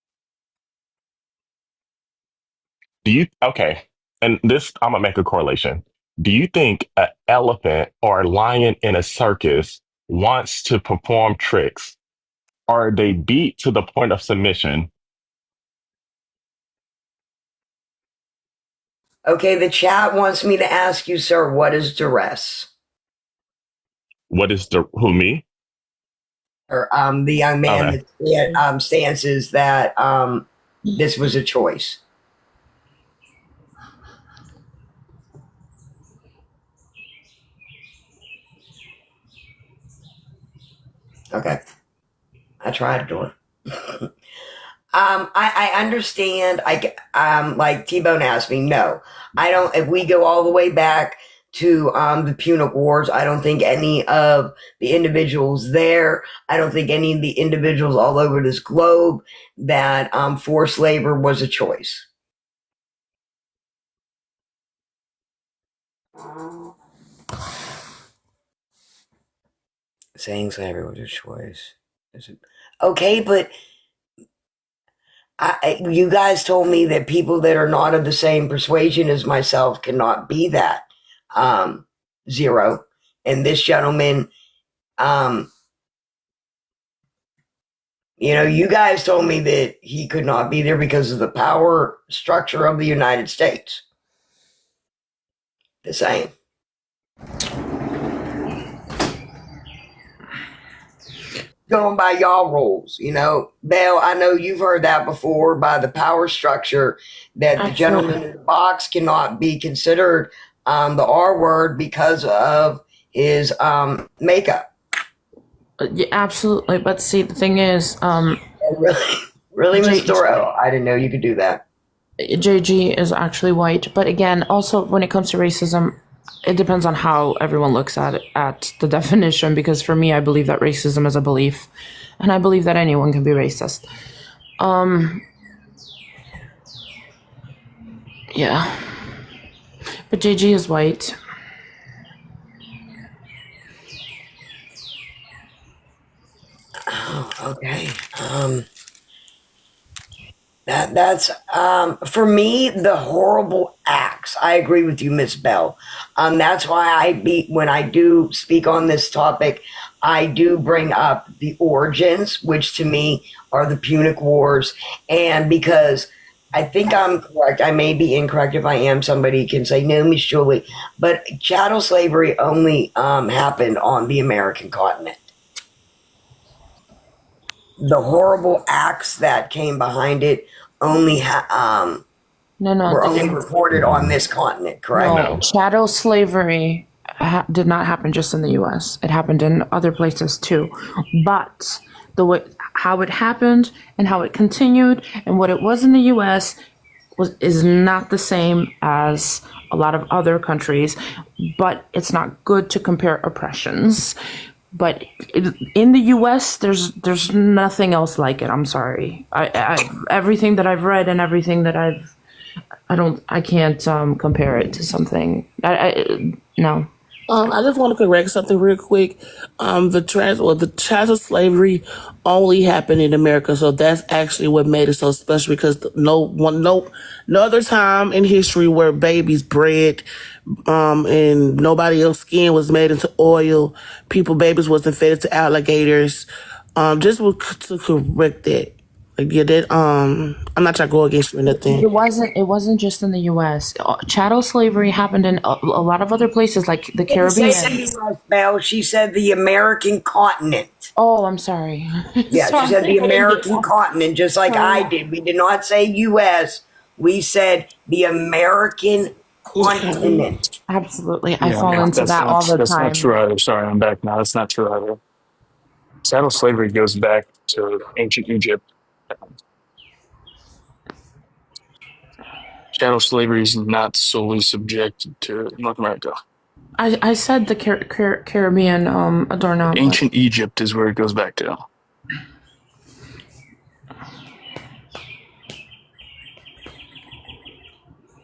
Do you okay? And this, I'm gonna make a correlation. Do you think an elephant or a lion in a circus wants to perform tricks? Are they beat to the point of submission? Okay, the chat wants me to ask you, sir, what is duress? What is the who me? Or the young man Okay. that stances that this was a choice. Okay, I tried to. I understand. Like Tbone asked me. No, I don't. If we go all the way back to the Punic Wars, I don't think any of the individuals there. I don't think any of the individuals all over this globe that forced labor was a choice. Saying slavery was a choice. Okay, but you guys told me that people that are not of the same persuasion as myself cannot be that. Zero. And this gentleman, you guys told me that he could not be there because of the power structure of the United States. The same. Going by y'all rules, Belle, I know you've heard that before, by the power structure, that the gentleman in the box cannot be considered the R word because of his makeup. Yeah, absolutely. But see, the thing is, really, Miss Doro, I didn't know you could do that. JG is actually white, but again, also when it comes to racism, it depends on how everyone looks at the definition. Because for me, I believe that racism is a belief, and I believe that anyone can be racist. Yeah, but JG is white. Oh, okay. That's for me, the horrible acts. I agree with you, Miss Bell. That's why when I do speak on this topic, I do bring up the origins, which to me are the Punic Wars, and because I think I'm correct, I may be incorrect. If I am, somebody can say no, Miss Julie. But chattel slavery only happened on the American continent. The horrible acts that came behind it only were only reported on this continent, correct? No, chattel slavery did not happen just in the U.S. It happened in other places too. But how it happened and how it continued and what it was in the U.S. is not the same as a lot of other countries. But it's not good to compare oppressions. But in the U.S., there's nothing else like it. I'm sorry. Everything that I've read and everything that I can't compare it to something. No. I just want to correct something real quick. The chattel slavery only happened in America, so that's actually what made it so special. Because no other time in history where babies bred, and nobody else's skin was made into oil. Babies wasn't fed to alligators. Just to correct that. Like, yeah, that I'm not trying to go against you or nothing. It wasn't just in the U.S. Chattel slavery happened in a lot of other places, like the Caribbean. She said the U.S., Belle. She said the American continent. Oh, I'm sorry. Yeah, she said the American continent, just like I did. We did not say U.S. We said the American continent. Absolutely, I fall into that all the time. That's not true either. Sorry, I'm back now. That's not true either. Chattel slavery goes back to ancient Egypt. Chattel slavery is not solely subjected to North America. I said the Caribbean, Adorno. Ancient Egypt is where it goes back to.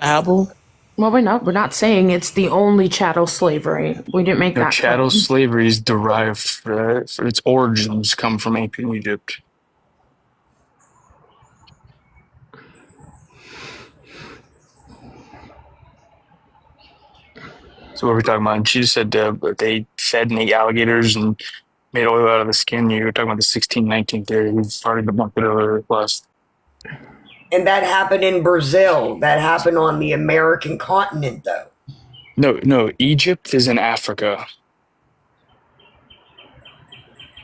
Apple? Well, we're not saying it's the only chattel slavery. We didn't make that Chattel claim. slavery is derived for its origins come from ancient Egypt. So what are we talking about? She just said they fed and ate alligators and made oil out of the skin. You were talking about the 1619 theory. We've already debunked it earlier plus. And that happened in Brazil. That happened on the American continent, though. No, Egypt is in Africa.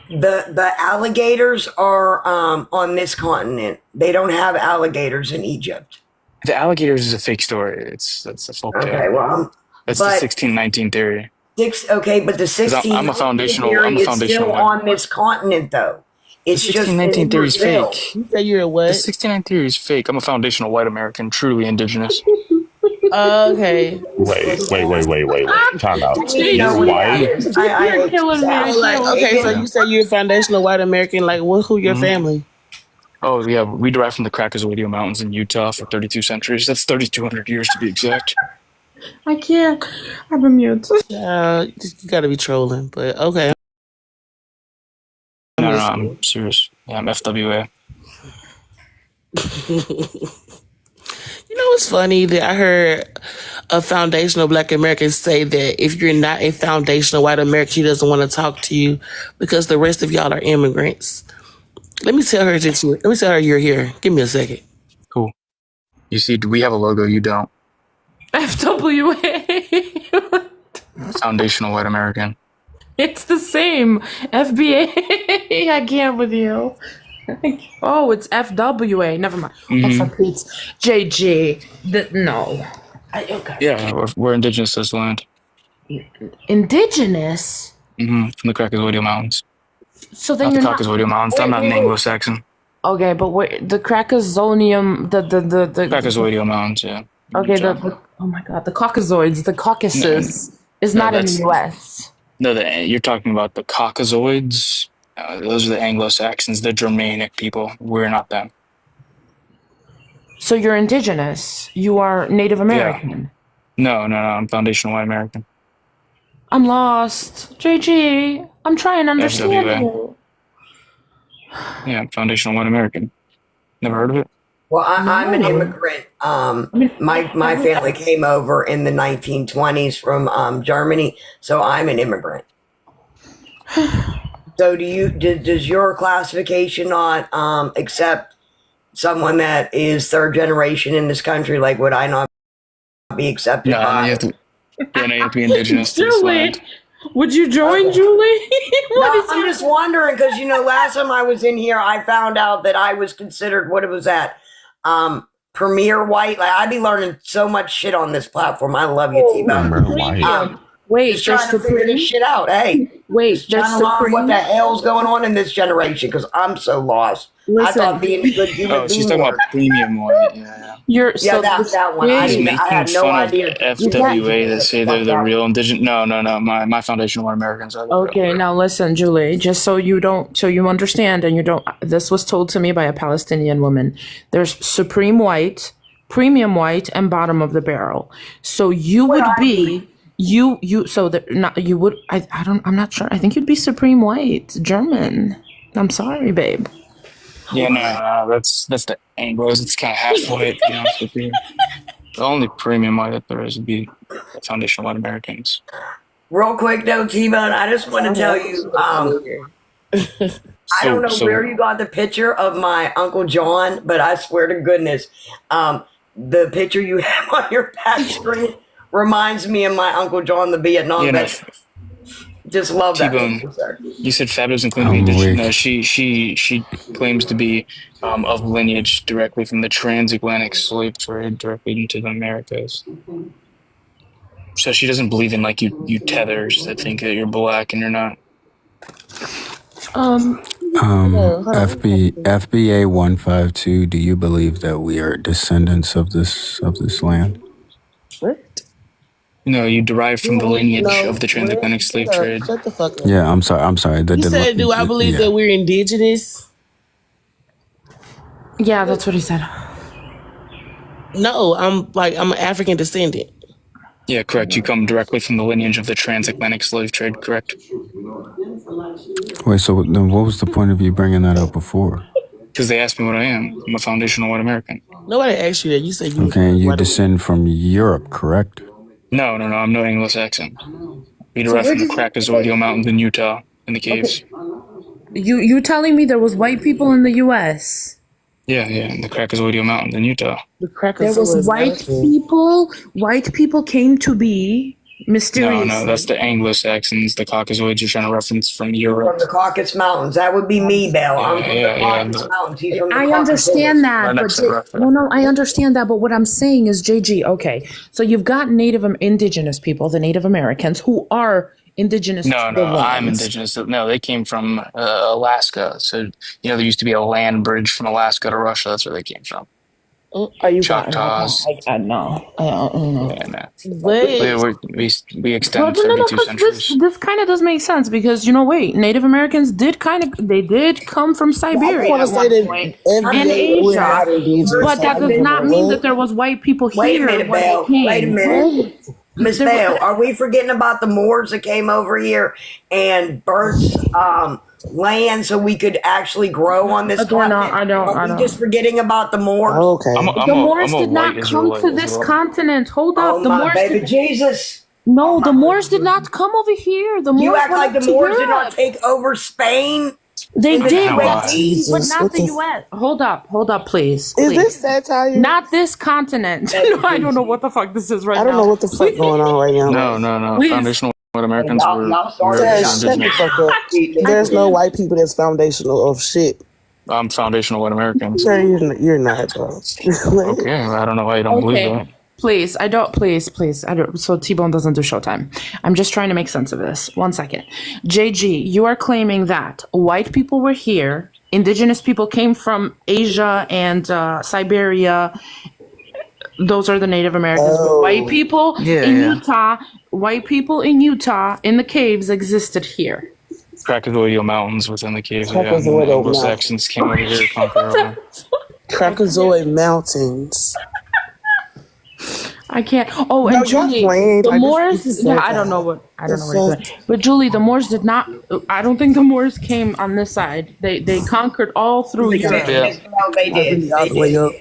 The alligators are on this continent. They don't have alligators in Egypt. The alligators is a fake story. That's a folk tale. Okay, well, That's the 1619 theory. Okay, but the 1619 theory is still on this continent, though. It's the just 1619 in theory is Brazil. fake. You say you're a what? The 1619 theory is fake. I'm a foundational white American, truly indigenous. Okay. Wait. Time out. You're white? You're killing me. Like, okay, so you say you're a foundational white American. Like, who your family? Oh, yeah, we derive from the Caucasoidal Mountains in Utah for 32 centuries. That's 3,200 years to be exact. I can't. I'm a mute. You gotta be trolling, but okay. No, I'm serious. Yeah, I'm FWA. You know what's funny? That I heard a foundational black American say that if you're not a foundational white American, she doesn't want to talk to you because the rest of y'all are immigrants. Let me tell her you're here. Give me a second. Cool. You see, we have a logo, you don't. FWA. Foundational white American. It's the same. FBA. I can't with you. Oh, it's FWA. Never mind. Oh, for Pete's JG. No. Okay. Yeah, we're indigenous to this land. Indigenous? From the Caucasoidal Mountains. So then not you're the Caucasoidal Mountains. I'm not an Anglo-Saxon. Okay, but wait, the Caucasonium, the Caucasoidal Mountains, yeah. Okay, oh my god, the Caucasoids, the Caucasus is not in the U.S. No, you're talking about the Caucasoids. Those are the Anglo-Saxons, the Germanic people. We're not them. So you're indigenous. You are Native American. Yeah. No. I'm foundational white American. I'm lost. JG, I'm trying to understand you. Yeah, I'm foundational white American. Never heard of it? Well, I'm an immigrant. My family came over in the 1920s from Germany, so I'm an immigrant. So does your classification not accept someone that is third generation in this country? Like, would I not be accepted by? You have to be indigenous to this land. Would you join, Julie? I'm just wondering because last time I was in here, I found out that I was considered what it was at premier white. Like I'd be learning so much shit on this platform. I love you, Tbone. Wait, just trying to figure this shit out. Hey, wait, trying to learn what the hell's going on in this generation because I'm so lost. Listen. I thought being a good human being. She's talking about premium white. Yeah. That one. I had no idea. FWA that say they're the real indigenous. No. My foundational white Americans are the Okay, now listen, Julie, just so you understand and you don't, this was told to me by a Palestinian woman. There's supreme white, premium white, and bottom of the barrel. So you would be, I'm not sure. I think you'd be supreme white, German. I'm sorry, babe. Yeah, no, that's the Anglos. It's kind of half white, to be honest with you. The only premium white that there is would be the foundational white Americans. Real quick though, Tbone, I just want to tell you, I don't know where you got the picture of my Uncle John, but I swear to goodness, the picture you have on your back screen reminds me of my Uncle John, the Vietnam vet. Just love that picture, sir. You said Fab doesn't claim to be indigenous. No, she claims to be of lineage directly from the transatlantic slave trade directly into the Americas. So she doesn't believe in like you tethers that think that you're black and you're not. FBA 152. Do you believe that we are descendants of this land? What? No, you derive from the lineage of the transatlantic slave trade. Shut the fuck up. Yeah, I'm sorry. You said, do I believe that we're indigenous? Yeah, that's what he said. No, I'm an African descendant. Yeah, correct. You come directly from the lineage of the transatlantic slave trade, correct? Wait, so then what was the point of you bringing that up before? Because they asked me what I am. I'm a foundational white American. Nobody asked you that. You said you. Okay, you descend from Europe, correct? No. I'm no Anglo-Saxon. We derive from the Caucasoidal Mountains in Utah, in the caves. Okay. You telling me there was white people in the U.S.? Yeah, in the Caucasoid Mountains in Utah. The There was Crackazoid Mountain. white people came to be No, that's mysteriously. the Anglo-Saxons. The Caucasoids you're trying to reference from From Europe. the Caucasus Mountains. That would be me, Belle. I'm from the Caucasus But Mountains. He's from the I Caucasus understand Hills. that, right but next to Russia. no, I understand that. But what I'm saying is, JG, okay, so you've got indigenous people, the Native Americans, who are indigenous to No, the I'm lands. indigenous. No, they came from Alaska. So, there used to be a land bridge from Alaska to Russia. That's where they came from. Are you got? Choctaws. I know. I don't know. Yeah, no. Wait. We Well, extend no, 32 because centuries. this kind of does make sense because wait, Native Americans did come from I Siberia want to at say one that point and we're Asia, not indigenous. but that Like, does not mean that what? there was white people Wait a here minute, when they Belle. Wait a came. minute. Miss There Belle, were- are we forgetting about the Moors that came over here and burnt land so we could actually grow on this continent? I don't. Are we just forgetting about the Moors? Okay. The Moors I'm a did white not come Israelite to as this well. continent. Hold Oh up, the my Moors baby did. Jesus. No, the Moors did not come over here. The Moors You act went like the to Moors did not Europe. take over Spain? They in the did, Why? but Jesus, not what the the U.S. Hold up, please. Is Please. this satire? Not this continent. No, I don't know what the fuck this is right I don't now. know what the fuck going on right now. No. Please. Foundational white Americans Y'all were started Taz, this. shut the indigenous. fuck up. There's no white people that's foundational of shit. I'm foundational white Americans. Sir, you're not, bro. Okay, I don't know why you don't believe Okay. that. Please, I don't. Please, I don't. So Tbone doesn't do Showtime. I'm just trying to make sense of this. 1 second, JG, you are claiming that white people were here, indigenous people came from Asia and Siberia. Those are the Native Americans. But white people white people in Utah in the caves existed here. Caucasoid Mountains within the caves. Yeah, and then the Crackazoid Anglo-Saxons came over here to conquer everything. Crackazoid Mountains. I can't. Oh, No, and y'all Julie, playing. the This Moors. is Yeah, so I don't know sad. what you're doing. But Julie, the Moors did not. I don't think the Moors came on this side. They conquered all through Europe. Yeah. No, they did. All They the way did. up.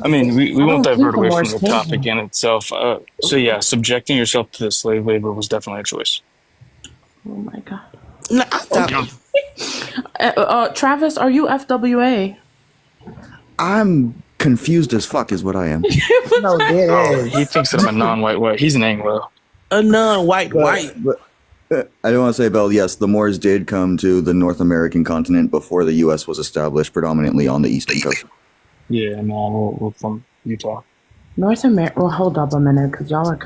I mean, we I won't don't think divert the away from Moors the came topic here. in itself. So yeah, subjecting yourself to the slave labor was definitely a choice. Oh my god. No, I thought. Travis, are you FWA? I'm confused as fuck, is what I am. No, dead Oh, ass. he thinks that I'm a non-white white. He's an Anglo. A non-white white. But I do want to say, Belle, yes, the Moors did come to the North American continent before the U.S. was established, predominantly on the eastern coast. Yeah, no, we're from Utah. North America. Well, hold up a minute, because y'all are.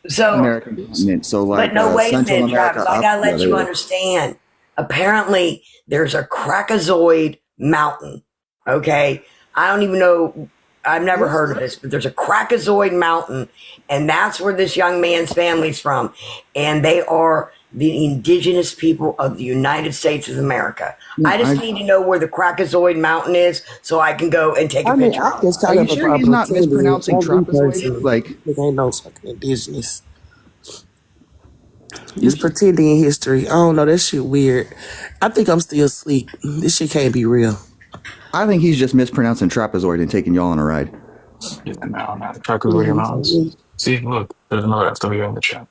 So, American continent. So, like, but no, wait a Central minute, America. Travis. I gotta let you there. understand. Apparently, there's a Crackazoid mountain. Okay, I don't even know. I've never heard of this, but there's a Crackazoid mountain, and that's where this young man's family's from, and they are the indigenous people of the United States of America. No, I just need to know where the Crackazoid mountain is so I can go and take a picture. I just Are kind you of sure he's not mispronouncing trapezoid? Like, there ain't no fucking indigenous. Just pretending in history. I don't know. That shit weird. I think I'm still asleep. This shit can't be real. I think he's just mispronouncing trapezoid and taking y'all on a ride. Yeah, no, not the Caucasoid Mountains. See, look, there's another FW in the chat.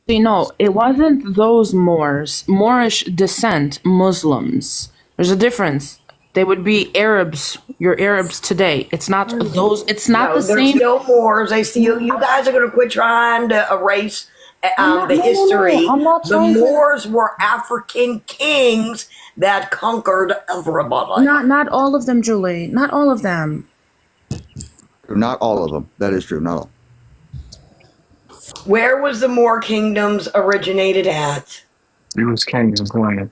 See, no, it wasn't those Moors. Moorish descent Muslims. There's a difference. They would be Arabs. You're Arabs today. It's not those. It's not No, the they're same. still Moors. They still. You guys are going to quit trying to erase the history. I'm not The trying to- Moors were African kings that conquered everybody. Not all of them, Julie. Not all of them. Not all of them. That is true. Not all. Where was the Moor kingdoms originated at? It was kings and queens.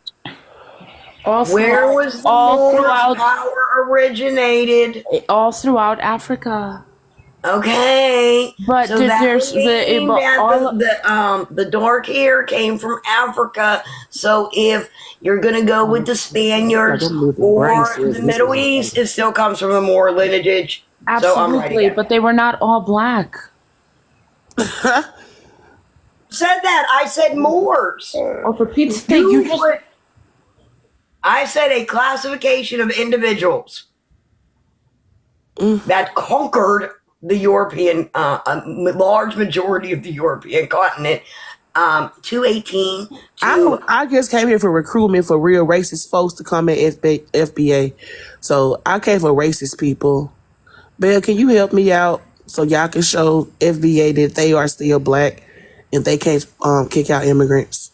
Where was the Moors power originated? All throughout Africa. Okay, But so did that there's would mean but that all the dark hair came from Africa. So if you're gonna go with the Spaniards or the Middle East, it still comes from the Moor lineage. So I'm absolutely, writing it. but they were not all black. Said that I said Moors. Oh, for Pete's sake, you just. I said a classification of individuals that conquered the European, a large majority of the European continent, 218 to. I just came here for recruitment for real racist folks to come at FBA. So I came for racist people. Belle, can you help me out so y'all can show FBA that they are still black and they can't kick out immigrants?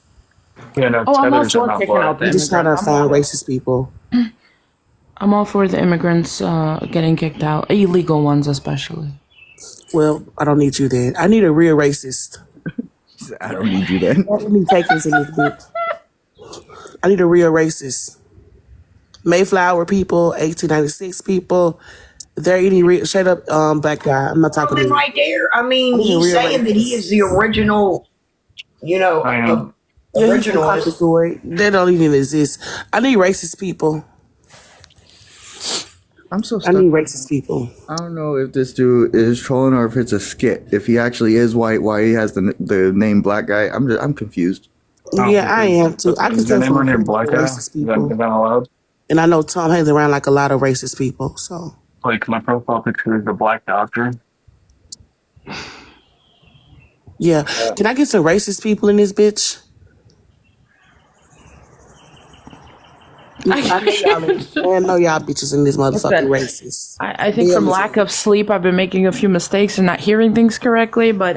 Yeah, no, Oh, I'm all tethers are for not kicking out black. the I'm just trying to immigrants. find racist people. I'm all for the immigrants getting kicked out, illegal ones especially. Well, I don't need you then. I need a real racist. I don't need you then. Let me take this in this bitch. I need a real racist. Mayflower people, 1896 people. If they're any real, straight up black guy. I'm not talking to Then you. right there, I I mean, need a he's real saying that he is racist. the original, I am. Yeah, he's from originalist. Caucasoid. They don't even exist. I need racist people. I'm so I stuck. need racist people. I don't know if this dude is trolling or if it's a skit. If he actually is white, why he has the name black guy? I'm confused. Yeah, I am too. I can Is your tell name from on your recruiting black for guy? racist Is that people. allowed? And I know Tom hangs around like a lot of racist people. So Like my profile picture is the black doctor. yeah. Can I get some racist people in this bitch? I know y'all. I know y'all bitches in this motherfucking Listen, racist. I think from lack of sleep, I've been making a few mistakes and not hearing things correctly. But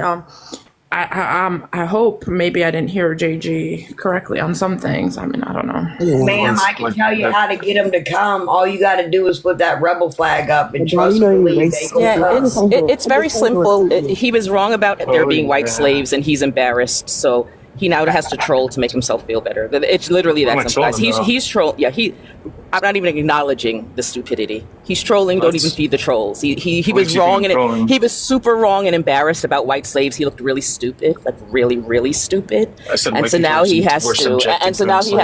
I hope maybe I didn't hear JG correctly on some things. I mean, I don't know. Ma'am, I can tell you how to get them to come. All you got to do is put that rebel flag up and trust and believe they gonna Yeah, come. it's very simple. He was wrong about there being white slaves, and he's embarrassed. So he now has to troll to make himself feel better. It's literally that simple, guys. He's troll. Yeah, I'm not even acknowledging the stupidity. He's trolling. Don't even feed the trolls. He was wrong, and he was super wrong and embarrassed about white slaves. He looked really stupid, like really stupid. And so now he has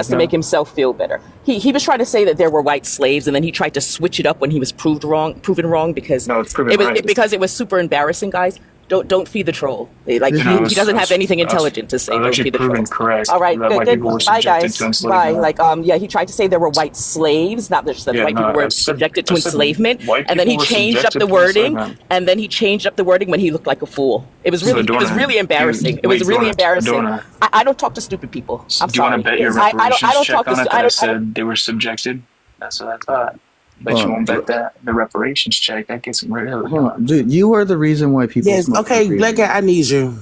to make himself feel better. He was trying to say that there were white slaves, and then he tried to switch it up when he was proven wrong because it was super embarrassing, guys. Don't feed the troll. He doesn't have anything intelligent to say. Don't feed the troll. Correct. All right, good. Bye, guys. Bye. Enslavement. He tried to say there were white slaves, not just that white people were subjected to enslavement, and then he changed up the wording. And then he changed up the wording when he looked like a fool. It was really embarrassing. I don't talk to stupid people. I'm Do you want sorry. to bet your reparations check on it that I said they were subjected? That's what I thought. Bet you won't bet that the reparations check. That gets really. Hold on, dude, you are the reason why people. Yes. Okay, black guy. I need you.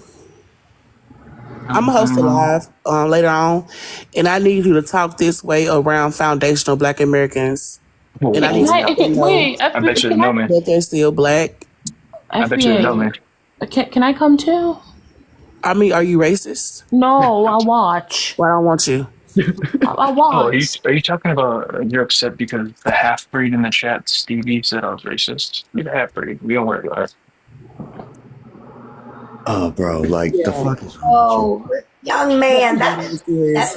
I'm gonna host it live later on, and I need you to talk this way around foundational Black Americans. And I need I bet you know me. that they're still black. I bet you know me. Can I come too? I mean, are you racist? No, I'll watch. Well, I don't want you. I'll watch. Oh, are you talking about you're upset because the half breed in the chat, Stevie, said I was racist? You're the half breed. We don't worry about it. Oh, bro, like the fuck is wrong with you? Young man, that is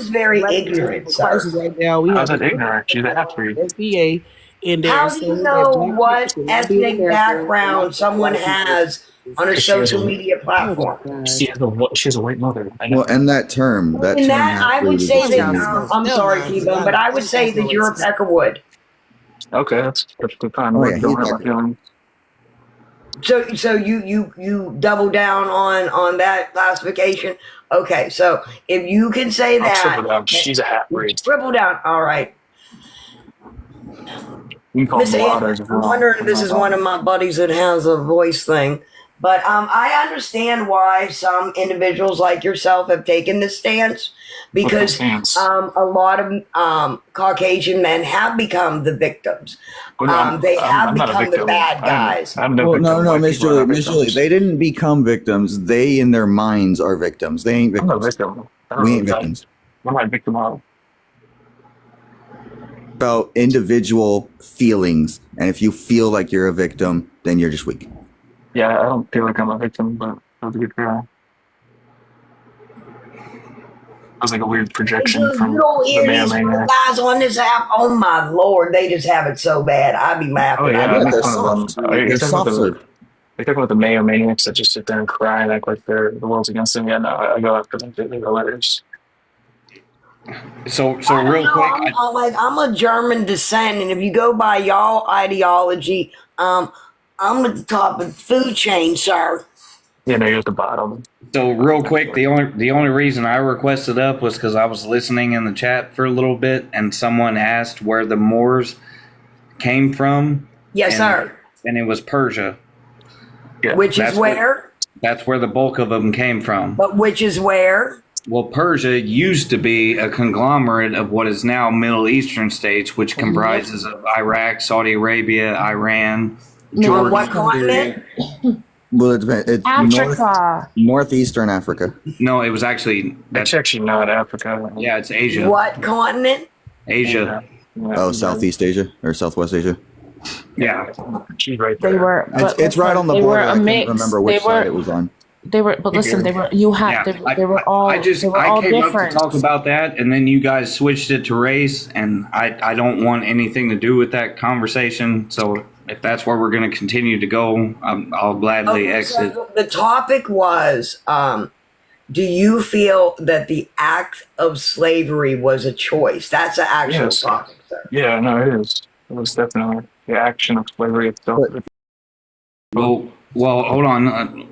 very ignorant, sir. Right now, we How's that ignorant? She's a half breed. SBA in there. How do you know what ethnic background someone has on a social media platform? She has a white mother. Well, and that term, And that I would say that I'm sorry, Tbone, but I would say that you're a Peckerwood. Okay, that's perfectly fine. So you double down on that classification. Okay, so if you can say that, triple down. She's a half breed. Triple down. All right. You can call I'm wondering if this is one of my buddies that has a voice thing. But I understand why some individuals like yourself have taken this stance, because a lot of Caucasian men have become the victims. They have become the bad guys. No, Miss Julie, they didn't become victims. They, in their minds, are victims. They ain't victims. I'm a victim. We ain't victims. What am I victim of? About individual feelings, and if you feel like you're a victim, then you're just weak. Yeah, I don't feel like I'm a victim, but that was a good try. It was like a weird projection from you don't hear the these man. guys on this app. Oh my lord, they just have it so bad. I'd be laughing. Oh yeah, they're soft. They're soft. They're talking about the Mayo maniacs that just sit there and cry and act like the world's against them. Yeah, no, I go after them. They go letters. So real quick, I'm a German descent, and if you go by y'all ideology, I'm at the top of the food chain, sir. Yeah, no, you're at the bottom. So real quick, the only reason I requested up was because I was listening in the chat for a little bit, and someone asked where the Moors came from. Yes, sir. And it was Persia. Yeah. Which is where? That's where the bulk of them came from. But which is where? Well, Persia used to be a conglomerate of what is now Middle Eastern states, which comprises of Iraq, Saudi Arabia, Iran, Jordan. What continent? Well, it's Africa. Northeastern Africa. No, it was actually that's actually not Africa. Yeah, it's Asia. What continent? Asia. Oh, Southeast Asia or Southwest Asia. Yeah, she's right there. They were. It's right on the they border. Were a I mix. can't remember which side it was on. They were, but listen, they were. You had. Yeah, they were all. I they were all came different. up to talk about that, and then you guys switched it to race, and I don't want anything to do with that conversation. So if that's where we're going to continue to go, I'll gladly exit. So the topic was, do you feel that the act of slavery was a choice? That's an actual topic, sir. Yeah, no, it is. It was definitely the action of slavery itself. Well, hold on.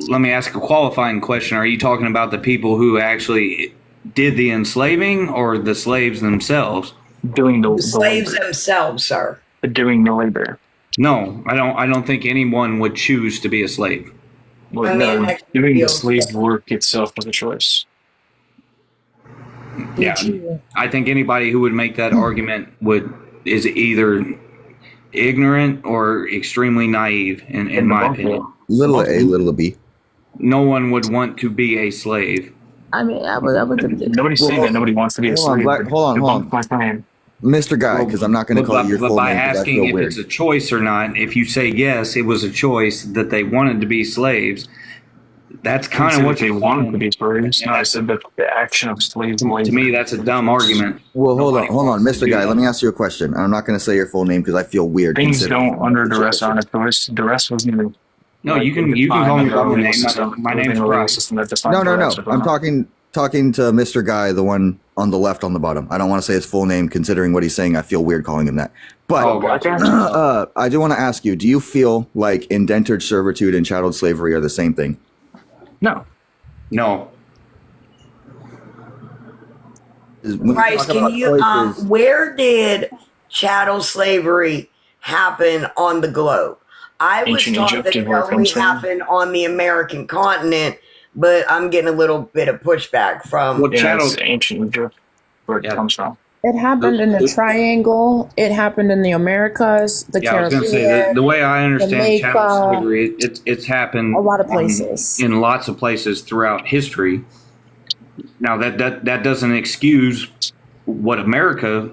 Let me ask a qualifying question. Are you talking about the people who actually did the enslaving, or the slaves themselves? Doing the slaves themselves, sir. Doing the labor. No, I don't think anyone would choose to be a slave. Well, no, doing the slave work itself was a choice. Yeah, I think anybody who would make that argument is either ignorant or extremely naive, in my opinion. Little a, little a b. No one would want to be a slave. I mean, nobody's saying that nobody wants to be a slave. Hold on. Mr. Guy, because I'm not going to call you your full by name. asking if it's a choice or not, if you say yes, it was a choice that they wanted to be slaves, that's kind of what they wanted to be slaves. No, I said that the action of slaves. To me, that's a dumb argument. Well, hold on, Mr. Guy. Let me ask you a question. I'm not going to say your full name because I feel weird. Things don't under duress on a choice. Duress wasn't even. No, you can call me by my name. My name's Bryce. No. I'm talking to Mr. Guy, the one on the left on the bottom. I don't want to say his full name, considering what he's saying. I feel weird calling him that. But I do want to ask you: do you feel like indentured servitude and chattel slavery are the same thing? No. Bryce, can you? Where did chattel slavery happen on the globe? I was taught that it only happened on the American continent, but I'm getting a little bit of pushback from. Well, chattel ancient Egypt, where it comes from. It happened in the Triangle. It happened in the Americas, the Caribbean. I was going to say the way I understand Jamaica, chattel slavery, it's happened a lot of places, in lots of places throughout history. Now that doesn't excuse what America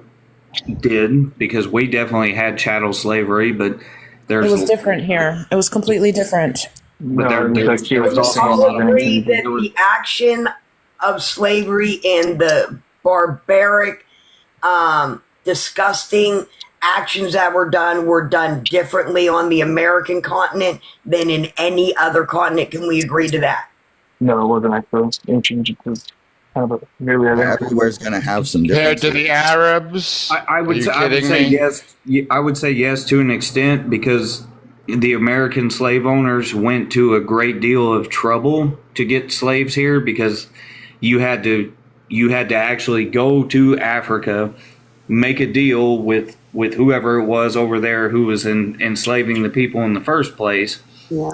did, because we definitely had chattel slavery, but it was different here. It was completely different. But there's also agree that the action of slavery and the barbaric, disgusting actions that were done differently on the American continent than in any other continent. Can we agree to that? No, it wasn't like those. Ancient Egypt was kind of nearly everywhere's going to have some compared to the Arabs. I would say yes. I would say yes to an extent, because the American slave owners went to a great deal of trouble to get slaves here, because you had to actually go to Africa, make a deal with whoever it was over there who was enslaving the people in the first place,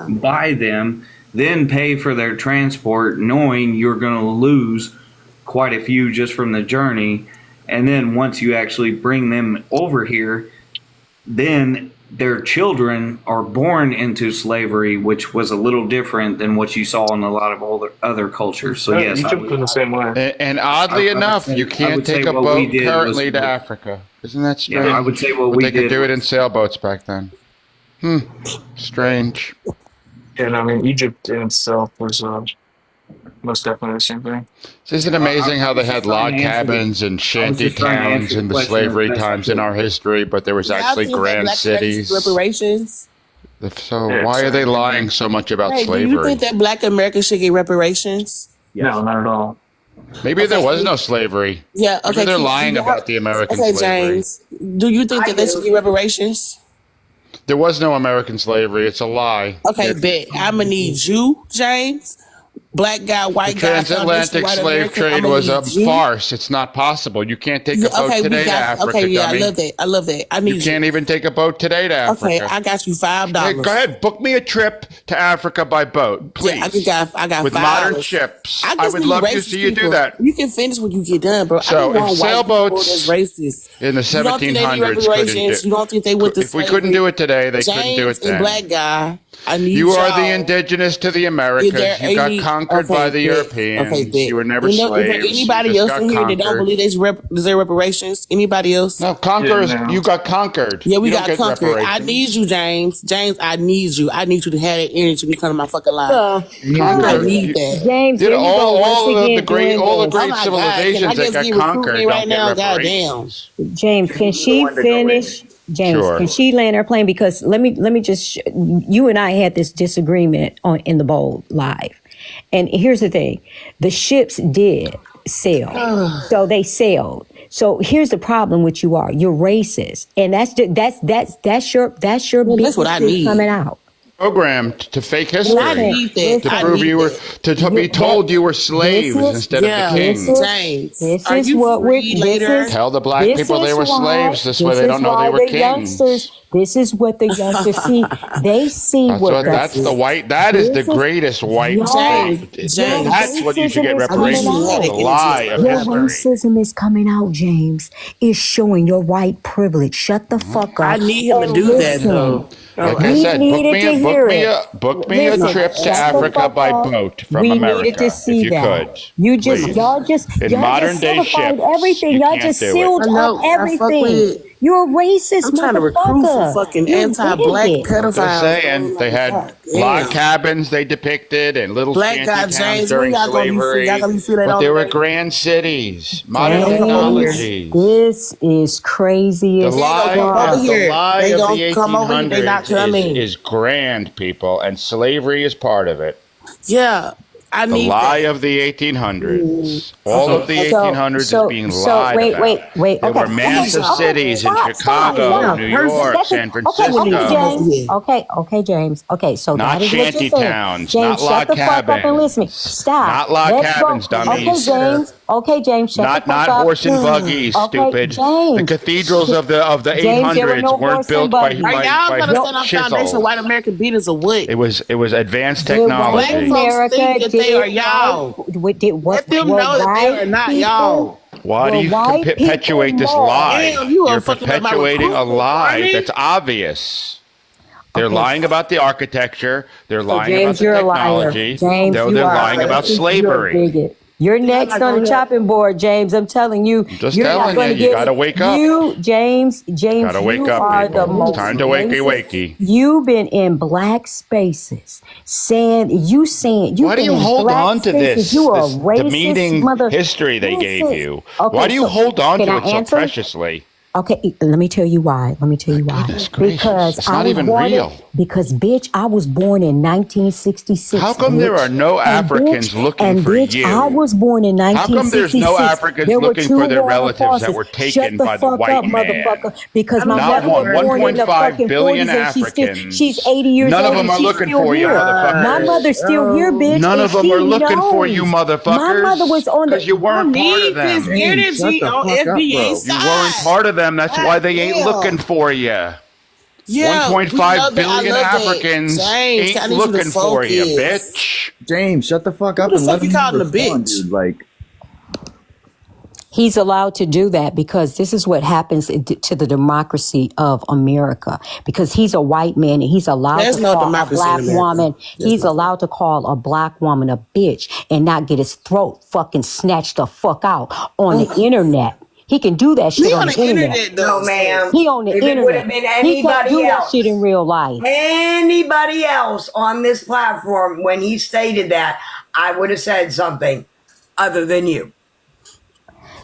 buy them, then pay for their transport, knowing you're going to lose quite a few just from the journey. And then once you actually bring them over here, then their children are born into slavery, which was a little different than what you saw in a lot of other cultures. So yes, Egypt was the same way. And oddly enough, you can't take a boat currently to Africa. Isn't that strange? Yeah, I would say what but we they did could do it in sailboats back then. Strange. And I mean, Egypt in itself was most definitely the same thing. Isn't it amazing how they had log cabins and shanty towns in the slavery times in our history, but there was actually grand cities? Reparations. So why are they lying so much about slavery? Do you think that Black Americans should get reparations? No, not at all. Maybe there was no slavery. Yeah, okay. Maybe they're lying about the American slavery. James, do you think that they should get reparations? There was no American slavery. It's a lie. Okay, bet. I'm gonna need you, James. Black guy, The white guy, foundation, transatlantic white slave American. I'm trade gonna was a need you. farce. It's not possible. You can't take Yeah, a boat okay, we today to got. Africa, Okay, yeah, I dummy. love that. I love that. I You need you. can't even take a boat today to Okay, Africa. I got you $5. Hey, go ahead, book me a trip to Africa by boat, please. Yeah, I got with $5. modern ships. I just would need love to racist see you do people. that. You can finish when you get done, bro. I So don't if want white people that's sailboats racist. in the You don't think they need 1700s couldn't reparations? do, You don't think they went to if we couldn't do it today, they couldn't do James it then. and black guy, I need You are the y'all. indigenous to the Is Americas. there You got any? conquered by the bet. Europeans. Okay, bet. You were never Is there slaves. anybody You just else got in here that don't conquered. believe there's reparations? Anybody else? No, conquerors. You got conquered. Yeah, we You don't got get conquered. I reparations. need you, James. James, I need you. I need you to have that energy to come to my fucking life. Conquered. I need that. James, Did here you go all once of again the great, doing all the this. great Oh my God, civilizations can I that just got get recruit conquered me don't right get now? reparations. Goddamn. James, can she finish? James, Sure. can she land her plane? Because let me just. You and I had this disagreement in the bowl live, and here's the thing: the ships did sail, so they sailed. So here's the problem with you are you're racist, and that's your Well, that's what I business need. coming out. Programmed to fake history, I need that. to I prove need you were that. to be told you were slaves instead of the kings. James. This Are is you what we're. free later? Tell the black This people they is were why- slaves. This way this they is don't know why they were the kings. youngsters. This is what the youngsters see. They see That's the white. That is the greatest white thing. James. That's what you should get Racism is reparations coming for. out. The lie of Your history. racism is coming out, James. It's showing your white privilege. Shut the fuck up. I need him to and do that listen. though. Like I We said, needed to hear it. book me a Listen, trip to shut the Africa fuck by up. boat from We America, needed to see if you that. could. You just Please. y'all just In y'all modern just day solidified ships, everything. you Y'all can't just do it. sealed I know. up I fuck everything. with it. You're a racist, I'm trying to recruit for motherfucker. fucking You anti-black bigot. I'm just pedophiles. saying, they had log cabins they depicted and little Black shanty guy towns James, when during y'all gonna be free? slavery. Y'all gonna be free later But on they were today? grand cities, modern James, come over here. technologies. This is crazy The as lie, come over the here. lie They of gonna the come over here. They not 1800s coming. is grand, people, and slavery is part of it. Yeah, I The need lie that. of the 1800s. All of the 1800s is being lied wait, about. wait. There Okay, were massive cities in Chicago, New York, San Francisco. Okay, James. Okay, so Not that is what you're shanty saying. towns, James, not shut log the fuck up and listen to me. cabins. Stop. Not log Let's cabins, go. dummies. Okay, James, shut Not the fuck up. horse and buggies, Okay, stupid. James. The cathedrals of the James, there were 800s no weren't horse built and by buggies. Are y'all gonna stand on foundation chisels. of white American beaters or what? It was advanced Did white technology. Black folks think that they are did y'all. white- did what? Let them were know that they white are not people- y'all. Why do were you white perpetuate people this more? lie? Damn, you are You're fucking up my perpetuating a recruitment, lie Arnie. that's obvious. They're Okay. lying about the architecture. They're So lying about James, the you're a liar. technology. James, They're you are lying a about racist. slavery. You're a bigot. You're next on the chopping board, James. I'm telling you. Just You're telling not going you, to you get gotta wake up. You, James, Gotta wake you up, are people. the It's most time to racist. wakey. You've been in black spaces saying Why do you hold on to this? You are a This racist demeaning mother. history they gave Listen. you. Okay, Why do you so hold on can to I it so answer? preciously? Okay, let me tell you why. Goodness gracious. Because It's I not was even born real. because bitch, I was born in 1966. How come there bitch. are no Africans looking for bitch, you? I was born in How come 1966. there's no Africans There were looking two for their water relatives that faucets. were Shut taken the by the fuck white up, man? motherfucker. Because my Not mother was born in the 1.5 fucking billion 40s and Africans. she's 80 years None old of them and are she's looking still for you, here. motherfuckers. My mother's still here, bitch. None and of them she are looking for you, knows. motherfuckers. My mother was on the. Because you weren't part of Need this them. energy on FBA side. You weren't part of them. That's why they ain't looking for you. Yeah, 1.5 billion I love that. Africans James, I ain't need you to looking for you, focus. bitch. James, shut the fuck up Who the and fuck let you him calling a respond, bitch? dude. Like, He's allowed to do that because this is what happens to the democracy of America. Because he's a white man and he's allowed There's to no call a democracy black in America. woman. He's allowed to call a black woman a bitch and not get his throat fucking snatched the fuck out on the internet. He can do that shit He on the internet. No, ma'am. He on the If it would have internet. been He can't do anybody that else, shit in real life. anybody else on this platform, when he stated that, I would have said something other than you.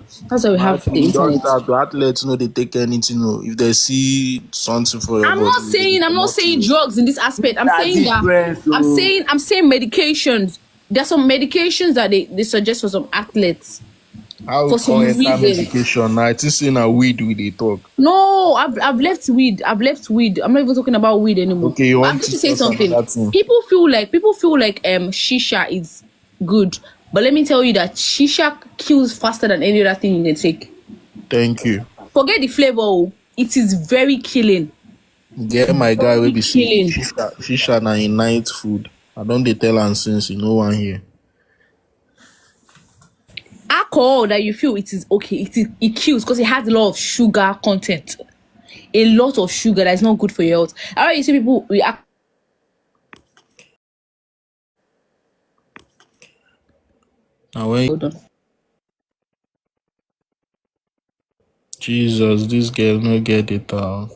information. That's why we have the internet. The athletes know they take anything. No. If they see something for your I'm body, not saying drugs in this aspect. I'm That's saying that different, I'm so- saying medications. There's some medications that they suggest for some athletes how for we some call enter reasons. medication now? It is in a weed we they talk. No, I've left weed. I'm not even talking about weed anymore. Okay, you But I'm want going to to say tell something. another thing. People feel like shisha is good, but let me tell you that shisha kills faster than any other thing you can take. Thank you. Forget the flavor. Oh. It is very killing. Get my guy will be saying Killing. shisha na in night food. I don't they tell and since you know one here. Alcohol that you feel it is okay. It kills because it has a lot of sugar content. A lot of sugar that is not good for your health. I already see people react. Now when Jesus, this girl no get it all.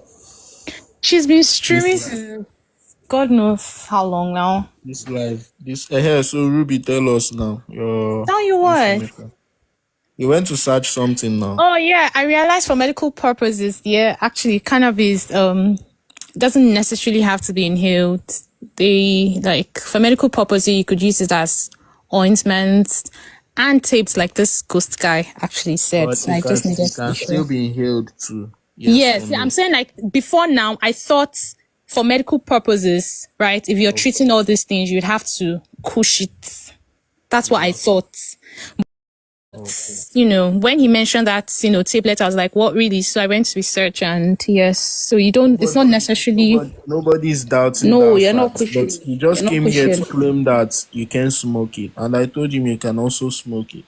She's been streaming This since God knows how long now. this life, this so Ruby, tell us now your Tell you what. information. You went to search something now. Oh yeah, I realized for medical purposes, yeah, actually cannabis doesn't necessarily have to be inhaled. They like for medical purposes you could use it as ointments and tapes like this ghost guy actually said. But So I just needed it to be can still sure. be inhaled too. Yes, I'm saying like before now, I thought for medical purposes, right? If you're treating all these things, you'd have to push it. That's what I thought. You know, when he mentioned that, tablet, I was like, what really? So I went to research and yes, so you don't, it's not necessarily. Nobody's doubting No, that you're not fact. But pushing. he just You're not came here to pushing. claim that you can smoke it. And I told him you can also smoke it.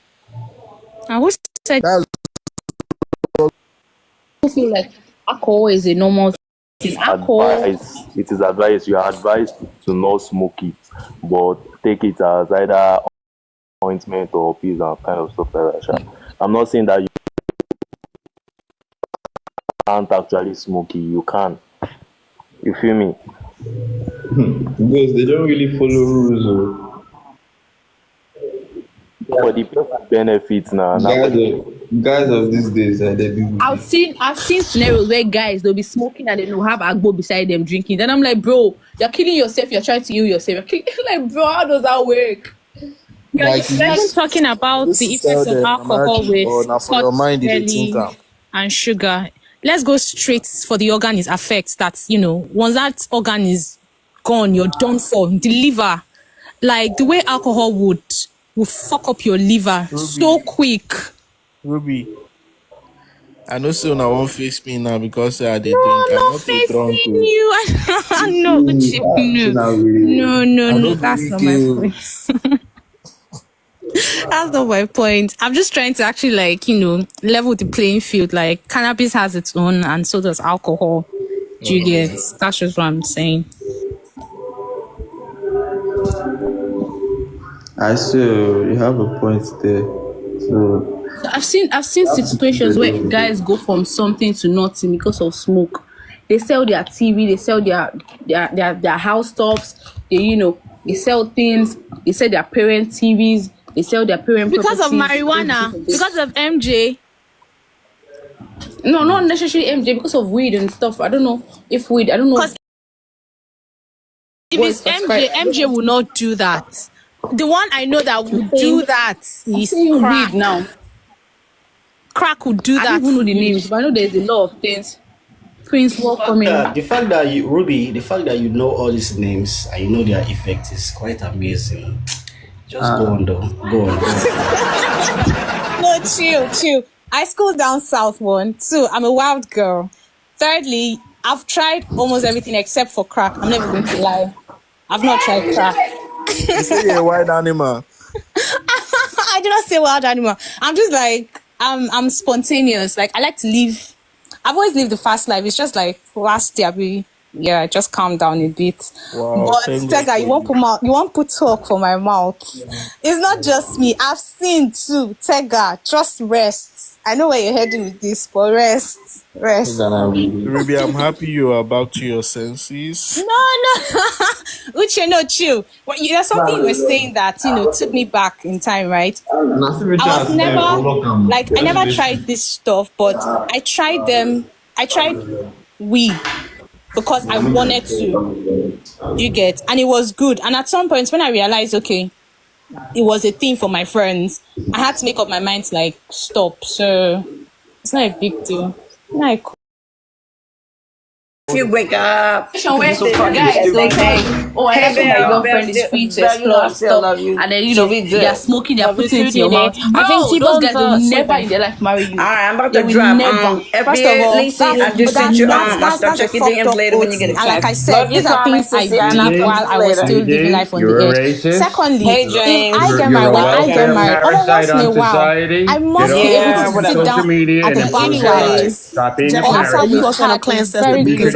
I always said, That's I feel like alcohol is a normal thing. Alcohol. It is advised. You are advised to not smoke it, but take it as either ointment or pills and kind of stuff like that. I'm not saying that you can't actually smoke it. You can. You feel me? Because they don't really follow rules. For the benefits now. Guys of these days, they do. I've seen scenarios where guys they'll be smoking and they'll have agbo beside them drinking. Then I'm like, bro, you're killing yourself. You're trying to heal yourself. Like, bro, how does that work? You're even talking about the effects of alcohol with for your mind if you think belly and sugar. Let's go straight for the organ is affect that, once that organ is gone, you're done for. The liver, like the way alcohol would fuck up your liver so quick. Ruby, I know so now won't face me now because I did drink. I'm I'm not not a drunk. facing you. No, that's not my point. That's not my point. I'm just trying to actually level the playing field. Like cannabis has its own and so does alcohol. Do you get? That's just what I'm saying. I still, you have a point there. So I've seen situations where guys go from something to nothing because of smoke. They sell their TV, they sell their house stuffs, they sell things, they sell their parent TVs, they sell their parent because of properties, marijuana, because of MJ. No, not necessarily MJ, because of weed and stuff. I don't know. If it's MJ will not do that. The one I know that would do that is crack. Weed now. Crack would do that. I don't even know the names, but I know there's a lot of things. Prince Walk coming. The fact that you know all these names and you know their effect is quite amazing. Just go on though. Go on. No, chill. I schooled down south 1. 2, I'm a wild girl. Thirdly, I've tried almost everything except for crack. I'm never going to lie. I've not tried crack. You say you're a wild animal. I do not say wild animal. I'm just like I'm spontaneous. Like I like to live. I've always lived the fast life. It's just like last year I just calmed down a bit. Wow, but Tega, you won't put talk for my mouth. It's not just me. I've seen too. Tega, just rest. I know where you're heading with this, but rest. Ruby, I'm happy you are back to your senses. No. Uche, no, chill. Well, there's something you were saying that, took me back in time, right? I was never, I never tried this stuff, but I tried weed because I wanted to. You get? And it was good. And at some point when I realized, okay, it was a thing for my friends, I had to make up my mind to stop. So it's not a big deal. Not cool. You wake up. Guys, I saw my girlfriend is free to explore stuff, and then they're smoking, they're putting it in your mouth. Bro, those guys will never in their life marry you. Alright, I'm about to drop. First of all, I just sent you stop checking DMs later when you get a and like I said, these are things I did while I was still living life on the edge. Secondly, if I get married, once in a while, I must be able to sit down at the bar or outside because I'm very good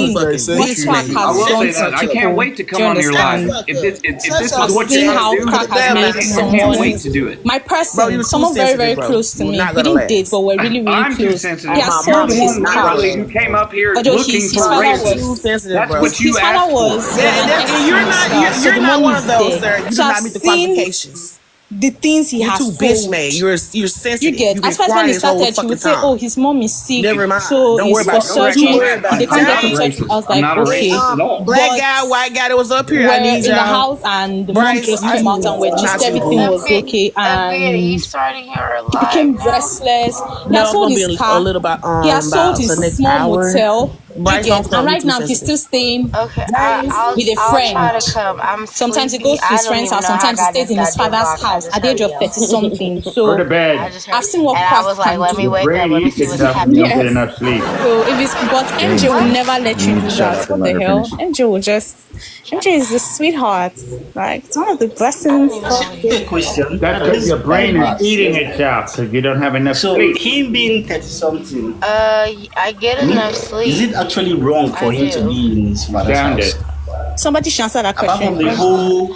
seen very what sensitive. Crack I has will done say to that I can't people. wait to Do come you on your live. understand? If this I've is what you're seen trying how to do, Crack has made I can't wait someone. to do it. My Bro, person, you were too someone very, sensitive, very bro. close to You're me. not We gonna didn't date, last. but we're really, really I'm too close. sensitive. He has You're sold the his one car. literally who came up here Although looking his for father Too racism. was sensitive, That's bro. what his you father asked for. was an And you're ex-minister, so you're the not money one of is those, there. sir. You So do I've not meet the seen qualifications. the things he You're has too bitch sold. made. You're You sensitive. get, You've at been first when crying he this whole started, she fucking would say, time. "Oh, his mom is sick, Never mind. so Don't worry it's for about it. Don't surgery. worry about They it. can't I'm get not in touch with racist. us." I'm Like, not a okay, racist at all. Black but guy, white guy that was up here, I we're need in the y'all. house and the mom Bryce, just came out and we're just not you, everything boo. was okay, and he became restless. He has No, it's sold gonna his be a car. little He has sold about the his next small hour. motel. You Bryce, don't get, and come. You right too now he's sensitive. still staying Guys, with a friend. Sometimes he goes to his friend's house. Sometimes he stays in his father's house at the age of 30 something. Go to So bed. I've seen what crack can Your do. brain eats enough and you don't get Yes. enough sleep. So if it's, but MJ James, will never let you you need to do shut that. up and What let the her hell? finish. MJ is a sweetheart. Like, it's one of the blessings God gave. Question. That's because your brain is eating itself because you don't have enough So sleep. him being 30 something, is it actually wrong for him to be in his father's Sound house? it. Somebody should answer that Apart question. from the whole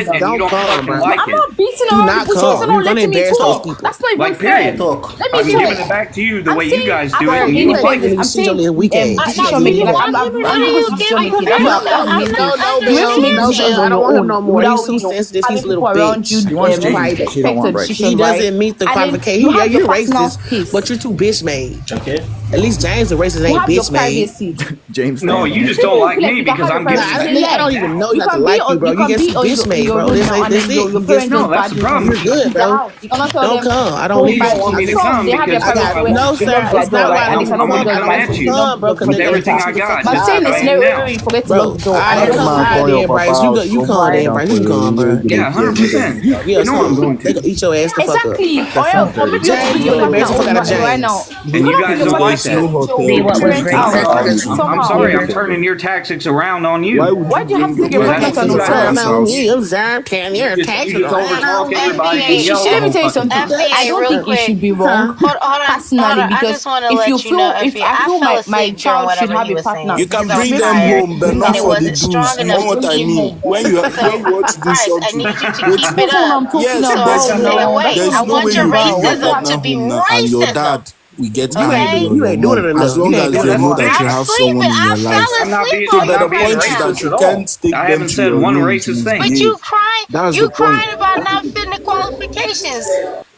it and you don't fucking bro. like I'm it. not beating Do around the not bush. come. You're You're not gonna letting me embarrass those talk. people. That's not even Like, fair. period. Let me I'm giving finish. it back to you the I'm way you saying guys I'm do it, not and You're you being don't not like making it. a I'm decision on saying this weekend. decision making. I'm not being decision making. I'm not being No, making. Bill. You make No, decisions Bill. I on don't your want him own no more. He's without too sensitive. He's having a little people around you bitch. He's private. respect the He decision, right? doesn't meet the And then qualification. you Yeah, have your you're personal racist, space. but you're too bitch made. Okay. At least James the racist You ain't have your bitch made. privacy. James No, Stanley. you just People don't who like feel like me you can because have your I'm Nah, giving privacy. it Say to I you. don't yes. even know you You not to can be like you, bro. you You can get be too bitch in made, your bro. room This now, ain't and this then it. your You get parents too. No, just that's the bad you from problem. You good, leave the bro. house. You cannot tell Don't them come. I don't go You need don't back you. want to me to some. come They have their because I privacy got where no, they sir. love their It's door, not right? like And they I'm. cannot I'm go gonna there I come don't without at want to you come, bro, because with they gonna everything teach I me to fuck got, you I'm just out, saying like the I bro. am scenario now. where you forget to lock Bro, the door. I And ain't then come you out there, Bryce. You come on there, Bryce. You can come, bro. Yeah, 100%. Yeah, You know I'm come. going They to. gonna eat your ass the fuck up. exactly. Or maybe you want to James, bring you're your gonna partner embarrass the fuck home out of right now. James. You And you cannot bring guys your don't partner like There's that. no your hotel. parents There's out no I'm somehow. sorry, I'm turning your tactics around on Why you. would Why you do you have bring to take your your Your Because partner that's parents what to taxes you your on guys around parents' do. on house? me. Observe, can your You taxes just overtalk around on everybody and me. FBA, yell Let all me tell you fucking something. time. I FBA, don't real think it quick. should be wrong Hold personally on. I because just want to if you let you know, feel if FBA, I I feel fell my asleep during child should whatever have he a was partner, You saying can because I should was bring be able them to tired home, but and not it for the wasn't dues. strong You know enough to what I keep. mean? When you want to do Bryce, I something, need you to wait. keep that's it what up I'm talking Yes, so I there's can about say, no now. That's wait, what there's I I'm no want way talking your you bring your about. racism partner to be home now and your racism. dad will get angry Okay? You on ain't your doing mom it as enough. long You ain't as No, doing they it that's know enough. that I'm you have asleep someone and in I your life. fell asleep So on that you the I'm not being just point is now. that racist you at all. can't take I them haven't to said your one room to racist thing. But you misbehave. crying, That's the you point. crying about not fitting the qualifications.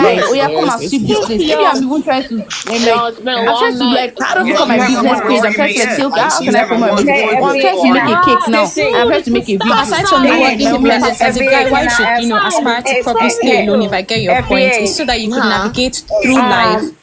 guy, oh Yes, yeah, come and yes. sweep this place. Maybe Yo, I'm even trying to yo, it's been a I'm trying long to night. like How the look fuck at my you not business gonna page. I'm argue trying to me like yet? say, okay, Like how she's can I having promote my one business? point I'm trying to make a cake now. Sissy. I'm trying to make a video. Aside So from the now word you know me independence, as a personally. guy, FBA, why can I should ask? aspire to probably stay alone? If I get your point, it's so that you could Huh? navigate through life Um,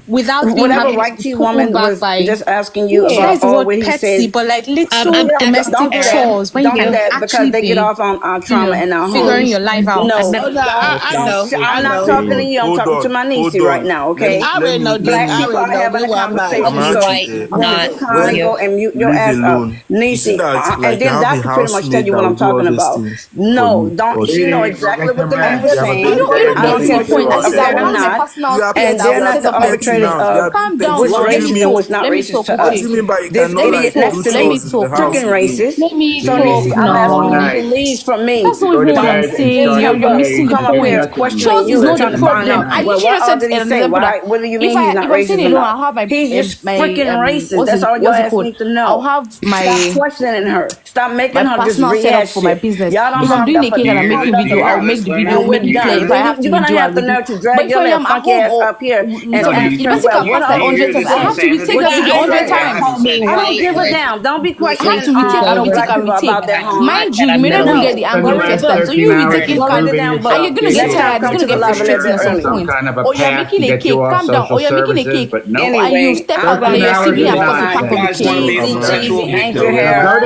without being whatever having white tea pulled woman back was by. just asking you Should I use about the all word what he petty, said. but like little Yeah, don't domestic do that. chores when you Don't do can that because they get actually be, off on you trauma know, in our figuring homes. your life out. No, Oh no, I Okay, know, I I'm not know. talking to hold you. I'm hold talking to on, my niece hold right on. now. Let me Okay, I let already know, me let Dick. black I me. people already are know. having That's a why I'm not I'm conversation, even. so asking. please be kind, When go and mute you your live ass up, alone, you see niecey. that And like you then have a Doc could pretty much tell housemaid you that what will I'm do all talking these about. things for No, you, don't. or She know exactly what the man was you have a saying. baby You daddy I don't don't that see care the takes if she care point. was of That is you, that upset we're or having a not. personal you are thing And that petty, they're we you are not set the up like petty arbitrators now, this. you of are being Calm down petty. what's What do already. you racist and mean? what's not Let me racist talk, to What do okay? us. you mean by you This cannot Let me baby like talk. do next to Let me me chores in the talk house freaking with you? racist. Let me So talk Nisi, I'm asking you now. to leave from me. That's not even what I'm Don't saying. You're ever missing the come up point. here questioning Chores you is and not the trying to find problem. out, I well, literally what just all said did he an say? example that What do you mean he's not if I'm staying racist alone, enough? I'll have He's just my freaking racist. what's That's it all your what's it ass called? need to I'll know. have Stop my questioning her. Stop making her just personal setup rehash for my shit. business. Y'all don't If I'm have doing that a cake and I'm paternal making love video, for I'll her. make the video, And we're make the done. clear. If I have to You're gonna redo, have I'll to redo. learn to But drag if your I little am at funky home ass or up here and the ask her, person well, can what pass all like did 100 he times, I say? have to retake What that did video he 100 say? times. I don't give a damn. Don't be I have questioning to retake and other retake black and people retake. about their home. Mind you, you may not even get No, the angle go the read a first time. book. So you retake Go read calm, the damn and book. you're gonna get Next time, tired. It's come gonna to the get love a little frustrating bit at some earlier. point. Or you're making a cake, calm down. Or you're making a cake. Or are you Anyway, step I'm out and gonna you're ask sitting you across this the time. pack of the cake. Cheesy, angel hair.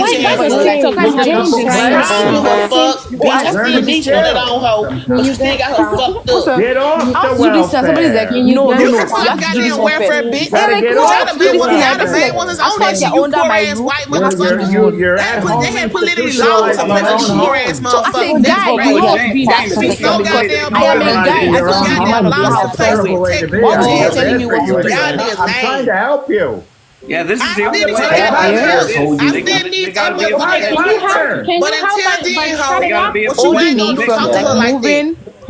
Why bitch does ass this hoe. TikTok No, has I been don't I cry trying don't give now. a to? fuck, Oh, bitch. I still need you that on hoe, but you still got her fucked what's up. up? I'll do this and somebody's like, no, You no, can no, pull you up have to do this goddamn one first. welfare, bitch. And I'm like, Cause what? Do this thing, y'all and the this is main like, ones that's as on far that as shit. you're You under poor my ass roof, white you have to do this motherfucker. one. They had put literally laws in place for you poor ass So as a motherfuckers. That's guy, you crazy. have to be in that You be position so because goddamn I am a poor. guy. I Put don't have the goddamn money to laws in help place to her. protect But bitches you're ass telling me what niggas. to do. Y'all niggas lame. Yeah, this is I the still only need way your to help, have Yeah. this. bitch. I They still gotta, need they that gotta be a motherfucking mix. help. Can But you help until by then, They hoe, gotta be a what you mix. holding ain't me gonna Mix from talk of to like her both. like Mix that. of moving? both.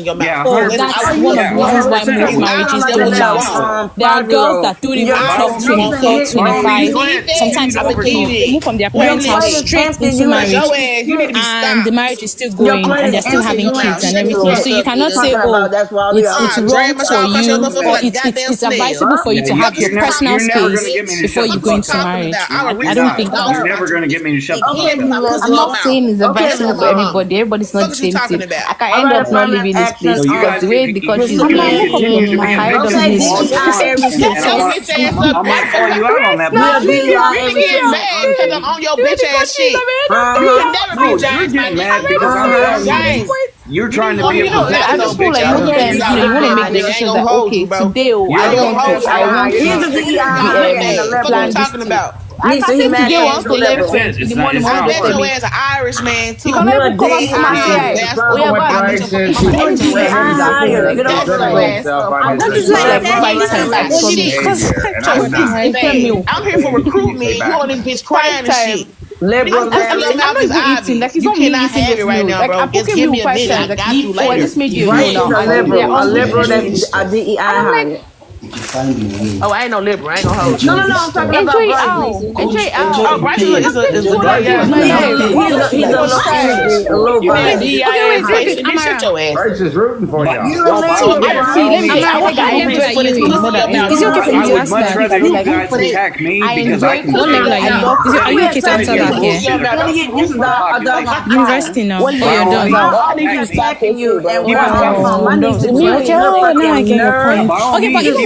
in your mouth. Yeah, So 100%. that's one of the reasons why most marriages don't last. There are girls that don't even clock 24, 25. Sometimes they move from their parents' house straight into marriage, and the marriage is still going, and they're still having kids and everything. So you cannot say, "Oh, it's wrong for you," or it's advisable for you to have your personal space before you go into marriage. I don't think that's. You're never going to get me to shut the fuck up. I'm not saying it's advisable for everybody. Everybody's not the same thing. I can end up not leaving this place because the way the country is going, I'm tired of this. I'm going to call you out on that. Really getting mad because I'm on your bitch ass shit. You can never be James. You're getting mad because I'm James. You're trying to be a I just feel like most times, you want to make decisions that, okay, today, I want to plan this thing. I can say today wants to left in the morning. I bet your ass an Irish man too. You can even come up to my side. Oh yeah, but I'm going to do like 5 times. I promise. I'm here for recruitment. You on this bitch crying and shit. I'm not even eating. Like, it's not me eating this right now, bro. I'm poking you 5 times. Like, I just made you now. A liberal that's a DEI. Oh, I ain't no liberal. I ain't no hoe. No, I'm talking about Bryce. Enjoy Oh, Bryce is a guy. He's a low Bryce. Shut your ass. Bryce is rooting for you. Is it okay for me to ask that? rather you guys attack me because I can. Are you okay to answer that? Yeah. University now. Oh, you're done. Attacking you and now I get your point. Okay, but even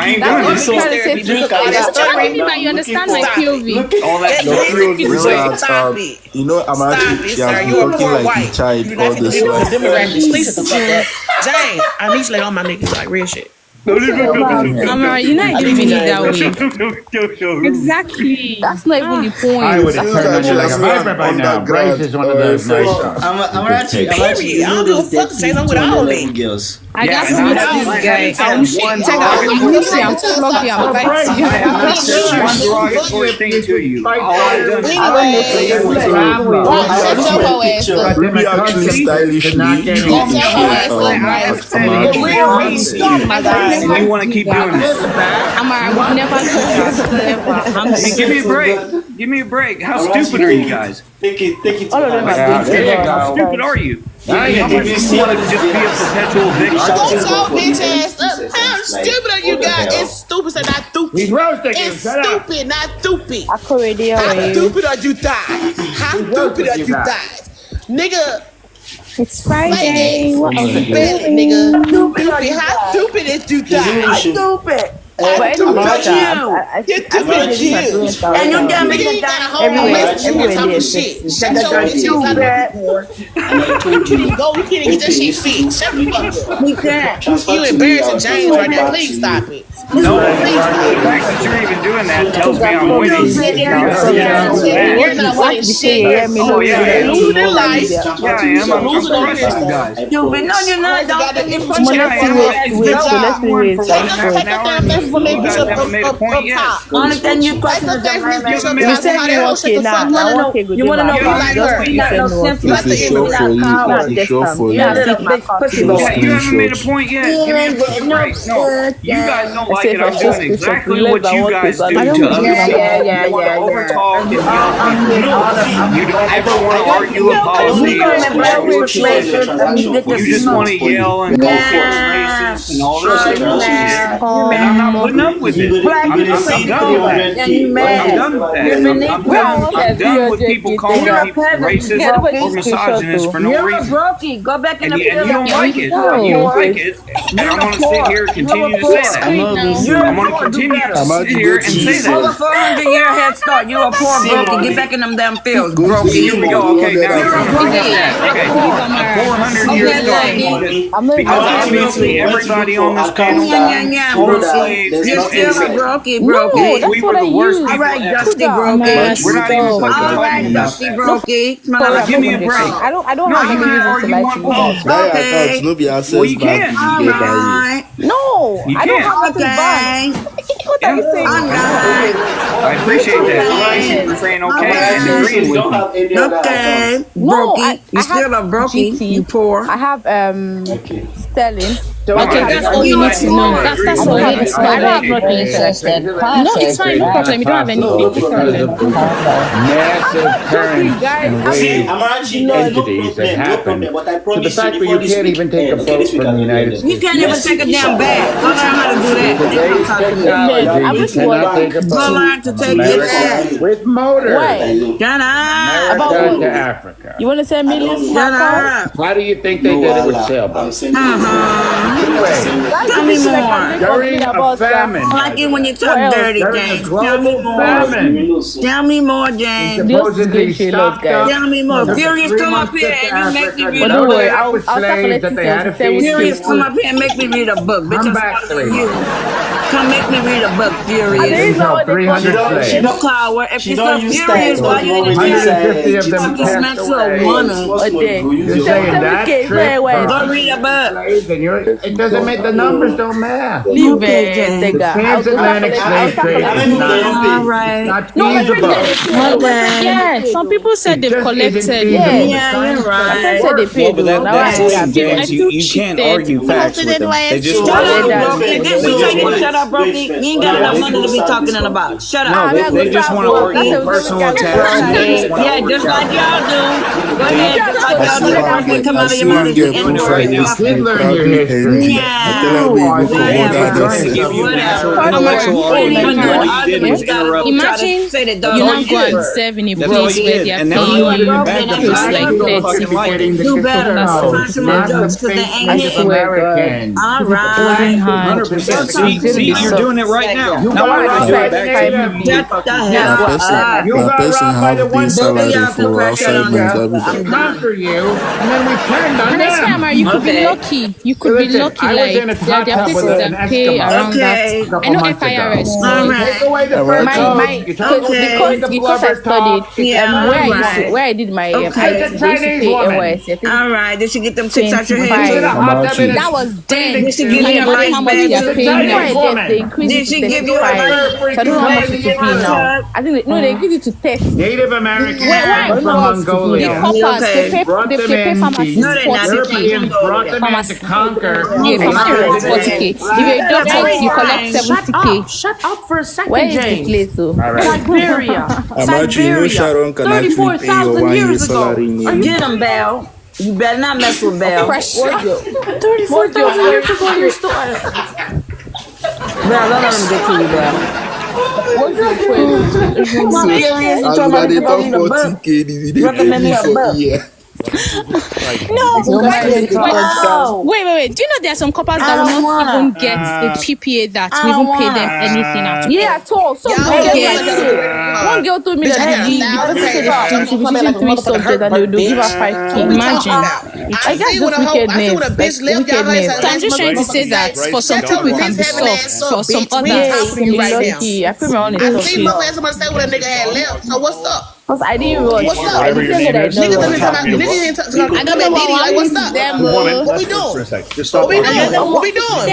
I ain't That's doing what it. I'm trying to say to you. Drink at Just that tell time. me that you understand my Stop it. POV. All that Your POV is really? that Stop it. you know I'm Stop actually it, she has sir. been You're a talking poor like a white. child You do all not fit to this be the while. demographic. Please shut the fuck up. Jane, I need you to lay on my niggas like real shit. Amara, you're not I even need you, mean it Jane. that way. Exactly. That's not even the I point. would It have feels turned like on she you like has a an viper by now. Bryce undergrad is one of those nice refresher. ones. Period. I don't give a fuck, Jane. I'm with all that. girls. I Yeah, got and to I meet have, this I guy. haven't I will said one check out. I will see. I'm plug you. I'm Bryce, fight you. I have not said one derogatory thing to you. All I've done is Shut your hoe ass up. Ruby actually stylishly drew Shut your hoe ass up, at Bryce. Amarachi. The real reason. Stop, my guy. and you want to keep doing it. Amara, I would never do that. Never. I'm Hey, give me a break. Give me a break. How stupid are you guys? Take it. All of them are There you good. go. How stupid are you? Now How much do you want to just be a perpetual victim? Shut your bitch ass up. How stupid are you guys? It's stupid, so not stupid. He's roasting you. It's Shut up. stupid, not stupid. I already How are you. stupid are you guys? How stupid are you guys? Nigga, It's say Friday. it. What are you Spell it, doing? nigga. Stupid. How stupid is you guys? Stupid. How But stupid anyway, are you? I You're stupid as you. and you damn Nigga, you got a whole everywhere, list and you everywhere talking there's shit. sexy. Shut your bitch ass out of the door. You can't even go. You can't even get that shit fixed. Shut the fuck up. He can't. You embarrassing James right now. Please stop it. No, the fact that you're even doing that tells me I'm winning. You're not winning shit. Oh yeah, I am. Losing in life. Yeah, I am. I'm Losing on crushing you here. guys. Stupid. No, you're not. Got the Don't. infantry. Yeah, I am. Good job. I'm one for Take 1.5 a hour, damn and from you that guys bitch haven't made a point yet. top. Only thing you Take question a is the damn mermaid. bitch up You top. said You okay now. You wanna know? You wanna know You about like just her. we not no simple. Like the You're not image. coward. It's sure for You're a you. little bitch pussy boy. Yeah, you haven't made a point yet. Give me a fucking break. No, you guys don't like it. I'm doing exactly what you guys do to other people. You want to overtalk and yell people. You don't ever want to argue a policy. You just want to yell and call people racist and all this other bullshit. And I'm not putting up with it. I'm done with that. I'm done with that. I'm done with people calling people racist or misogynist for no reason. Brokey, go back in And the you don't like it. You don't like it. And I'm going to sit here and continue to say that. I'm going to continue to sit here and say that. Over 400-year head start. You a poor brokey. Get back in them damn fields, brokey. Here we go. Okay, now you're going to okay. A 400-year start. Because obviously everybody on this panel owned slaves. You're still a brokey, No, brokey. that's We what were I the worst use. All right, people. Dusty brokey. We're not even fucking All right, talking about Dusty that. brokey. Smell But like give me a break. I don't No, have you any can't reason to argue like one you policy. That Okay. account no be access Well, you back can. to the Alright. No, You I don't can't. have nothing banned. What are you saying? Alright. I appreciate that. Thank you for saying okay and agreeing with me. Okay. No, Brokey. You still a brokey. GT. You poor. I have Sterling. Okay, that's all you need to know. That's all you need to know. I don't have nothing. No, it's fine. No problem. You don't have any problem. Massive currents guys, and wave entities that happen to the fact that you can't even take a boat from the United States. You can't even take a damn bag. Go learn how to do that. That's what I'm talking about. You cannot take a Go boat learn to from take your bag. America with motors. Shut up. America to Africa. You want to say millions? Shut up. How do you think they did it with sailboats? Tell me more. During a famine. I like it when you talk dirty, During a James. Tell me global more. famine. Tell me more, James. Supposedly stocked up. Tell me more. Furious, come up here and you make me read a don't worry, book. I'll start Slaves that they had to feed. Furious, come up here and make me read a book. Bitch, I'm back smarter than you. Come make me read a book, There Furious. is no way they 300 slaves. You coward. If you're so furious, why you in the 150 of them Talk this man passed to a away. woman. You're saying that trip Go read a book. slaves and it doesn't make the numbers don't matter. Leave Okay, it, James. Tega. The transatlantic slave trade is All right. not feasible. Okay. Yeah, some people said they've Just collected. isn't feasible. Yeah, you're Some right. said they paid. Well, Now I that's the thing, have James. You can't argue facts with them. They just Shut up, want Brokey. Didn't we tell you to shut up, Brokey? You ain't got enough money to be talking in about. Shut up. no, they just want to argue personal attacks. And they just want to Yeah, just like y'all do. Go ahead, just like y'all do. The first thing come out of your mouth is the N-word. You did learn your history. Imagine you now go and serve in a place where they are paying you close like 30. Do better. Personal jokes because they ain't hitting. All right. 100%. See, you're doing it right now. You got robbed by the Shut the hell up. You got robbed by the one Both of y'all can crash out on that. to conquer you, and then we turned on Honestly, them. Amara, you could be lucky. You could be Listen, lucky. I was in a Like there are hot tub places with an that pay Eskimo. around Okay. that. I know FIRS. Take away the first Because I studied where I did my Okay. I used to pay NYSC. All right. Did you get them chicks out your head? That was then. Did she give you a nice How much they are bed? paying now? They increased Did it she to give you a 35. So I don't know how much it will be now. I think they increased it to 30. Native Americans Why? from Mongolia. The coppers, they brought pay them pharmacists in. No, they're not. 40K. Brought them in to conquer. Yeah, pharmacists 40K. If you're a doctor, you collect 70K. Shut up for a second, Where is the James. place, though? Siberia. Imagine Sharon can actually pay your 34,000 1 year years ago. salary in a Get him, Belle. You better not mess with Belle. Fresh. 34,000 years ago, you're still. Belle, don't let him get to you, Belle. What's your point? Come on, Furious. You told me to go read a book. $40K, Recommend me a book. yeah. No, Wait. Do you know there are some couples that will not even get the PPA that we even pay them anything at all? Yeah, at all. So one girl told me that the person said that she was using 3 subjects and they would give her 5K. Imagine. I guess just wickedness. So I'm just trying to say that for some people it can be soft, for some others. I put my own in I see my somebody say what a nigga had left. So what's up? Because I didn't watch. What's up? I didn't say that I Niggas ain't talking about. Niggas ain't talking about. Like, what's up? What we doing? What we doing? What we doing?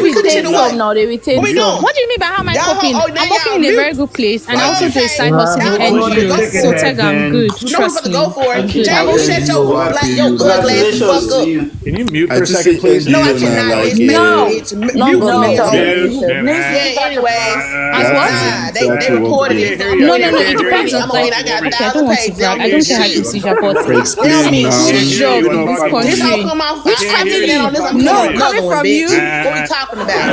We cooking shit away. Now they retain. What do you mean by how am I coping? I'm working in a very good place and I also do a side hustle with NGOs. So Teg, I'm good. Trust me. Go for it. Django, shut your ugly ass the fuck up. Can you mute for a second, please? No, I cannot. Anyways. As what? They recorded it. No. It depends on like. I don't want to brag. I don't care how you see your body. Tell me, this job in this country. Which country? No, coming from you. What we talking about?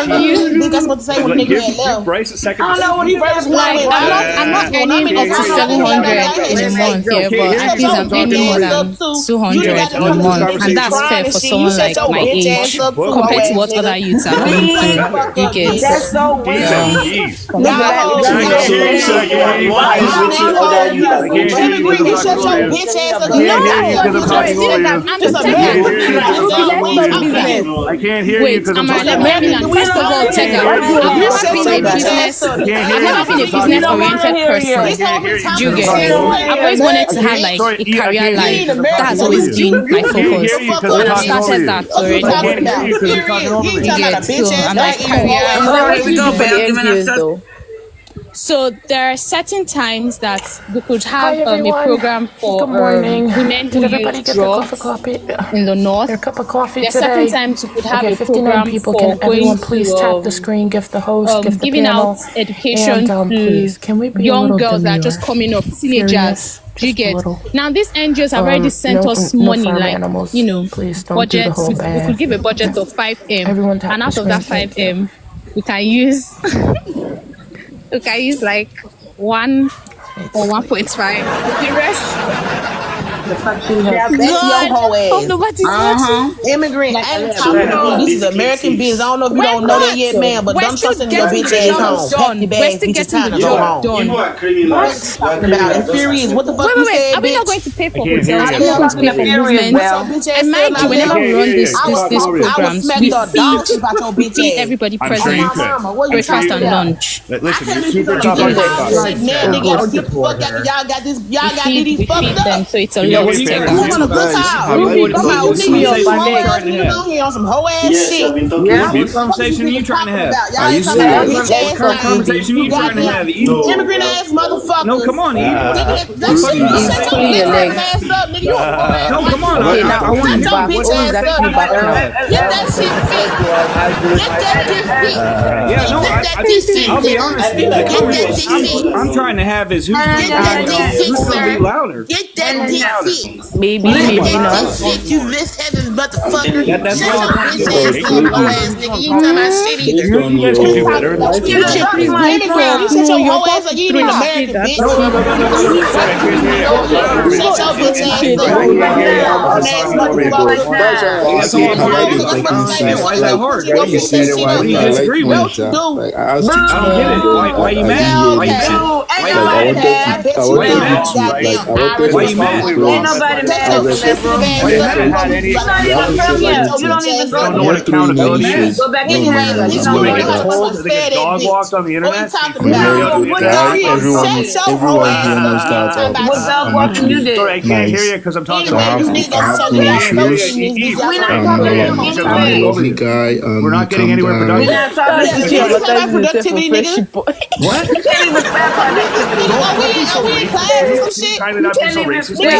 From you. That's what to say when nigga had left. Bryce a second. I don't know when he first like. I'm not earning up to 700 in a month here, but at least I'm earning more than 200 in a month, and that's fair for someone like my age compared to what other youths are going through. You get. That's so weird. I can't hear you because I'm talking. First of all, Tega, I've never been a business-oriented person. Do you get it? I've always wanted to have like a career life. That's always been my focus, and I've started that already. You get it? So I'm like career. So there are certain times that we could have a program for women who use drugs in the north. Your cup of coffee there are today. certain times we could have Okay, a 59 program people. for Can everyone going please to, tap the screen, give the host, give the giving panel, out education and, to please, can we be a young little girls that are demure? just coming up, teenagers. Do you get? Now these NGOs have already sent us no money, farm like animals. Please don't do the budget. whole We bag. could give a budget of 5M, Everyone tap and the out of that screen, 5M, we can use we can use like 1 or 1.5. The rest. Immigrant. I ain't talking about this is American business. I don't know if you don't know that yet, man, but dump something in your bitch ass home. Pack your bags, get your time to go home. You know what criminals talking about? Infuriates. What the fuck you said, Are we not bitch? going to pay for hotels? Are we not going to pay for movement? And mind you, whenever we run these programs, we feed everybody present, breakfast and lunch. Listen, you're super Y'all got We these feed fucked up. them, so it's a lot. Who wanna look out? You on here on some hoe ass shit. What conversation are you trying to have? Y'all ain't talking about bitch ass What conversation are you trying to have? immigrant ass motherfuckers. No, come on, That shit, you shut your bitch ass up, nigga. You a No, come on. Okay, I want shut you your back. bitch ass up. Get that shit fixed. Get that shit fixed. Yeah, no, I'll be honest. I'm trying to have is who's gonna be louder. Get that dick fixed. Maybe not. Shit, you list heavens, motherfucker. That's Shut what your I'm bitch ass up, hoe ass nigga. You ain't talking about shit either. You guys can do better. You shut your hoe ass up. You ain't even American, bitch. Shut your bitch ass up. Why is that hard? What do you disagree with? I don't get it. Why are you mad? Why are you mad? Why are you mad? Ain't nobody mad. You don't even know what accountability is. Go back in Dog walked on the internet. Sorry, I can't hear you because I'm talking about We're not getting anywhere productivity, nigga. What? We in class or some shit. Kind of not be so racist. Nigga,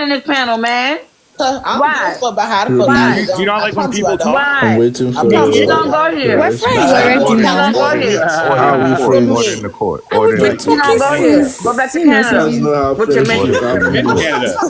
man in this panel, man? I'm Why? good about how the fuck Why? I Do you not like when people talk? Why? I'm waiting for You don't go here. We're friends already You now. don't go here. How are we friends? Order in the court. And we've Order in the been You court. don't talking go here. Go back since, to since Canada That's you. not how with your friendship In happens. Canada.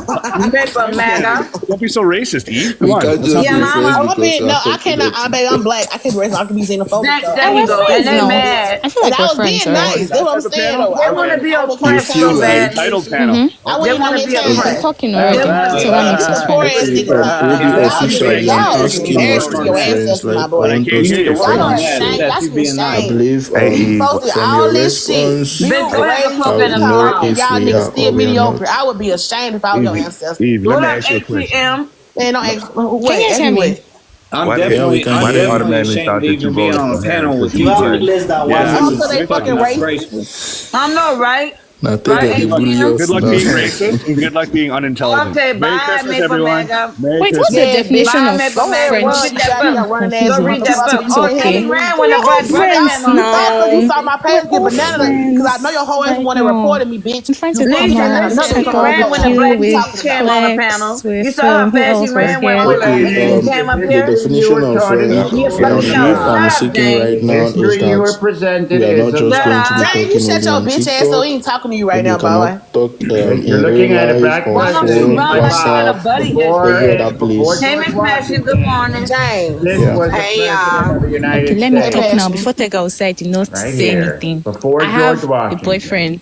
makeup, MAGA. Don't be so racist, Eve. Come We on. can't What's just up? Yeah, be friends mama. because no, we're I cannot. talking Baby, dirty. I'm black. I can't raise. I can be xenophobic. There, Though. there And you we're go. And friends they now. mad. I feel And like I we're was friends being already. nice. That's what I'm Type of saying. panel? Though They I want to wouldn't. be I would You oppressed feel so conversation with like you. badly. Entitled panel. I They wouldn't even want on to their be We've been time. oppressed. talking They already. want to be So that makes These us oppressed. some poor friends. ass okay, niggas. we'll be Y'all They want need to to. official. be. And I'm Y'all is asking Hey, embarrassing us to to hold be your on. friends. ancestors, my Like I boy. want Can't us hear to be you. Y'all Bro. are friends. So ashamed. Y'all should be I ashamed. believe You supposed to from all your this shit response, Bitch, built, go ahead and go I fuck raised, in would the know song. and if y'all we niggas are still or we are mediocre. not. I would be ashamed if I was your ancestor. What up, ATM? Man, don't ask Can you what. guys Ask hear me me? what. I'm Why they Yeah, we definitely, can I'm why hear they you. definitely automatically ashamed thought to that you even be voted on for a Harris panel because with he You you have black? two. replace that Yeah, one this Also, is minute. they this is fucking not racist. disgraceful. I know, right? Now take Right, the bully ATM? Good us luck now. being racist and good luck being unintelligent. Okay, Merry bye, Christmas, Maple everyone. Mega. Merry Wait, what's Christmas. the Yeah, definition Bye, of Maple go ahead, Mega. Go run. friends? read You that got book. running ass Go Confusing. read that book. motherfucker. You Oh, can't Teddy Okay. handle me. ran when We're the all black brother friends came on. Nah, cause you now. saw my We're page get all banana. Cause I know friends your whole ass right one that now. reported me, bitch. I'm trying You to bitch. come Nisha, You got out, another Nisha, check he phone out ran with when the call. you, black What you with chick talking came about? on the panel. Flex, You with saw her who face. She else was ran when here? all the Okay, niggas came up the here. definition of friends, You fucking from up. what I'm Shut up, seeking right James. now is History you were that presented we are is not a just Shut going to be up. Dang, you talking shut only your on bitch ass so he TikTok. ain't talking to you right If we now, boy. cannot talk You're in real looking at a life, on Why backwards don't you phone, run like you got a WhatsApp, buddy just every did? other before place. Hey, George Miss Passion, good Washington, morning. James. Clinton Yeah. was the Hey president y'all. of the Okay, United let me Hey, States. talk now. Passion. Before they go outside, you not Right say here. anything. Before I George have a Washington. boyfriend.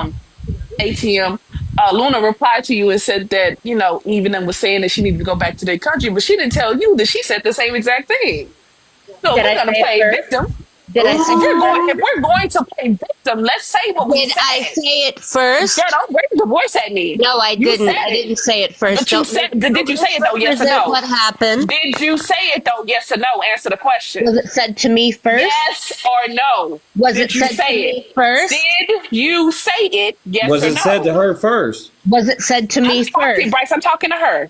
ATM, Luna replied to you and said that, even them was saying that she needed to go back to their country, but she didn't tell you that she said the same exact thing. So if Did we're I gonna say it play first? victim. Did I say it If first? we're going to play victim, let's say what we Did said. I say it Girl, first? don't raise your voice at me. No, I You said didn't. I it. didn't say it first. But you Don't said, did you say it though? Yes or misrepresent no? what happened. Did you say it though? Yes or no? Answer the question. Was it said to me first? Yes or no? Was it Did you said to say it? me first? Did you say it? Yes Was or it said to no? her first? Was it said to I'm me talking, first? Bryce. I'm talking to her.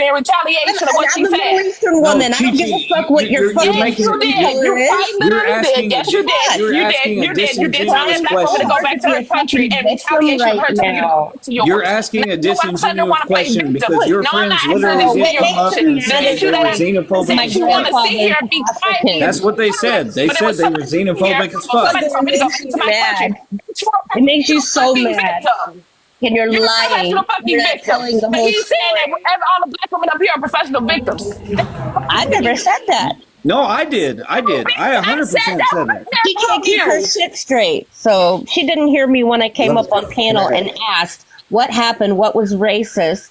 country in retaliation of what she I'm a said. Middle Eastern woman. I don't give a fuck what your fucking Yes, you did. You quite literally did. Yes, you did. You did. You did tell that black woman to go back to her country in retaliation for her telling you to go back to yours. You're asking a Now, you all of a sudden disingenuous want to play question victim. because your No, I'm not friends asking a literally did come up disingenuous and question. The said issue they that were I xenophobic that as you want to fuck. sit here and be quiet and That's what they said. They but it said was they were somebody here xenophobic as for fuck. somebody told me to go back to my country. Bitch, you a It makes you so fucking mad. victim. And you're You're a lying. professional fucking You're not victim. telling the But whole he's saying that story. all the black women up here are professional victims. I never said that. No, I did. I 100% said that. She can't keep her shit straight. So she didn't hear me when I came up on panel and asked what happened, what was racist,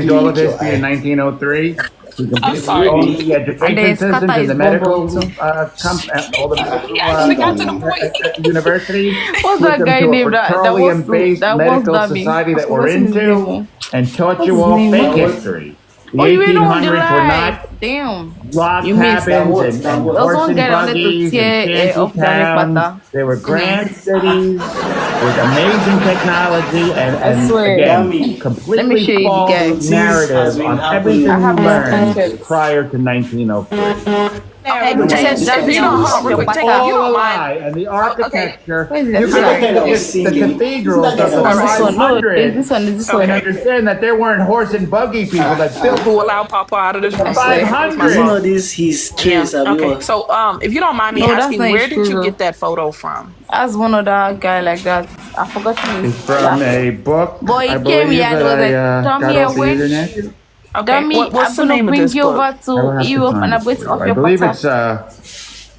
into all of history in 1903. He completely owned the education systems and the medical, all the medical He actually got to the point. universities. What's Took that them guy to a name petroleum-based that was medical dabbing? society that I've we're forgotten his name. into, and taught What's you his all name? fake history. The Oh, you were on the 1800s were live. not Damn. log You missed. cabins and There was horse one and guy that wanted to buggies and tear shanty off Dami towns. Pata. They were grand cities with amazing technology and swear. again, Let me completely show you the false guy. narrative on everything I we have learned prior to 1903. Okay, James, if you don't hold on, real quick, Jake, if you All a don't lie, mind. and the architecture. Where is You this can guy? look at the cathedrals of the This one, no, 500s this one, this and one. understand that there weren't horse and buggy people that built Who allow Papa out of this room? 500. This his Yeah. trace. Okay. So, if you don't mind me No, that's asking, not where his did you true, get that photo from? That's one other guy like that. I forgot his It's from a book, Boy, I he came believe, here and that was like, I Come got here, off the wait. internet. Okay. Dummy, What's I'm the gonna name of bring this you book? over I will to have to Europe find and it a bit for you. of I your believe butter. it's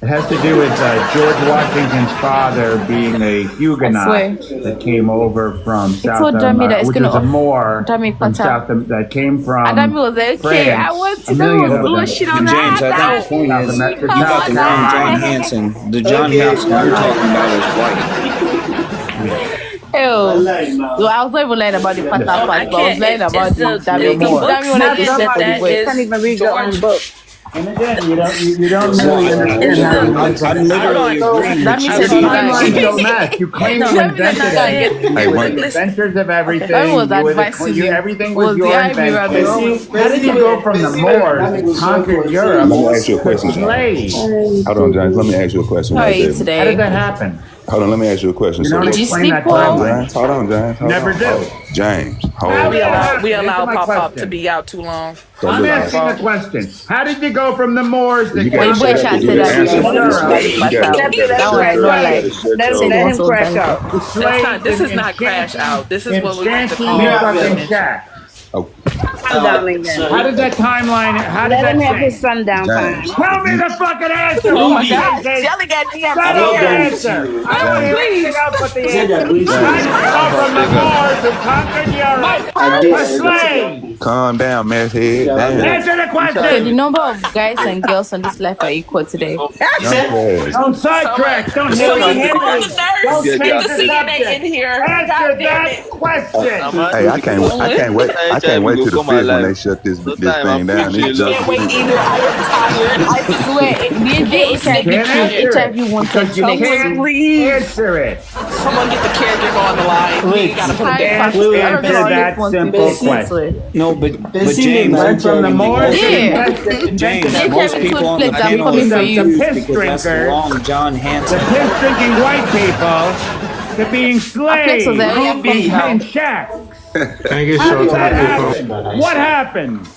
It has to do with George Washington's father being a Huguenot that came over from South America, which was a Moor from South that came from Adam was like, okay, France. I want to A million of them. James, bullshit on I think that. the point is, you got the wrong John Hanson. The John Hanson you're talking about is white. Ew. So I was not even learning about the pattern part, but I was learning about the Dami. Dami wanted to set the boy. Can't even read your own book. And again, you don't really understand how I'm literally agreeing That with means you. you claim you invented it. You were the inventors of everything. That was You were advising you. everything Was was the your Ivy invention. Rabbit. How did you go from the Moors that conquered Europe Let me ask you a question, to slaves? Hold on, James. Let me ask you a question. How are Right you there. today? How did that happen? Hold on, let me ask you a question. You don't Did you explain sleep that well? timeline. Hold on, James. Hold Never on. do. Oh, James, hold How on. did that happen? We allow Answer my Pop Pop to question. be out too long. So I'm look, asking a question. How did you go from the Moors that you came gotta Wait, shut up boy, and chat do said the that answer. you want to You about the pattern. That one I know, like, Let said him was so crash done. out. This is not crash out. This is what we like to call fucking shack. Sundowning then. How did that timeline? How did Let that him have his change? sundown time. Tell me the fucking answer. Oh my Ruby. God, yelling at me. I'm Shut up the scared. answer. I don't want to hear anything else but the answer. How James, did you go from the Moors who conquered Europe to slaves? calm down, mess head. Damn. Answer the Okay, the question. number of guys and girls on this life are equal today. Don't sidetrack. Don't So hit me. you are the nurse. Don't Get change the the CNA in subject. here. Answer God damn that it. question. Hey, I can't wait. I can't wait till the fifth when they shut this thing down. I can't wait either. I am tired. I swear. Me and the HIV Can't kid, answer HIV it wanted because you next can't to please. answer it. Someone get the caregiver on the line. We ain't gotta put them down. Answer that simple question. No, but James, James, went from the Moors to James, most people on the panel coming for are you. confused because that's the wrong John the Hanson. piss-drinking white people to being slaves was there, yeah, in shacks. Can I get How short did that time? happen? What happened?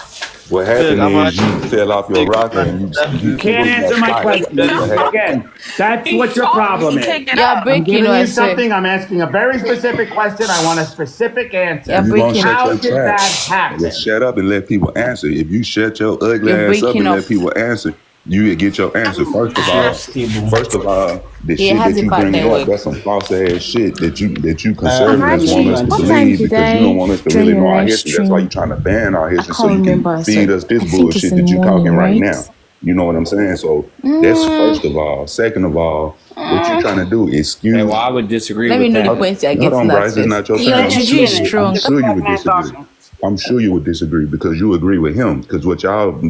What happened is you fell off your rocker and you Can't answer my question. Again, that's what your problem is. Yeah, I'm breaking, giving I you swear. something. I'm asking a very specific question. I want a specific answer. Yeah, You gonna breaking. shut How your did trap. that happen? Just shut up and let people answer. If you shut your ugly You're ass up breaking and off. let people answer, you will get your answer. First of all, the He shit has that a you part bringing that up, works. that's some false ass shit that you Hi, conservatives want us G. to What time believe did because you don't want us to I join really your know our live history. That's why stream? you're trying to ban our I history so can't you can remember. feed So us this I think it's bullshit in that the you talking morning, right right? now. You know what I'm saying? So that's first of all. Second of all, what you trying to do is skew. Well, I would disagree Let me with know that. the points I Hold get on, in that Bryce. It's not your first. turn. Juju is strong. I'm sure you would disagree. I'm sure you would disagree because you agree with him. Because what y'all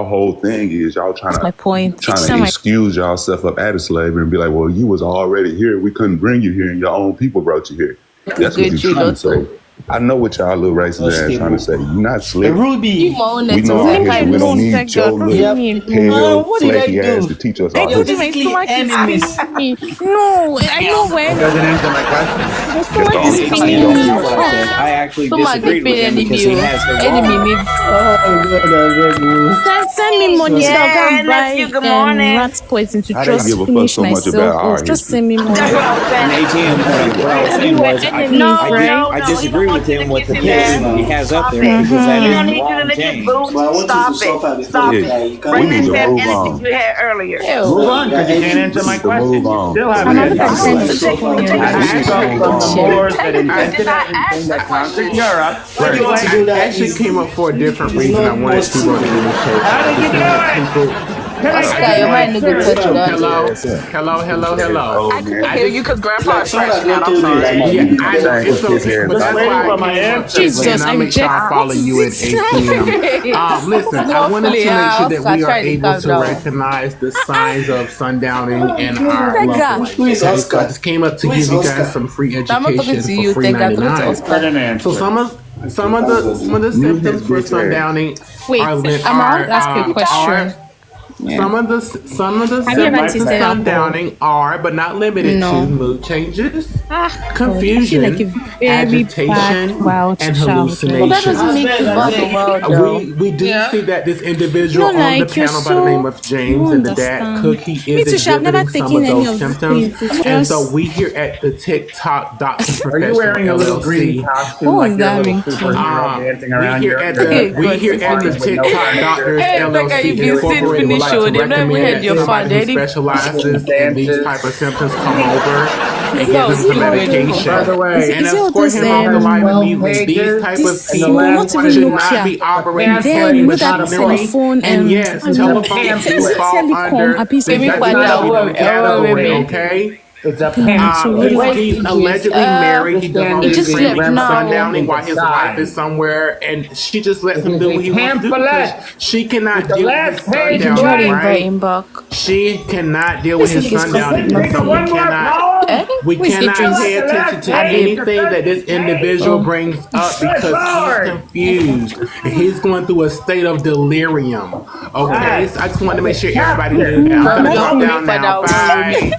whole thing is y'all trying That's my point. to excuse y'allself up out of slavery and be like, well, you was already here. We couldn't bring you here, and your own people brought you here. That's what you're trying to say. I know what y'all little racist ass trying to say. You're not slick. Ruby. We know our history. We don't need your little pale, flaky ass to teach us our history. Basically enemies. No, I know when. Doesn't answer my question. My stomach is That's paining me. not what I said. I actually disagreed with him because he has the wrong. Send me money so I'll go and buy Nephew, good morning. rat poison to How they just give a fuck finish so much myself about off. our Just history? send me money. That's what I was saying. And ATM, what I was saying We were was, enemies, right? I No, disagree with him with the kiss him picture there. he has up Stop there it. because that He is don't the need you to wrong lick his James. boots. Stop it. Stop it. We Bring need that to same move energy on. you had earlier. Move on because you can't answer my question. Move on. You still I'm haven't not answered my going to question. send you How did you go from the shit. Moors that invented everything that conquered Europe? I actually came up for a different reason. I wanted to go to the show. How did you do it? Can I Oscar, your mind no go touch that. Hello. I couldn't hear you because Grandpa's crashing out. I'm sorry. Yeah, I know. It's okay, but that's why I came up today, Jesus, and I'll make sure I follow you at 8 p.m. Listen, I wanted to make sure that we are able to recognize the signs of sundowning and our loved ones. I just came up to give you guys some free education for free 99. So some of the symptoms for sundowning Wait, I'm about to ask you a question. Some of the symptoms of sundowning are, but not limited to, mood changes, confusion, agitation, and hallucinations. We do see that this individual on the panel by the name of James and the dad Cook, he is exhibiting some of those symptoms. And so we here at the TikTok Doctor Professional Are you wearing a little green LLC, costume like you're a little superhero dancing around we here at the TikTok Doctors LLC Incorporated would like to recommend that somebody who specializes in these type of symptoms come over and give him some medication. By the way, And escort him off the line immediately. These type of people should not be operating machinery. And yes, telephones do fall under the category, okay? It's a pamphlet. He's allegedly married. He does all this sundowning while his wife is somewhere, and she just lets him do what he wants to do because she cannot deal with his sundowning, right? She cannot deal with his sundowning, so we cannot pay attention to anything that this individual brings up because he's confused. And he's going through a state of delirium. Okay, so I just wanted to make sure everybody knew that. I'm gonna drop down now. Bye.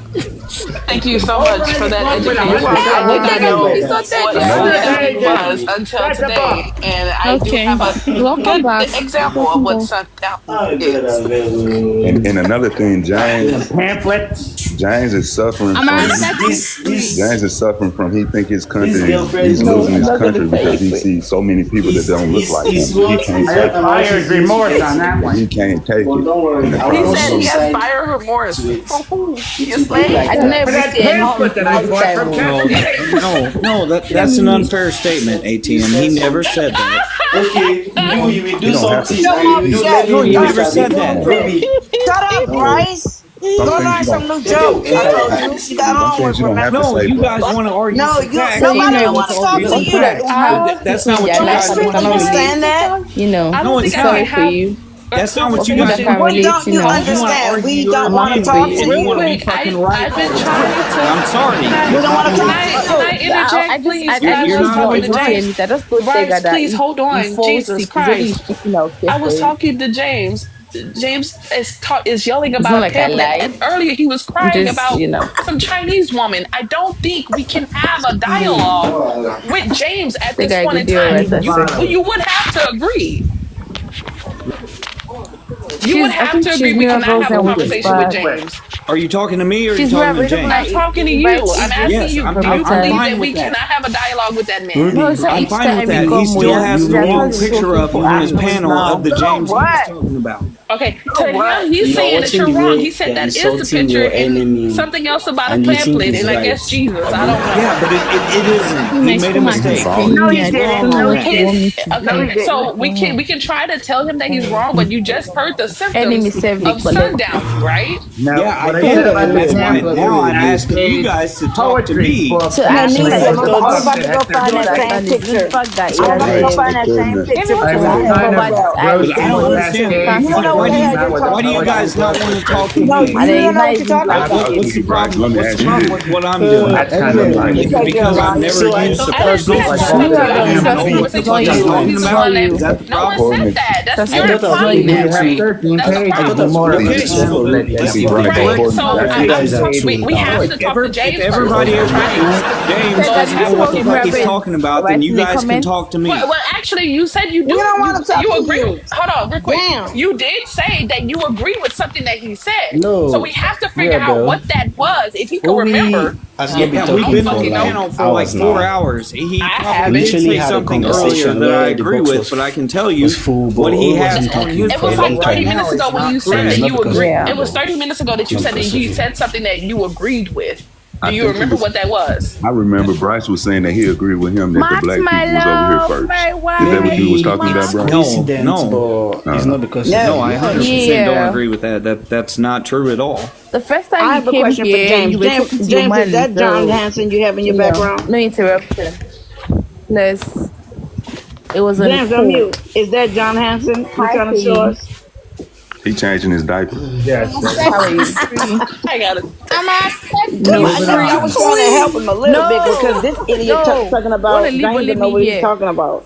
Thank you so much for that education. I did not know what sundowning was until today, and I do have a good example of what sundowning is. And another thing, James is suffering from he think his country he's losing his country because he sees so many people that don't look like him. He can't take it. Buyer's remorse on that one. He can't take it. He said he has buyer remorse. He's like, No, that's an unfair statement, ATM. He never said that. Okay, you do something. No, you never said that. Shut up, Bryce. Go learn some new jokes. I told you got homework. No, you guys want to argue. No, somebody want to talk to you. That's not what you guys want to do. Understand that? No, it's not for you. That's not what you guys do. What don't you understand? We don't want to talk to you. You want to be fucking right. I've been trying to. I'm sorry. We don't want to talk to you. Can I interject, please? You're not always right. Bryce, please hold on. Jesus Christ. I was talking to James. James is yelling about pamphlet, and earlier he was crying about some Chinese woman. I don't think we can have a dialogue with James at this point in time. You would have to agree. You would have to agree we cannot have a conversation with James. Are you talking to me or are you talking to James? I'm talking to you. I'm asking you, do you believe that we cannot have a dialogue with that man? I'm fine with that. He still has the wrong picture up on his panel of the James he was talking about. Okay, to him, he's saying that you're wrong. He said that is the picture and something else about a pamphlet, and I guess Jesus. I don't know. Yeah, but it isn't. He made a mistake. No, he didn't. No, he didn't. Okay, so we can try to tell him that he's wrong, but you just heard the symptoms of sundown, right? No, yeah, I get it. That's why now I'm asking you guys to talk to me. So I'm about to go find that same picture. I'm about to go find that same picture. I don't understand. Why do you guys not want to talk to me? No, you don't know what you're talking about. What's the problem? What's wrong with what I'm doing? That's kind of like because I've never used the personal No one said that. That's your problem. We have to talk to James. If everybody James doesn't know what the fuck he's talking about, then you guys can talk to me. Well, actually, you said you do. You agree. Hold on, real quick. You did say that you agree with something that he said. No. So we have to figure out what that was. If he can remember. We've been on the panel for like 4 hours. He probably did say something earlier that I agree with, but I can tell you what he has on his It was like 30 minutes ago when you said that you agreed. It was 30 minutes ago that you said that he said something that you agreed with. Do you remember what that was? I remember Bryce was saying that he agreed with him that the black people was over here first. Is that what you was talking about, Bryce? No. It's not because no, I 100% don't agree with that. That's not true at all. The first time I have a question for James. James, is that John Hanson you have in your background? No interruption. Plus, it was a James, on mute. Is that John Hanson? You trying to show us? He changing his diaper. Yes. I got it. I was trying to help him a little bit because this idiot talking about James don't know what he's talking about.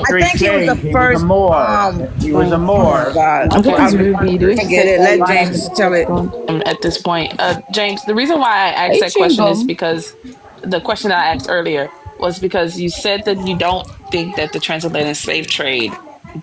I think he was the He was a first. Moor. He was a Oh my Moor. God! Okay. Forget it. Let James tell it. At this point, James, the reason why I asked that question is because the question that I asked earlier was because you said that you don't think that the transatlantic slave trade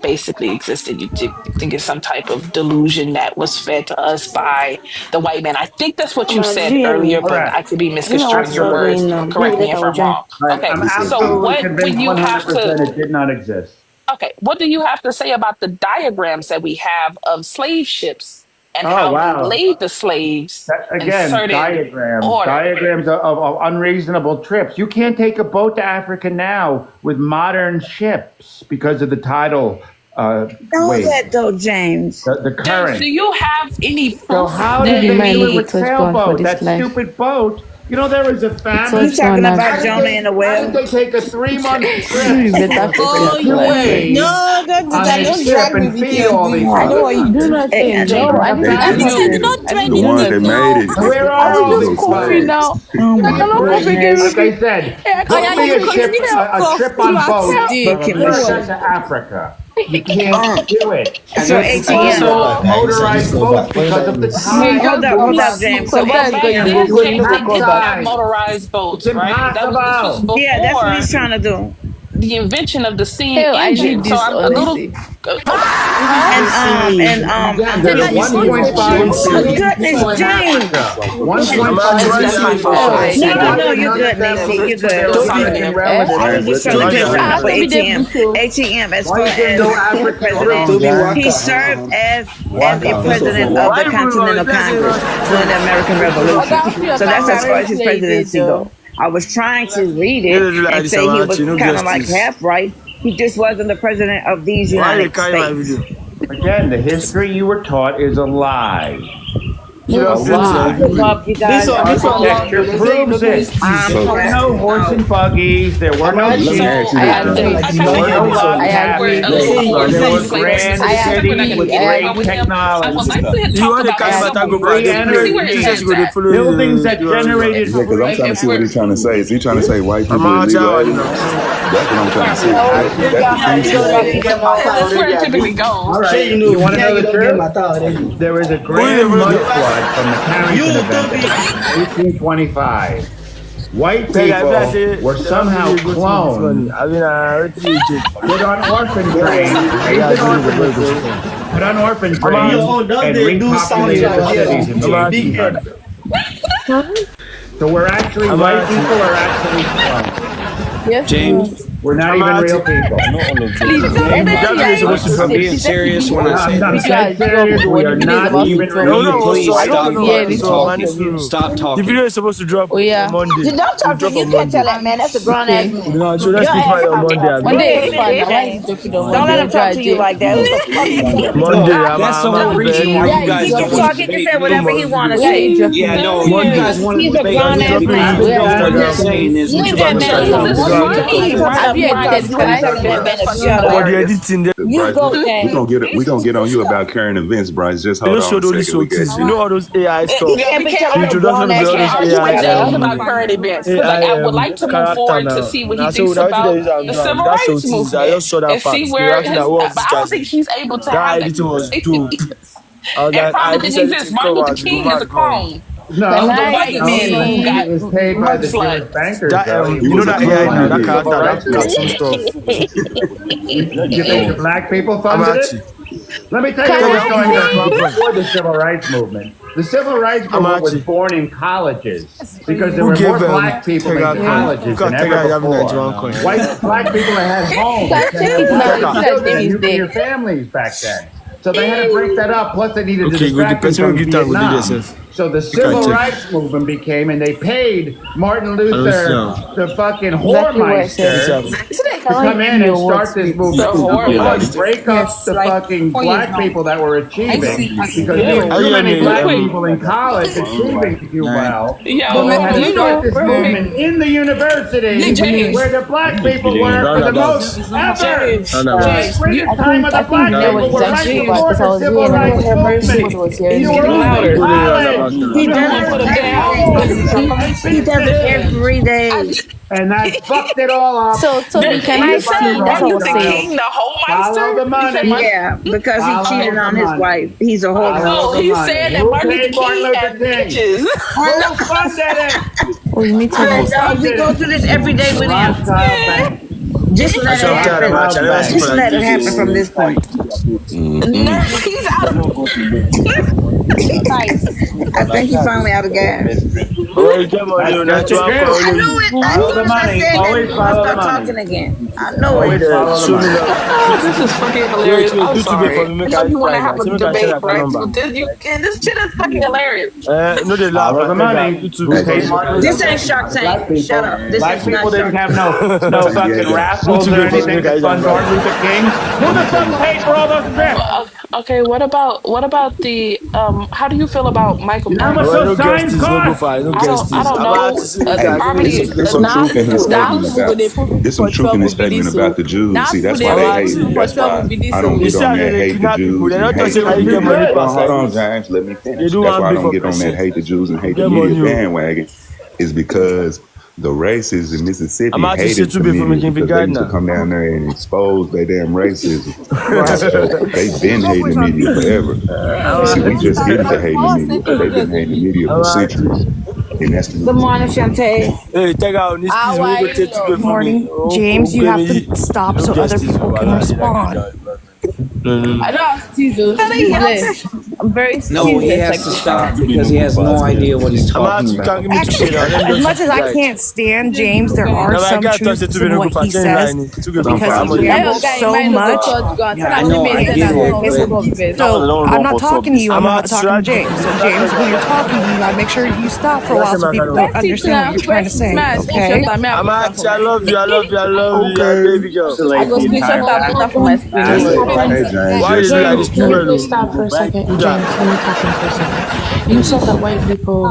basically existed. You think it's some type of delusion that was fed to us by the white man. I think that's what you said earlier, but I could be misconstruing your words. Correct me if I'm wrong. Right. Okay, I'm so absolutely what would convinced you have to? 100% it did not exist. Okay, what do you have to say about the diagrams that we have of slave ships and Oh, how they wow. laid the slaves in Again, certain order? diagrams of unreasonable trips. You can't take a boat to Africa now with modern ships because of the tidal wave. that though, James. The current. Do you have any proof? So how did they do it with sailboat? That stupid boat. You know, there was a famine. You talking about Jonah and the whale? How did they take a 3-month trip? Oh, away no, don't ship and feed all these I know what you do not say. No, I The ones that made it. Where are all these boats? Oh my goodness. Like I said, book me a trip on boat from America to Africa. You can't do it. And So there's ATM. also motorized boats because of the time. Hold up, James. So Back then, they did have motorized boats, right? This was before Yeah, that's what he's trying to do. the invention of the steam engine. So I'm a little. There's 1.5 goodness, James. 1.5. No, you're good, Nancy. You're good. I was just trying to get for ATM. ATM, as far as president, he served as a president of the Continental Congress during the American Revolution. So that's as far as his presidency goes. I was trying to read it and say he was kind of like half right. He just wasn't the president of these United States. Again, the history you were taught is a lie. You know, This architecture proves it. There were no horse and buggies. There were no jeeps. There were no log cabins. There was grand city with great technology. Buildings that generated. Yeah, because I'm trying to see what he's trying to say. Is he trying to say white people are illegal aliens? That's what I'm trying to see. That's where it typically goes. All right, you want to know the truth? There was a grand mudslide from the Carrington event in 1825. White people were somehow cloned, put on orphan trains, and repopulated the cities in the 1800s. So we're actually, white people are actually cloned. Yes, James. We're not even real people. I'm being serious when I say I'm serious. We are not even real. Please stop talking. The video is supposed to drop on Monday. You don't talk to you can't tell that man. That's a grown ass man. No, so let's be quiet on Monday. Monday is fun. Don't let him talk to you like that. Monday, that's the whole reason why you guys don't want to debate. He can say whatever he want to say. Yeah, no, you guys want to debate. He's a grown ass man. We're gonna get on you about current events, Bryce. Just hold on a second. You know all those AI stuff. Introduction of AI about current events. I would like to move forward to see what he thinks about the civil rights movement and see where his. But I don't think he's able to have that. And probably didn't exist. Martin Luther King is a clone. No, the white man who got was paid by the Jewish bankers. You know that AI now, that character, that some stuff. You think the black people funded it? Let me tell you what's going on before the civil rights movement. The civil rights movement was born in colleges because there were more black people in colleges than ever before. Black people had homes and nuclear families back then. So they had to break that up. Plus, they needed to distract them from Vietnam. So the civil rights movement became, and they paid Martin Luther, the fucking whoremeister, to come in and start this movement. Break up the fucking black people that were achieving, because there were too many black people in college achieving to do well. So they had to start this movement in the university where the black people were for the most ever. The greatest time of the black people were right before the civil rights movement. You were louder. He does it every day. And that fucked it all up. So can I see Martin Luther King, the Follow the money. Yeah, because he cheated on his wife. He's a whole. Oh, he's saying that Martin Luther King had bitches. Who funded it? We go through this every day with him. Just let it happen. Just let it happen from this point. He's out of I think he's finally out of gas. That's just the truth. I knew it. As Follow soon the as I money. said that, Always you gonna follow the start money. talking again. I know Always it. follow the money. This is fucking hilarious. I'm sorry. I know you want to have a debate, right? But this shit is fucking hilarious. No, they laugh. Follow the money. Who pays Martin This Luther ain't King? Shark Tank. Shut up. This Black is people not didn't Shark have Tank. no fucking raffles or anything to fund Martin Luther King. Who the fuck paid for all those events? Okay, what about the how do you feel about Michael You know how much Brown? those signs cost? I don't know. Hey, Probably it's some truth in his Now statement people go about. they put people There's some for truth in trouble his with statement this. about So the Jews. now See, people that's they why they put hate people him. for That's trouble why with this. I don't get on that hate the Jews and hate the media. Hold on, James. Let me finish. That's why I don't get on that hate the Jews and hate the media bandwagon. Is because the racists in Mississippi hated the media because they used to come down there and expose their damn racism. So they've been hating the media forever. See, we just getting to hating the media, but they've been hating the media for centuries. And that's the Good morning, Shantae. Hey, take out this How are you, love? Morty, James, you have to stop so other people can respond. I know I'm seasonless. I'm very No, he seasonless has like to this. stop because he has no idea what he's talking about. Actually, as much as I can't stand James, there are some truths in what he says because he rambles so much. I know, I get it, So I'm not talking to you. I'm not talking to James. So James, when you're talking, you gotta make sure you stop for a while so people don't understand what you're trying to say. Okay? I love you. I love you. I love you, baby girl. I go screenshot that put that for my screen. Hey, James, Why you like this? Can you please stop for a second, James? Let me talk to you for a second. You said that white people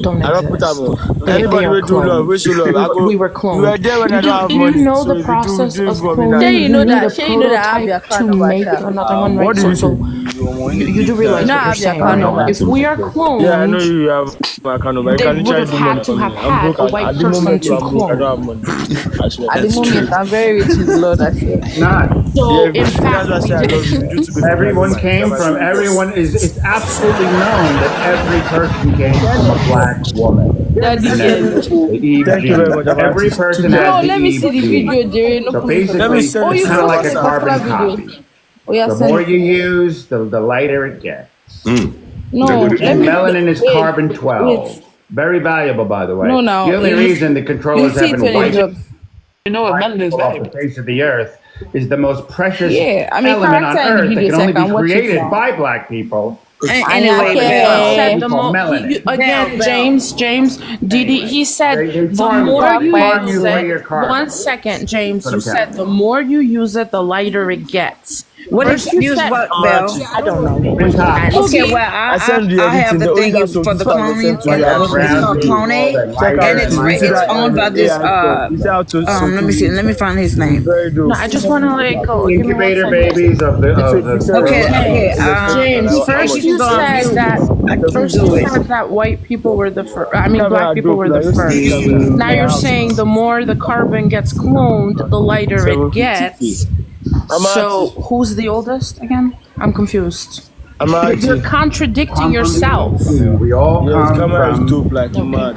don't I don't put that exist. on. They Anybody are will do love. We should love. I go. We were You cloned. were there when I don't have Do money. you know So the if process you do of for me, cloning? that- You need a Shay, you know that I have your prototype to account make number. another one, What right? do you So you do realize No, what I you're have your saying, account right? number. If we are Yeah, I know cloned, you have my account number. You they can would try have to do money had to for me. have I'm had broke. a white At the person moment, to I'm broke. I don't clone. have money. I swear. At the moment, I'm very rich in the Lord, I swear. Not. So Yeah, in that's fact, why I we say I love you. did. You to be Everyone came from, everyone is, it's absolutely known that every person came from a black woman. Daddy girl. The Eve Thank you very much. gene. Every person Bro, has the let me see Eve the gene. video, Jerry. No So problem. Let me basically, send Oh, it it's you to kind of you like posted a a WhatsApp. carbon particular video. copy. Oh, yeah, The send more it. you use, the lighter it gets. No, let And me. melanin is Wait, carbon wait. 12. Very valuable, by the way. No, now. The only reason the You controllers see it haven't when it wiped drops. You know what melanin is people off the valuable. face of the earth is the most precious Yeah, I mean, element character on in the earth that video, can so I only be can watch it created now. by black people. Anyway, He said We the call more melanin. again, James, Didi. He said They the farm more you you use for it. your carbon. 1 second, James. That's what You I'm said telling the more you use it, the lighter it gets. what did First, you you use? said What, Bell? I don't know. Carbon copy. Okay, well, I send you I have everything. the The thing original for the 25 I cloning. sent to you. I It's don't know Brown called if you Clone, that check light out and this. You see it's that owned by this. AI stuff. You see how to Let me see. Let me find his name. very No, dope. I just want to like go. Give me 1 incubator second. babies of the Okay, okay. James, I first can you go on said mute. that I can first do you it. said that white people were the first. I mean, black people were the first. Now you're saying the more the carbon gets cloned, the lighter it gets. So who's the oldest again? I'm confused. You're contradicting yourself. We all Yes, come camera is from dope like mad.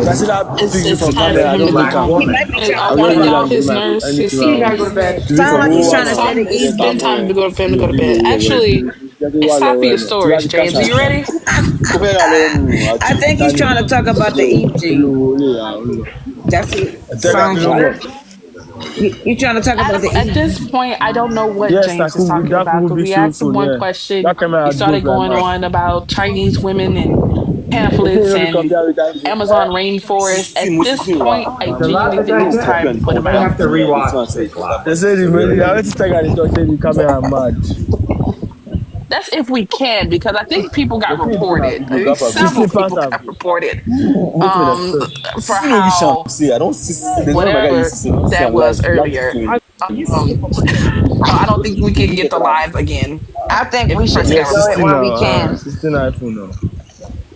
I see that picture It's from time camera. for I him to don't go make black up. home. He woman. might be Hey, trying to one talk of about y'all, the his Eve. nurse, his You gotta go to bed. Sound like he's trying to say the it's Eve been time to gene. go for him to go to bed. Actually, it's time for your stories, James. Are you ready? I think he's trying to talk about the Eve gene. That's what it sounds like. You trying to talk about the At Eve this gene? point, I don't know what Yes, James is talking that about could because be we so asked him soon, one yeah. question. That camera He is dope started like going mad. on about Chinese women and If you pamphlets know the and compare with that, Amazon rainforest. At this point, I It's a lot genuinely to think it's time to digest. put You him might out. have to rewatch this live. they say I went to take out the talk, say the camera mad. That's if we can, because I think people got The thing is reported. I think gap up. several 16 people pounds got have reported wait till the first. for how whatever that was earlier. So I don't think we can get the live again I think if we the should person Yeah, got enjoy it 16 reported. while we now. can. 16 iPhone now.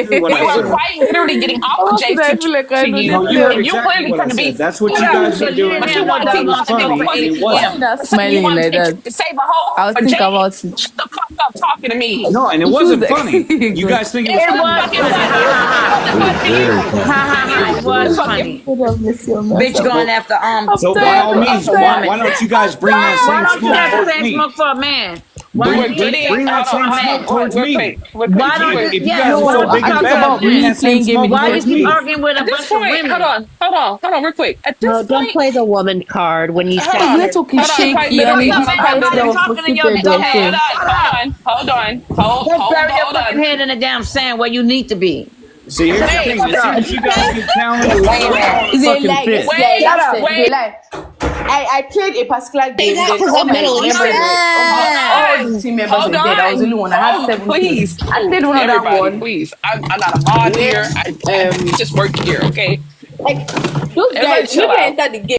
exactly what We I were said. quite literally getting off of How Jay could I feel like I to know you, No, this you heard and thing? you exactly clearly what I trying to said. be That's what you whatever. guys were doing But and you you want to thought it keep was wanting to be funny, and funny. it Why wasn't. are you not You smiling want like that? to save a hoe I'll for think James? about it. Shut the fuck up talking to me. No, and it Who's wasn't funny. the You good? guys think it It was It funny. wasn't was It fucking funny. wasn't. Ha funny. ha It ha. wasn't It was funny to very you. funny. Ha ha To ha. you, It it was was fucking. funny. Hold on, miss you, mess Bitch up. going So, after so by Tired. all I'm means, a tired. woman. why don't you I'm guys bring that Why same tired. don't you smoke have the towards same me? smoke for a man? Why We're don't you getting. Bring that Hold on, same for a hold smoke on. man? towards Real me. quick, real quick, Why real don't quick. you? If you guys Yes. are Why so No, don't you big I and talk think to a bad, about bring me man? that same playing game smoke in Why you towards keep me. groups. arguing with a At this bunch of point, women? hold on, real quick. At this No, point, don't play the woman card when you hold say His on, you're network is hold on, quite shaky and literally, his hold on, quite eyes Nobody they literally. are talking to your frustrated dumb also. Hold ass. on, Shut hold up. on, hold on, Just bury your hold fucking on. head in the damn sand where you need to be. See, here's the Hey, thing. shut As soon up. as you guys get challenged, Your you lame throw ass. a It's a fucking lie. It's fit. lie. Shut That's up. it. It's a Wait, lie. I played a particular say game, that then because all I'm my Middle hold members Eastern. were all the on, team members hold were dead. I was the on, only one. I had 7 kills. please, I played one of that everybody, one. please. I'm not a mod here. Then I just work here, okay? like those Everybody guys chill when they out. entered the game.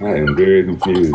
I am very confused.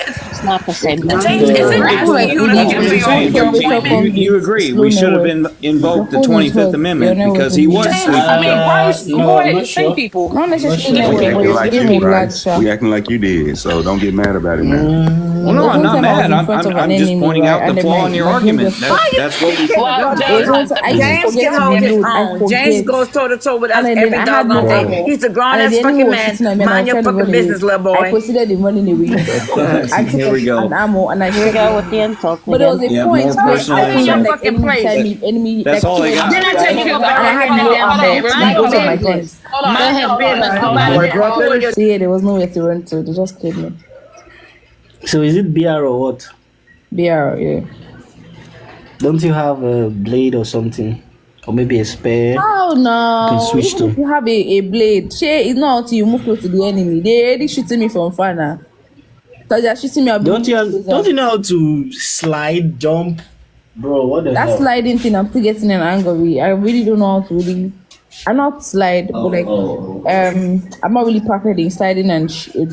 It's not the same thing. James, is it asking you to fulfill your appointment? You agree we should have invoked the 25th Amendment because he was James, sleeping. I mean, Bryce, No, go I'm ahead, not say sure. people. Not necessarily We network, acting but like it's you, giving Bryce. large. We acting like you did, so don't get mad about it, man. Well, no, I'm not mad. I'm just pointing out the flaw in your argument. That's what we should Well, have done. James can hold his own. James goes toe to toe with us every doggone day. He's a grown ass fucking man. Mind your fucking business, little boy. I proceeded the running away. Here we go. An ammo, and I Here we go with the insults but there was a Yeah, point more where personal I feel insults. like enemy. That's all they got. Didn't I tell you to go And I ahead had and no damn ammo. Both of my guns. Mind your business. So yeah, there was nowhere to run to. They just killed me. So is it BR or what? BR, yeah. Don't you have a blade or something? Or maybe a spare? Oh no! You can switch Even if you have a blade, it's not until you move close to the enemy. They already shooting me from far now. So they're shooting me. Don't you know how to slide, jump, bro? What the that hell? sliding thing? I'm still getting an angle. I really don't know how to really. I'm not slide, but like I'm not really perfect in sliding and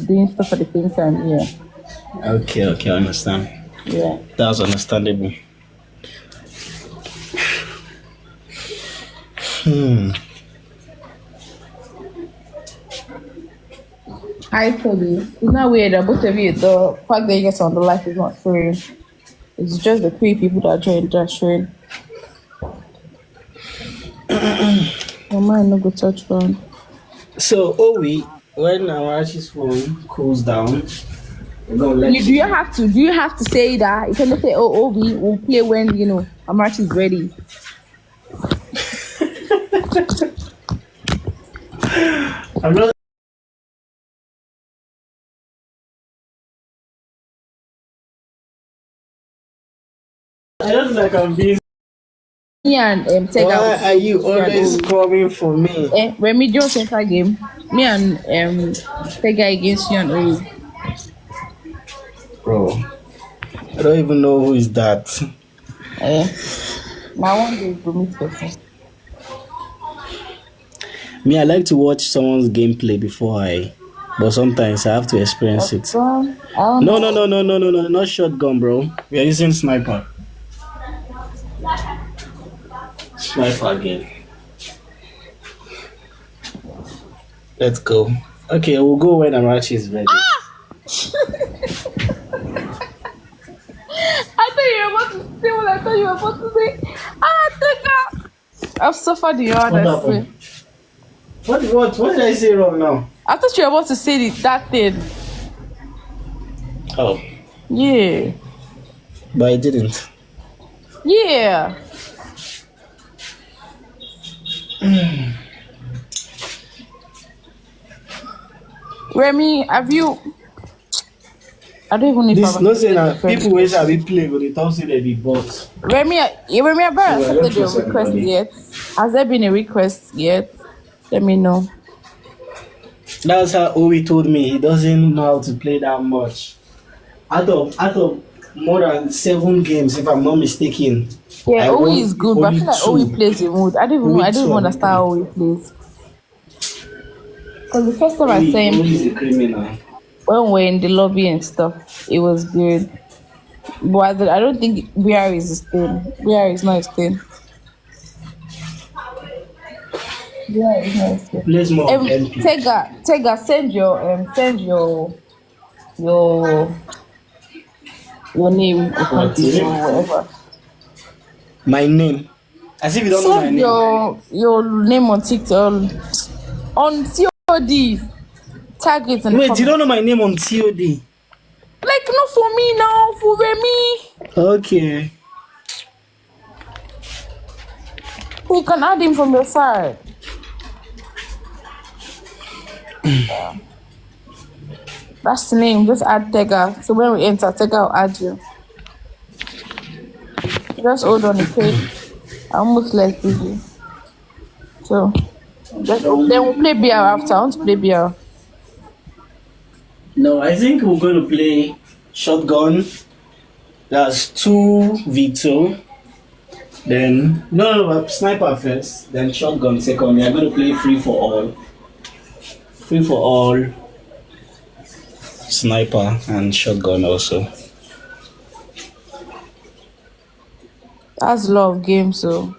doing stuff at the same time. Yeah. Okay, I understand. Yeah. That's understandable. I told you, it's not weird that both of you, the fact that you guys on the life is not showing. It's just the 3 people that joined that showing. Your mind no go touch phone. So, when Amarachi's phone cools down, Do you have to say that? You cannot say, oh, Obi will play when Amarachi is ready. I'm not. I don't like I'm being. Me and Why are you always coming for me? Remy Jones center game. Me and Tega against you and Obi. Bro, I don't even know who is that. Now one day to meet person. Me, I like to watch someone's gameplay but sometimes I have to experience it. No, not shotgun, bro. We are using sniper. Sniper game. Let's go. Okay, we'll go when Amarachi is ready. I thought you were about to say what I thought you were about to say. Tega! I've suffered the honest way. What did I say wrong now? I thought you were about to say that thing. Oh. Yeah. But I didn't. Yeah. Remy, have you? I don't even know if I'm saying people wish I be play, but they don't say they be bots. Remy, I've accepted your request yet. Has there been a request yet? Let me know. That's how Owi told me. He doesn't know how to play that much. Out of more than 7 games, if I'm not mistaken. Yeah, Owi is good, but I feel like Owi plays in mood. I don't even understand how Owi plays. Because the first time I saw him, Owi is a criminal. When we're in the lobby and stuff, it was good. But I don't think BR is his thing. BR is not his thing. BR is not his thing. Please more Tega, send your name or whatever. My name? As if you don't know my name. Your name on TikTok. On COD. Tag it and wait, you don't know my name on COD? Like, not for me now, for Remy. Okay. You can add him from your side. That's the name. Just add Tega. So when we enter, Tega will add you. Just hold on the page. I almost like busy. So then we'll play BR after. I want to play BR. No, I think we're going to play shotgun. That's 2v2. Then no, sniper first. Then shotgun second. We are going to play free for all. Free for all. Sniper and shotgun also. That's a lot of games, so.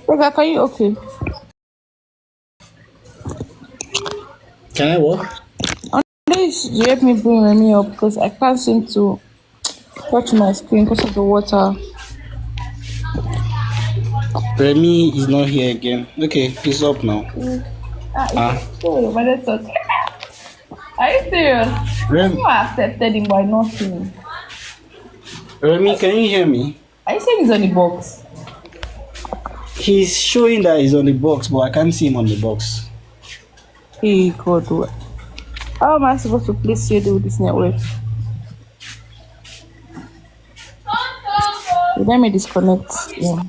Rebecca, are you okay? Can I walk? Please, you help me bring Remy up because I can't seem to touch my screen because of the water. Remy is not here again. Okay, he's up now. Sorry, but that's okay. Are you serious? You accepted him by nothing. Remy, can you hear me? Are you saying he's on the box? He's showing that he's on the box, but I can't see him on the box. Hey, God, what? How am I supposed to place you with this network? Let me disconnect. Yeah.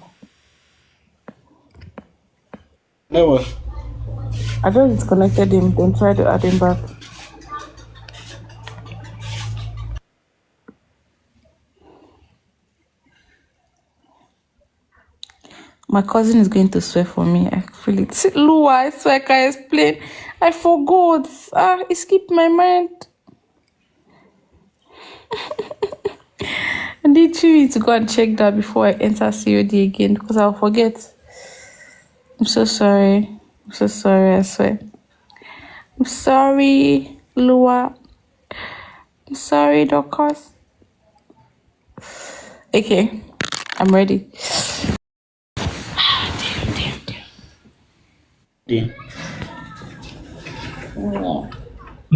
No. I just disconnected him, then try to add him back. My cousin is going to swear for me. I feel it. Lua, I swear I can't explain. I forgot. It skipped my mind. I need you to go and check that before I enter COD again because I'll forget. I'm so sorry. I'm so sorry, I swear. I'm sorry, Lua. I'm sorry, Dorcas. Okay, I'm ready.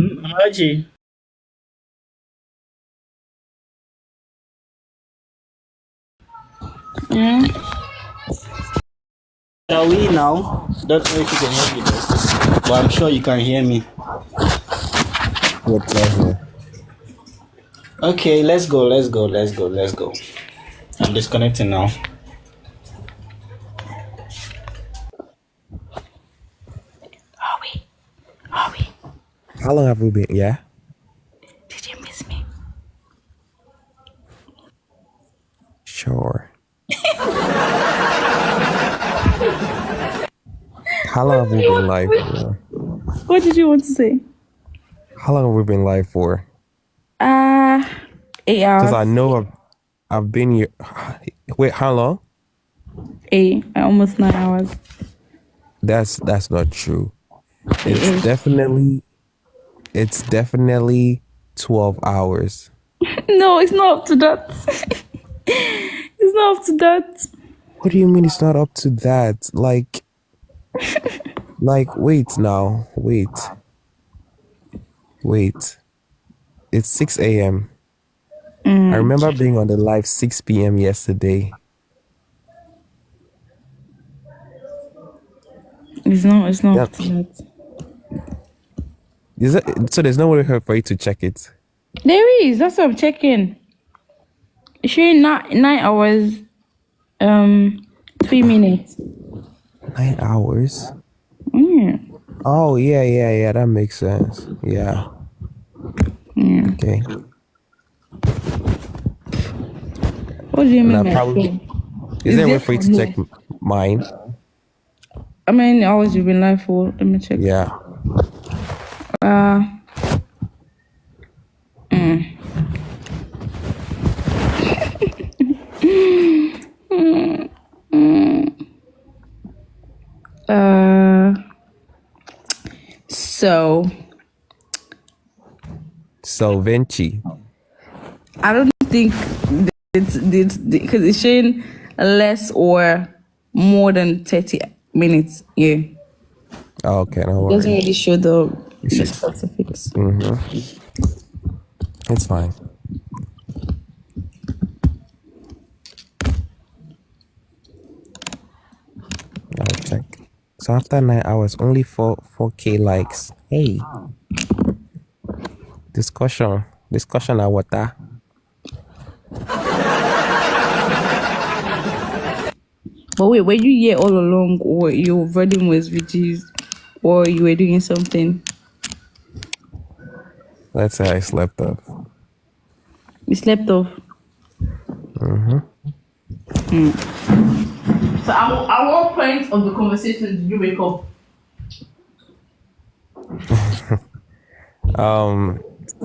Maji. Yeah. Shall we now? Don't know if you can hear me, though, but I'm sure you can hear me. With pleasure. Okay, let's go. I'm disconnecting now. How long have we been? Yeah. Did you miss me? Sure. How long have we been live for? What did you want to say? How long have we been live for? 8 hours. Because I know I've been here. Wait, how long? 8, almost 9 hours. That's not true. It's definitely 12 hours. No, it's not up to that. It's not up to that. What do you mean it's not up to that? Like, wait now. Wait. It's 6 a.m. I remember being on the live 6 p.m. yesterday. It's not up to that. So there's no way for you to check it? There is. That's what I'm checking. It's showing 9 hours, 3 minutes. 9 hours? Yeah. Oh, yeah. That makes sense. Yeah. Okay. What do you mean by that? Is there a way for you to check mine? How many hours you've been live for? Let me check. Yeah. So Vinci. I don't think it's because it's showing less or more than 30 minutes. Yeah. Oh, okay, no It worries. doesn't really show the specifics. It's fine. I'll check. So after 9 hours, only 4K likes. Hey. Discussion at water. But wait, were you here all along, or your volume was reduced, or you were doing something? Let's say I slept off. You slept off. So at what point of the conversation did you wake up?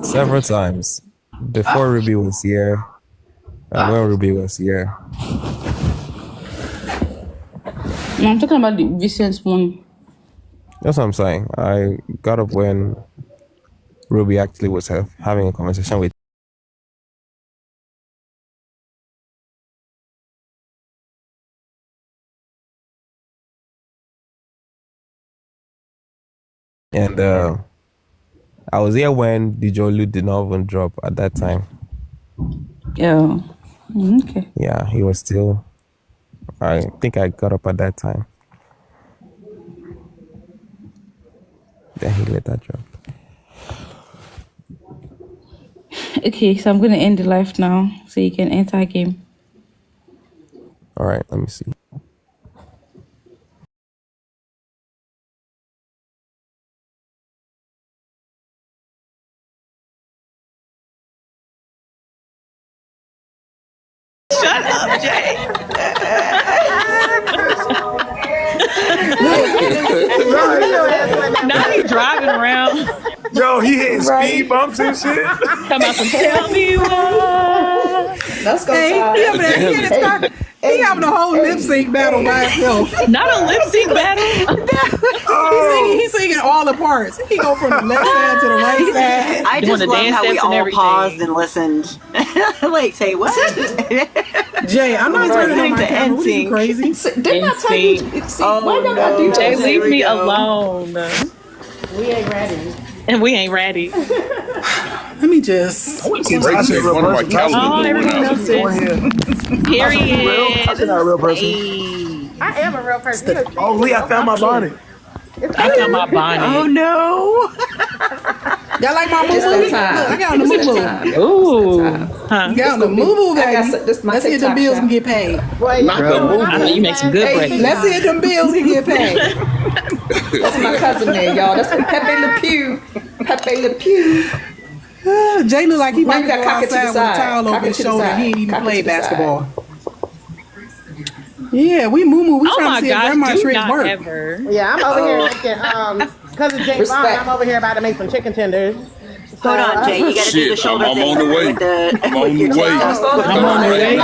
Several times. Before Ruby was here, and when Ruby was here. No, I'm talking about the recent one. That's what I'm saying. I got up when Ruby actually was having a conversation with. And I was here when Dijolu did not even drop at that time. Yeah. Okay. Yeah, he was still. I think I got up at that time. Then he let that drop. Okay, so I'm gonna end the live now so you can enter a game. All right, let me see. Shut up, Jay. Now he driving around. Yo, he hitting speed bumps and shit. Talking about some tell me what. Let's go. He having a whole lip sync battle by himself. Not a lip sync battle. He's singing all the parts. He go from the left side to the right side. I just love how we all paused and listened. Like, say what? Jay, I'm not turning on my camera. What are you crazy? Didn't I tell you? Why don't I do Jay, leave me alone. We ain't ready. And we ain't ready. Let me just. Oh, everyone else is. Period. I'm not a real person. I am a real person. Oh, Lee, I found my bonnet. I found my bonnet. Oh no! Y'all like my moo-moo? Look, I got on the moo-moo. Ooh. Huh. Got on the moo-moo, baby. Let's see if the bills can get paid. I know you make some good breakfast. Let's see if them bills can get paid. That's my cousin there, y'all. That's Pepe Le Pew. Pepe Le Pew. Jay look like he might got go cock it to outside the with a side. towel over Cock it his to the shoulder. side. He ain't even Cock it played to the side. basketball. Yeah, we moo-moo. We Oh trying my to see if gosh, grandma do tricks not work. ever. Yeah, I'm over here making cousin Jay Vaughn. I'm over here about to make some chicken tenders. Hold on, Jay. You gotta do the shoulder I'm thing. on the way. With the, I'm on the way. I'm on the way.